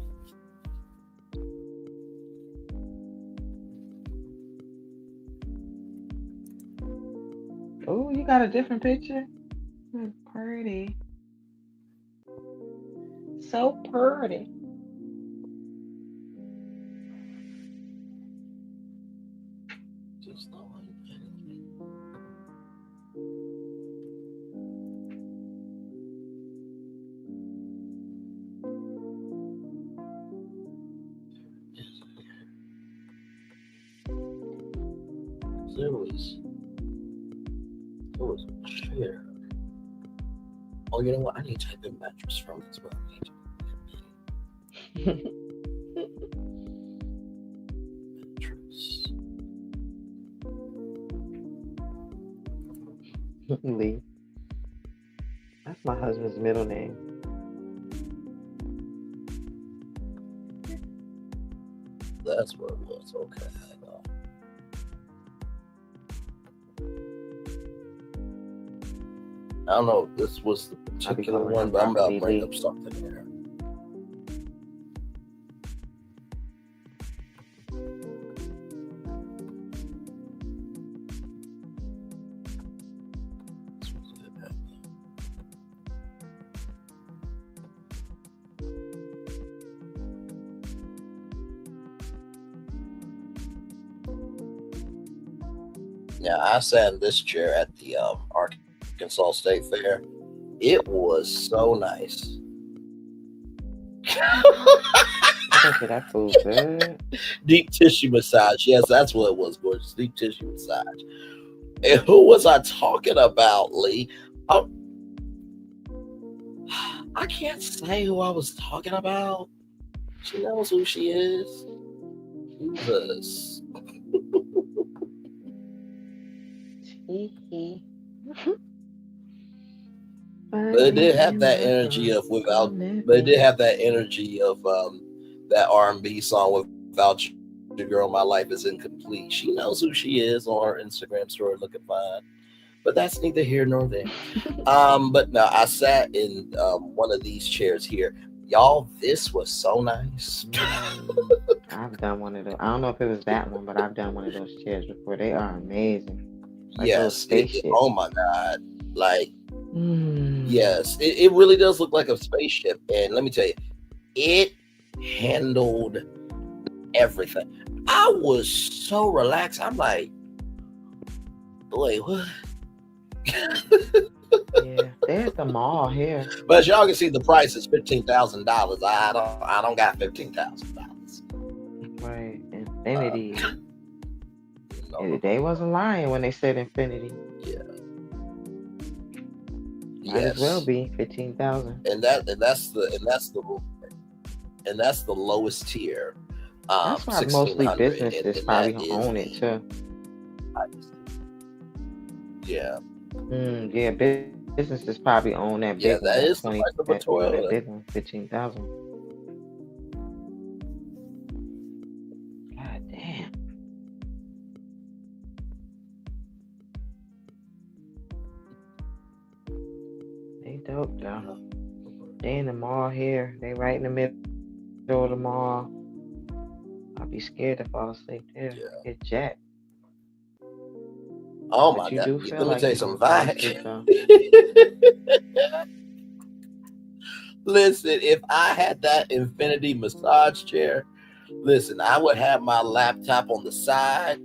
Oh, you got a different picture? Pretty. So pretty. There was a chair. Oh, you know what? I need to type in mattress from as well. Mattress. Lee. That's my husband's middle name. That's what it was. Okay. I don't know if this was the particular one, but I'm about to bring up something here. Yeah, I sat in this chair at the Arkansas State Fair. It was so nice. That food good. Deep tissue massage. Yes, that's what it was, gorgeous. Deep tissue massage. And who was I talking about, Lee? Oh, I can't say who I was talking about. She knows who she is. Jesus. But it did have that energy of without. But it did have that energy of that R&B song without your girl, my life is incomplete. She knows who she is on her Instagram story, looking fine. But that's neither here nor there. But no, I sat in one of these chairs here. Y'all, this was so nice. I've done one of those. I don't know if it was that one, but I've done one of those chairs before. They are amazing. Like Yes. Oh my God. Like, yes, it really does look like a spaceship. And let me tell you, it handled everything. I was so relaxed. I'm like, wait, what? Yeah, there's the mall here. But as y'all can see, the price is $15,000. I don't got $15,000. Right, infinity. They wasn't lying when they said infinity. Yeah. Might as well be 15,000. And that's the lowest tier. That's why mostly businesses probably own it too. Yeah. Yeah, businesses probably own that big Yeah, one. that is the price of a Toyota. That big one, 15,000. God damn. They dope though. They in the mall here. They right in the middle of the mall. I'll be scared to fall asleep there. Get jacked. Oh But my you God. do feel Let me like tell you you're something. gonna fall asleep, though. Listen, if I had that infinity massage chair, listen, I would have my laptop on the side.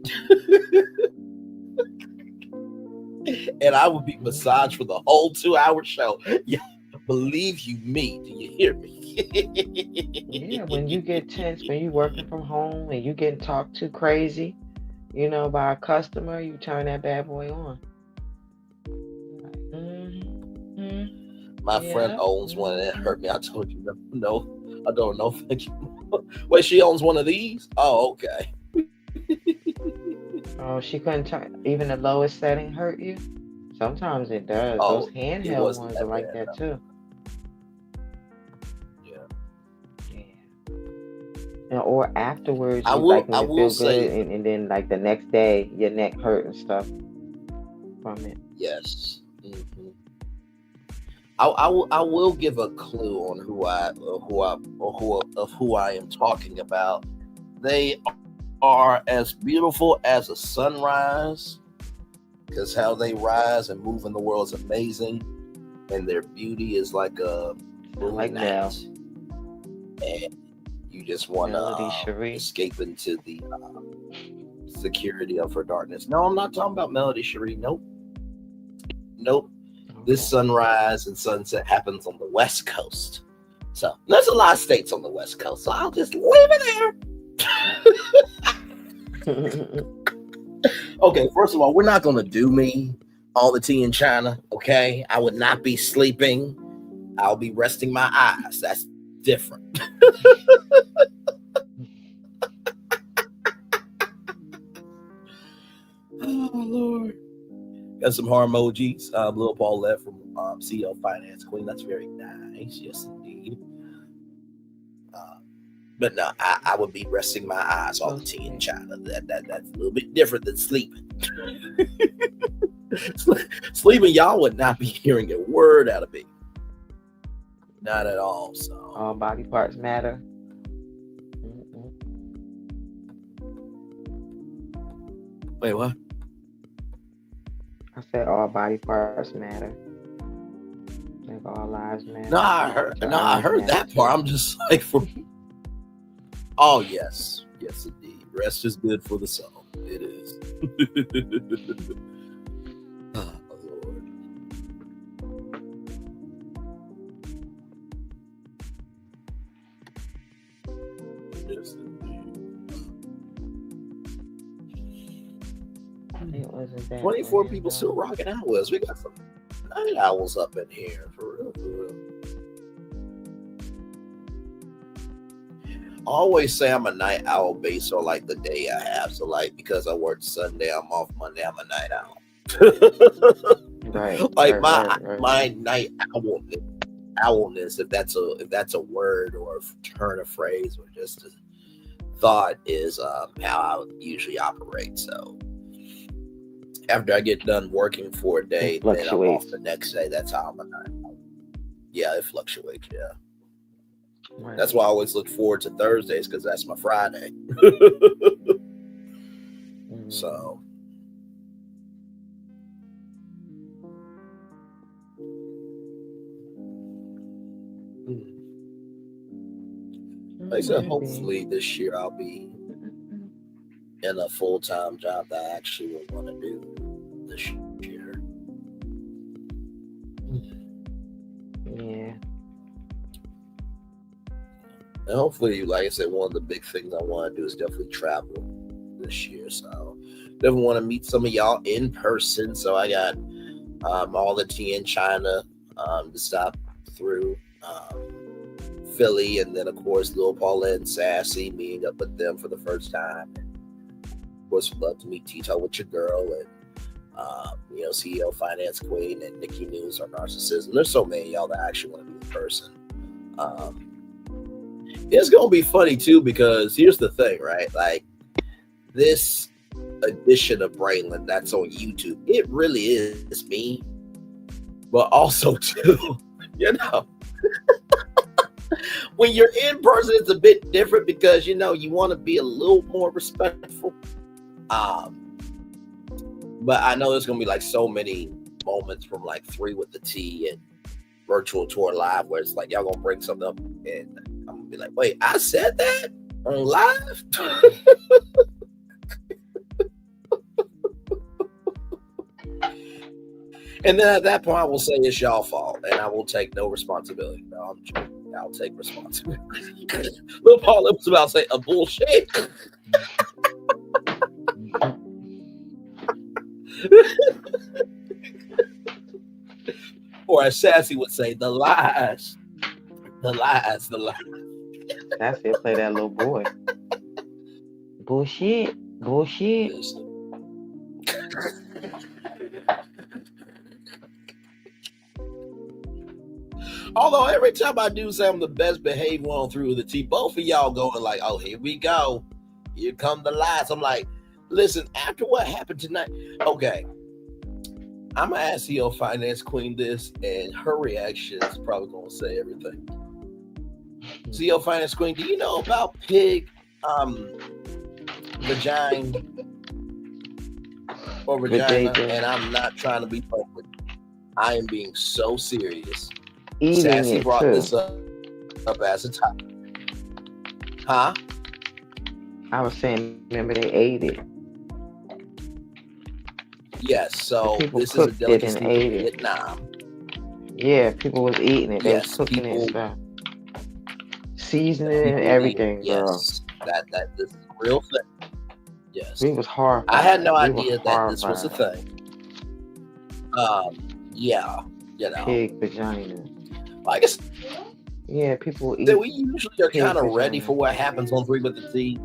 And I would be massaged for the whole 2-hour show. Yeah, believe you me. Do you hear me? Yeah, when you get tense, when you working from home and you getting talked to crazy, you know, by a customer, you turn that bad boy on. My friend owns one and it hurt me. I told you, no, I don't know. Thank you. Wait, she owns one of these? Oh, okay. Oh, she couldn't turn, even the lowest setting hurt you? Sometimes it does. Oh, those handheld ones are like that too. Yeah. Or afterwards, I you will- like when I you will feel say- good, and then like the next day, your neck hurt and stuff from it. Yes. I will give a clue on who I am talking about. They are as beautiful as a sunrise, because how they rise and move in the world is amazing, and their beauty is like a like night. And you just want to escape into the security of her darkness. No, I'm not talking about Melody Cherie. Nope. This sunrise and sunset happens on the West Coast. So there's a lot of states on the West Coast. So I'll just leave it there. Okay, first of all, we're not going to do me, all the tea in China. Okay, I would not be sleeping. I'll be resting my eyes. That's different. Oh, Lord. Got some heart emojis. Little Paulette from CEO Finance Queen. That's very nice. Yes, indeed. But no, I would be resting my eyes all the tea in China. That's a little bit different than sleeping. Sleeping, y'all would not be hearing a word out of me. Not at all. So all body parts matter. Wait, what? I said all body parts matter. Like all lives matter. No, I heard that part. I'm just like, oh yes, indeed. Rest is good for the soul. It is. Oh, Lord. Yes, indeed. Wasn't that 24 people random? still rocking hours. We got some night owls up in here, for real, for real. I always say I'm a night owl based on like the day I have. So like because I work Sunday, I'm off Monday, I'm a night owl. Right. Like right. my night owlness, if that's a word or a turn of phrase or just a thought, is how I usually operate. So after I get done working for a day, then I'm off the next day. That's how I'm a night owl. Yeah, it fluctuates. Yeah. Right. That's why I always look forward to Thursdays, because that's my Friday. So like I said, hopefully this year I'll be in a full-time job that I actually would want to do this year. Yeah. And hopefully, like I said, one of the big things I want to do is definitely travel this year. So definitely want to meet some of y'all in person. So I got all the tea in China to stop through Philly, and then of course Lil Paula and Sassy, meeting up with them for the first time. Of course, would love to meet Tito with your girl, and CEO Finance Queen and Nikki News or Narcissism. There's so many of y'all that I actually want to be in person. It's gonna be funny too, because here's the thing, right? Like this edition of Brainland that's on YouTube, it really is me, but also too, when you're in person, it's a bit different because you want to be a little more respectful. But I know there's gonna be like so many moments from like 3 with the T and Virtual Tour Live where it's like y'all gonna bring something up and I'm gonna be like, wait, I said that on live? And then at that point I will say it's y'all fault and I will take no responsibility. No, I'm joking. I'll take responsibility. Lil Paul was about to say a bullshit. Or as Sassy would say, the lies. The lies, the lies. That's it, play that little boy. Bullshit. Bullshit. Although every time I do say I'm the best behaved one through the T, both of y'all going like, oh, here we go. Here come the lies. I'm like, listen, after what happened tonight, okay, I'm going to ask CEO Finance Queen this, and her reaction is probably going to say everything. CEO Finance Queen, do you know about pig vagina or vagina? And I'm not trying to be public. I am being so serious. Sassy brought this up as a topic. Huh? I was saying, remember they ate it. Yes, so this is a delicacy in Vietnam. Yeah, people was eating it. They was cooking it and stuff. Seasoning and everything, girl. Yes, that this is a real thing. Yes. We was horrified. I had no idea that this was a thing. Yeah, pig vagina. I guess. Yeah, people eat. We usually are kind of ready for what happens on 3 with the T.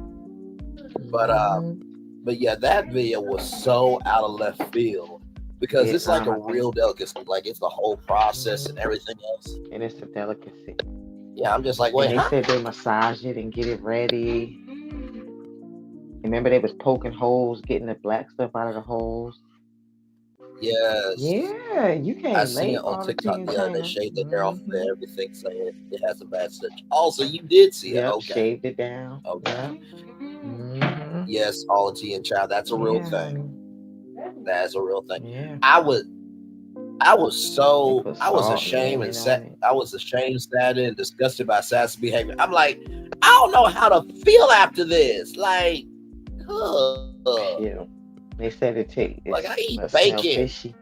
But yeah, that video was so out of left field because it's like a real delicacy. Like it's the whole process and everything else. And it's a delicacy. Yeah, I'm just like, wait. And they said they massage it and get it ready. Remember they was poking holes, getting the black stuff out of the holes. Yes. Yeah, you can't. I seen it on TikTok. Yeah, they shaved their hair off and everything, saying it has a bad stitch. Also, you did see it. Okay. Shaved it down. Okay. Yes, all the tea and child. That's a real thing. That's a real thing. Yeah. I was ashamed and sad. I was ashamed, sad, and disgusted by Sass's behavior. I'm like, I don't know how to feel after this. Like, yeah. They said it takes. Like I eat bacon. Fishy.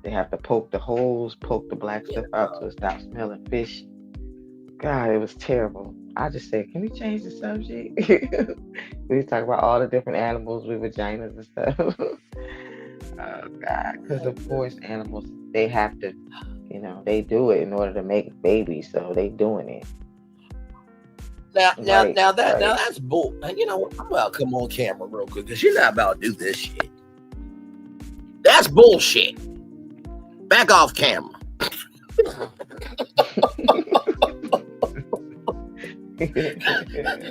They have to poke the holes, poke the black stuff out so it stops smelling fishy. God, it was terrible. I just said, can we change the subject? We talk about all the different animals with vaginas and stuff. God, because of course animals, they have to, they do it in order to make babies, so they doing it. Now that's bull. You know what? I'm about to come on camera real quick because you're not about to do this shit. That's bullshit. Back off camera.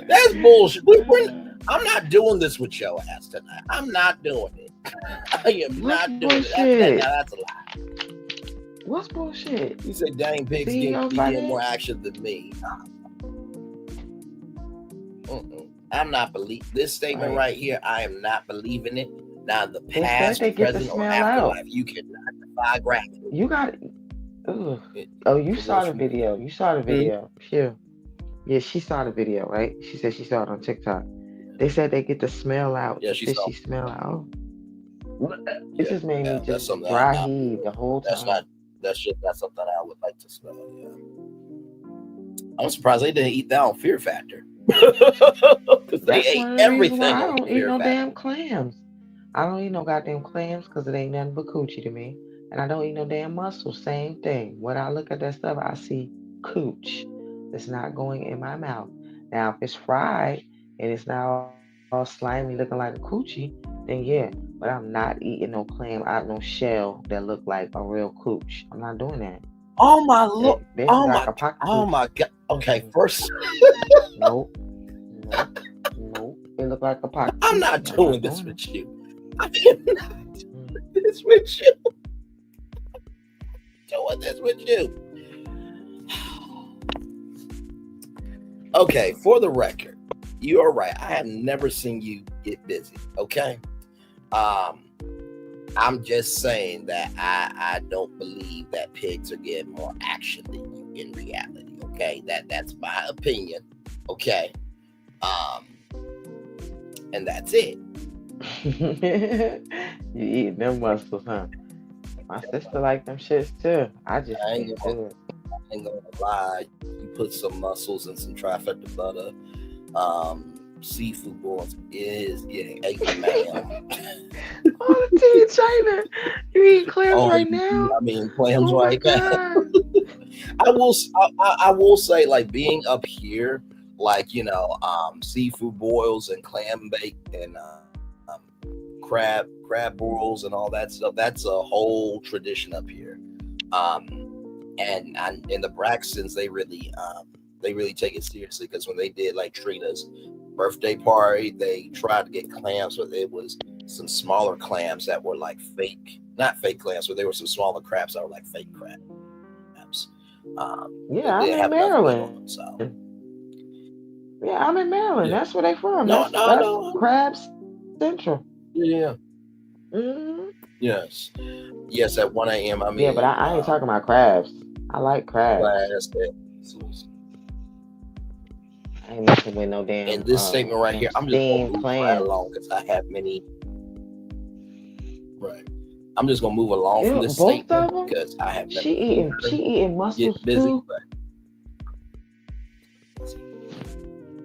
That's bullshit. I'm not doing this with your ass tonight. I'm not doing it. I am not doing it. That's a lie. What's bullshit? You said dang pigs get more action than me. I'm not believing this statement right here. I am not believing it. Now the past, present, or afterlife, you cannot defy gravity. You got it. Oh, you saw the video. You saw the video. Sure. Yeah, she saw the video, right? She said she saw it on TikTok. They said they get the smell out. Yeah, she smell out. Oh. It just made me just dry heave the whole time. That's something I would like to smell. Yeah. I'm surprised they didn't eat that on Fear Factor. Because they ate everything. I don't eat no damn clams. I don't eat no goddamn clams because it ain't nothing but coochie to me. And I don't eat no damn mussels. Same thing. When I look at that stuff, I see cooch. It's not going in my mouth. Now, if it's fried and it's now all slimy looking like a coochie, then yeah. But I'm not eating no clam out of no shell that look like a real cooch. I'm not doing that. Oh my look! Oh my god! Okay, first. Nope. It look like a pocket. I'm not doing this with you. I am not doing this with you. Doing this with you. Okay, for the record, you are right. I have never seen you get busy. Okay. I'm just saying that I don't believe that pigs are getting more action than you in reality. Okay, that's my opinion. Okay, and that's it. You eating them mussels, huh? My sister like them shits too. I ain't gonna lie. You put some mussels and some trifecta butter. Seafood boils is getting 8 man. Oh, the China. You eating clams right now? I mean clams right now. I will say, like, being up here, like, seafood boils and clam bake and crab boils and all that stuff. That's a whole tradition up here. And in the Braxtons, they really take it seriously, because when they did like Trina's birthday party, they tried to get clams, but it was some smaller clams that were like not fake clams, but they were some smaller crabs that were like fake crabs. Yeah, I'm in Maryland. Yeah, I'm in Maryland. That's where they from. No. Crabs Central. Yeah. Mm-hmm. Yes. At 1 a.m. I mean. Yeah, but I ain't talking about crabs. I like crabs. I ain't messing with no damn. And this statement right here, I'm just going to move right along because I have many. Right. I'm just going to move along from this statement because I have. She eating mussels too.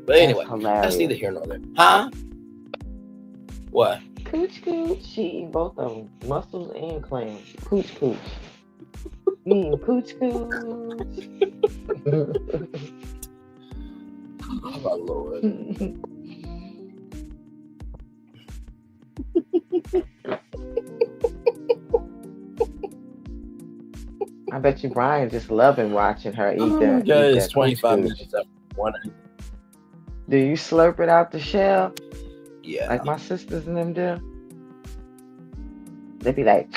But anyway, that's neither here nor there. Huh? What? Cooch. She eating both of them, mussels and clams. Cooch. Eating cooch. Oh my Lord. I bet you Brian just loving watching her eat that. Yeah, it's 25 minutes after 1 a.m. Do you slurp it out the shell? Yeah. Like my sisters and them do? They be like,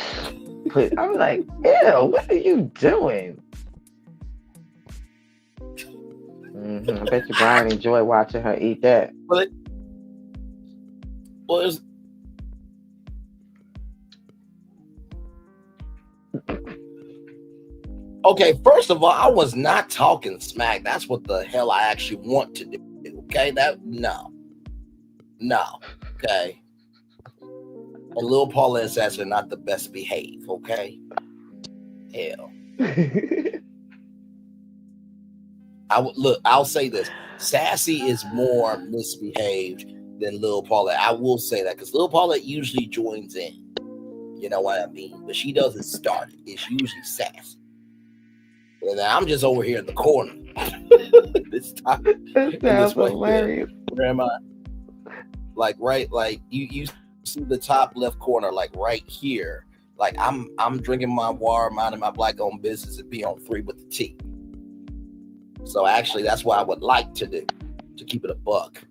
I'm like, ew, what are you doing? I bet you Brian enjoy watching her eat that. Okay, first of all, I was not talking smack. That's what the hell I actually want to do. Okay, no. Okay. And Lil Paula and Sassy are not the best behaved. Okay. Hell. I'll say this. Sassy is more misbehaved than Lil Paula. I will say that because Lil Paula usually joins in. You know what I mean? But she doesn't start it. It's usually sassy. And I'm just over here in the corner. This time. That sounds hilarious. Where am I? Like you see the top left corner, like right here. Like I'm drinking my water, minding my black-owned business, and be on 3 with the T. So actually, that's what I would like to do, to keep it a buck.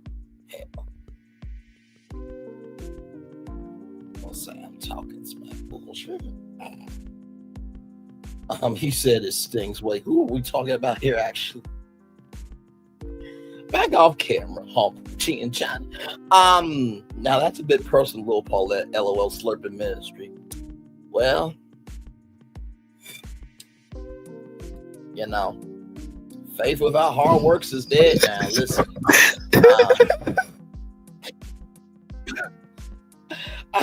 I'll say I'm talking smack bullshit. He said it stings. Wait, who are we talking about here? Actually, back off camera, Chi and China. Now that's a bit personal, Lil Paulette. LOL slurping ministry. Well, you know, faith without hard works is dead. Now listen,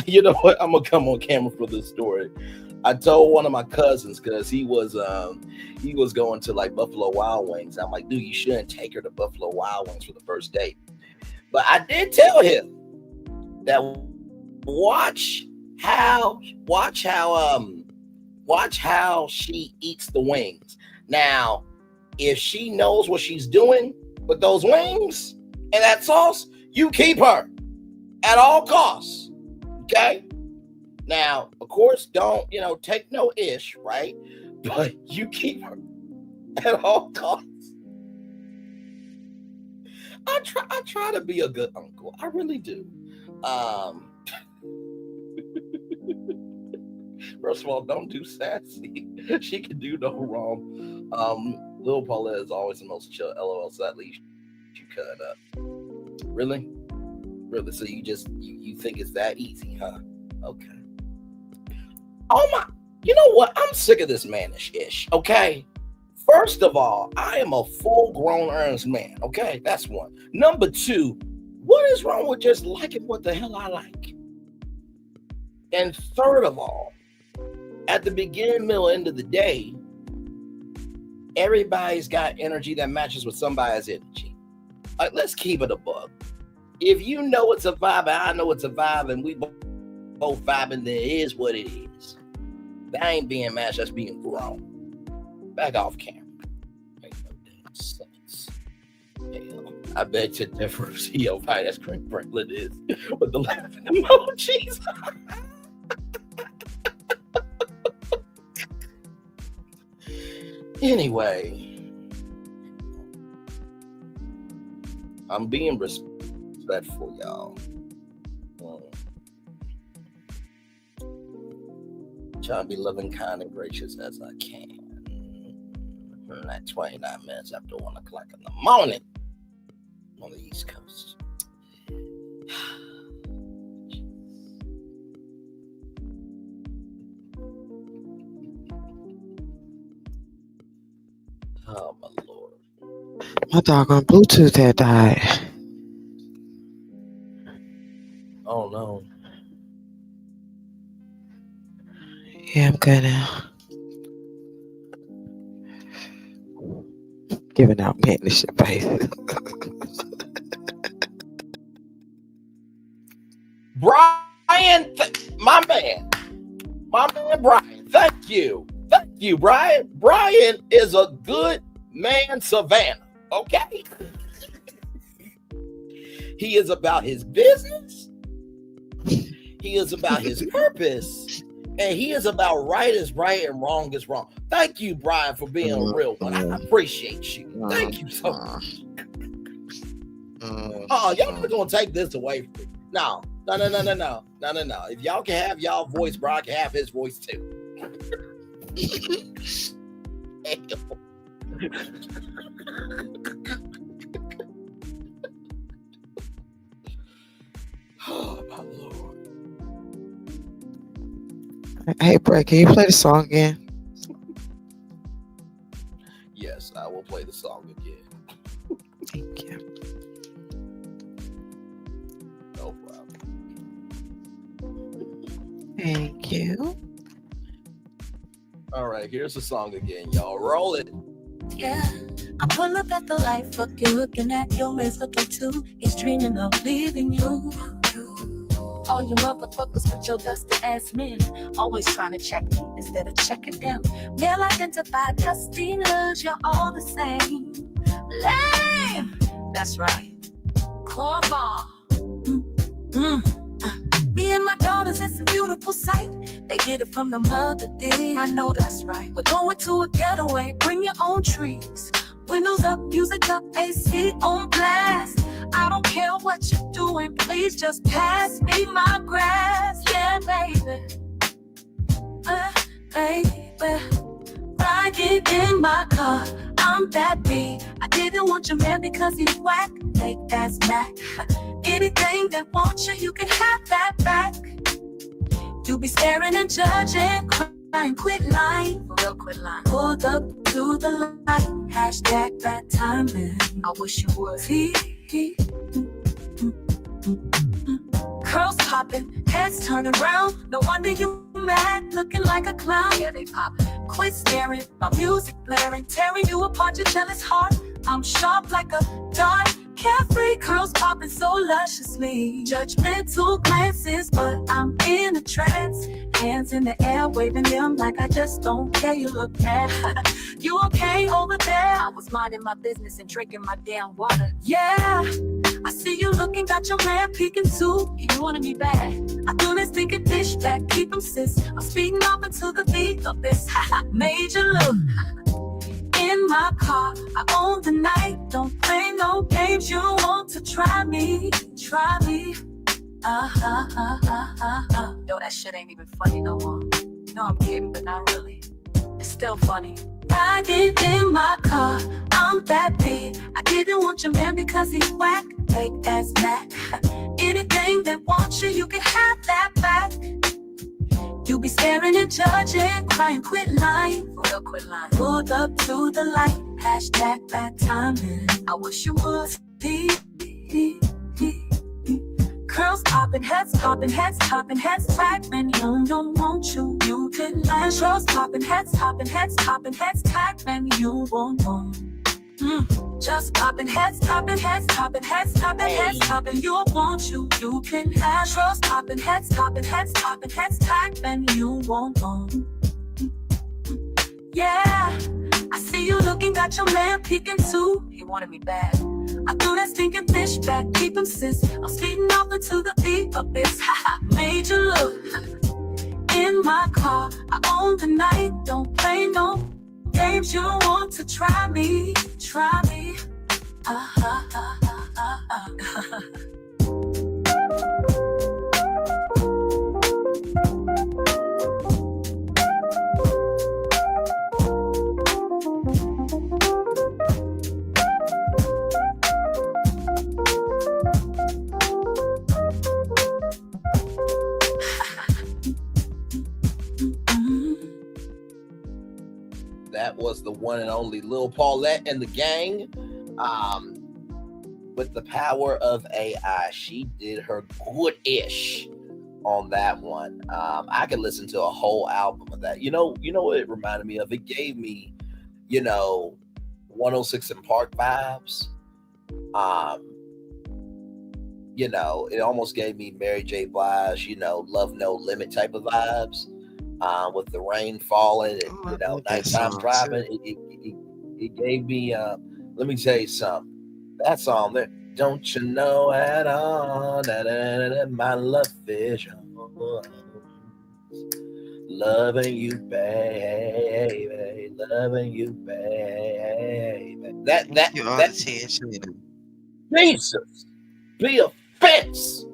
you know what? I'm gonna come on camera for this story. I told one of my cousins, because he was going to like Buffalo Wild Wings. I'm like, dude, you shouldn't take her to Buffalo Wild Wings for the first date. But I did tell him that watch how she eats the wings. Now, if she knows what she's doing with those wings and that sauce, you keep her at all costs. Okay? Now, of course, don't, take no ish, right? But you keep her at all costs. I try to be a good uncle. I really do. First of all, don't do sassy. She can do no wrong. Lil Paulette is always the most chill. LOL, sadly, you cut it up. Really? Really? So you think it's that easy, huh? Okay. Oh my, you know what? I'm sick of this mannish-ish, okay? First of all, I am a full-grown earnest man, okay? That's one. Number 2, what is wrong with just liking what the hell I like? And third of all, at the beginning, middle, end of the day, everybody's got energy that matches with somebody's energy. Like, let's keep it a buck. If you know it's a vibe and I know it's a vibe and we both vibing, then it is what it is. That ain't being matched, that's being grown. Back off camera. Make no damn sense. Hell, I bet you difference. Yo, fine, that's Craig Franklin is. With the laughing emojis. Anyway, I'm being respectful, y'all. Trying to be loving, kind, and gracious as I can. At 29 minutes after 1 o'clock in the morning on the East Coast. Oh my Lord. My doggone Bluetooth had died. Oh no. Yeah, I'm good now. Giving out partnership advice. Brian, my man Brian, thank you, Brian. Brian is a good man, Savannah, okay? He is about his business, he is about his purpose, and he is about right is right and wrong is wrong. Thank you, Brian, for being a real one. I appreciate you. Thank you so much. Oh, y'all not gonna take this away from me. No. If y'all can have y'all voice, Brian can have his voice too. Oh my Lord. Hey, Brett, can you play the song again? Yes, I will play the song again. Thank you. No problem. Thank you. All right, here's the song again, y'all. Roll it. Yeah, I pull up at the light, fuck you looking at your miserable too. He's dreaming of leaving you. All you motherfuckers with your dusty ass men, always trying to check me instead of checking them. Male identified dustiness, you're all the same. Lame, that's right. Cornball. Me and my daughters, it's a beautiful sight. They get it from the mother dear. I know that's right. We're going to a getaway, bring your own trees. Windows up, music up, AC on blast. I don't care what you're doing, please just pass me my grass. Yeah, baby. Baby. Riding in my car, I'm that B. I didn't want your man because he's whack. Take that's back. Anything that wants you, you can have that back. You be staring and judging, crying, quit lying. For real, quit lying. Pulled up to the light, hashtag bad timing. I wish you would. Curls popping, heads turning round. No wonder you mad, looking like a clown. Yeah, they pop. Quit staring, my music blaring, tearing you apart, your jealous heart. I'm sharp like a dart, carefree, curls popping so lusciously. Judgmental glances, but I'm in a trance. Hands in the air, waving them like I just don't care. You look mad. You okay over there? I was minding my business and drinking my damn water. Yeah, I see you looking, got your man peeking too. You wanted me back. I do this thinking dish back, keep him sis. I'm speeding up into the beat of this. Major look. In my car, I own the night. Don't play no games, you want to try me. Try me. Yo, that shit ain't even funny no more. You know I'm kidding, but not really. It's still funny. Riding in my car, I'm that big. I didn't want your man because he's whack. Take ass back. Anything that wants you, you can have that back. You be staring and judging, crying, quit lying. For real, quit lying. Pulled up to the light, hashtag bad timing. I wish you would. Curls popping, heads topping, heads topping, heads tag. Man, you don't want you, you can lie. Curls popping, heads topping, heads topping, heads tag. Man, you won't want. Just popping, heads topping, heads topping, heads topping, heads topping. You want you can have. Curls popping, heads topping, heads topping, heads tag. Man, you won't want. Yeah, I see you looking, got your man peeking too. He wanted me bad. I threw that stinking fish back, keep him sis. I'm speeding off into the beat of this. Major look. In my car, I own the night. Don't play no games, you want to try me. Try me. That was the one and only Lil Paulette and the gang. With the power of AI, she did her good-ish on that one. I could listen to a whole album of that. You know what it reminded me of? It gave me, 106 and Park vibes. It almost gave me Mary J. Blige, Love No Limit type of vibes. With the rain falling and nighttime driving, it gave me. Let me tell you something. That song there, don't you know at all that my love is yours, loving you, baby, loving you, baby. That Jesus be a fence,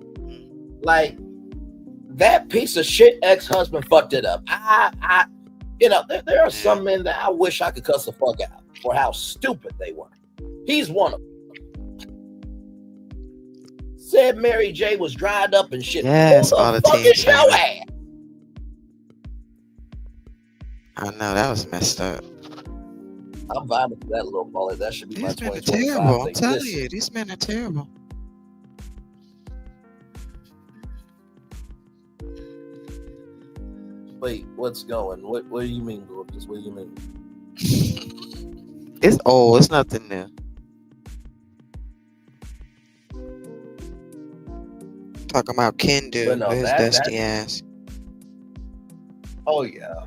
like. That piece of shit ex-husband fucked it up. There are some men that I wish I could cuss the fuck out for how stupid they were. He's one of them. Said Mary J was dried up and shit. Yes, Who all the the fuck is your ass? I know that was messed up. I'm vibing with that little bullet. That should be my These men are 2025 terrible. I'm thing. telling Listen, you, these men are terrible. wait, what's going? What do you mean, Gorgeous? What do you mean? It's old. It's nothing new. Talking about Kendu, But no, his dusty ass. Oh yeah.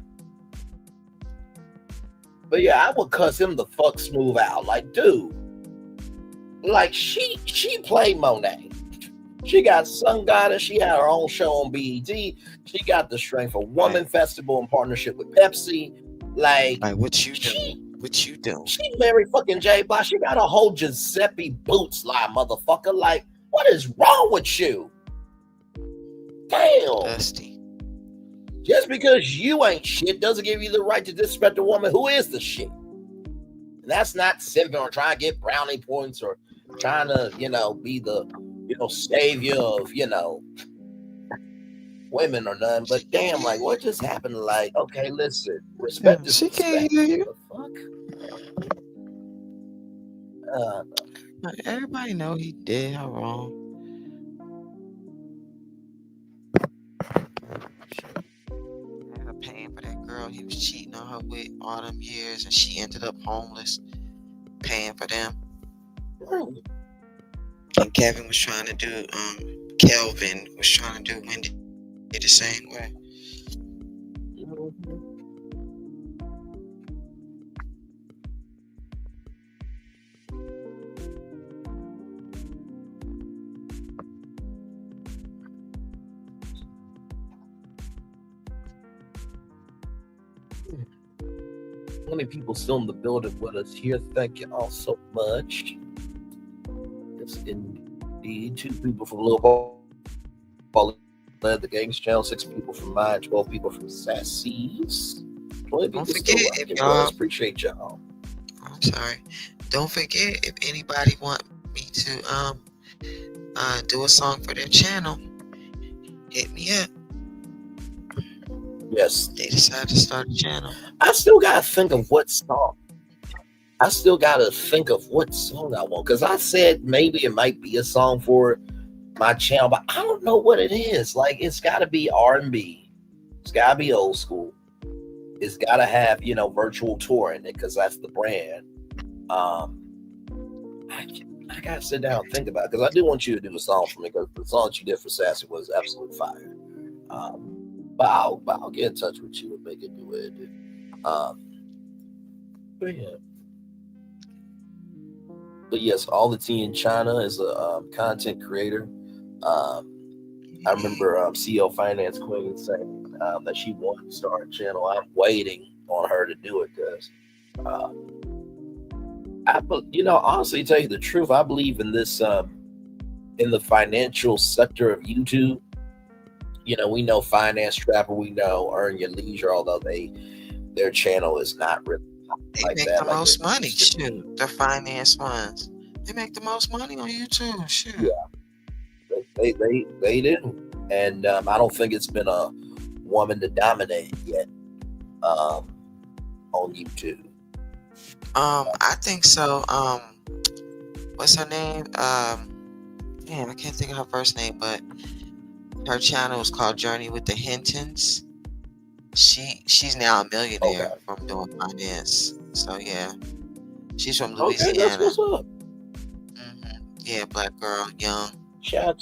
But yeah, I would cuss him the fuck smooth out. Like, dude, like she played Monet. She got Sun Goddess. She had her own show on BET. She got the Strength of Woman Festival in partnership with Pepsi. Like what you doing? What you doing? She married fucking J Block. She got a whole Giuseppe Boots line, motherfucker. Like, what is wrong with you? Damn. Dusty. Just because you ain't shit doesn't give you the right to disrespect a woman who is the shit. And that's not simping or trying to get brownie points or trying to, be the, savior of, women or nothing. But damn, like, what just happened? Like, okay, listen, respect is respect. Can't hear you. What the fuck? Everybody know he did her wrong. Paying for that girl he was cheating on her with all them years, and she ended up homeless, paying for them. And Kevin was trying to do, Kelvin was trying to do Wendy the same way. Many people still in the building with us here. Thank you all so much. Yes, indeed. 2 people from Little Ball led the Gangs channel, 6 people from mine, 12 people from Sassy's. Don't forget if y'all appreciate y'all. I'm sorry. Don't forget if anybody want me to do a song for their channel, hit me up. Yes. They decided to start a channel. I still gotta think of what song. I want, because I said maybe it might be a song for my channel, but I don't know what it is. Like, it's gotta be R&B. It's gotta be old school. It's gotta have, virtual tour in it, because that's the brand. I gotta sit down and think about it, because I do want you to do a song for me, because the song that you did for Sassy was absolute fire. But I'll get in touch with you and make it do it. But yes, all the tea in China is a content creator. I remember CEO Finance Queen saying that she wanted to start a channel. I'm waiting on her to do it because, honestly, tell you the truth, I believe in this in the financial sector of YouTube. We know Finance Trapper, we know Earn Your Leisure, although their channel is not really they like make that. the most money. Shoot, the finance ones. They make the most money on YouTube. Shoot. Yeah, they do, and I don't think it's been a woman to dominate yet on YouTube. I think so. What's her name? Damn, I can't think of her first name, but her channel is called Journey with the Hintons. She's now a millionaire from doing finance. So yeah, she's from Louisiana. Okay, that's what's up. Yeah, black girl, young. Shout out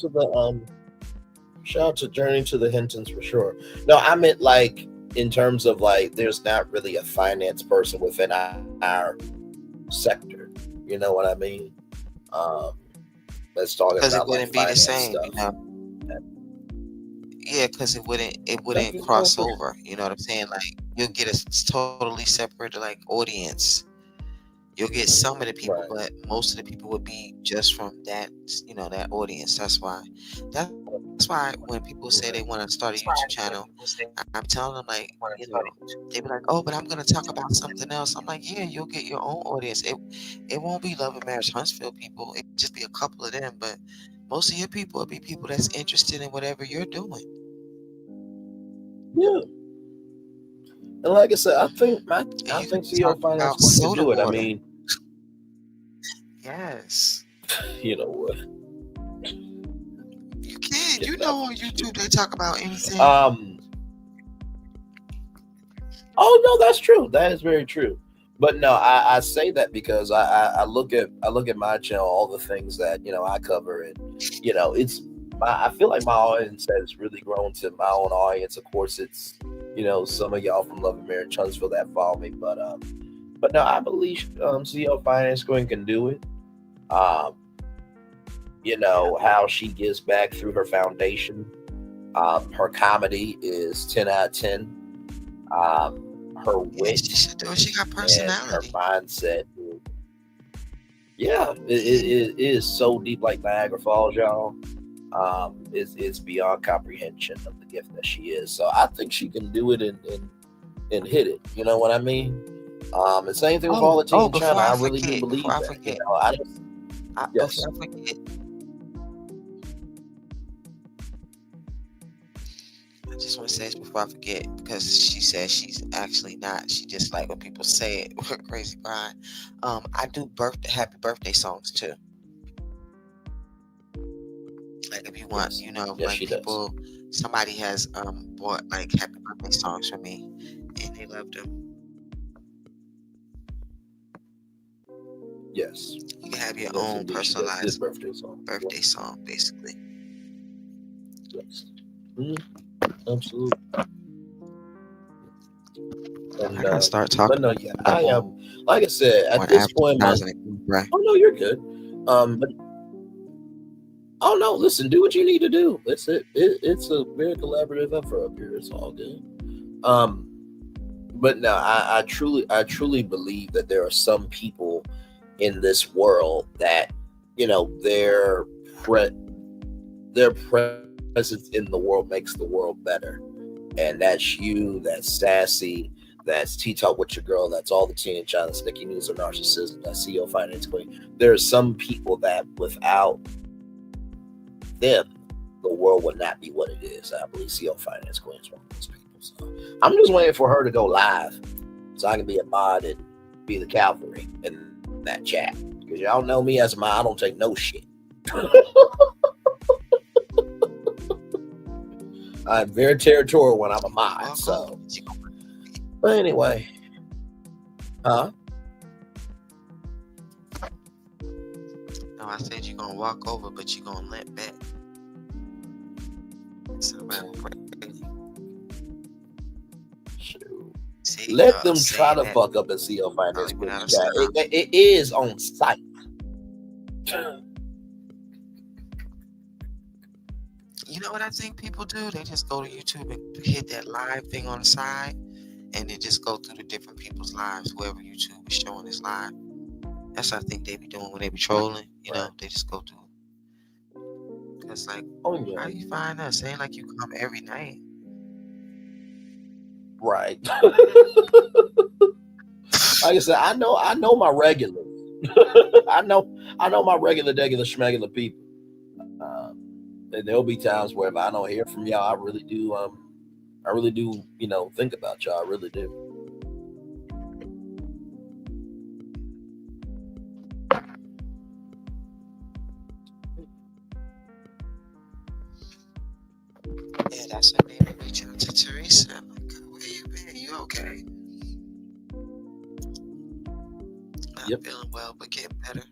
to Journey to the Hintons for sure. No, I meant like in terms of like there's not really a finance person within our sector. You know what I mean? Let's talk about it wouldn't like be the same, stuff. Yeah, because it wouldn't cross over. You know what I'm saying? Like you'll get a totally separate like audience. You'll get some of the people, but most of the people would be just from that, that audience. That's why when people say they want to start a YouTube channel, I'm telling them like, they be like, oh, but I'm gonna talk about something else. I'm like, yeah, you'll get your own audience. It won't be Love and Marriage Huntsville people. It just be a couple of them, but most of your people will be people that's interested in whatever you're doing. Yeah. And like I said, I think CEO Finance can do it. I mean, yes. You know what? You can. You know, on YouTube they talk about anything. Oh no, that's true. That is very true. But no, I say that because I look at my channel, all the things that I cover, and it's I feel like my audience has really grown to my own audience. Of course, it's some of y'all from Love and Marriage Huntsville that follow me, but no, I believe CEO Finance Queen can do it. How she gives back through her foundation. Her comedy is 10 out of 10. Her wit She got and personality. her mindset. Yeah, it is so deep like Niagara Falls, y'all. It's beyond comprehension of the gift that she is. So I think she can do it and hit it. You know what I mean? The same thing with all the teen China. I really do believe that. Forget. Before I forget. I just want to say this before I forget, because she says she's actually not. She just like when people say it with crazy pride. I do happy birthday songs too. Like if you want, like people, somebody has bought like happy birthday songs for me, and they loved them. Yes. You can have your own personalized birthday song, basically. Yes. Absolutely. And, I gotta start talking. But no, yeah, I am. Like I said, at this point, oh no, you're good. But oh no, listen, do what you need to do. It's a very collaborative effort up here. It's all good. But no, I truly believe that there are some people in this world that their presence in the world makes the world better, and that's you, that's Sassy, that's Tea Talk with your girl, that's all the teen China, Sticky News of Narcissism, that's CEO Finance Queen. There are some people that without them, the world would not be what it is. I believe CEO Finance Queen is one of those people. So I'm just waiting for her to go live so I can be a mod and be the cavalry in that chat. Because y'all know me as a mod, I don't take no shit. I'm very territorial when I'm a mod. So, but anyway, No, I said you're gonna walk over, but you're gonna limp back. See, let them try to fuck up and CEO Finance Queen chat. It is on site. You know what I think people do? They just go to YouTube and hit that live thing on the side, and then just go through the different people's lives, whoever YouTube is showing is live. That's what I think they be doing when they be trolling. They just go through. It's like, how do you find us? It ain't like you come every night. Right. Like I said, I know my regulars. I know my regular schmegular people. And there'll be times where if I don't hear from y'all, I really do think about y'all. I really do. Yeah, that's what made me reach out to Teresa. I'm like, where you been? You okay? Not feeling well, but getting better.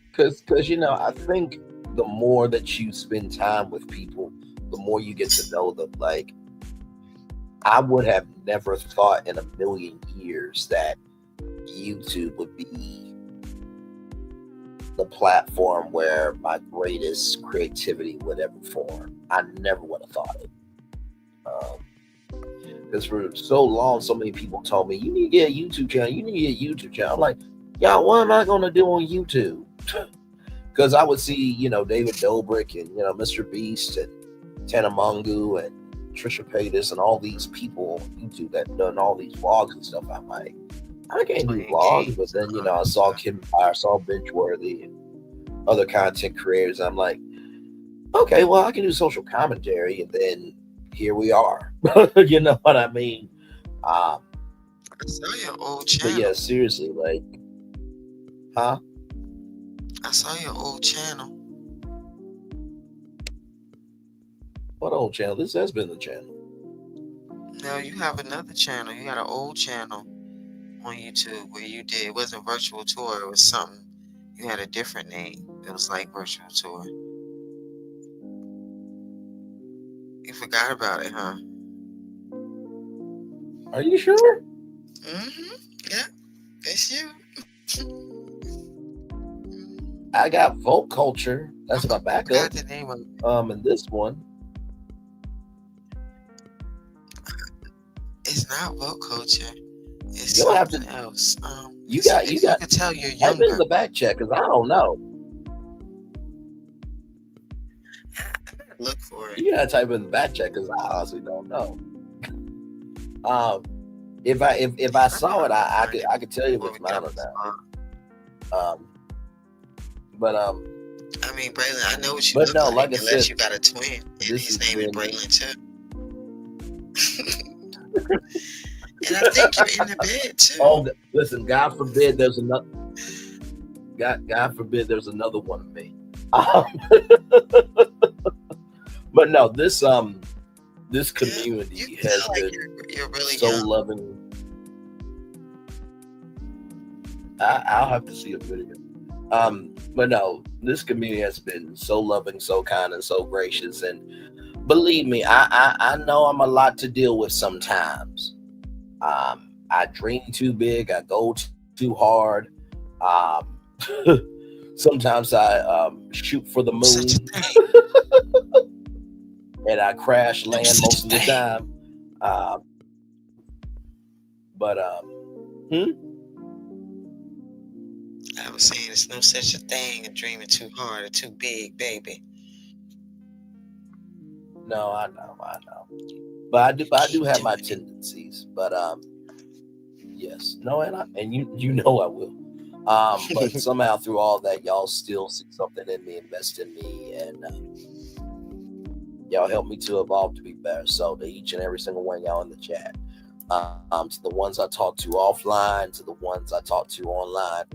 Because I think the more that you spend time with people, the more you get to know them. Like, I would have never thought in a million years that YouTube would be the platform where my greatest creativity would ever form. I never would have thought it. Because for so long, so many people told me, you need to get a YouTube channel. You need to get a YouTube channel. I'm like, y'all, what am I going to do on YouTube? Because I would see, David Dobrik and, Mr. Beast and Tana Mongeau and Trisha Paytas and all these people on YouTube that done all these vlogs and stuff. I'm like, I can't do vlogs. But then, I saw Kim Fire, I saw Benchworthy and other content creators. I'm like, okay, well, I can do social commentary. And then here we are. You know what I mean? I saw your old channel. But yeah, seriously, like, huh? I saw your old channel. What old channel? This has been the channel. No, you have another channel. You got an old channel on YouTube where you did. It wasn't virtual tour. It was something. You had a different name. It was like virtual tour. You forgot about it, huh? Are you sure? Mm-hmm. Yeah, it's you. I got Vote Culture. That's my I backup. forgot the name of it. And this one. It's not Vote Culture. It's You'll have something to. else. You You got. can tell you're Type in younger. the back check because I don't know. Look for it. You gotta type in the back check because I honestly don't know. If I saw it, I could tell you if it's mine or not. But I mean, Braylon, I know what you but look no, like, like I unless said, you got a twin, and his name is Braylon too. And I think you're in the bed too. Oh, listen, God forbid there's another. God forbid there's another one of me. But no, this community has been you're really so young. loving. I'll have to see a video. But no, this community has been so loving, so kind, and so gracious. And believe me, I know I'm a lot to deal with sometimes. I dream too big. I go too hard. Sometimes I shoot for the moon. And I crash land most of the time. But I was saying there's no such a thing as dreaming too hard or too big, baby. No, I know. But I do have my tendencies. But yes. No, and you know I will. But somehow through all that, y'all still see something in me, invest in me, and y'all help me to evolve to be better. So to each and every single one of y'all in the chat, to the ones I talk to offline, to the ones I talk to online,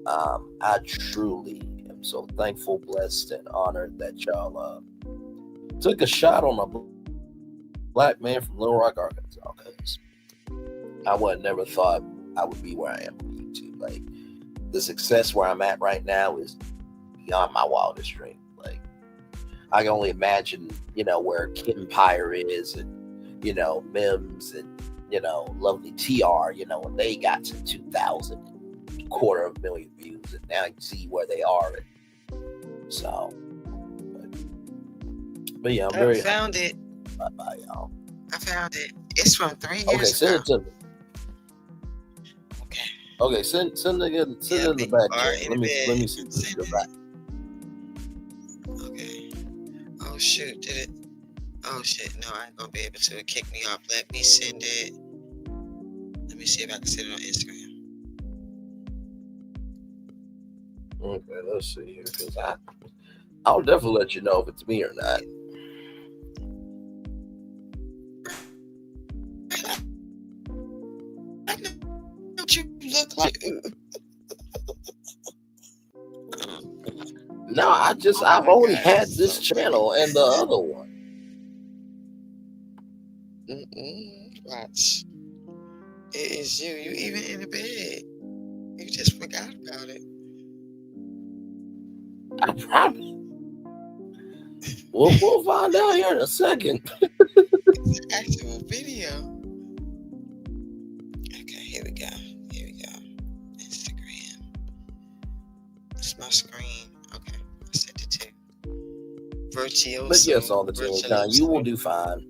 I truly am so thankful, blessed, and honored that y'all took a shot on a black man from Little Rock, Arkansas. Because I would never thought I would be where I am on YouTube. Like, the success where I'm at right now is beyond my wildest dream. Like, I can only imagine, where Kid Empire is, and, Mims, and, lovely TR, when they got to 2,000, 250,000 views, and now you see where they are. So, but yeah, I'm very. I found it. Bye, y'all. I found it. It's from 3 years Okay, send ago. it to me. Okay, send it in the back chat. Let me see this go back. Okay. Oh shoot, did it? Oh shit, no, I ain't gonna be able to. It kicked me off. Let me send it. Let me see if I can send it on Instagram. Okay, let's see here, because I'll definitely let you know if it's me or not. What you look like? No, I've only had this channel and the other one. Watch. It is you. You even in the bed. You just forgot about it. I promise. We'll find out here in a second. It's an actual video. Okay, here we go. Instagram. It's my screen. Okay, I sent it to Virtuoso. But yes, all the time, you will do fine.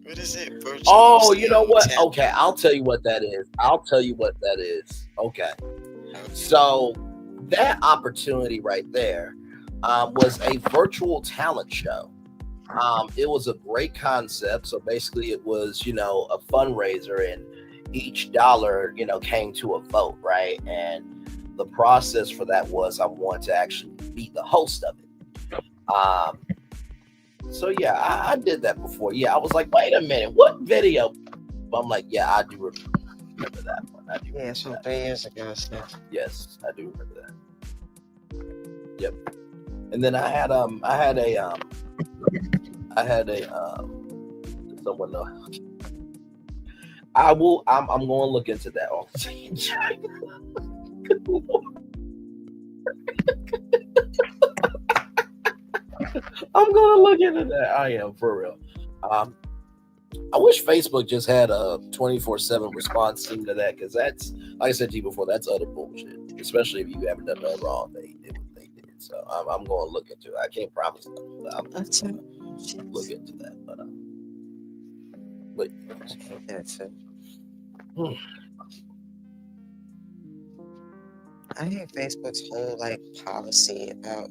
What is it? Virtuoso. Oh, you know what? Okay, I'll tell you what that is. Okay. So that opportunity right there was a virtual talent show. It was a great concept. So basically it was, a fundraiser, and each dollar, came to a vote, right? And the process for that was I wanted to actually be the host of it. So yeah, I did that before. Yeah, I was like, wait a minute, what video? I'm like, yeah, I do remember that one. Yeah, it's from 3 years ago. So. Yes, I do remember that. Yep. And then I had someone else. I'm going to look into that also. I'm gonna look into that. I am for real. I wish Facebook just had a 24/7 response team to that, because that's, like I said to you before, that's utter bullshit. Especially if you haven't done nothing wrong, they did what they did. So I'm going to look into it. I can't promise them. I'm going to look into that, but that's it. I hate Facebook's whole like policy about,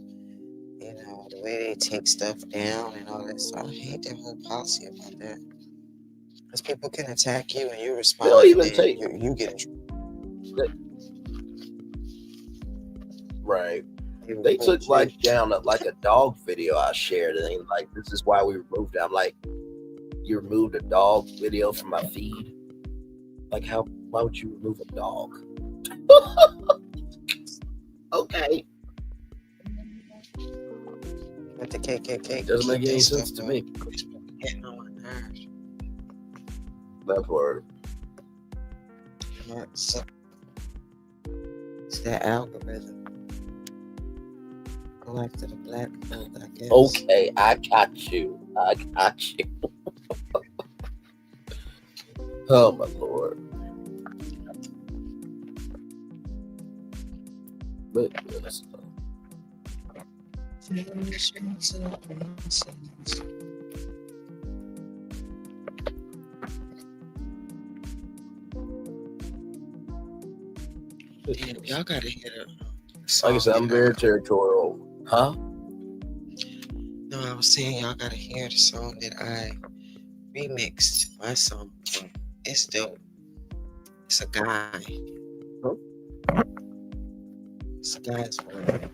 you know, the way they take stuff down and all that. So I hate their whole policy about that. Because people can attack you and you respond. They'll even and take you get right. They took like down like a dog video I shared, and they like, this is why we removed it. I'm like, you removed a dog video from my feed? Like, why would you remove a dog? Okay. With the KKK. Doesn't make any sense to me. Getting on my nerves. That word. So, it's that algorithm. Go after the black folk, I guess. Okay, I got you. Oh my Lord. But yes. Y'all gotta hear it. Like I said, I'm very territorial. Huh? No, I was saying y'all gotta hear the song that I remixed. My song. It's dope. It's a guy. Huh? It's a guy's voice.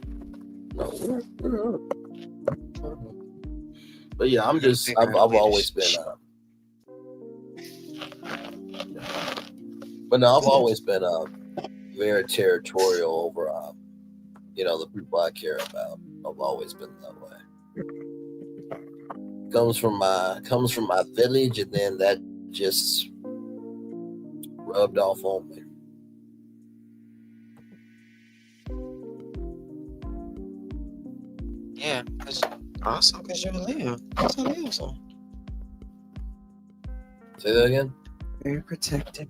But yeah, I've always been but no, I've always been very territorial over you know, the people I care about. I've always been that way. Comes from my village, and then that just rubbed off on me. Yeah, awesome, because you're a Leo. That's a Leo song. Say that again? Very protective.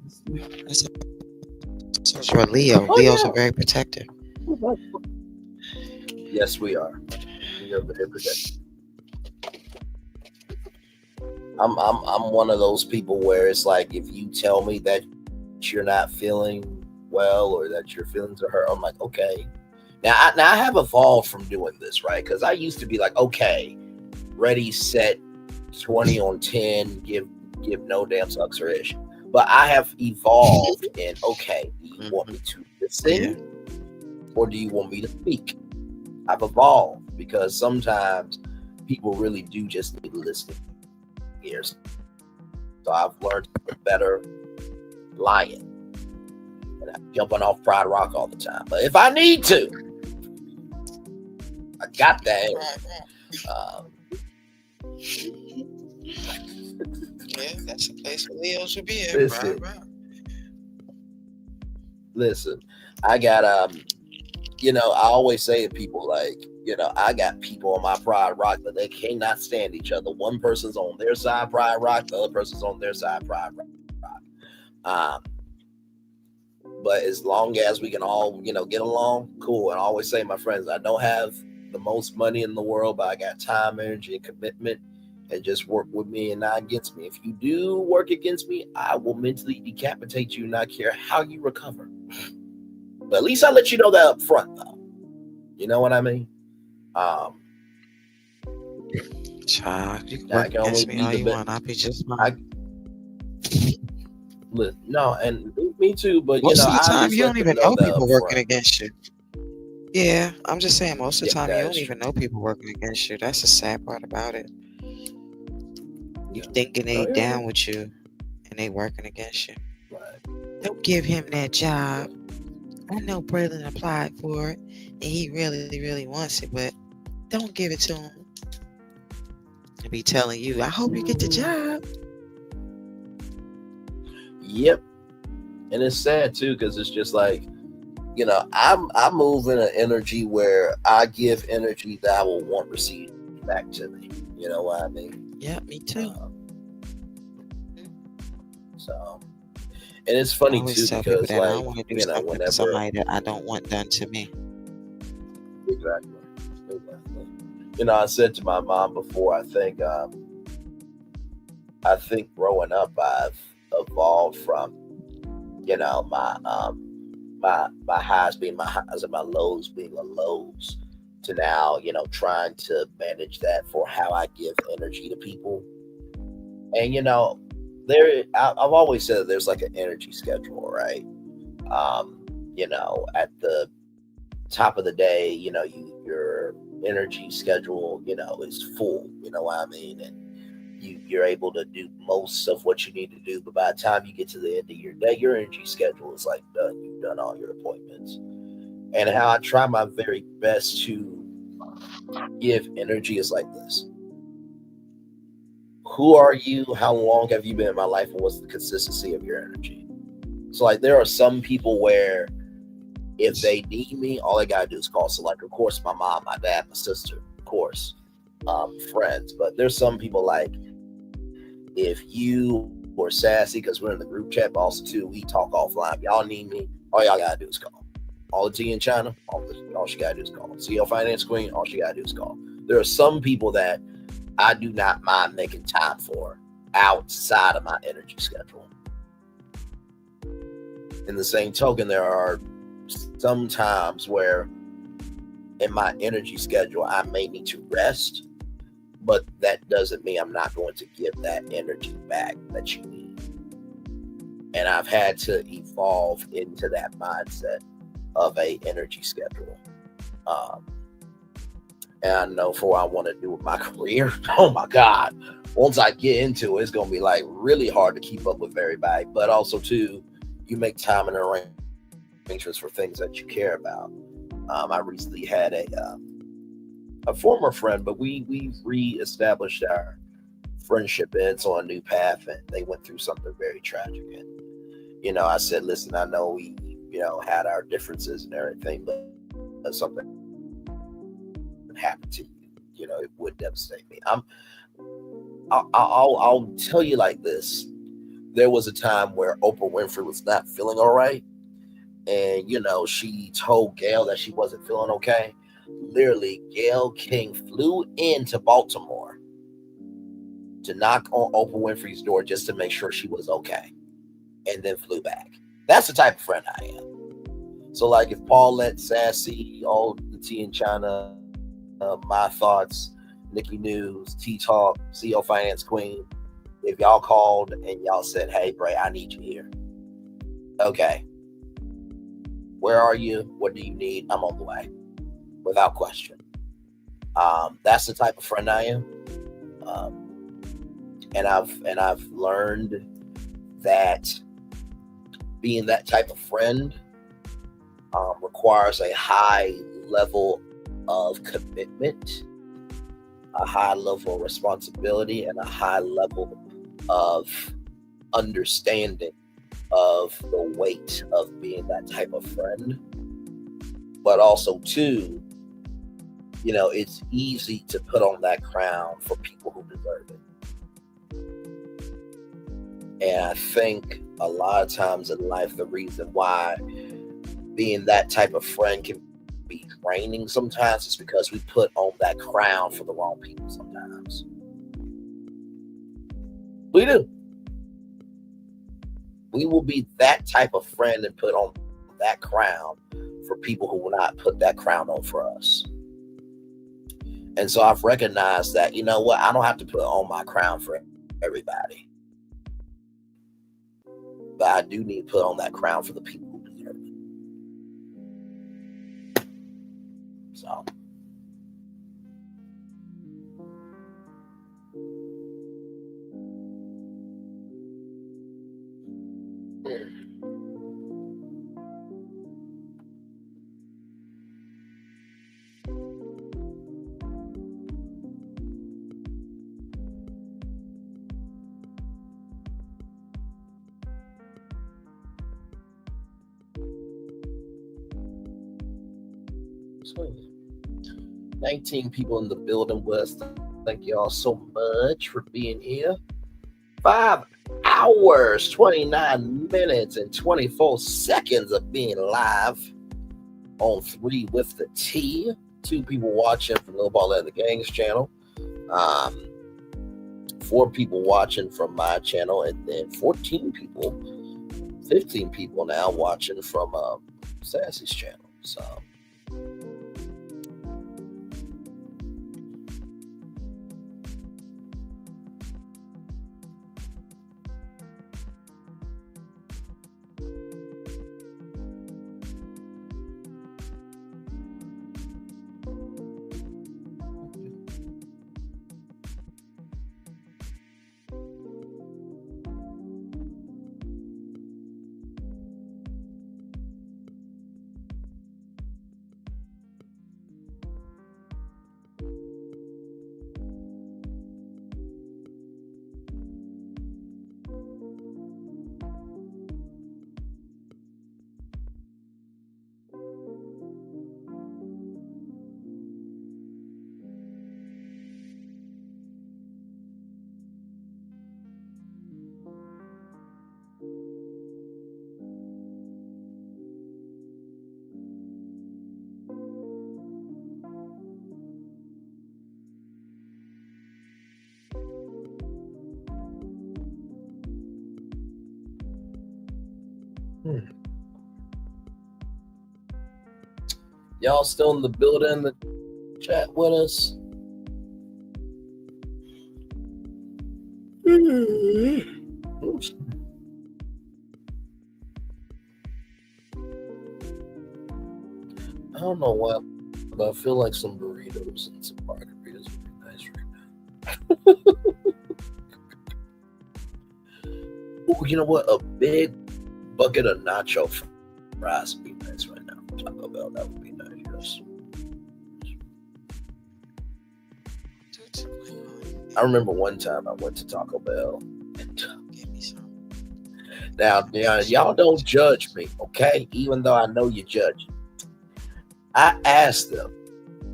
So you're a Leo. Leos are very protective. Yes, we are. We are very protective. I'm one of those people where it's like, if you tell me that you're not feeling well or that your feelings are hurt, I'm like, okay. Now I have evolved from doing this, right? Because I used to be like, okay, ready, set, 20 on 10, give no damn sucks or ish. But I have evolved in, okay, do you want me to listen or do you want me to speak? I've evolved because sometimes people really do just need listening ears. So I've learned better lying. And I'm jumping off Pride Rock all the time. But if I need to, I got that. Yeah, that's a place where Leos should be at. Listen, Right. listen, I got you know, I always say to people, like, you know, I got people on my Pride Rock that they cannot stand each other. One person's on their side Pride Rock, the other person's on their side Pride Rock. But as long as we can all, you know, get along, cool. And I always say, my friends, I don't have the most money in the world, but I got time, energy, and commitment, and just work with me and not against me. If you do work against me, I will mentally decapitate you, not care how you recover. But at least I let you know that up front, though. You know what I mean? Child, you can work against me all you want. I'll be just fine. No, and me too, but Most you know, of the I time just you let don't them even know know that people up working front. against you. Yeah, I'm just saying most of the time you that don't is even know people working against you. That's the sad part about it. You thinking they down with you and they working against you. Right. Don't give him that job. I know Braylon applied for it and he really wants it, but don't give it to him. I'll be telling you, I hope you get the job. Yep. And it's sad too, because it's just like, you know, I move in an energy where I give energy that I will want received back to me. You know what I mean? Yeah, me too. So, and it's I funny always too tell people because, that I like, don't want to do you know, something for whenever somebody that I don't want done to me. exactly. You know, I said to my mom before, I think growing up, I've evolved from, you know, my highs being my highs and my lows being the lows to now, you know, trying to manage that for how I give energy to people. And, you know, I've always said that there's like an energy schedule, right? You know, at the top of the day, you know, your energy schedule, you know, is full, you know what I mean? And you're able to do most of what you need to do, but by the time you get to the end of your day, your energy schedule is like done. You've done all your appointments. And how I try my very best to give energy is like this. Who are you? How long have you been in my life? And what's the consistency of your energy? So, like, there are some people where if they need me, all they gotta do is call. So, like, of course, my mom, my dad, my sister, of course, friends. But there's some people like, if you or Sassy, because we're in the group chat, but also too, we talk offline. If y'all need me, all y'all gotta do is call. All the tea in China, all she gotta do is call. CEO Finance Queen, all she gotta do is call. There are some people that I do not mind making time for outside of my energy schedule. In the same token, there are some times where in my energy schedule, I may need to rest, but that doesn't mean I'm not going to give that energy back that you need. And I've had to evolve into that mindset of a energy schedule. And I know for what I want to do with my career, oh my God, once I get into it, it's going to be like really hard to keep up with everybody. But also too, you make time and arrangements for things that you care about. I recently had a former friend, but we reestablished our friendship, and it's on a new path, and they went through something very tragic. And, you know, I said, listen, I know we, you know, had our differences and everything, but something happened to you, you know, it would devastate me. I'll tell you like this. There was a time where Oprah Winfrey was not feeling all right. And, you know, she told Gail that she wasn't feeling okay. Literally, Gail King flew into Baltimore to knock on Oprah Winfrey's door just to make sure she was okay, and then flew back. That's the type of friend I am. So, like, if Paulette, Sassy, all the tea in China, My Thoughts, Nikki News, Tea Talk, CEO Finance Queen, if y'all called and y'all said, hey, Bray, I need you here. Okay. Where are you? What do you need? I'm on the way. Without question. That's the type of friend I am. And I've learned that being that type of friend requires a high level of commitment, a high level of responsibility, and a high level of understanding of the weight of being that type of friend. But also too, you know, it's easy to put on that crown for people who deserve it. And I think a lot of times in life, the reason why being that type of friend can be draining sometimes is because we put on that crown for the wrong people sometimes. We do. We will be that type of friend and put on that crown for people who will not put that crown on for us. And so I've recognized that, you know what, I don't have to put on my crown for everybody. But I do need to put on that crown for the people who deserve it. So. 19 people in the building with us. Thank you all so much for being here. 5 hours, 29 minutes, and 24 seconds of being live on 3 with the T. 2 people watching from Little Ball and the Gang's channel. 4 people watching from my channel, and then 15 people now watching from Sassy's channel. So y'all still in the building, the chat with us? Oops. I don't know why, but I feel like some burritos and some margaritas would be nice right now. Oh, you know what? A big bucket of nacho fries would be nice right now. Taco Bell, that would be nice. Yes. I remember one time I went to Taco Bell and give me some. Now, y'all don't judge me, okay? Even though I know you judge. I asked them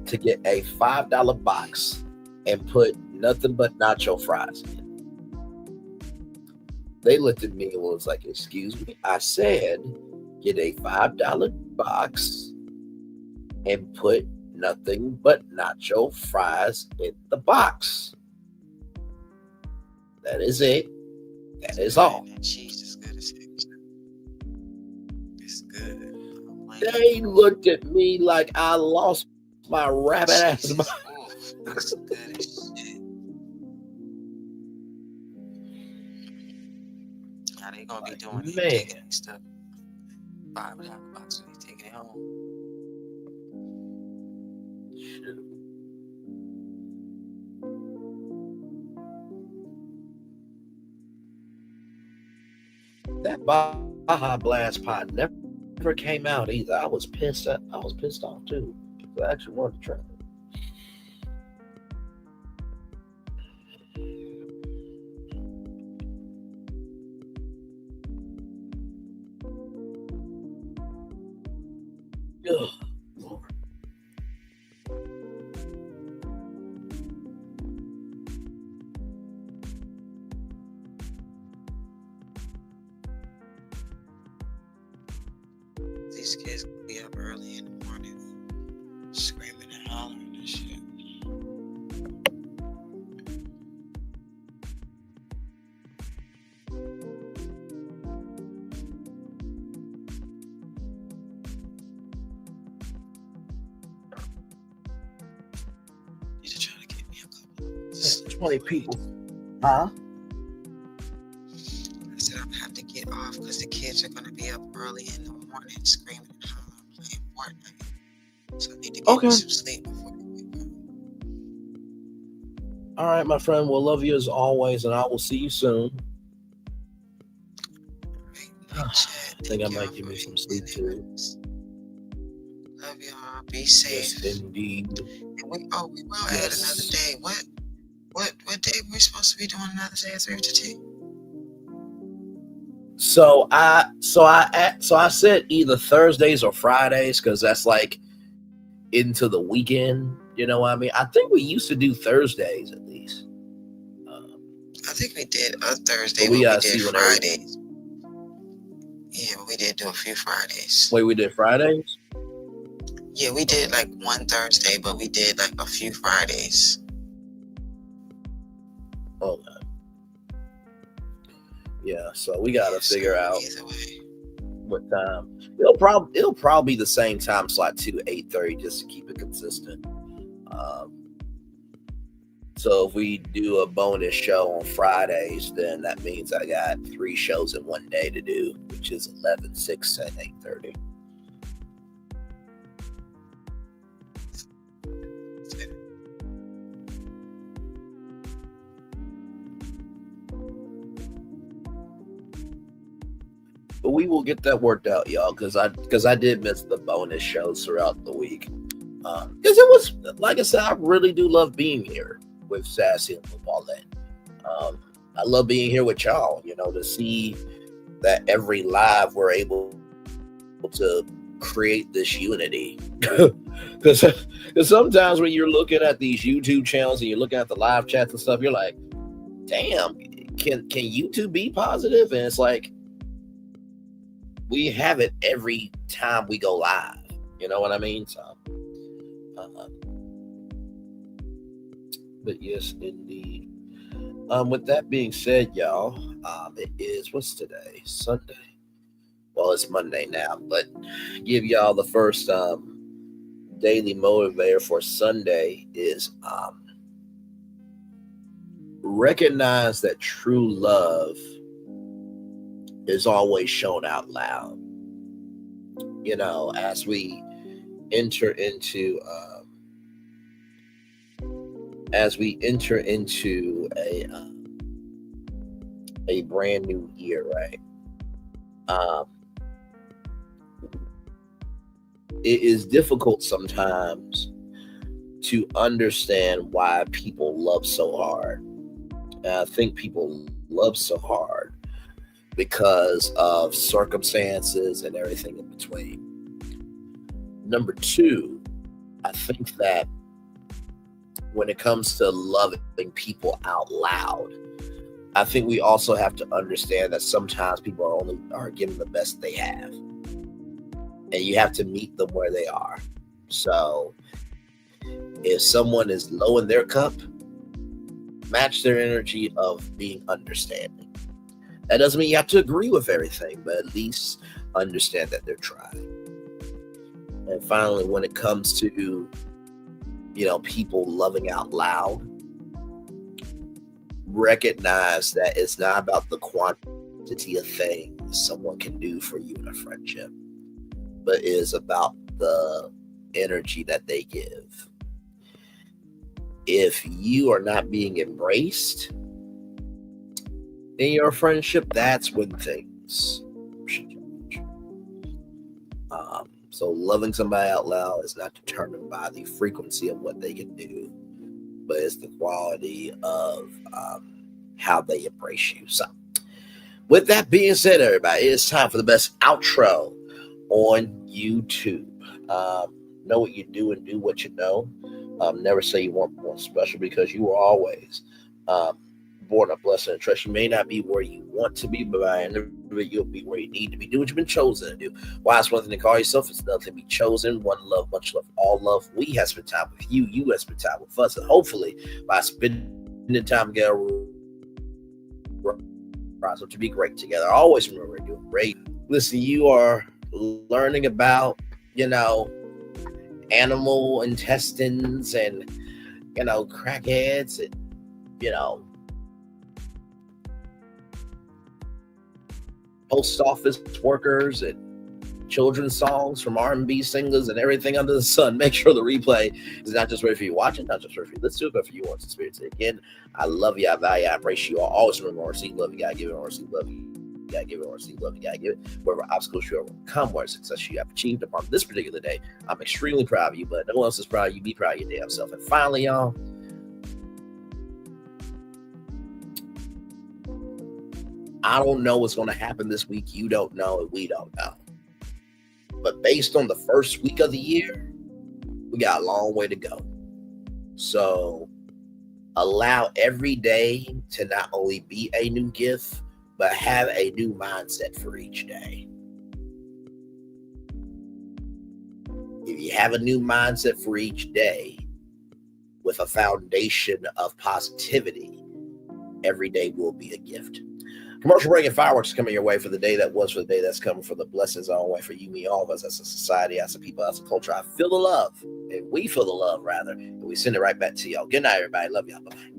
to get a $5 box and put nothing but nacho fries in. They looked at me and was like, "Excuse me?" I said, "Get a $5 box and put nothing but nacho fries in the box." That is it. That is all. Cheese is good as heck. It's good. They looked at me like I lost my rabbit ass mind. It's good as shit. Now they gonna be doing it, taking stuff. $5 box when you taking it home. That Baja Blast pot never came out either. I was pissed off too. I actually wanted to try it. Ugh. These kids be up early in the morning screaming and hollering and shit. Need to try to get me a couple. 20 people. Huh? I said I'm gonna have to get off because the kids are gonna be up early in the morning screaming and hollering playing Fortnite. So I need to get me some sleep before they wake up. All right, my friend. We'll love you as always, and I will see you soon. I think I might give me some sleep too. Love y'all. Be safe. Yes, indeed. And we will add another day. What day we're supposed to be doing another day at 3 to 2? So I said either Thursdays or Fridays because that's like into the weekend. You know what I mean? I think we used to do Thursdays at least. I think we did a Thursday, But we but gotta we did see when Fridays. Yeah, but we did do a few Fridays. Wait, we did Fridays? Yeah, we did like one Thursday, but we did like a few Fridays. Okay. Yeah, so we gotta figure out what time. It'll probably be the same time slot too, 8:30, just to keep it consistent. So if we do a bonus show on Fridays, then that means I got 3 shows in one day to do, which is 11, 6, and 8:30. But we will get that worked out, y'all, because I did miss the bonus shows throughout the week. Because it was, like I said, I really do love being here with Sassy and Football Land. I love being here with y'all, you know, to see that every live we're able to create this unity. Because sometimes when you're looking at these YouTube channels and you're looking at the live chats and stuff, you're like, damn, can YouTube be positive? And it's like, we have it every time we go live. You know what I mean? So, but yes, indeed. With that being said, y'all, it is, what's today? Sunday. Well, it's Monday now, but give y'all the first daily motivator for Sunday is recognize that true love is always shown out loud. You know, as we enter into a brand new year, right? It is difficult sometimes to understand why people love so hard. And I think people love so hard because of circumstances and everything in between. Number 2, I think that when it comes to loving people out loud, I think we also have to understand that sometimes people are giving the best they have. And you have to meet them where they are. So if someone is low in their cup, match their energy of being understanding. That doesn't mean you have to agree with everything, but at least understand that they're trying. And finally, when it comes to, you know, people loving out loud, recognize that it's not about the quantity of things someone can do for you in a friendship, but it is about the energy that they give. If you are not being embraced in your friendship, that's when things should change. So loving somebody out loud is not determined by the frequency of what they can do, but it's the quality of how they embrace you. So with that being said, everybody, it's time for the best outro on YouTube. Know what you do and do what you know. Never say you weren't born special, because you were always born a blessing and trust. You may not be where you want to be, but by the end of it, you'll be where you need to be. Do what you've been chosen to do. Why it's one thing to call yourself, it's another thing to be chosen. One love, much love, all love. We have spent time with you. You have spent time with us. And hopefully, by spending time together, we'll rise up to be great together. Always remember, we're doing great. Listen, you are learning about, you know, animal intestines and, you know, crackheads and, you know, post office workers and children's songs from R&B singers and everything under the sun. Make sure the replay is not just ready for you watching, not just ready for you listen to it, but for you on spirit. Again, I love you, I value you, I embrace you. I always remember, receive love, you gotta give it, or receive love, you gotta give it, or receive love, you gotta give it. Wherever obstacles you overcome, where success you have achieved upon this particular day, I'm extremely proud of you, but no one else is proud of you. Be proud of your damn self. And finally, y'all, I don't know what's going to happen this week. You don't know, and we don't know. But based on the first week of the year, We got a long way to go. So allow every day to not only be a new gift, but have a new mindset for each day. If you have a new mindset for each day with a foundation of positivity, every day will be a gift. Commercial break and fireworks coming your way for the day that was, for the day that's coming, for the blessings on way for you, me, all of us as a society, as a people, as a culture. I feel the love, and we feel the love, rather, and we send it right back to y'all. Good night, everybody. Love y'all. Bye-bye.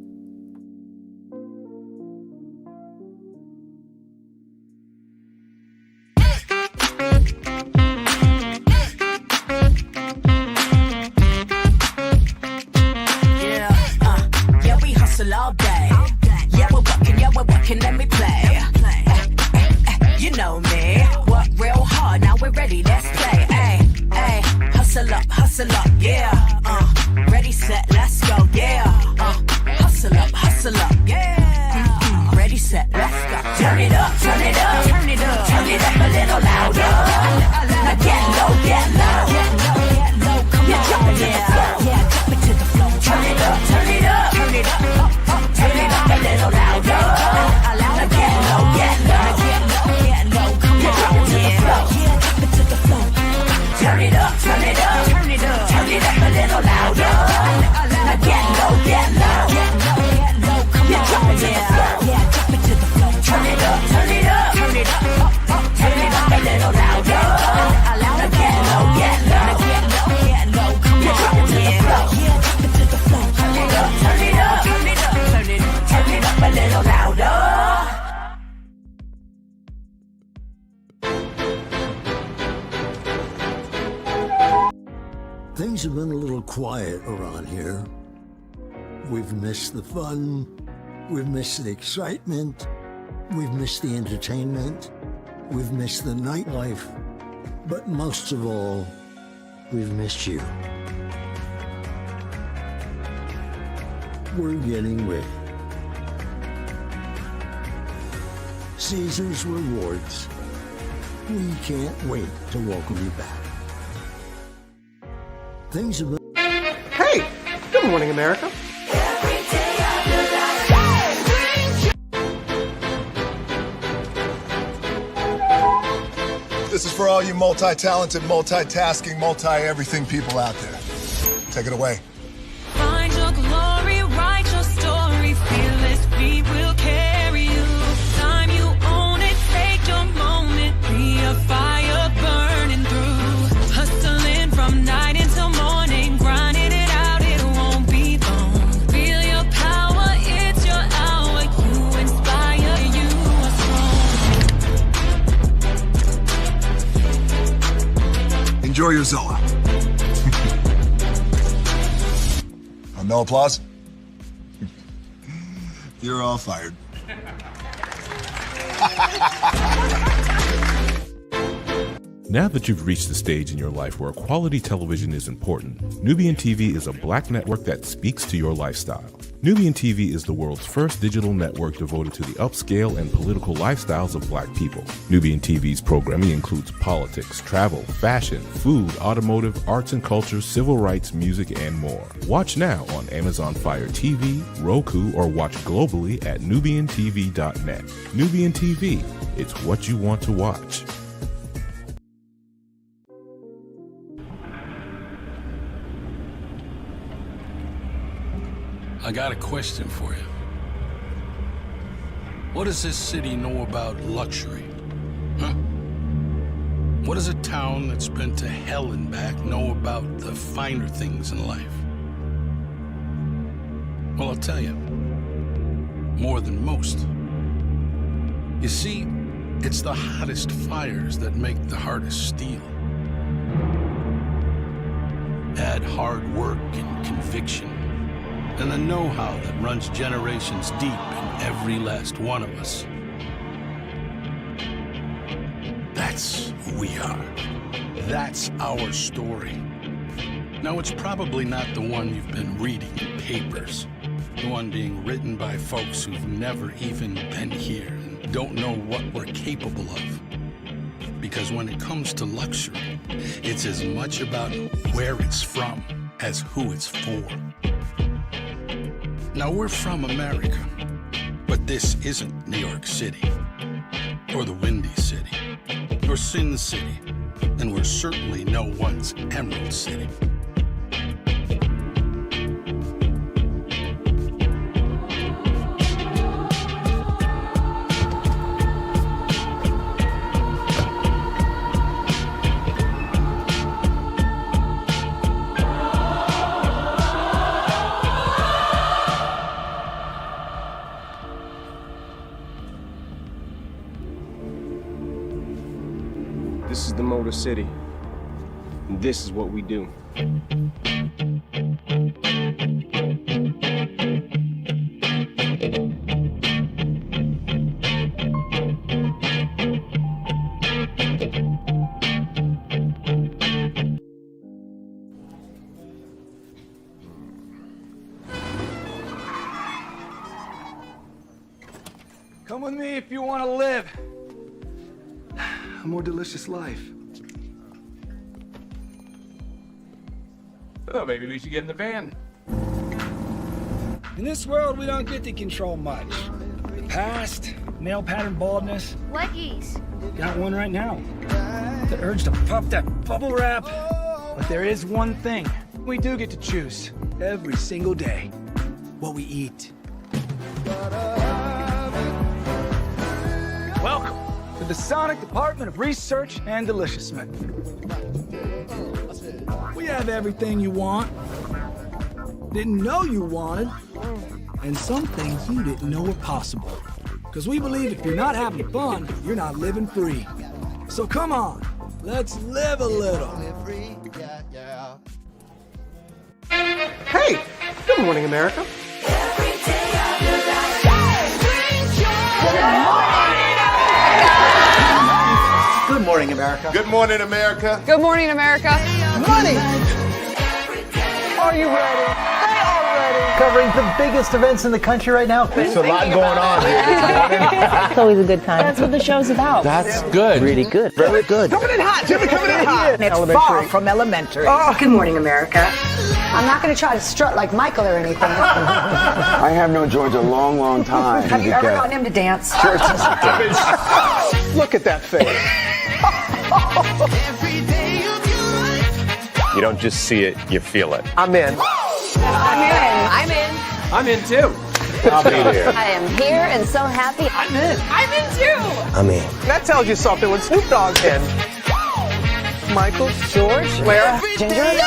Yeah, we hustle all day. Yeah, we're working, let me play. You know me, work real hard, now we're ready, let's play. Ay, hustle up, yeah. Ready, set, let's go, yeah. Hustle up, yeah. Ready, set, let's go. Turn it up, turn it up, turn it up, turn it up a little louder. Now get low, come on, yeah, drop it to the floor. Turn it up, turn it up, turn it up, turn it up a little louder. Now get low, come on, yeah, drop it to the floor. Turn it up, turn it up, turn it up, turn it up a little louder. Now get low, come on, yeah, drop it to the floor. Turn it up, turn it up, turn it up, turn it up a little louder. Now get low, come on, yeah, drop it to the floor. Turn it up, turn it up, turn it up, turn it up a little louder. Things have been a little quiet around here. We've missed the fun, we've missed the excitement, we've missed the entertainment, we've missed the nightlife, but most of all, we've missed you. We're getting ready. Caesar's Rewards. We can't wait to welcome you back. Things have been... Hey, good morning, America. This is for all you multi-talented, multitasking, multi-everything people out there. Take it away. Find your glory, write your story, fearless feet will carry you. Time you own it, take your moment, be a fire burning through. Hustling from night until morning, grinding it out, it won't be long. Feel your power, it's your hour, you inspire, you are strong. Enjoy your Zoa. No applause? You're all fired. Now that you've reached the stage in your life where quality television is important, Nubian TV is a black network that speaks to your lifestyle. Nubian TV is the world's first digital network devoted to the upscale and political lifestyles of black people. Nubian TV's programming includes politics, travel, fashion, food, automotive, arts and culture, civil rights, music, and more. Watch now on Amazon Fire TV, Roku, or watch globally at nubiantv.net. Nubian TV, it's what you want to watch. I got a question for you. What does this city know about luxury? Huh? What does a town that's been to hell and back know about the finer things in life? Well, I'll tell you. More than most. You see, it's the hottest fires that make the hardest steel. Add hard work and conviction, and the know-how that runs generations deep in every last one of us. That's who we are. That's our story. Now, it's probably not the one you've been reading in papers. The one being written by folks who've never even been here and don't know what we're capable of. Because when it comes to luxury, it's as much about where it's from as who it's for. Now, we're from America, but this isn't New York City, or the Windy City, or Sin City, and we're certainly no one's Emerald City. This is the Motor City, and this is what we do. Come with me if you want to live a more delicious life. Oh, maybe we should get in the van. In this world, we don't get to control much. The past, male pattern baldness. What geese? Got one right now. The urge to puff that bubble wrap. But there is one thing we do get to choose every single day: what we eat. Welcome to the Sonic Department of Research and Deliciousment. We have everything you want, didn't know you wanted, and some things you didn't know were possible. Because we believe if you're not having fun, you're not living free. So come on, let's live a little. Hey, good morning, America. Good morning, America. Good morning, America. Good morning, America. Money! Are you ready? They are ready. Covering the biggest events in the country right now. There's a lot going on here. It's always a good time. That's what the show's about. That's good. Really good. Very good. Coming in hot, Jimmy, coming in hot. It's far from elementary. Oh, good morning, America. I'm not going to try to strut like Michael or anything. I have known George a long, long time. Have you ever gotten him to dance? Sure. Look at that face. You don't just see it, you feel it. I'm in. I'm in. I'm in. I'm in too. I'll be here. I am here and so happy. I'm in. I'm in too. I'm in. That tells you something when Snoop Dogg's in. Michael, George, Lara, Ginger.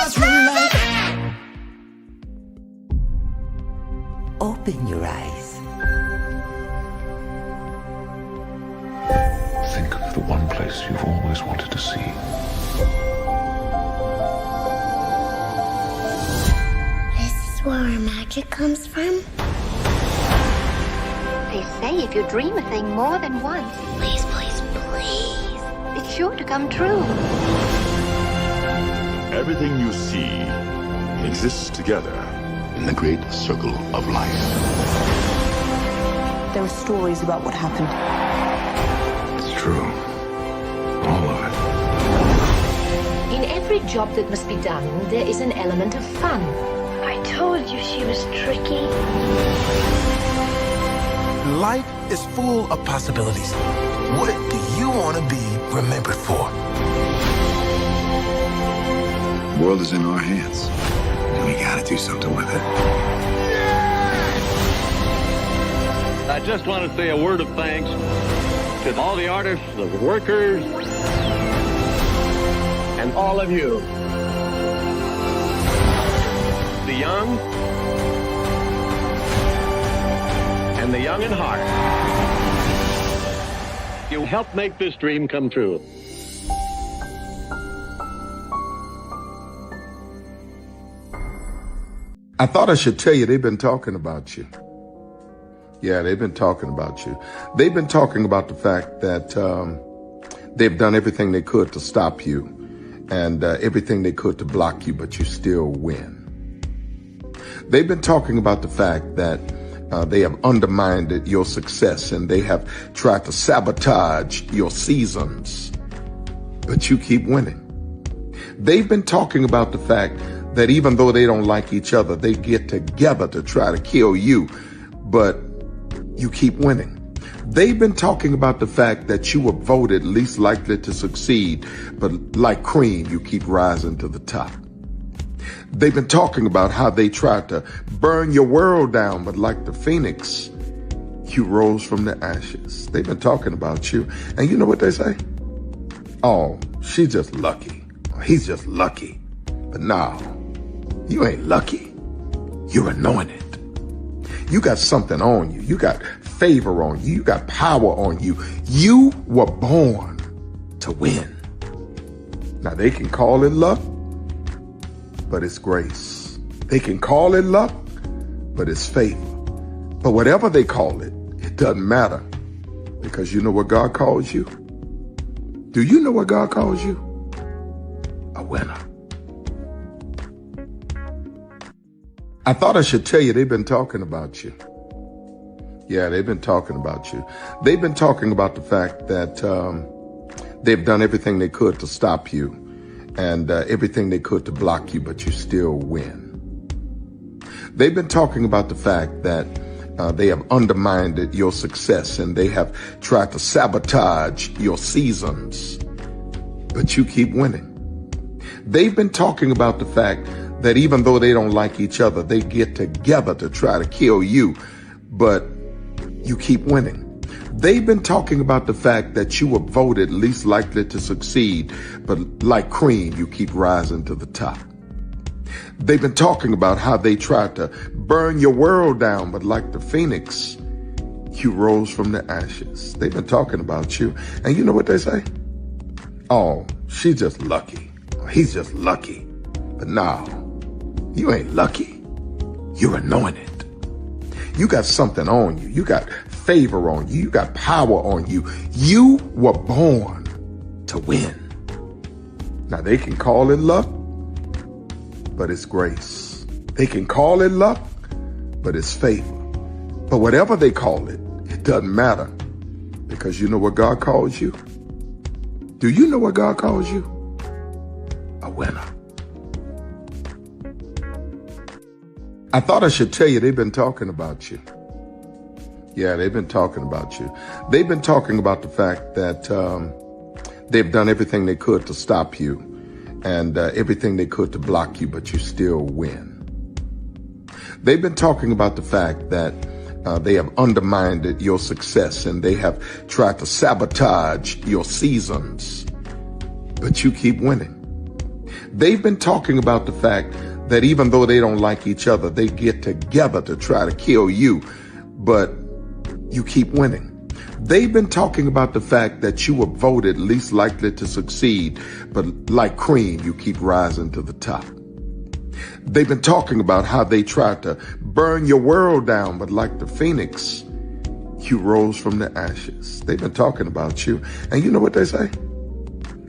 Open your eyes. Think of the one place you've always wanted to see. This is where our magic comes from. They say if you dream a thing more than once, please, please, please, it's sure to come true. Everything you see exists together in the great circle of life. There are stories about what happened. It's true. All of it. In every job that must be done, there is an element of fun. I told you she was tricky. Life is full of possibilities. What do you want to be remembered for? The world is in our hands, and we gotta do something with it. I just want to say a word of thanks to all the artists, the workers, and all of you. The young and the young in heart. You helped make this dream come true. I thought I should tell you they've been talking about you. Yeah, they've been talking about you. They've been talking about the fact that they've done everything they could to stop you and everything they could to block you, but you still win. They've been talking about the fact that they have undermined your success and they have tried to sabotage your seasons, but you keep winning. They've been talking about the fact that even though they don't like each other, they get together to try to kill you, but you keep winning. They've been talking about the fact that you were voted least likely to succeed, but like cream, you keep rising to the top. They've been talking about how they tried to burn your world down, but like the phoenix, you rose from the ashes. They've been talking about you, and you know what they say? Oh, she's just lucky. He's just lucky. But no, you ain't lucky. You're anointed. You got something on you. You got favor on you. You got power on you. You were born to win. Now they can call it luck, but it's grace. They can call it luck, but it's favor. But whatever they call it, it doesn't matter, because you know what God calls you? Do you know what God calls you? A winner. I thought I should tell you, they've been talking about you. Yeah, they've been talking about you. They've been talking about the fact that they've done everything they could to stop you and everything they could to block you, but you still win. They've been talking about the fact that they have undermined your success and they have tried to sabotage your seasons, but you keep winning. They've been talking about the fact that even though they don't like each other, they get together to try to kill you, but you keep winning. They've been talking about the fact that you were voted least likely to succeed, but like cream, you keep rising to the top. They've been talking about how they tried to burn your world down, but like the phoenix, you rose from the ashes. They've been talking about you, and you know what they say? Oh, she's just lucky. He's just lucky. But no, you ain't lucky. You're anointed. You got something on you. You got favor on you. You got power on you. You were born to win. Now they can call it luck, but it's grace. They can call it luck, but it's favor. But whatever they call it, it doesn't matter, because you know what God calls you? Do you know what God calls you? A winner. I thought I should tell you, they've been talking about you. Yeah, they've been talking about you. They've been talking about the fact that they've done everything they could to stop you and everything they could to block you, but you still win. They've been talking about the fact that they have undermined your success and they have tried to sabotage your seasons, but you keep winning. They've been talking about the fact that even though they don't like each other, they get together to try to kill you, but you keep winning. They've been talking about the fact that you were voted least likely to succeed, but like cream, you keep rising to the top. They've been talking about how they tried to burn your world down, but like the phoenix, you rose from the ashes. They've been talking about you, and you know what they say?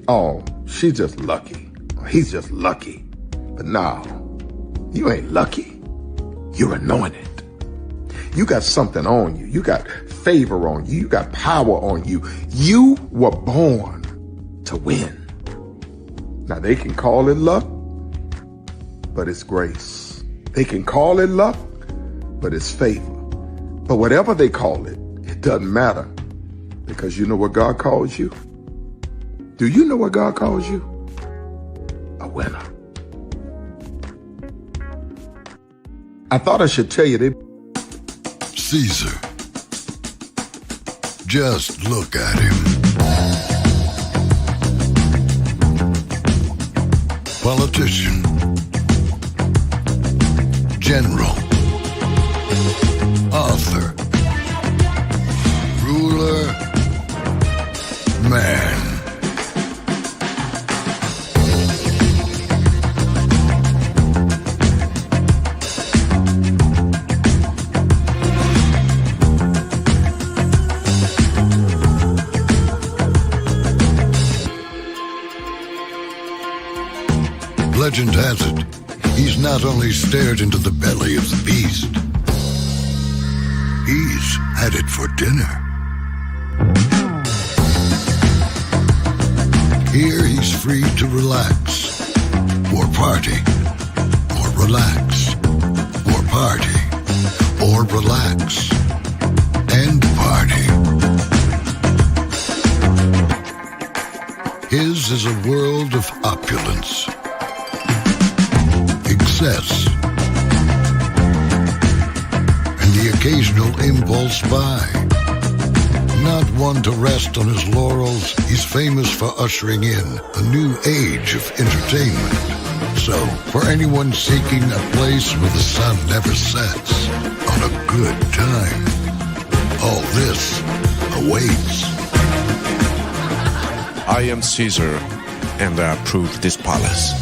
Oh, she's just lucky. He's just lucky. But no, you ain't lucky. You're anointed. You got something on you. You got favor on you. You got power on you. You were born to win. Now they can call it luck, but it's grace. They can call it luck, but it's favor. But whatever they call it, it doesn't matter, because you know what God calls you? Do you know what God calls you? A winner. I thought I should tell you, Caesar. Just look at him. Politician. General. Author. Ruler. Man. Legend has it, he's not only stared into the belly of the beast, he's had it for dinner. Here he's free to relax or party relax, or party, or relax and party. His is a world of opulence, excess, and the occasional impulse buy. Not one to rest on his laurels, he's famous for ushering in a new age of entertainment. So, for anyone seeking a place where the sun never sets on a good time, all this awaits. I am Caesar, and I approve this palace.